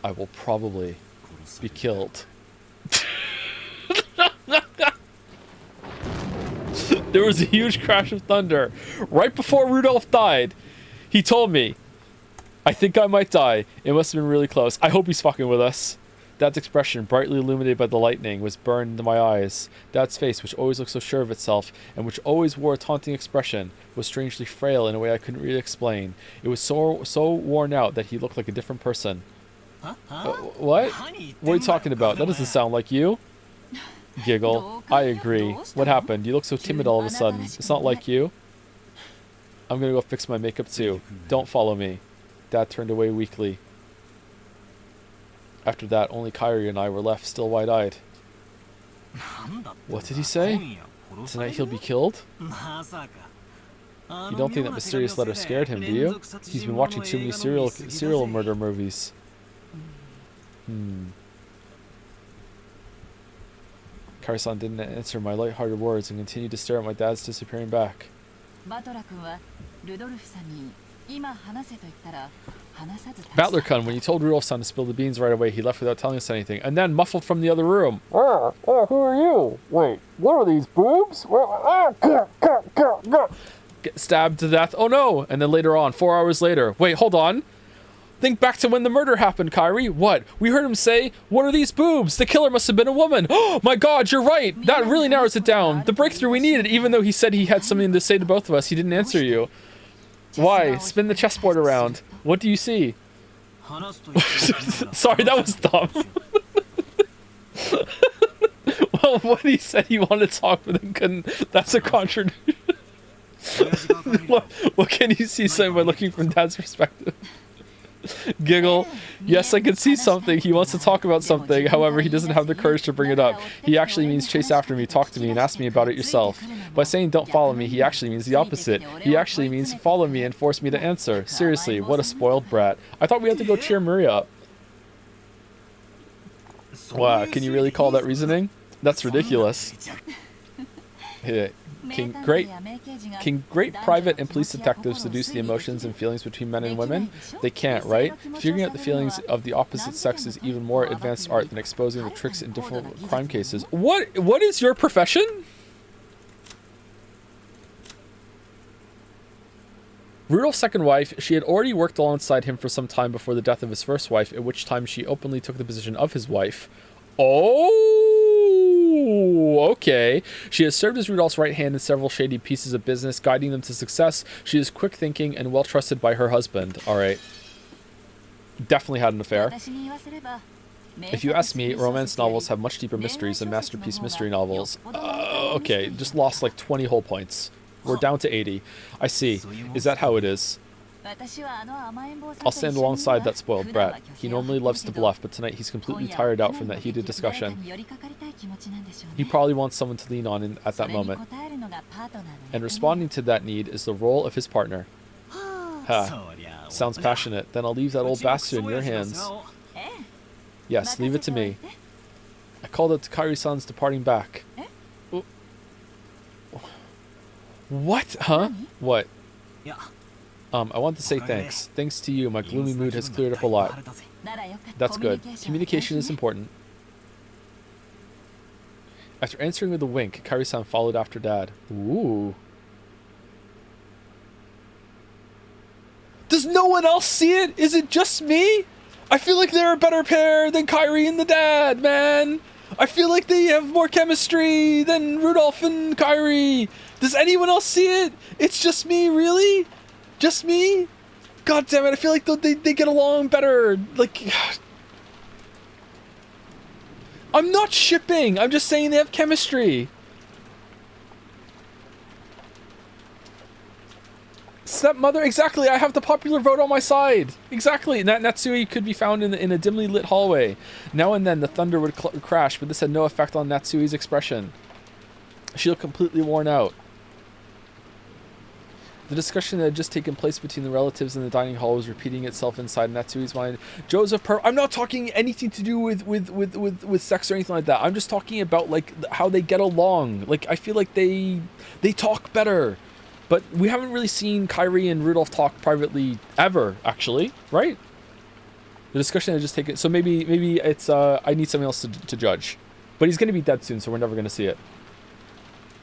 I will probably be killed. There was a huge crash of thunder. Right before Rudolph died, he told me, I think I might die. It must have been really close. I hope he's fucking with us. Dad's expression, brightly illuminated by the lightning, was burned into my eyes. Dad's face, which always looked so sure of itself, and which always wore a taunting expression, was strangely frail in a way I couldn't really explain. It was so worn out that he looked like a different person. What? What are you talking about? That doesn't sound like you. Giggle. I agree. What happened? You look so timid all of a sudden. It's not like you. I'm gonna go fix my makeup too. Don't follow me. Dad turned away weakly. After that, only Kairi and I were left, still wide-eyed. What did he say? Tonight he'll be killed? You don't think that mysterious letter scared him, do you? He's been watching too many serial murder movies. Kairi-san didn't answer my light-hearted words and continued to stare at my dad's disappearing back. Battler-kun, when you told Rudolph-san to spill the beans right away, he left without telling us anything, and then muffled from the other room. Who are you? Wait, what are these boobs? Get stabbed to death. Oh no! And then later on, 4 hours later. Wait, hold on. Think back to when the murder happened, Kyrie. What? We heard him say, "What are these boobs? The killer must have been a woman." Oh my god, you're right. That really narrows it down. The breakthrough we needed, even though he said he had something to say to both of us, he didn't answer you. Why? Spin the chessboard around. What do you see? Sorry, that was dumb. Well, what he said he wanted to talk, but then couldn't. That's a contradiction. What can you see, son, by looking from Dad's perspective? Giggle. Yes, I can see something. He wants to talk about something. However, he doesn't have the courage to bring it up. He actually means chase after me, talk to me, and ask me about it yourself. By saying don't follow me, he actually means the opposite. He actually means follow me and force me to answer. Seriously, what a spoiled brat. I thought we had to go cheer Maria up. Wow, can you really call that reasoning? That's ridiculous. Yeah. Can great private and police detectives seduce the emotions and feelings between men and women? They can't, right? Figuring out the feelings of the opposite sex is even more advanced art than exposing the tricks in different crime cases. What is your profession? Rudolph's second wife, she had already worked alongside him for some time before the death of his first wife, at which time she openly took the position of his wife. Oh, okay. She has served as Rudolph's right hand in several shady pieces of business, guiding them to success. She is quick thinking and well trusted by her husband. All right. Definitely had an affair. If you ask me, romance novels have much deeper mysteries than masterpiece mystery novels. Okay, just lost like 20 whole points. We're down to 80. I see. Is that how it is? I'll stand alongside that spoiled brat. He normally loves to bluff, but tonight he's completely tired out from that heated discussion. He probably wants someone to lean on at that moment. And responding to that need is the role of his partner. Ha. Sounds passionate. Then I'll leave that old bastard in your hands. Yes, leave it to me. I called out to Kairi-san's departing back. What? Huh? What? I want to say thanks. Thanks to you, my gloomy mood has cleared up a lot. That's good. Communication is important. After answering with a wink, Kairi-san followed after Dad. Ooh. Does no one else see it? Is it just me? I feel like they're a better pair than Kairi and the Dad, man. I feel like they have more chemistry than Rudolph and Kairi. Does anyone else see it? It's just me, really? Just me? God damn it, I feel like they get along better. Like, I'm not shipping. I'm just saying they have chemistry. Stepmother, exactly. I have the popular vote on my side. Exactly. Natsui could be found in a dimly lit hallway. Now and then the thunder would crash, but this had no effect on Natsui's expression. She looked completely worn out. The discussion that had just taken place between the relatives in the dining hall was repeating itself inside Natsui's mind. Joseph, I'm not talking anything to do with sex or anything like that. I'm just talking about like how they get along. Like I feel like they talk better. But we haven't really seen Kairi and Rudolph talk privately ever, actually, right? The discussion had just taken... So maybe it's... I need something else to judge. But he's going to be dead soon, so we're never going to see it.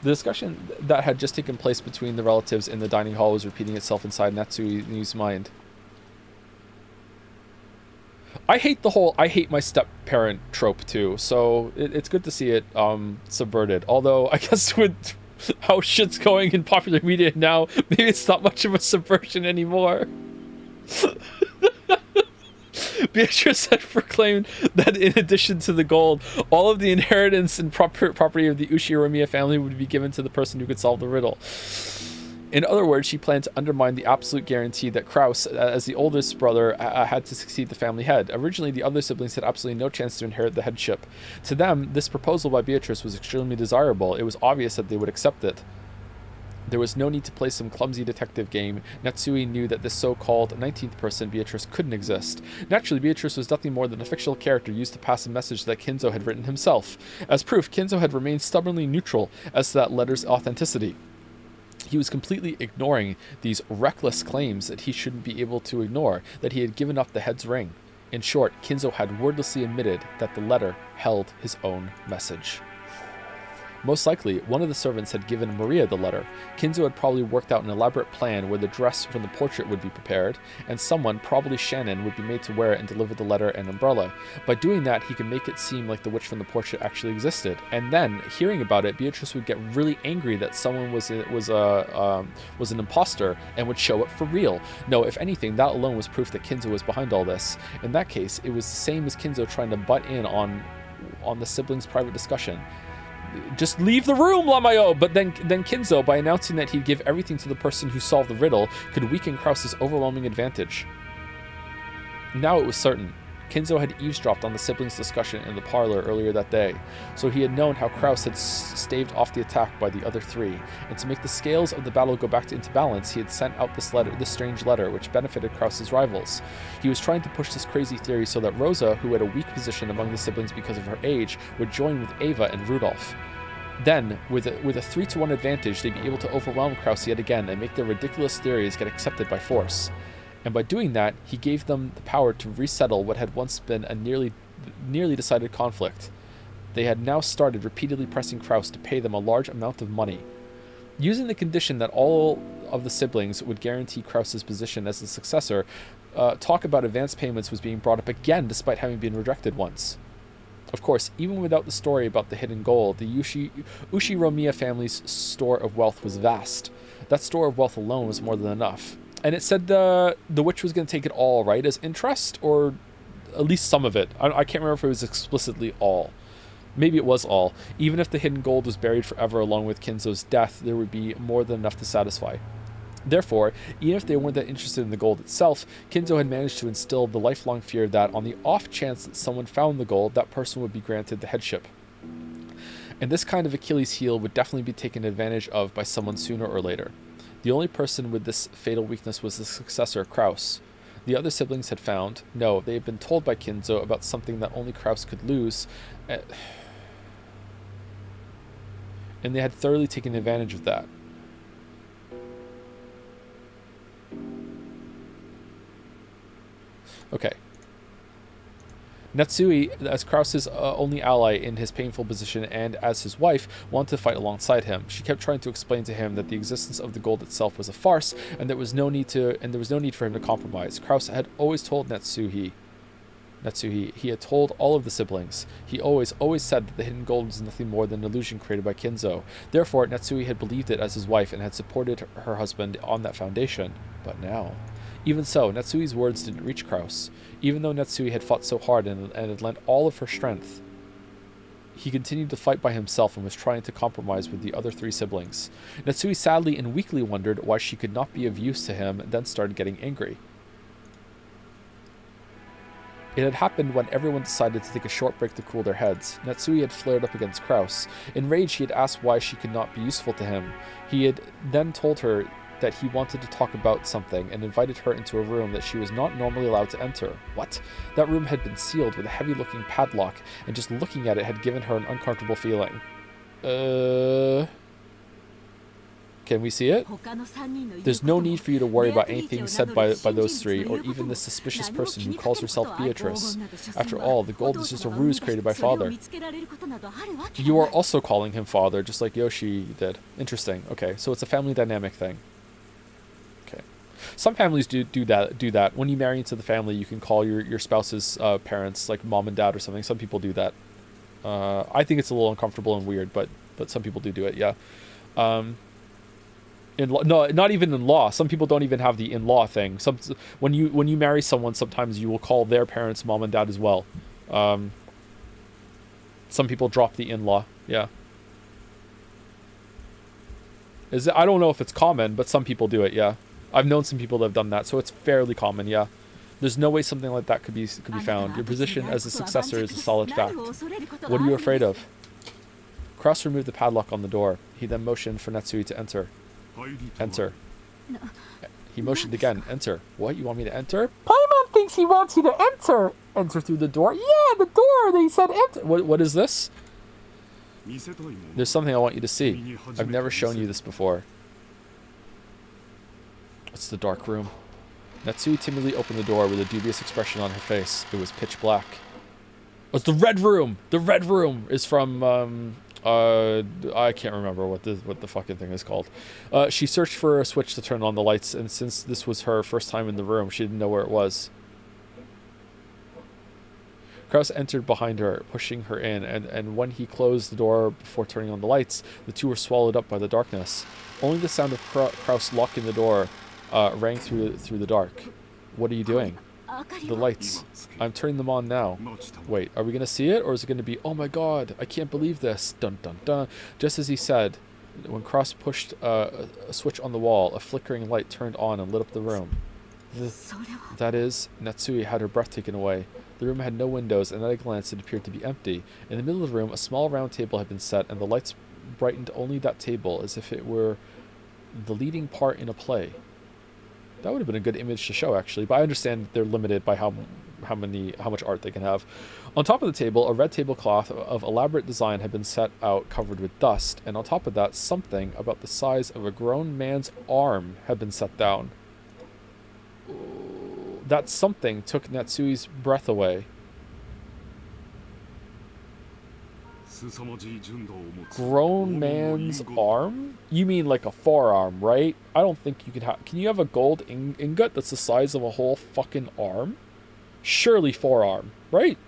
The discussion that had just taken place between the relatives in the dining hall was repeating itself inside Natsui's mind. I hate the whole I hate my step-parent trope, too. So it's good to see it subverted. Although, I guess with... how shit's going in popular media now, maybe it's not much of a subversion anymore. Beatrice had proclaimed that in addition to the gold, all of the inheritance and property of the Uchiromiya family would be given to the person who could solve the riddle. In other words, she planned to undermine the absolute guarantee that Kraus, as the oldest brother, had to succeed the family head. Originally, the other siblings had absolutely no chance to inherit the headship. To them, this proposal by Beatrice was extremely desirable. It was obvious that they would accept it. There was no need to play some clumsy detective game. Natsui knew that this so-called 19th person, Beatrice, couldn't exist. Naturally, Beatrice was nothing more than a fictional character used to pass a message that Kinzo had written himself. As proof, Kinzo had remained stubbornly neutral as to that letter's authenticity. He was completely ignoring these reckless claims that he shouldn't be able to ignore, that he had given up the head's ring. In short, Kinzo had wordlessly admitted that the letter held his own message. Most likely, one of the servants had given Maria the letter. Kinzo had probably worked out an elaborate plan where the dress from the portrait would be prepared, and someone, probably Shannon, would be made to wear it and deliver the letter and umbrella. By doing that, he could make it seem like the witch from the portrait actually existed. And then, hearing about it, Beatrice would get really angry that someone was an imposter and would show it for real. No, if anything, that alone was proof that Kinzo was behind all this. In that case, it was the same as Kinzo trying to butt in on the siblings' private discussion. Just leave the room, Lamayo! But then Kinzo, by announcing that he'd give everything to the person who solved the riddle, could weaken Krause's overwhelming advantage. Now it was certain. Kinzo had eavesdropped on the siblings' discussion in the parlor earlier that day, so he had known how Krause had staved off the attack by the other three, and to make the scales of the battle go back into balance, he had sent out this strange letter, which benefited Krause's rivals. He was trying to push this crazy theory so that Rosa, who had a weak position among the siblings because of her age, would join with Ava and Rudolph. Then, with a 3-1 advantage, they'd be able to overwhelm Krause yet again and make their ridiculous theories get accepted by force. And by doing that, he gave them the power to resettle what had once been a nearly decided conflict. They had now started repeatedly pressing Krause to pay them a large amount of money. Using the condition that all of the siblings would guarantee Krause's position as the successor, talk about advance payments was being brought up again despite having been rejected once. Of course, even without the story about the hidden gold, the Ushiromiya family's store of wealth was vast. That store of wealth alone was more than enough. And it said the witch was going to take it all, right, as interest, or at least some of it. I can't remember if it was explicitly all. Maybe it was all. Even if the hidden gold was buried forever along with Kinzo's death, there would be more than enough to satisfy. Therefore, even if they weren't that interested in the gold itself, Kinzo had managed to instill the lifelong fear that, on the off chance that someone found the gold, that person would be granted the headship. And this kind of Achilles heel would definitely be taken advantage of by someone sooner or later. The only person with this fatal weakness was the successor, Krause. The other siblings had found, no, they had been told by Kinzo about something that only Krause could lose, and they had thoroughly taken advantage of that. Okay. Natsui, as Krause's only ally in his painful position and as his wife, wanted to fight alongside him. She kept trying to explain to him that the existence of the gold itself was a farce, and there was no need for him to compromise. Krause had always told Natsuhi, he had told all of the siblings. He always said that the hidden gold was nothing more than an illusion created by Kinzo. Therefore, Natsui had believed it as his wife and had supported her husband on that foundation. But now... Even so, Natsui's words didn't reach Krause. Even though Natsui had fought so hard and had lent all of her strength, he continued to fight by himself and was trying to compromise with the other three siblings. Natsui sadly and weakly wondered why she could not be of use to him, and then started getting angry. It had happened when everyone decided to take a short break to cool their heads. Natsui had flared up against Krause. In rage, he had asked why she could not be useful to him. He had then told her that he wanted to talk about something and invited her into a room that she was not normally allowed to enter. What? That room had been sealed with a heavy-looking padlock, and just looking at it had given her an uncomfortable feeling. Can we see it? There's no need for you to worry about anything said by those three, or even this suspicious person who calls herself Beatrice. After all, the gold is just a ruse created by Father. You are also calling him Father, just like Yoshi did. Interesting. Okay, so it's a family dynamic thing. Okay. Some families do that. When you marry into the family, you can call your spouse's parents, like mom and dad or something. Some people do that. I think it's a little uncomfortable and weird, but some people do it, yeah. No, not even in law. Some people don't even have the in-law thing. When you marry someone, sometimes you will call their parents mom and dad as well. Some people drop the in-law. Yeah. I don't know if it's common, but some people do it. Yeah, I've known some people that have done that, so it's fairly common. Yeah. There's no way something like that could be found. Your position as a successor is a solid fact. What are you afraid of? Krause removed the padlock on the door. He then motioned for Natsui to enter. Enter. He motioned again. Enter. What? You want me to enter? Paimon thinks he wants you to enter. Enter through the door. Yeah, the door. They said enter. What is this? There's something I want you to see. I've never shown you this before. It's the dark room. Natsui timidly opened the door with a dubious expression on her face. It was pitch black. Oh, it's the red room. The red room is from I can't remember what the fucking thing is called. She searched for a switch to turn on the lights, and since this was her first time in the room, she didn't know where it was. Kraus entered behind her, pushing her in, and when he closed the door before turning on the lights, the two were swallowed up by the darkness. Only the sound of Kraus locking the door rang through the dark. What are you doing? The lights. I'm turning them on now. Wait, are we going to see it, or is it going to be, oh my god, I can't believe this, dun dun dun. Just as he said, when Kraus pushed a switch on the wall, a flickering light turned on and lit up the room. That is, Natsui had her breath taken away. The room had no windows, and at a glance it appeared to be empty. In the middle of the room, a small round table had been set, and the lights brightened only that table, as if it were the leading part in a play. That would have been a good image to show, actually, but I understand they're limited by how much art they can have. On top of the table, a red tablecloth of elaborate design had been set out, covered with dust, and on top of that, something about the size of a grown man's arm had been set down. That something took Natsui's breath away. Grown man's arm? You mean like a forearm, right? I don't think you could have... Can you have a gold ingot that's the size of a whole fucking arm? Surely forearm, right?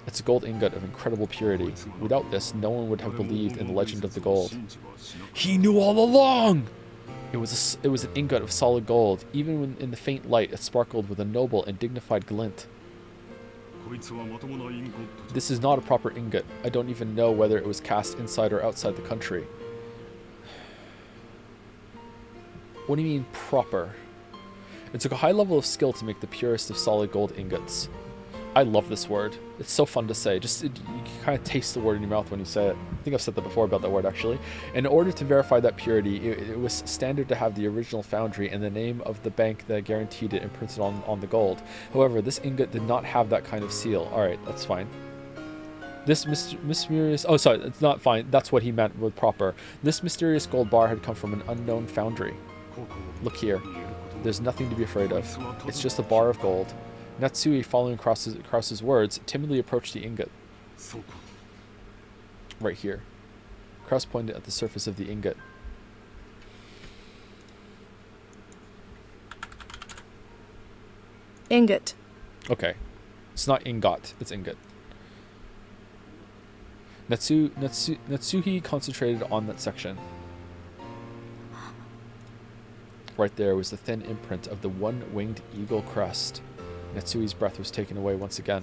It's a gold ingot of incredible purity. Without this, no one would have believed in the legend of the gold. He knew all along! It was an ingot of solid gold. Even when in the faint light, it sparkled with a noble and dignified glint. This is not a proper ingot. I don't even know whether it was cast inside or outside the country. What do you mean, proper? It took a high level of skill to make the purest of solid gold ingots. I love this word. It's so fun to say. You kind of taste the word in your mouth when you say it. I think I've said that before about that word, actually. In order to verify that purity, it was standard to have the original foundry and the name of the bank that guaranteed it imprinted on the gold. However, this ingot did not have that kind of seal. Alright, that's fine. This mysterious... Oh, sorry, it's not fine. That's what he meant with proper. This mysterious gold bar had come from an unknown foundry. Look here. There's nothing to be afraid of. It's just a bar of gold. Natsui, following Kraus's words, timidly approached the ingot. Right here. Kraus pointed at the surface of the ingot. Ingot. Okay. It's not ingot, it's ingot. Natsuhi concentrated on that section. Right there was the thin imprint of the one-winged eagle crest. Natsui's breath was taken away once again.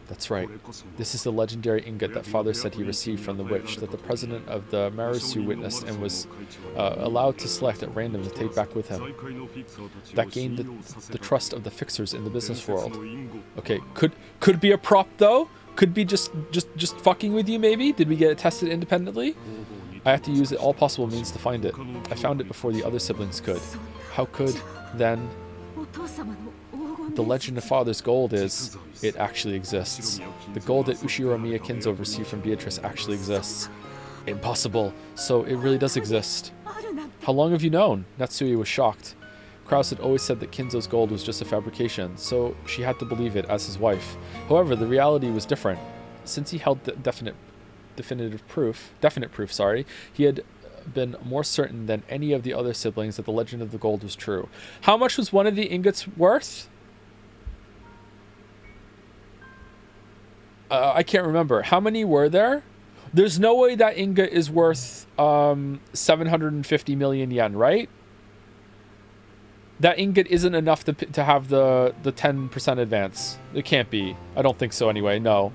That's right. This is the legendary ingot that Father said he received from the witch that the president of the Marisu witnessed and was allowed to select at random to take back with him. That gained the trust of the fixers in the business world. Okay, could be a prop though? Could be just fucking with you maybe? Did we get it tested independently? I have to use all possible means to find it. I found it before the other siblings could. How could, then... The legend of Father's gold is, it actually exists. The gold that Ushiromiya Kinzo received from Beatrice actually exists. Impossible. So it really does exist. How long have you known? Natsui was shocked. Kraus had always said that Kinzo's gold was just a fabrication, so she had to believe it as his wife. However, the reality was different. Since he held definite proof, he had been more certain than any of the other siblings that the legend of the gold was true. How much was one of the ingots worth? I can't remember. How many were there? There's no way that ingot is worth 750 million yen, right? That ingot isn't enough to have the 10% advance. It can't be. I don't think so anyway, no.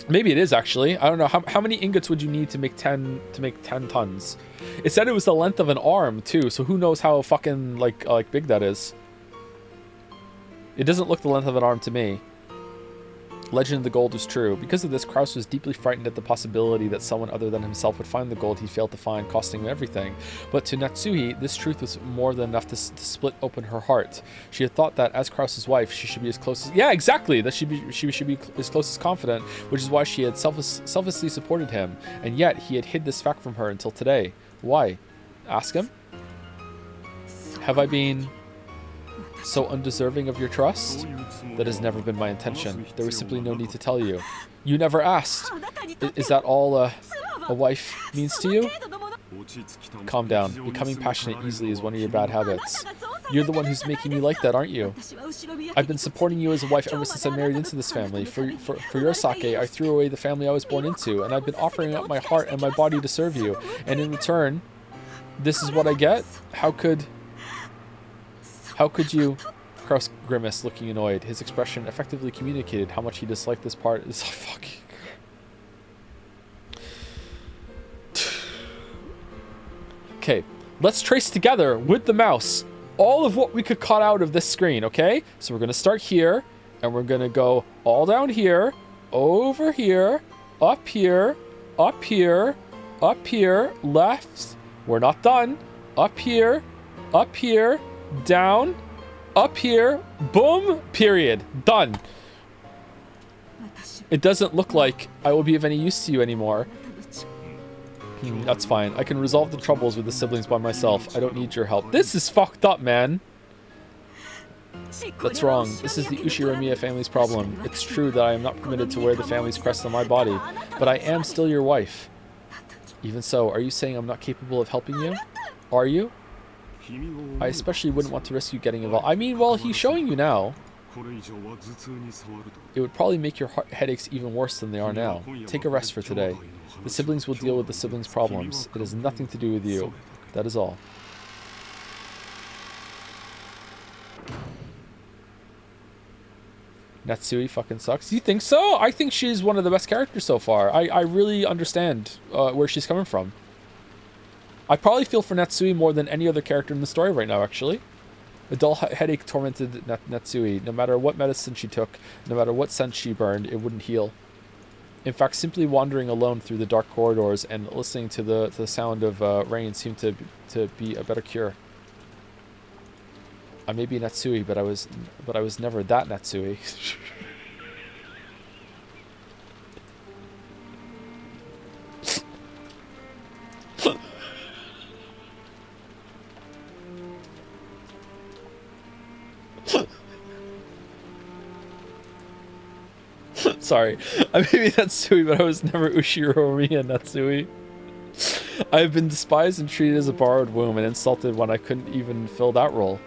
Maybe it is actually. I don't know. How many ingots would you need to make 10 tons? It said it was the length of an arm too, so who knows how fucking like big that is. It doesn't look the length of an arm to me. Legend of the gold was true. Because of this, Kraus was deeply frightened at the possibility that someone other than himself would find the gold he failed to find, costing him everything. But to Natsuhi, this truth was more than enough to split open her heart. She had thought that as Kraus's wife, she should be as close as... Yeah, exactly! That she should be as close as confident, which is why she had selflessly supported him. And yet, he had hid this fact from her until today. Why? Ask him. Have I been so undeserving of your trust? That has never been my intention. There was simply no need to tell you. You never asked. Is that all a wife means to you? Calm down. Becoming passionate easily is one of your bad habits. You're the one who's making me like that, aren't you? I've been supporting you as a wife ever since I married into this family. For your sake, I threw away the family I was born into, and I've been offering up my heart and my body to serve you. And in return, this is what I get? How could you... Kraus grimaced, looking annoyed. His expression effectively communicated how much he disliked this part. This fucking... Okay, let's trace together with the mouse all of what we could cut out of this screen, okay? So we're going to start here, and we're going to go all down here, over here, up here, up here, up here, left. We're not done. Up here, down, up here, boom, period. Done. It doesn't look like I will be of any use to you anymore. That's fine. I can resolve the troubles with the siblings by myself. I don't need your help. This is fucked up, man. That's wrong. This is the Ushiramiya family's problem. It's true that I am not permitted to wear the family's crest on my body, but I am still your wife. Even so, are you saying I'm not capable of helping you? Are you? I especially wouldn't want to risk you getting involved. I mean, well, he's showing you now. It would probably make your headaches even worse than they are now. Take a rest for today. The siblings will deal with the siblings' problems. It has nothing to do with you. That is all. Natsui fucking sucks. You think so? I think she's one of the best characters so far. I really understand where she's coming from. I probably feel for Natsui more than any other character in the story right now, actually. A dull headache tormented Natsui. No matter what medicine she took, no matter what scent she burned, it wouldn't heal. In fact, simply wandering alone through the dark corridors and listening to the sound of rain seemed to be a better cure. I may be Natsui, but I was never that Natsui. Sorry, I may be Natsui, but I was never Ushiramiya Natsui. I have been despised and treated as a borrowed womb and insulted when I couldn't even fill that role.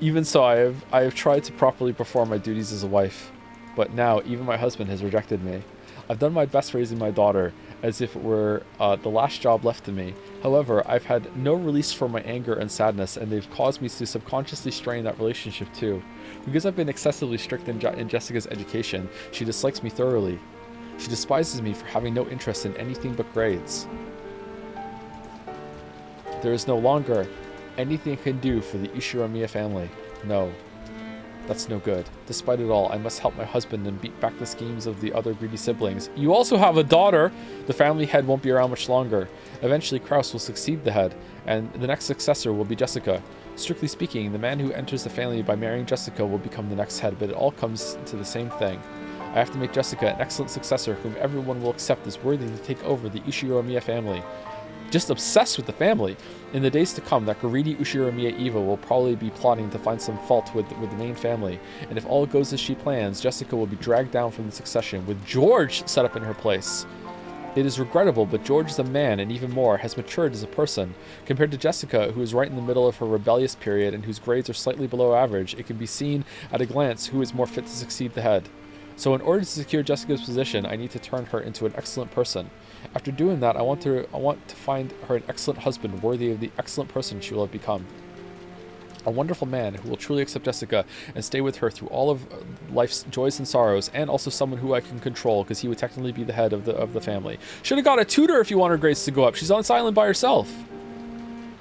Even so, I have tried to properly perform my duties as a wife, but now even my husband has rejected me. I've done my best raising my daughter, as if it were the last job left to me. However, I've had no release for my anger and sadness, and they've caused me to subconsciously strain that relationship too. Because I've been excessively strict in Jessica's education, she dislikes me thoroughly. She despises me for having no interest in anything but grades. There is no longer anything I can do for the Ushiramiya family. No. That's no good. Despite it all, I must help my husband and beat back the schemes of the other greedy siblings. You also have a daughter! The family head won't be around much longer. Eventually, Kraus will succeed the head, and the next successor will be Jessica. Strictly speaking, the man who enters the family by marrying Jessica will become the next head, but it all comes to the same thing. I have to make Jessica an excellent successor whom everyone will accept as worthy to take over the Ushiramiya family. Just obsessed with the family. In the days to come, that greedy Ushiramiya Eva will probably be plotting to find some fault with the main family, and if all goes as she plans, Jessica will be dragged down from the succession, with George set up in her place. It is regrettable, but George is a man, and even more, has matured as a person. Compared to Jessica, who is right in the middle of her rebellious period and whose grades are slightly below average, it can be seen at a glance who is more fit to succeed the head. So in order to secure Jessica's position, I need to turn her into an excellent person. After doing that, I want to find her an excellent husband worthy of the excellent person she will have become. A wonderful man who will truly accept Jessica and stay with her through all of life's joys and sorrows, and also someone who I can control, because he would technically be the head of the family. Should have got a tutor if you want her grades to go up. She's on this island by herself.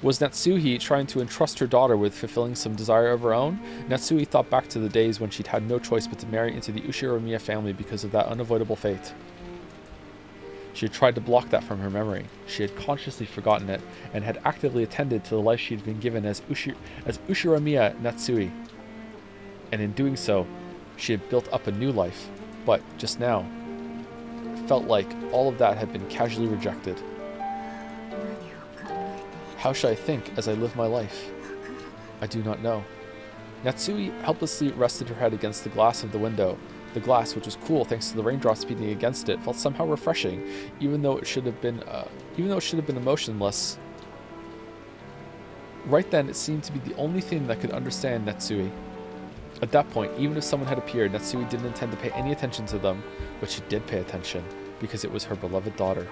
Was Natsuhi trying to entrust her daughter with fulfilling some desire of her own? Natsuhi thought back to the days when she'd had no choice but to marry into the Ushiramiya family because of that unavoidable fate. She had tried to block that from her memory. She had consciously forgotten it, and had actively attended to the life she had been given as Ushiramiya Natsui. And in doing so, she had built up a new life. But just now, felt like all of that had been casually rejected. How should I think as I live my life? I do not know. Natsui helplessly rested her head against the glass of the window. The glass, which was cool thanks to the raindrops beating against it, felt somehow refreshing, even though it should have been emotionless. Right then, it seemed to be the only thing that could understand Natsui. At that point, even if someone had appeared, Natsui didn't intend to pay any attention to them, but she did pay attention, because it was her beloved daughter.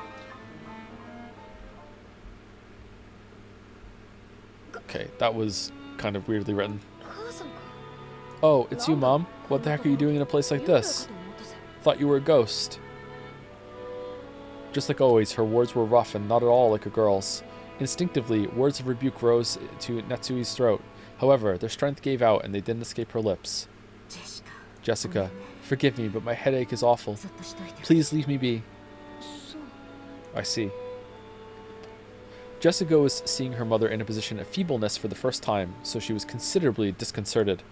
Okay, that was kind of weirdly written. Oh, it's you, Mom. What the heck are you doing in a place like this? Thought you were a ghost. Just like always, her words were rough and not at all like a girl's. Instinctively, words of rebuke rose to Natsui's throat. However, their strength gave out and they didn't escape her lips. Jessica, forgive me, but my headache is awful. Please leave me be. I see. Jessica was seeing her mother in a position of feebleness for the first time, so she was considerably disconcerted.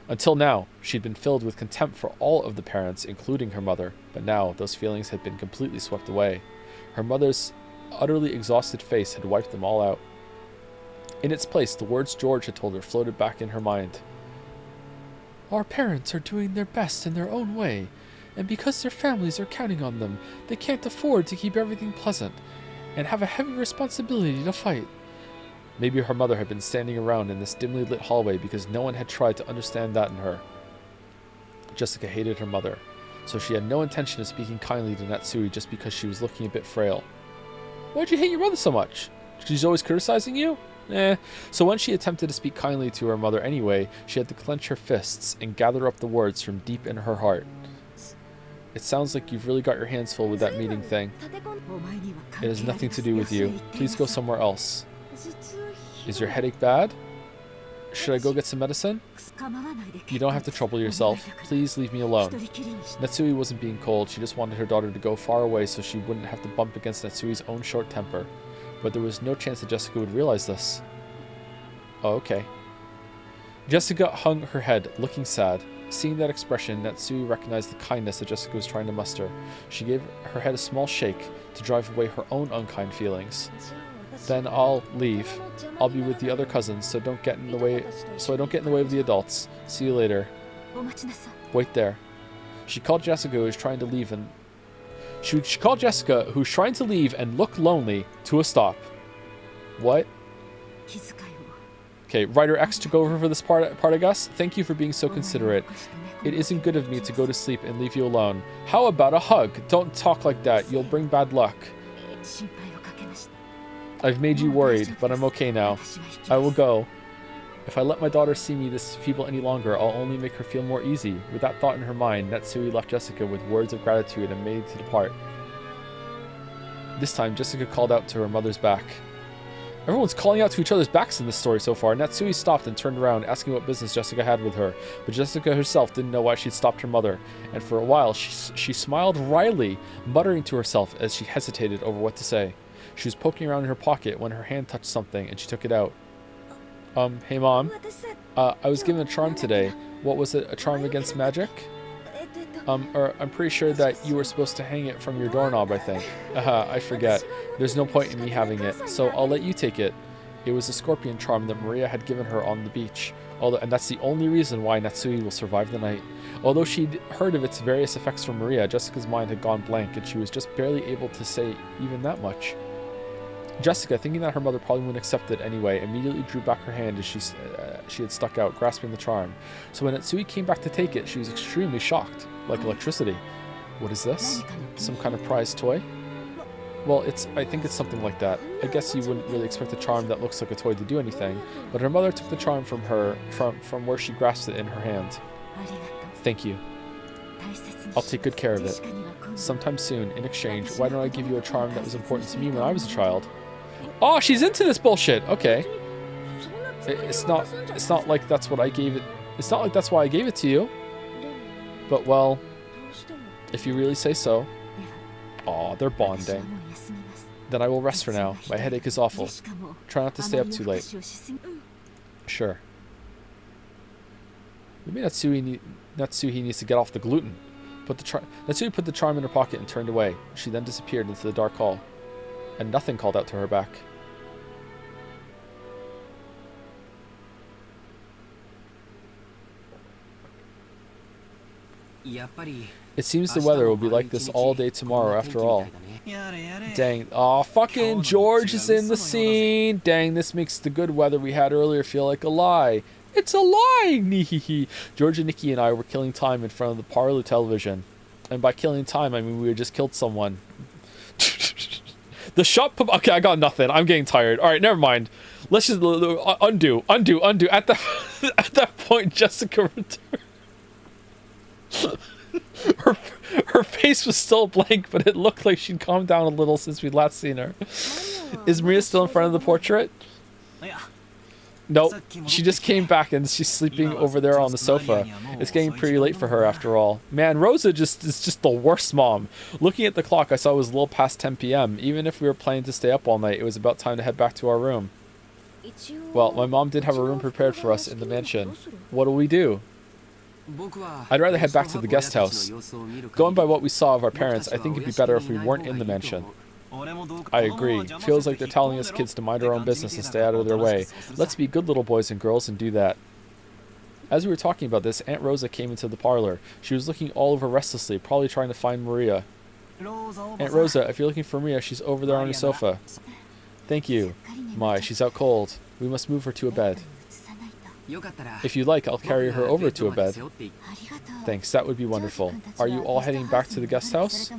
Until now, she'd been filled with contempt for all of the parents, including her mother, but now those feelings had been completely swept away. Her mother's utterly exhausted face had wiped them all out. In its place, the words George had told her floated back in her mind. Our parents are doing their best in their own way, and because their families are counting on them, they can't afford to keep everything pleasant, and have a heavy responsibility to fight. Maybe her mother had been standing around in this dimly lit hallway because no one had tried to understand that in her. Jessica hated her mother, so she had no intention of speaking kindly to Natsui just because she was looking a bit frail. Why'd you hate your mother so much? She's always criticizing you? So when she attempted to speak kindly to her mother anyway, she had to clench her fists and gather up the words from deep in her heart. It sounds like you've really got your hands full with that meeting thing. It has nothing to do with you. Please go somewhere else. Is your headache bad? Should I go get some medicine? You don't have to trouble yourself. Please leave me alone. Natsui wasn't being cold. She just wanted her daughter to go far away so she wouldn't have to bump against Natsui's own short temper. But there was no chance that Jessica would realize this. Oh, okay. Jessica hung her head, looking sad. Seeing that expression, Natsui recognized the kindness that Jessica was trying to muster. She gave her head a small shake to drive away her own unkind feelings. Then I'll leave. I'll be with the other cousins, so I don't get in the way of the adults. See you later. Wait there. She called Jessica, who was trying to leave, and look lonely, to a stop. What? Okay, Writer X took over for this part, I guess. Thank you for being so considerate. It isn't good of me to go to sleep and leave you alone. How about a hug? Don't talk like that. You'll bring bad luck. I've made you worried, but I'm okay now. I will go. If I let my daughter see me this feeble any longer, I'll only make her feel more easy. With that thought in her mind, Natsui left Jessica with words of gratitude and made to depart. This time, Jessica called out to her mother's back. Everyone's calling out to each other's backs in this story so far. Natsui stopped and turned around, asking what business Jessica had with her. But Jessica herself didn't know why she'd stopped her mother, and for a while she smiled wryly, muttering to herself as she hesitated over what to say. She was poking around in her pocket when her hand touched something, and she took it out. Hey Mom. I was given a charm today. What was it, a charm against magic? I'm pretty sure that you were supposed to hang it from your doorknob, I think. I forget. There's no point in me having it, so I'll let you take it. It was a scorpion charm that Maria had given her on the beach, and that's the only reason why Natsui will survive the night. Although she'd heard of its various effects from Maria, Jessica's mind had gone blank, and she was just barely able to say even that much. Jessica, thinking that her mother probably wouldn't accept it anyway, immediately drew back her hand as she had stuck out, grasping the charm. So when Natsui came back to take it, she was extremely shocked, like electricity. What is this? Some kind of prized toy? Well, I think it's something like that. I guess you wouldn't really expect a charm that looks like a toy to do anything, but her mother took the charm from her, from where she grasped it in her hand. Thank you. I'll take good care of it. Sometime soon, in exchange, why don't I give you a charm that was important to me when I was a child? Oh, she's into this bullshit. Okay. It's not like that's what I gave it. It's not like that's why I gave it to you. But well, if you really say so. Aw, they're bonding. Then I will rest for now. My headache is awful. Try not to stay up too late. Sure. Maybe Natsuhi needs to get off the gluten. put the charm in her pocket and turned away. She then disappeared into the dark hall. And nothing called out to her back. It seems the weather will be like this all day tomorrow after all. Dang. Aw, fucking George is in the scene. Dang, this makes the good weather we had earlier feel like a lie. It's a lie! Nehehe. George and Nikki and I were killing time in front of the parlor television. And by killing time, I mean we had just killed someone. The shop... Okay, I got nothing. I'm getting tired. Alright, never mind. Let's just... Undo. At that point, Jessica returned. Her face was still blank, but it looked like she'd calmed down a little since we'd last seen her. Is Maria still in front of the portrait? Nope. She just came back and she's sleeping over there on the sofa. It's getting pretty late for her after all. Man, Rosa is just the worst mom. Looking at the clock, I saw it was a little past 10 p.m. Even if we were planning to stay up all night, it was about time to head back to our room. Well, my mom did have a room prepared for us in the mansion. What'll we do? I'd rather head back to the guest house. Going by what we saw of our parents, I think it'd be better if we weren't in the mansion. I agree. Feels like they're telling us kids to mind our own business and stay out of their way. Let's be good little boys and girls and do that. As we were talking about this, Aunt Rosa came into the parlor. She was looking all over restlessly, probably trying to find Maria. Aunt Rosa, if you're looking for Maria, she's over there on your sofa. Thank you. My, she's out cold. We must move her to a bed. If you like, I'll carry her over to a bed. Thanks, that would be wonderful. Are you all heading back to the guest house?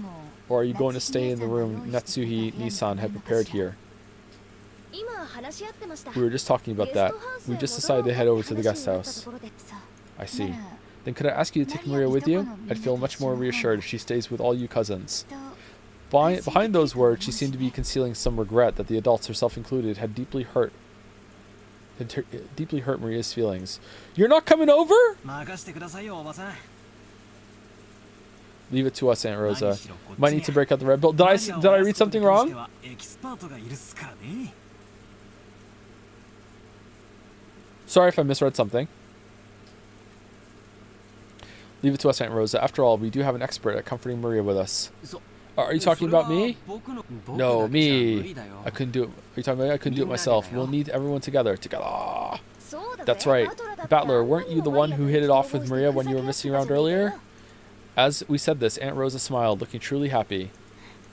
Or are you going to stay in the room Natsuhi Nissan had prepared here? We were just talking about that. We just decided to head over to the guest house. I see. Then could I ask you to take Maria with you? I'd feel much more reassured if she stays with all you cousins. Behind those words, she seemed to be concealing some regret that the adults, herself included, had deeply hurt Maria's feelings. You're not coming over? Leave it to us, Aunt Rosa. Might need to break out the Red Bull. Did I read something wrong? Sorry if I misread something. Leave it to us, Aunt Rosa. After all, we do have an expert at comforting Maria with us. Are you talking about me? No, me. I couldn't do it. Are you talking about me? I couldn't do it myself. We'll need everyone together. That's right. Battler, weren't you the one who hit it off with Maria when you were messing around earlier? As we said this, Aunt Rosa smiled, looking truly happy.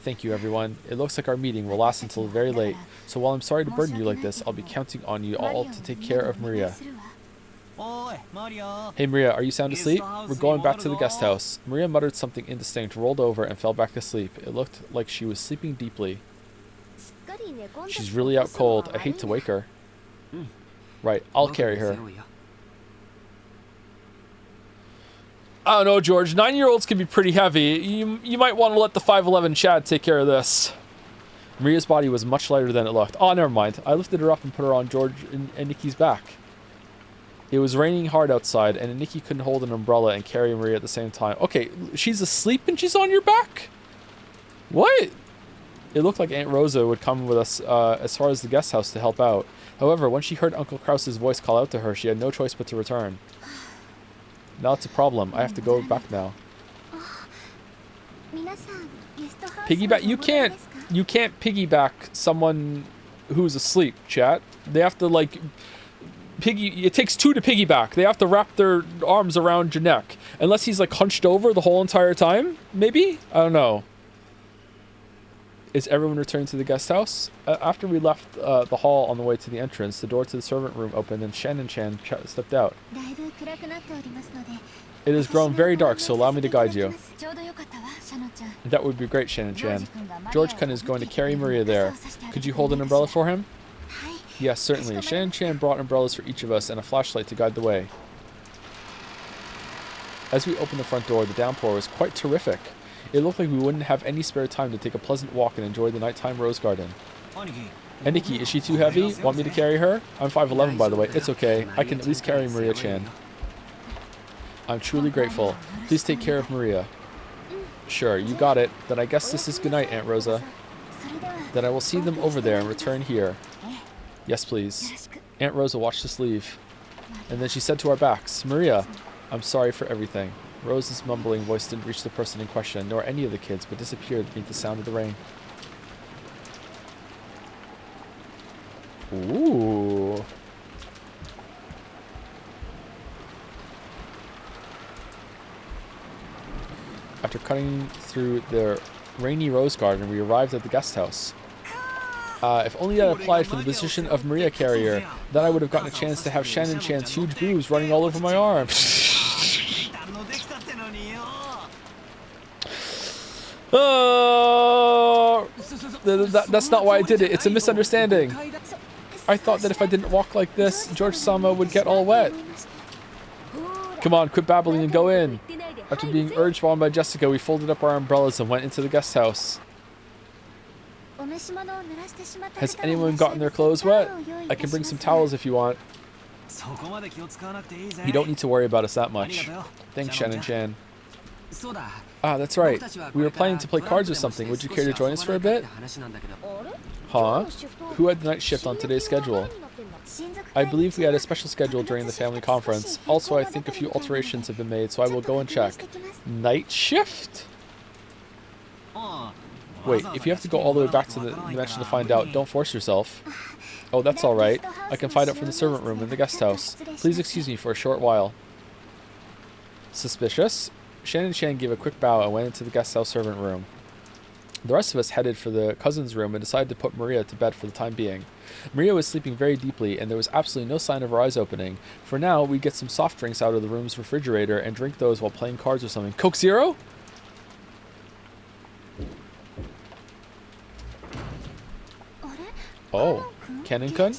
Thank you, everyone. It looks like our meeting will last until very late. So while I'm sorry to burden you like this, I'll be counting on you all to take care of Maria. Hey Maria, are you sound asleep? We're going back to the guest house. Maria muttered something indistinct, rolled over, and fell back asleep. It looked like she was sleeping deeply. She's really out cold. I hate to wake her. Right, I'll carry her. I don't know, George. 9-year-olds can be pretty heavy. You might want to let the 5'11" Chad take care of this. Maria's body was much lighter than it looked. Oh, never mind. I lifted her up and put her on George and Nikki's back. It was raining hard outside, and Nikki couldn't hold an umbrella and carry Maria at the same time. Okay, she's asleep and she's on your back? What? It looked like Aunt Rosa would come with us as far as the guest house to help out. However, when she heard Uncle Krause's voice call out to her, she had no choice but to return. Now it's a problem. I have to go back now. Piggyback? You can't piggyback someone who's asleep, chat. They have to, like... It takes two to piggyback. They have to wrap their arms around your neck. Unless he's like hunched over the whole entire time, maybe? I don't know. Is everyone returning to the guest house? After we left the hall on the way to the entrance, the door to the servant room opened and Shannon-chan stepped out. It has grown very dark, so allow me to guide you. That would be great, Shannon-chan. George-kun is going to carry Maria there. Could you hold an umbrella for him? Yes, certainly. Shannon-chan brought umbrellas for each of us and a flashlight to guide the way. As we opened the front door, the downpour was quite terrific. It looked like we wouldn't have any spare time to take a pleasant walk and enjoy the nighttime rose garden. And Nikki, is she too heavy? Want me to carry her? I'm 5'11", by the way. It's okay. I can at least carry Maria-chan. I'm truly grateful. Please take care of Maria. Sure, you got it. Then I guess this is goodnight, Aunt Rosa. Then I will see them over there and return here. Yes, please. Aunt Rosa watched us leave. And then she said to our backs, Maria, I'm sorry for everything. Rose's mumbling voice didn't reach the person in question, nor any of the kids, but disappeared beneath the sound of the rain. Ooh. After cutting through the rainy rose garden, we arrived at the guest house. If only I had applied for the position of Maria carrier, then I would have gotten a chance to have Shannon Chan's huge boobs running all over my arm. Oh, that's not why I did it. It's a misunderstanding. I thought that if I didn't walk like this, George-sama would get all wet. Come on, quit babbling and go in. After being urged on by Jessica, we folded up our umbrellas and went into the guest house. Has anyone gotten their clothes wet? I can bring some towels if you want. You don't need to worry about us that much. Thanks, Shannon Chan. Ah, that's right. We were planning to play cards or something. Would you care to join us for a bit? Huh? Who had the night shift on today's schedule? I believe we had a special schedule during the family conference. Also, I think a few alterations have been made, so I will go and check. Night shift? Wait, if you have to go all the way back to the dimension to find out, don't force yourself. Oh, that's alright. I can find out from the servant room in the guest house. Please excuse me for a short while. Suspicious? Shannon Chan gave a quick bow and went into the guest house servant room. The rest of us headed for the cousin's room and decided to put Maria to bed for the time being. Maria was sleeping very deeply, and there was absolutely no sign of her eyes opening. For now, we'd get some soft drinks out of the room's refrigerator and drink those while playing cards or something. Coke Zero? Oh, Kennen-kun?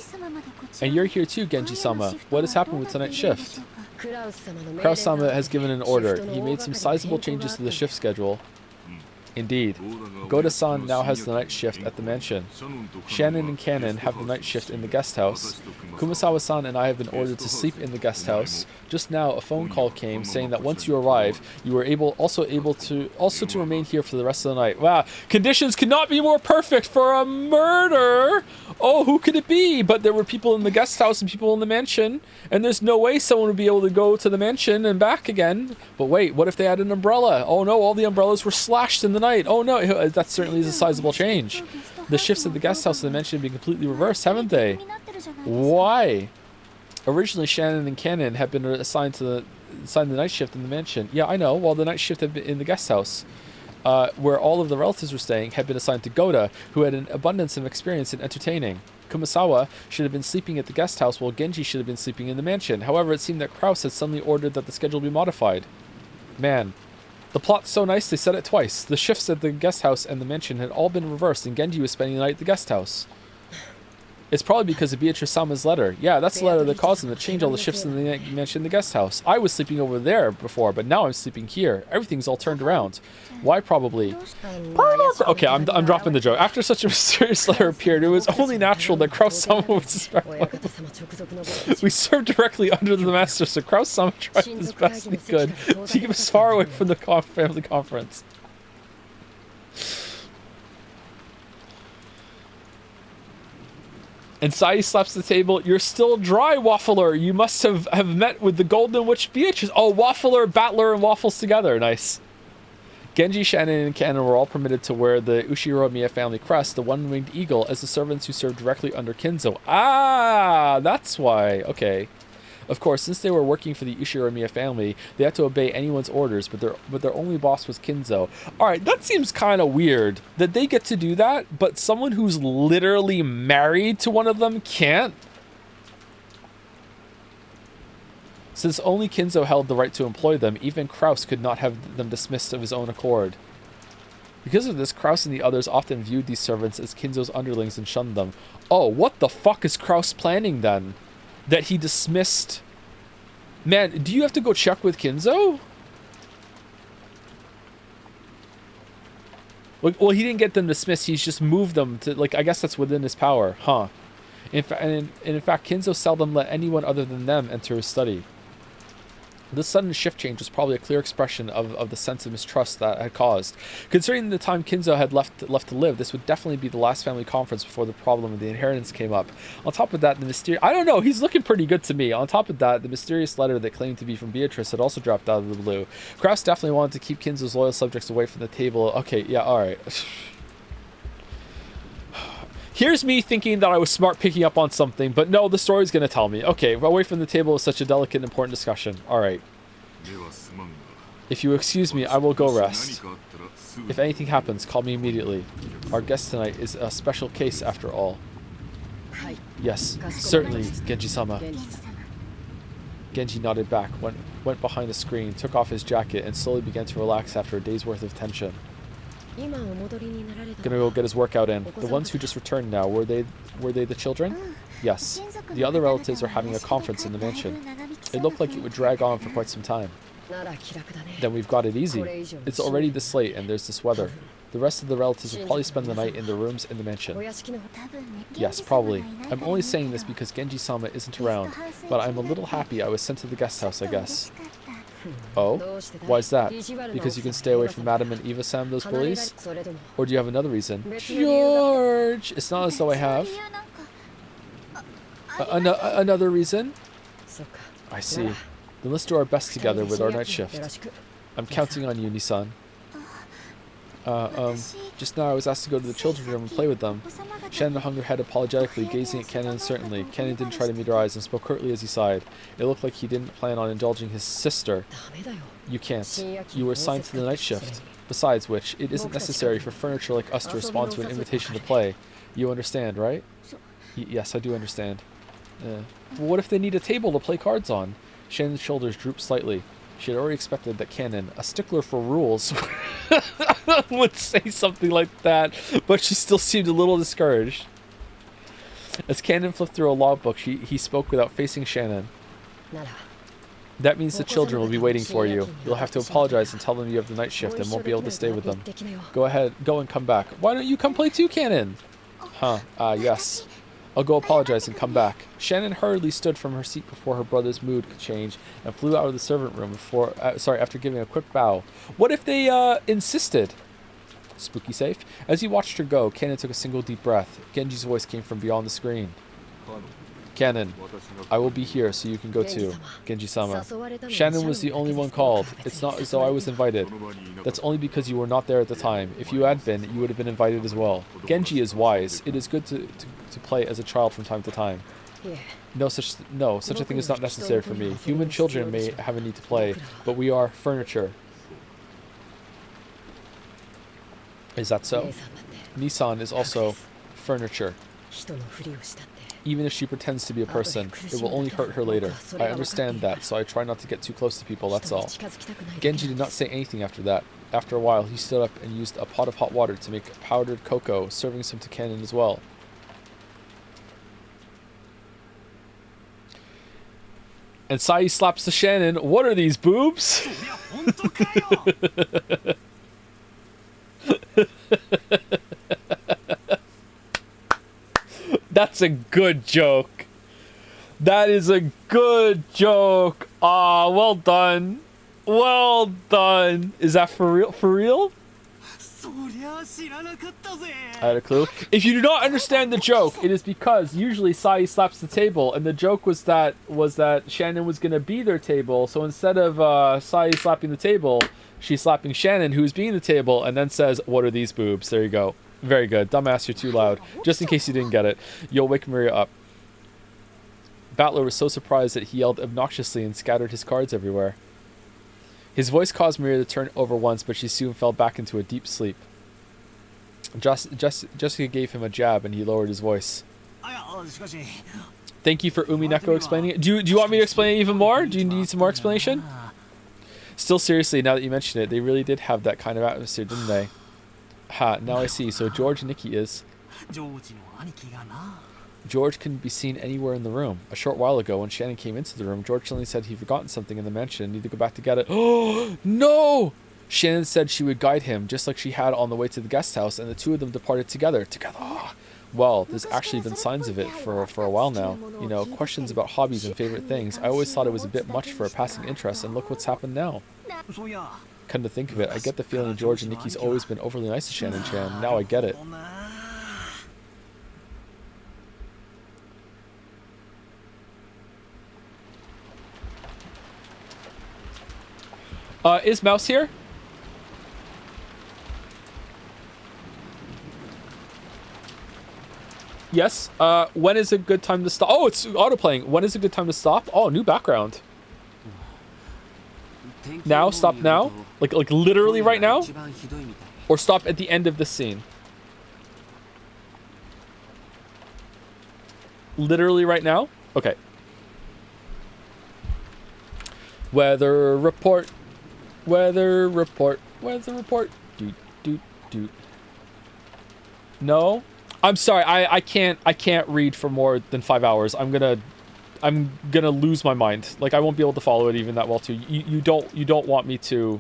And you're here too, Genji-sama. What has happened with tonight's shift? Kraus-sama has given an order. He made some sizable changes to the shift schedule. Indeed. Goda-san now has the night shift at the mansion. Shannon and Cannon have the night shift in the guest house. Kumasawa-san and I have been ordered to sleep in the guest house. Just now, a phone call came saying that once you arrive, you were also to remain here for the rest of the night. Wow, conditions could not be more perfect for a murder. Oh, who could it be? But there were people in the guest house and people in the mansion, and there's no way someone would be able to go to the mansion and back again. But wait, what if they had an umbrella? Oh no, all the umbrellas were slashed in the night. Oh no, that certainly is a sizable change. The shifts at the guest house and the mansion have been completely reversed, haven't they? Why? Originally, Shannon and Cannon had been assigned the night shift in the mansion. Yeah, I know. While the night shift had been in the guest house, where all of the relatives were staying, had been assigned to Goda, who had an abundance of experience in entertaining. Kumasawa should have been sleeping at the guest house, while Genji should have been sleeping in the mansion. However, it seemed that Kraus had suddenly ordered that the schedule be modified. Man, the plot's so nice they said it twice. The shifts at the guest house and the mansion had all been reversed, and Genji was spending the night at the guest house. It's probably because of Beatrice-sama's letter. Yeah, that's the letter that caused them to change all the shifts in the mansion in the guest house. I was sleeping over there before, but now I'm sleeping here. Everything's all turned around. Why probably? Okay, I'm dropping the joke. After such a mysterious letter appeared, it was only natural that Kraus-sama would suspect. We served directly under the master, so Kraus-sama tried his best he could to keep us far away from the family conference. And Sai slaps the table. You're still dry, Waffler. You must have met with the Golden Witch Beatrice. Oh, Waffler, Battler, and Waffles together. Nice. Genji, Shannon, and Cannon were all permitted to wear the Ushiromiya family crest, the one-winged eagle, as the servants who served directly under Kinzo. Ah, that's why. Okay. Of course, since they were working for the Ushiromiya family, they had to obey anyone's orders, but their only boss was Kinzo. Alright, that seems kind of weird, that they get to do that, but someone who's literally married to one of them can't? Since only Kinzo held the right to employ them, even Kraus could not have them dismissed of his own accord. Because of this, Kraus and the others often viewed these servants as Kinzo's underlings and shunned them. Oh, what the fuck is Kraus planning then? That he dismissed... Man, do you have to go check with Kinzo? Well, he didn't get them dismissed. He's just moved them to... Like, I guess that's within his power. Huh. In fact, Kinzo seldom let anyone other than them enter his study. This sudden shift change was probably a clear expression of the sense of mistrust that had caused. Considering the time Kinzo had left to live, this would definitely be the last family conference before the problem of the inheritance came up. On top of that, the mysterious... I don't know, he's looking pretty good to me. On top of that, the mysterious letter that claimed to be from Beatrice had also dropped out of the blue. Kraus definitely wanted to keep Kinzo's loyal subjects away from the table. Okay, yeah, alright. Here's me thinking that I was smart picking up on something, but no, the story's going to tell me. Okay, away from the table is such a delicate and important discussion. Alright. If you excuse me, I will go rest. If anything happens, call me immediately. Our guest tonight is a special case after all. Yes, certainly, Genji-sama. Genji nodded back, went behind the screen, took off his jacket, and slowly began to relax after a day's worth of tension. Gonna go get his workout in. The ones who just returned now, were they the children? Yes. The other relatives are having a conference in the mansion. It looked like it would drag on for quite some time. Then we've got it easy. It's already this late and there's this weather. The rest of the relatives will probably spend the night in their rooms in the mansion. Yes, probably. I'm only saying this because Genji-sama isn't around, but I'm a little happy I was sent to the guest house, I guess. Oh? Why's that? Because you can stay away from Madam and Eva-san, those bullies? Or do you have another reason? George! It's not as though I have. Another reason? I see. Then let's do our best together with our night shift. I'm counting on you, Nissan. Just now I was asked to go to the children's room and play with them. Shannon hung her head apologetically, gazing at Kennen uncertainly. Kennen didn't try to meet her eyes and spoke curtly as he sighed. It looked like he didn't plan on indulging his sister. You can't. You were assigned to the night shift. Besides which, it isn't necessary for furniture like us to respond to an invitation to play. You understand, right? Yes, I do understand. Well, what if they need a table to play cards on? Shannon's shoulders drooped slightly. She had already expected that Cannon, a stickler for rules, would say something like that, but she still seemed a little discouraged. As Cannon flipped through a logbook, he spoke without facing Shannon. That means the children will be waiting for you. You'll have to apologize and tell them you have the night shift and won't be able to stay with them. Go ahead, go and come back. Why don't you come play too, Cannon? Huh, yes. I'll go apologize and come back. Shannon hurriedly stood from her seat before her brother's mood could change and flew out of the servant room after giving a quick bow. What if they insisted? Spooky safe. As he watched her go, Cannon took a single deep breath. Genji's voice came from beyond the screen. Cannon, I will be here so you can go too, Genji-sama. Shannon was the only one called. It's not as though I was invited. That's only because you were not there at the time. If you had been, you would have been invited as well. Genji is wise. It is good to play as a child from time to time. No, such a thing is not necessary for me. Human children may have a need to play, but we are furniture. Is that so? Nissan is also furniture. Even if she pretends to be a person, it will only hurt her later. I understand that, so I try not to get too close to people, that's all. Genji did not say anything after that. After a while, he stood up and used a pot of hot water to make powdered cocoa, serving some to Cannon as well. And Sai slaps to Shannon, what are these boobs? That's a good joke. That is a good joke. Ah, well done. Well done. Is that for real? For real? I had a clue. If you do not understand the joke, it is because usually Sai slaps the table, and the joke was that Shannon was gonna be their table. So instead of Sai slapping the table, she's slapping Shannon, who's being the table, and then says, "What are these boobs?" There you go. Very good. Dumbass, you're too loud. Just in case you didn't get it, you'll wake Maria up. Battler was so surprised that he yelled obnoxiously and scattered his cards everywhere. His voice caused Maria to turn over once, but she soon fell back into a deep sleep. Jessica gave him a jab, and he lowered his voice. Thank you for Umineko explaining it. Do you want me to explain it even more? Do you need some more explanation? Still, seriously, now that you mention it, they really did have that kind of atmosphere, didn't they? Ha, now I see. So George Nikki is... George couldn't be seen anywhere in the room. A short while ago, when Shannon came into the room, George suddenly said he'd forgotten something in the mansion and needed to go back to get it. Oh, no! Shannon said she would guide him, just like she had on the way to the guest house, and the two of them departed together. Well, there's actually been signs of it for a while now. You know, questions about hobbies and favorite things. I always thought it was a bit much for a passing interest, and look what's happened now. Come to think of it, I get the feeling George and Nikki's always been overly nice to Shannon-chan. Now I get it. Is Mouse here? Yes. When is a good time to stop? Oh, it's autoplaying. When is a good time to stop? Oh, new background. Now? Stop now? Like literally right now? Or stop at the end of the scene? Literally right now? Okay. Weather report. Weather report. Weather report. Doot, doot, doot. No? I'm sorry, I can't read for more than 5 hours. I'm gonna lose my mind. Like, I won't be able to follow it even that well too. You don't want me to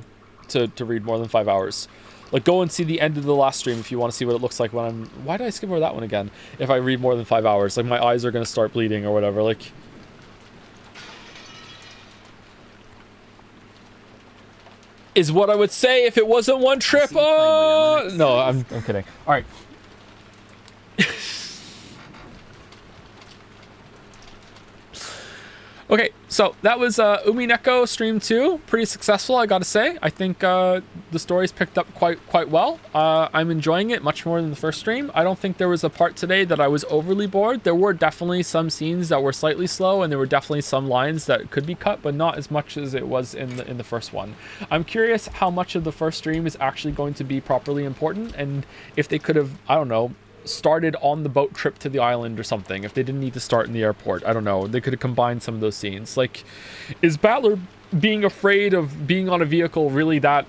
read more than 5 hours. Like, go and see the end of the last stream if you want to see what it looks like when I'm... Why did I skip over that one again? If I read more than 5 hours, like, my eyes are gonna start bleeding or whatever. Like, is what I would say if it wasn't one trip. Oh no, I'm kidding. All right. Okay, so that was Umineko stream 2. Pretty successful, I gotta say. I think the story's picked up quite well. I'm enjoying it much more than the first stream. I don't think there was a part today that I was overly bored. There were definitely some scenes that were slightly slow, and there were definitely some lines that could be cut, but not as much as it was in the first one. I'm curious how much of the first stream is actually going to be properly important, and if they could have, I don't know, started on the boat trip to the island or something. If they didn't need to start in the airport, I don't know, they could have combined some of those scenes. Like, is Battler being afraid of being on a vehicle really that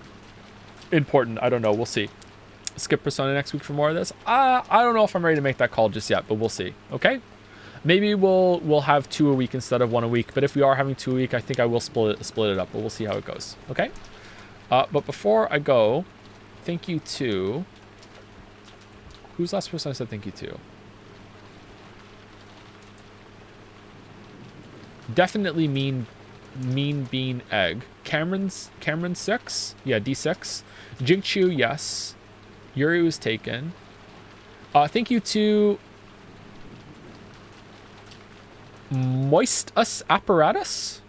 important? I don't know, we'll see. Skip Persona next week for more of this. I don't know if I'm ready to make that call just yet, but we'll see. Okay, maybe we'll have 2 a week instead of 1 a week, but if we are having 2 a week, I think I will split it up, but we'll see how it goes. Okay, but before I go, thank you to... Who's the last person I said thank you to? Definitely Mean Bean Egg. Cameron 6? Yeah, D6. Jingchu, yes. Yuri was taken. Thank you to Moist Us Apparatus.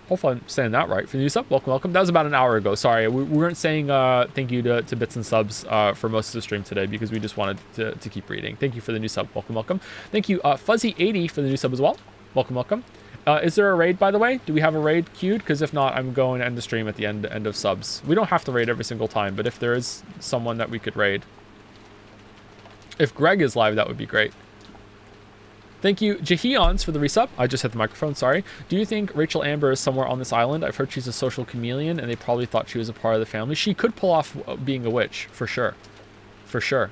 Hopefully I'm saying that right. For the new sub, welcome. That was about an hour ago. Sorry, we weren't saying thank you to Bits and Subs for most of the stream today because we just wanted to keep reading. Thank you for the new sub. Welcome. Thank you, Fuzzy80 for the new sub as well. Welcome. Is there a raid, by the way? Do we have a raid queued? Because if not, I'm going to end the stream at the end of subs. We don't have to raid every single time, but if there is someone that we could raid. If Greg is live, that would be great. Thank you, Jahions, for the resub. I just hit the microphone, sorry. Do you think Rachel Amber is somewhere on this island? I've heard she's a social chameleon, and they probably thought she was a part of the family. She could pull off being a witch, for sure. For sure.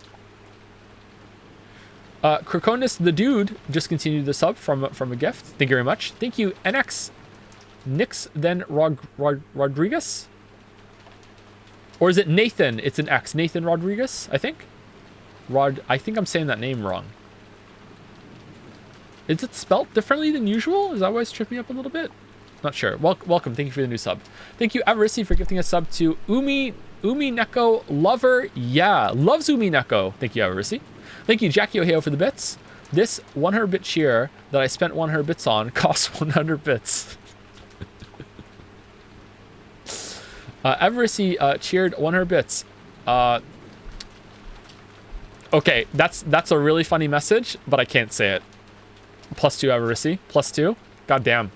Krakonis the Dude just continued the sub from a gift. Thank you very much. Thank you, NX Nix then Rodriguez? Or is it Nathan? It's an X. Nathan Rodriguez, I think. I think I'm saying that name wrong. Is it spelt differently than usual? Is that why it's tripping me up a little bit? Not sure. Welcome. Thank you for the new sub. Thank you, Avarisi, for gifting a sub to Umineko Lover. Yeah, loves Umineko. Thank you, Avarisi. Thank you, Jackie Ohio, for the bits. This 100 bit cheer that I spent 100 bits on costs 100 bits. Avarisi cheered 100 bits. Okay, that's a really funny message, but I can't say it. +2 Avarisi. +2. God damn.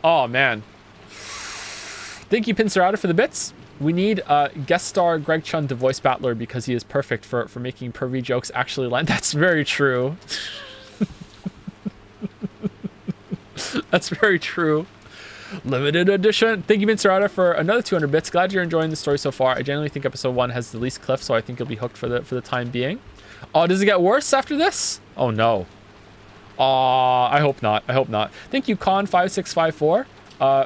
Oh, man. Thank you, Pincerata, for the bits. We need guest star Greg Chun to voice Battler because he is perfect for making pervy jokes actually land. That's very true. That's very true. Limited edition. Thank you, Pincerata, for another 200 bits. Glad you're enjoying the story so far. I generally think episode 1 has the least cliff, so I think you'll be hooked for the time being. Oh, does it get worse after this? Oh, no. I hope not. I hope not. Thank you, Con5654,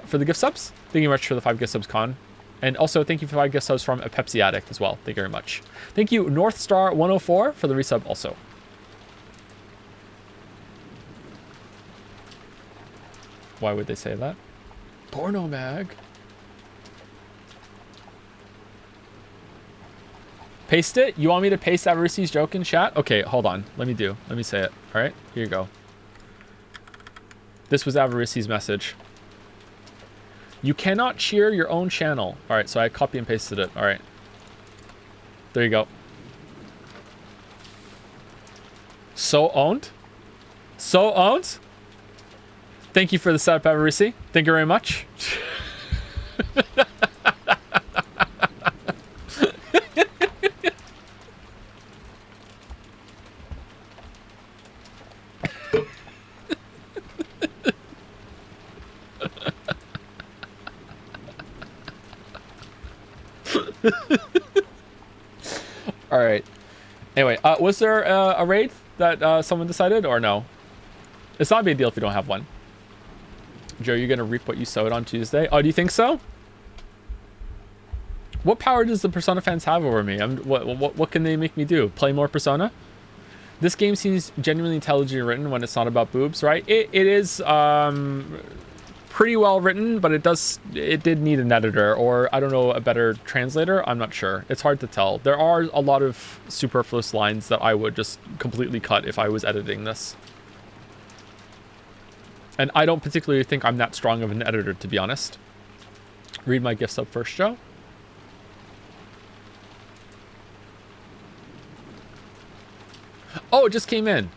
for the gift subs. Thank you very much for the 5 gift subs, Con. And also, thank you for 5 gift subs from a Pepsi addict as well. Thank you very much. Thank you, North Star 104 for the resub also. Why would they say that? Porno mag. Paste it? You want me to paste Avarici's joke in chat? Okay, hold on. Let me say it. All right, here you go. This was Avarici's message. You cannot cheer your own channel. All right, so I copy and pasted it. All right. There you go. So owned? So owned? Thank you for the setup, Avarici. Thank you very much. All right. Anyway, was there a raid that someone decided or no? It's not a big deal if you don't have one. Joe, you're going to reap what you sowed on Tuesday? Oh, do you think so? What power does the Persona fans have over me? What can they make me do? Play more Persona? This game seems genuinely intelligently written when it's not about boobs, right? It is pretty well written, but it did need an editor or, I don't know, a better translator. I'm not sure. It's hard to tell. There are a lot of superfluous lines that I would just completely cut if I was editing this. And I don't particularly think I'm that strong of an editor, to be honest. Read my gifts up first, Joe. Oh, it just came in.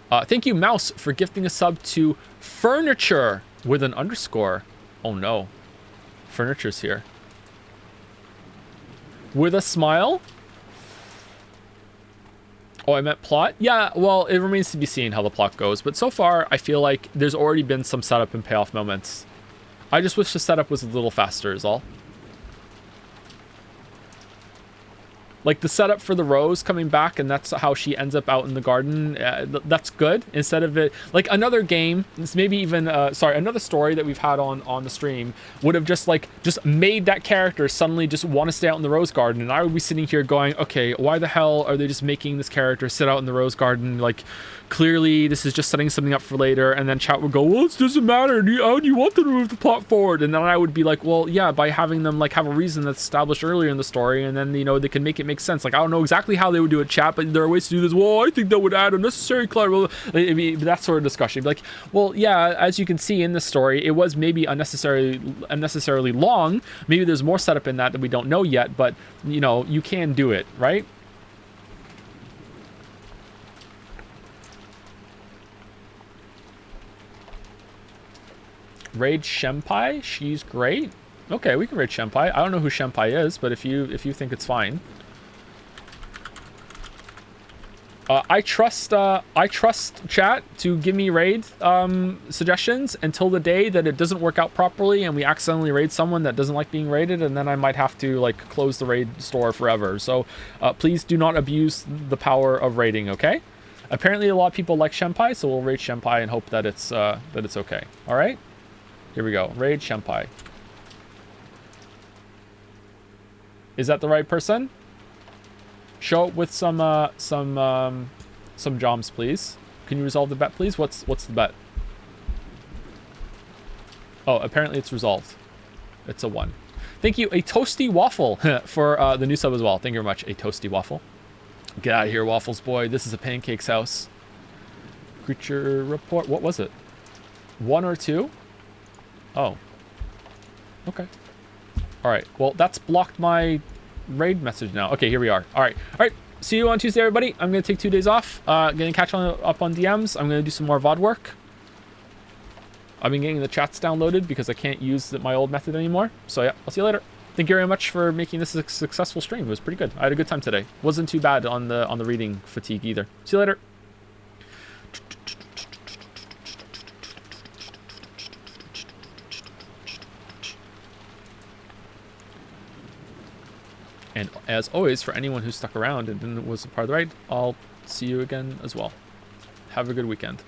Thank you, Mouse, for gifting a sub to Furniture with an underscore. Oh, no. Furniture's here. With a smile? Oh, I meant plot? Yeah, well, it remains to be seen how the plot goes. But so far, I feel like there's already been some setup and payoff moments. I just wish the setup was a little faster is all. Like the setup for the rose coming back and that's how she ends up out in the garden. That's good. Instead of it, like another game, maybe even, another story that we've had on the stream would have just made that character suddenly just want to stay out in the rose garden. And I would be sitting here going, okay, why the hell are they just making this character sit out in the rose garden? Like, clearly this is just setting something up for later. And then chat would go, well, it doesn't matter. How do you want them to move the plot forward? And then I would be like, well, yeah, by having them like have a reason that's established earlier in the story. And then, you know, they can make it make sense. Like, I don't know exactly how they would do it, chat, but there are ways to do this. Well, I think that would add unnecessary clutter. Well, it'd be that sort of discussion. It'd be like, well, yeah, as you can see in this story, it was maybe unnecessarily long. Maybe there's more setup in that we don't know yet, but, you know, you can do it, right? Raid Shenpai? She's great. Okay, we can raid Shenpai. I don't know who Shenpai is, but if you think it's fine. I trust chat to give me raid suggestions until the day that it doesn't work out properly and we accidentally raid someone that doesn't like being raided, and then I might have to like close the raid store forever. So please do not abuse the power of raiding, okay? Apparently a lot of people like Shenpai, so we'll raid Shenpai and hope that it's okay. All right? Here we go. Raid Shenpai. Is that the right person? Show up with some joms, please. Can you resolve the bet, please? What's the bet? Oh, apparently it's resolved. It's a 1. Thank you, a toasty waffle for the new sub as well. Thank you very much, a toasty waffle. Get out of here, waffles boy. This is a pancake's house. Creature report. What was it? 1 or 2? Oh. Okay. All right. Well, that's blocked my raid message now. Okay, here we are. All right. See you on Tuesday, everybody. I'm gonna take 2 days off. Gonna catch up on DMs. I'm gonna do some more VOD work. I've been getting the chats downloaded because I can't use my old method anymore. So yeah, I'll see you later. Thank you very much for making this a successful stream. It was pretty good. I had a good time today. Wasn't too bad on the reading fatigue either. See you later. And as always, for anyone who stuck around and was a part of the ride, I'll see you again as well. Have a good weekend.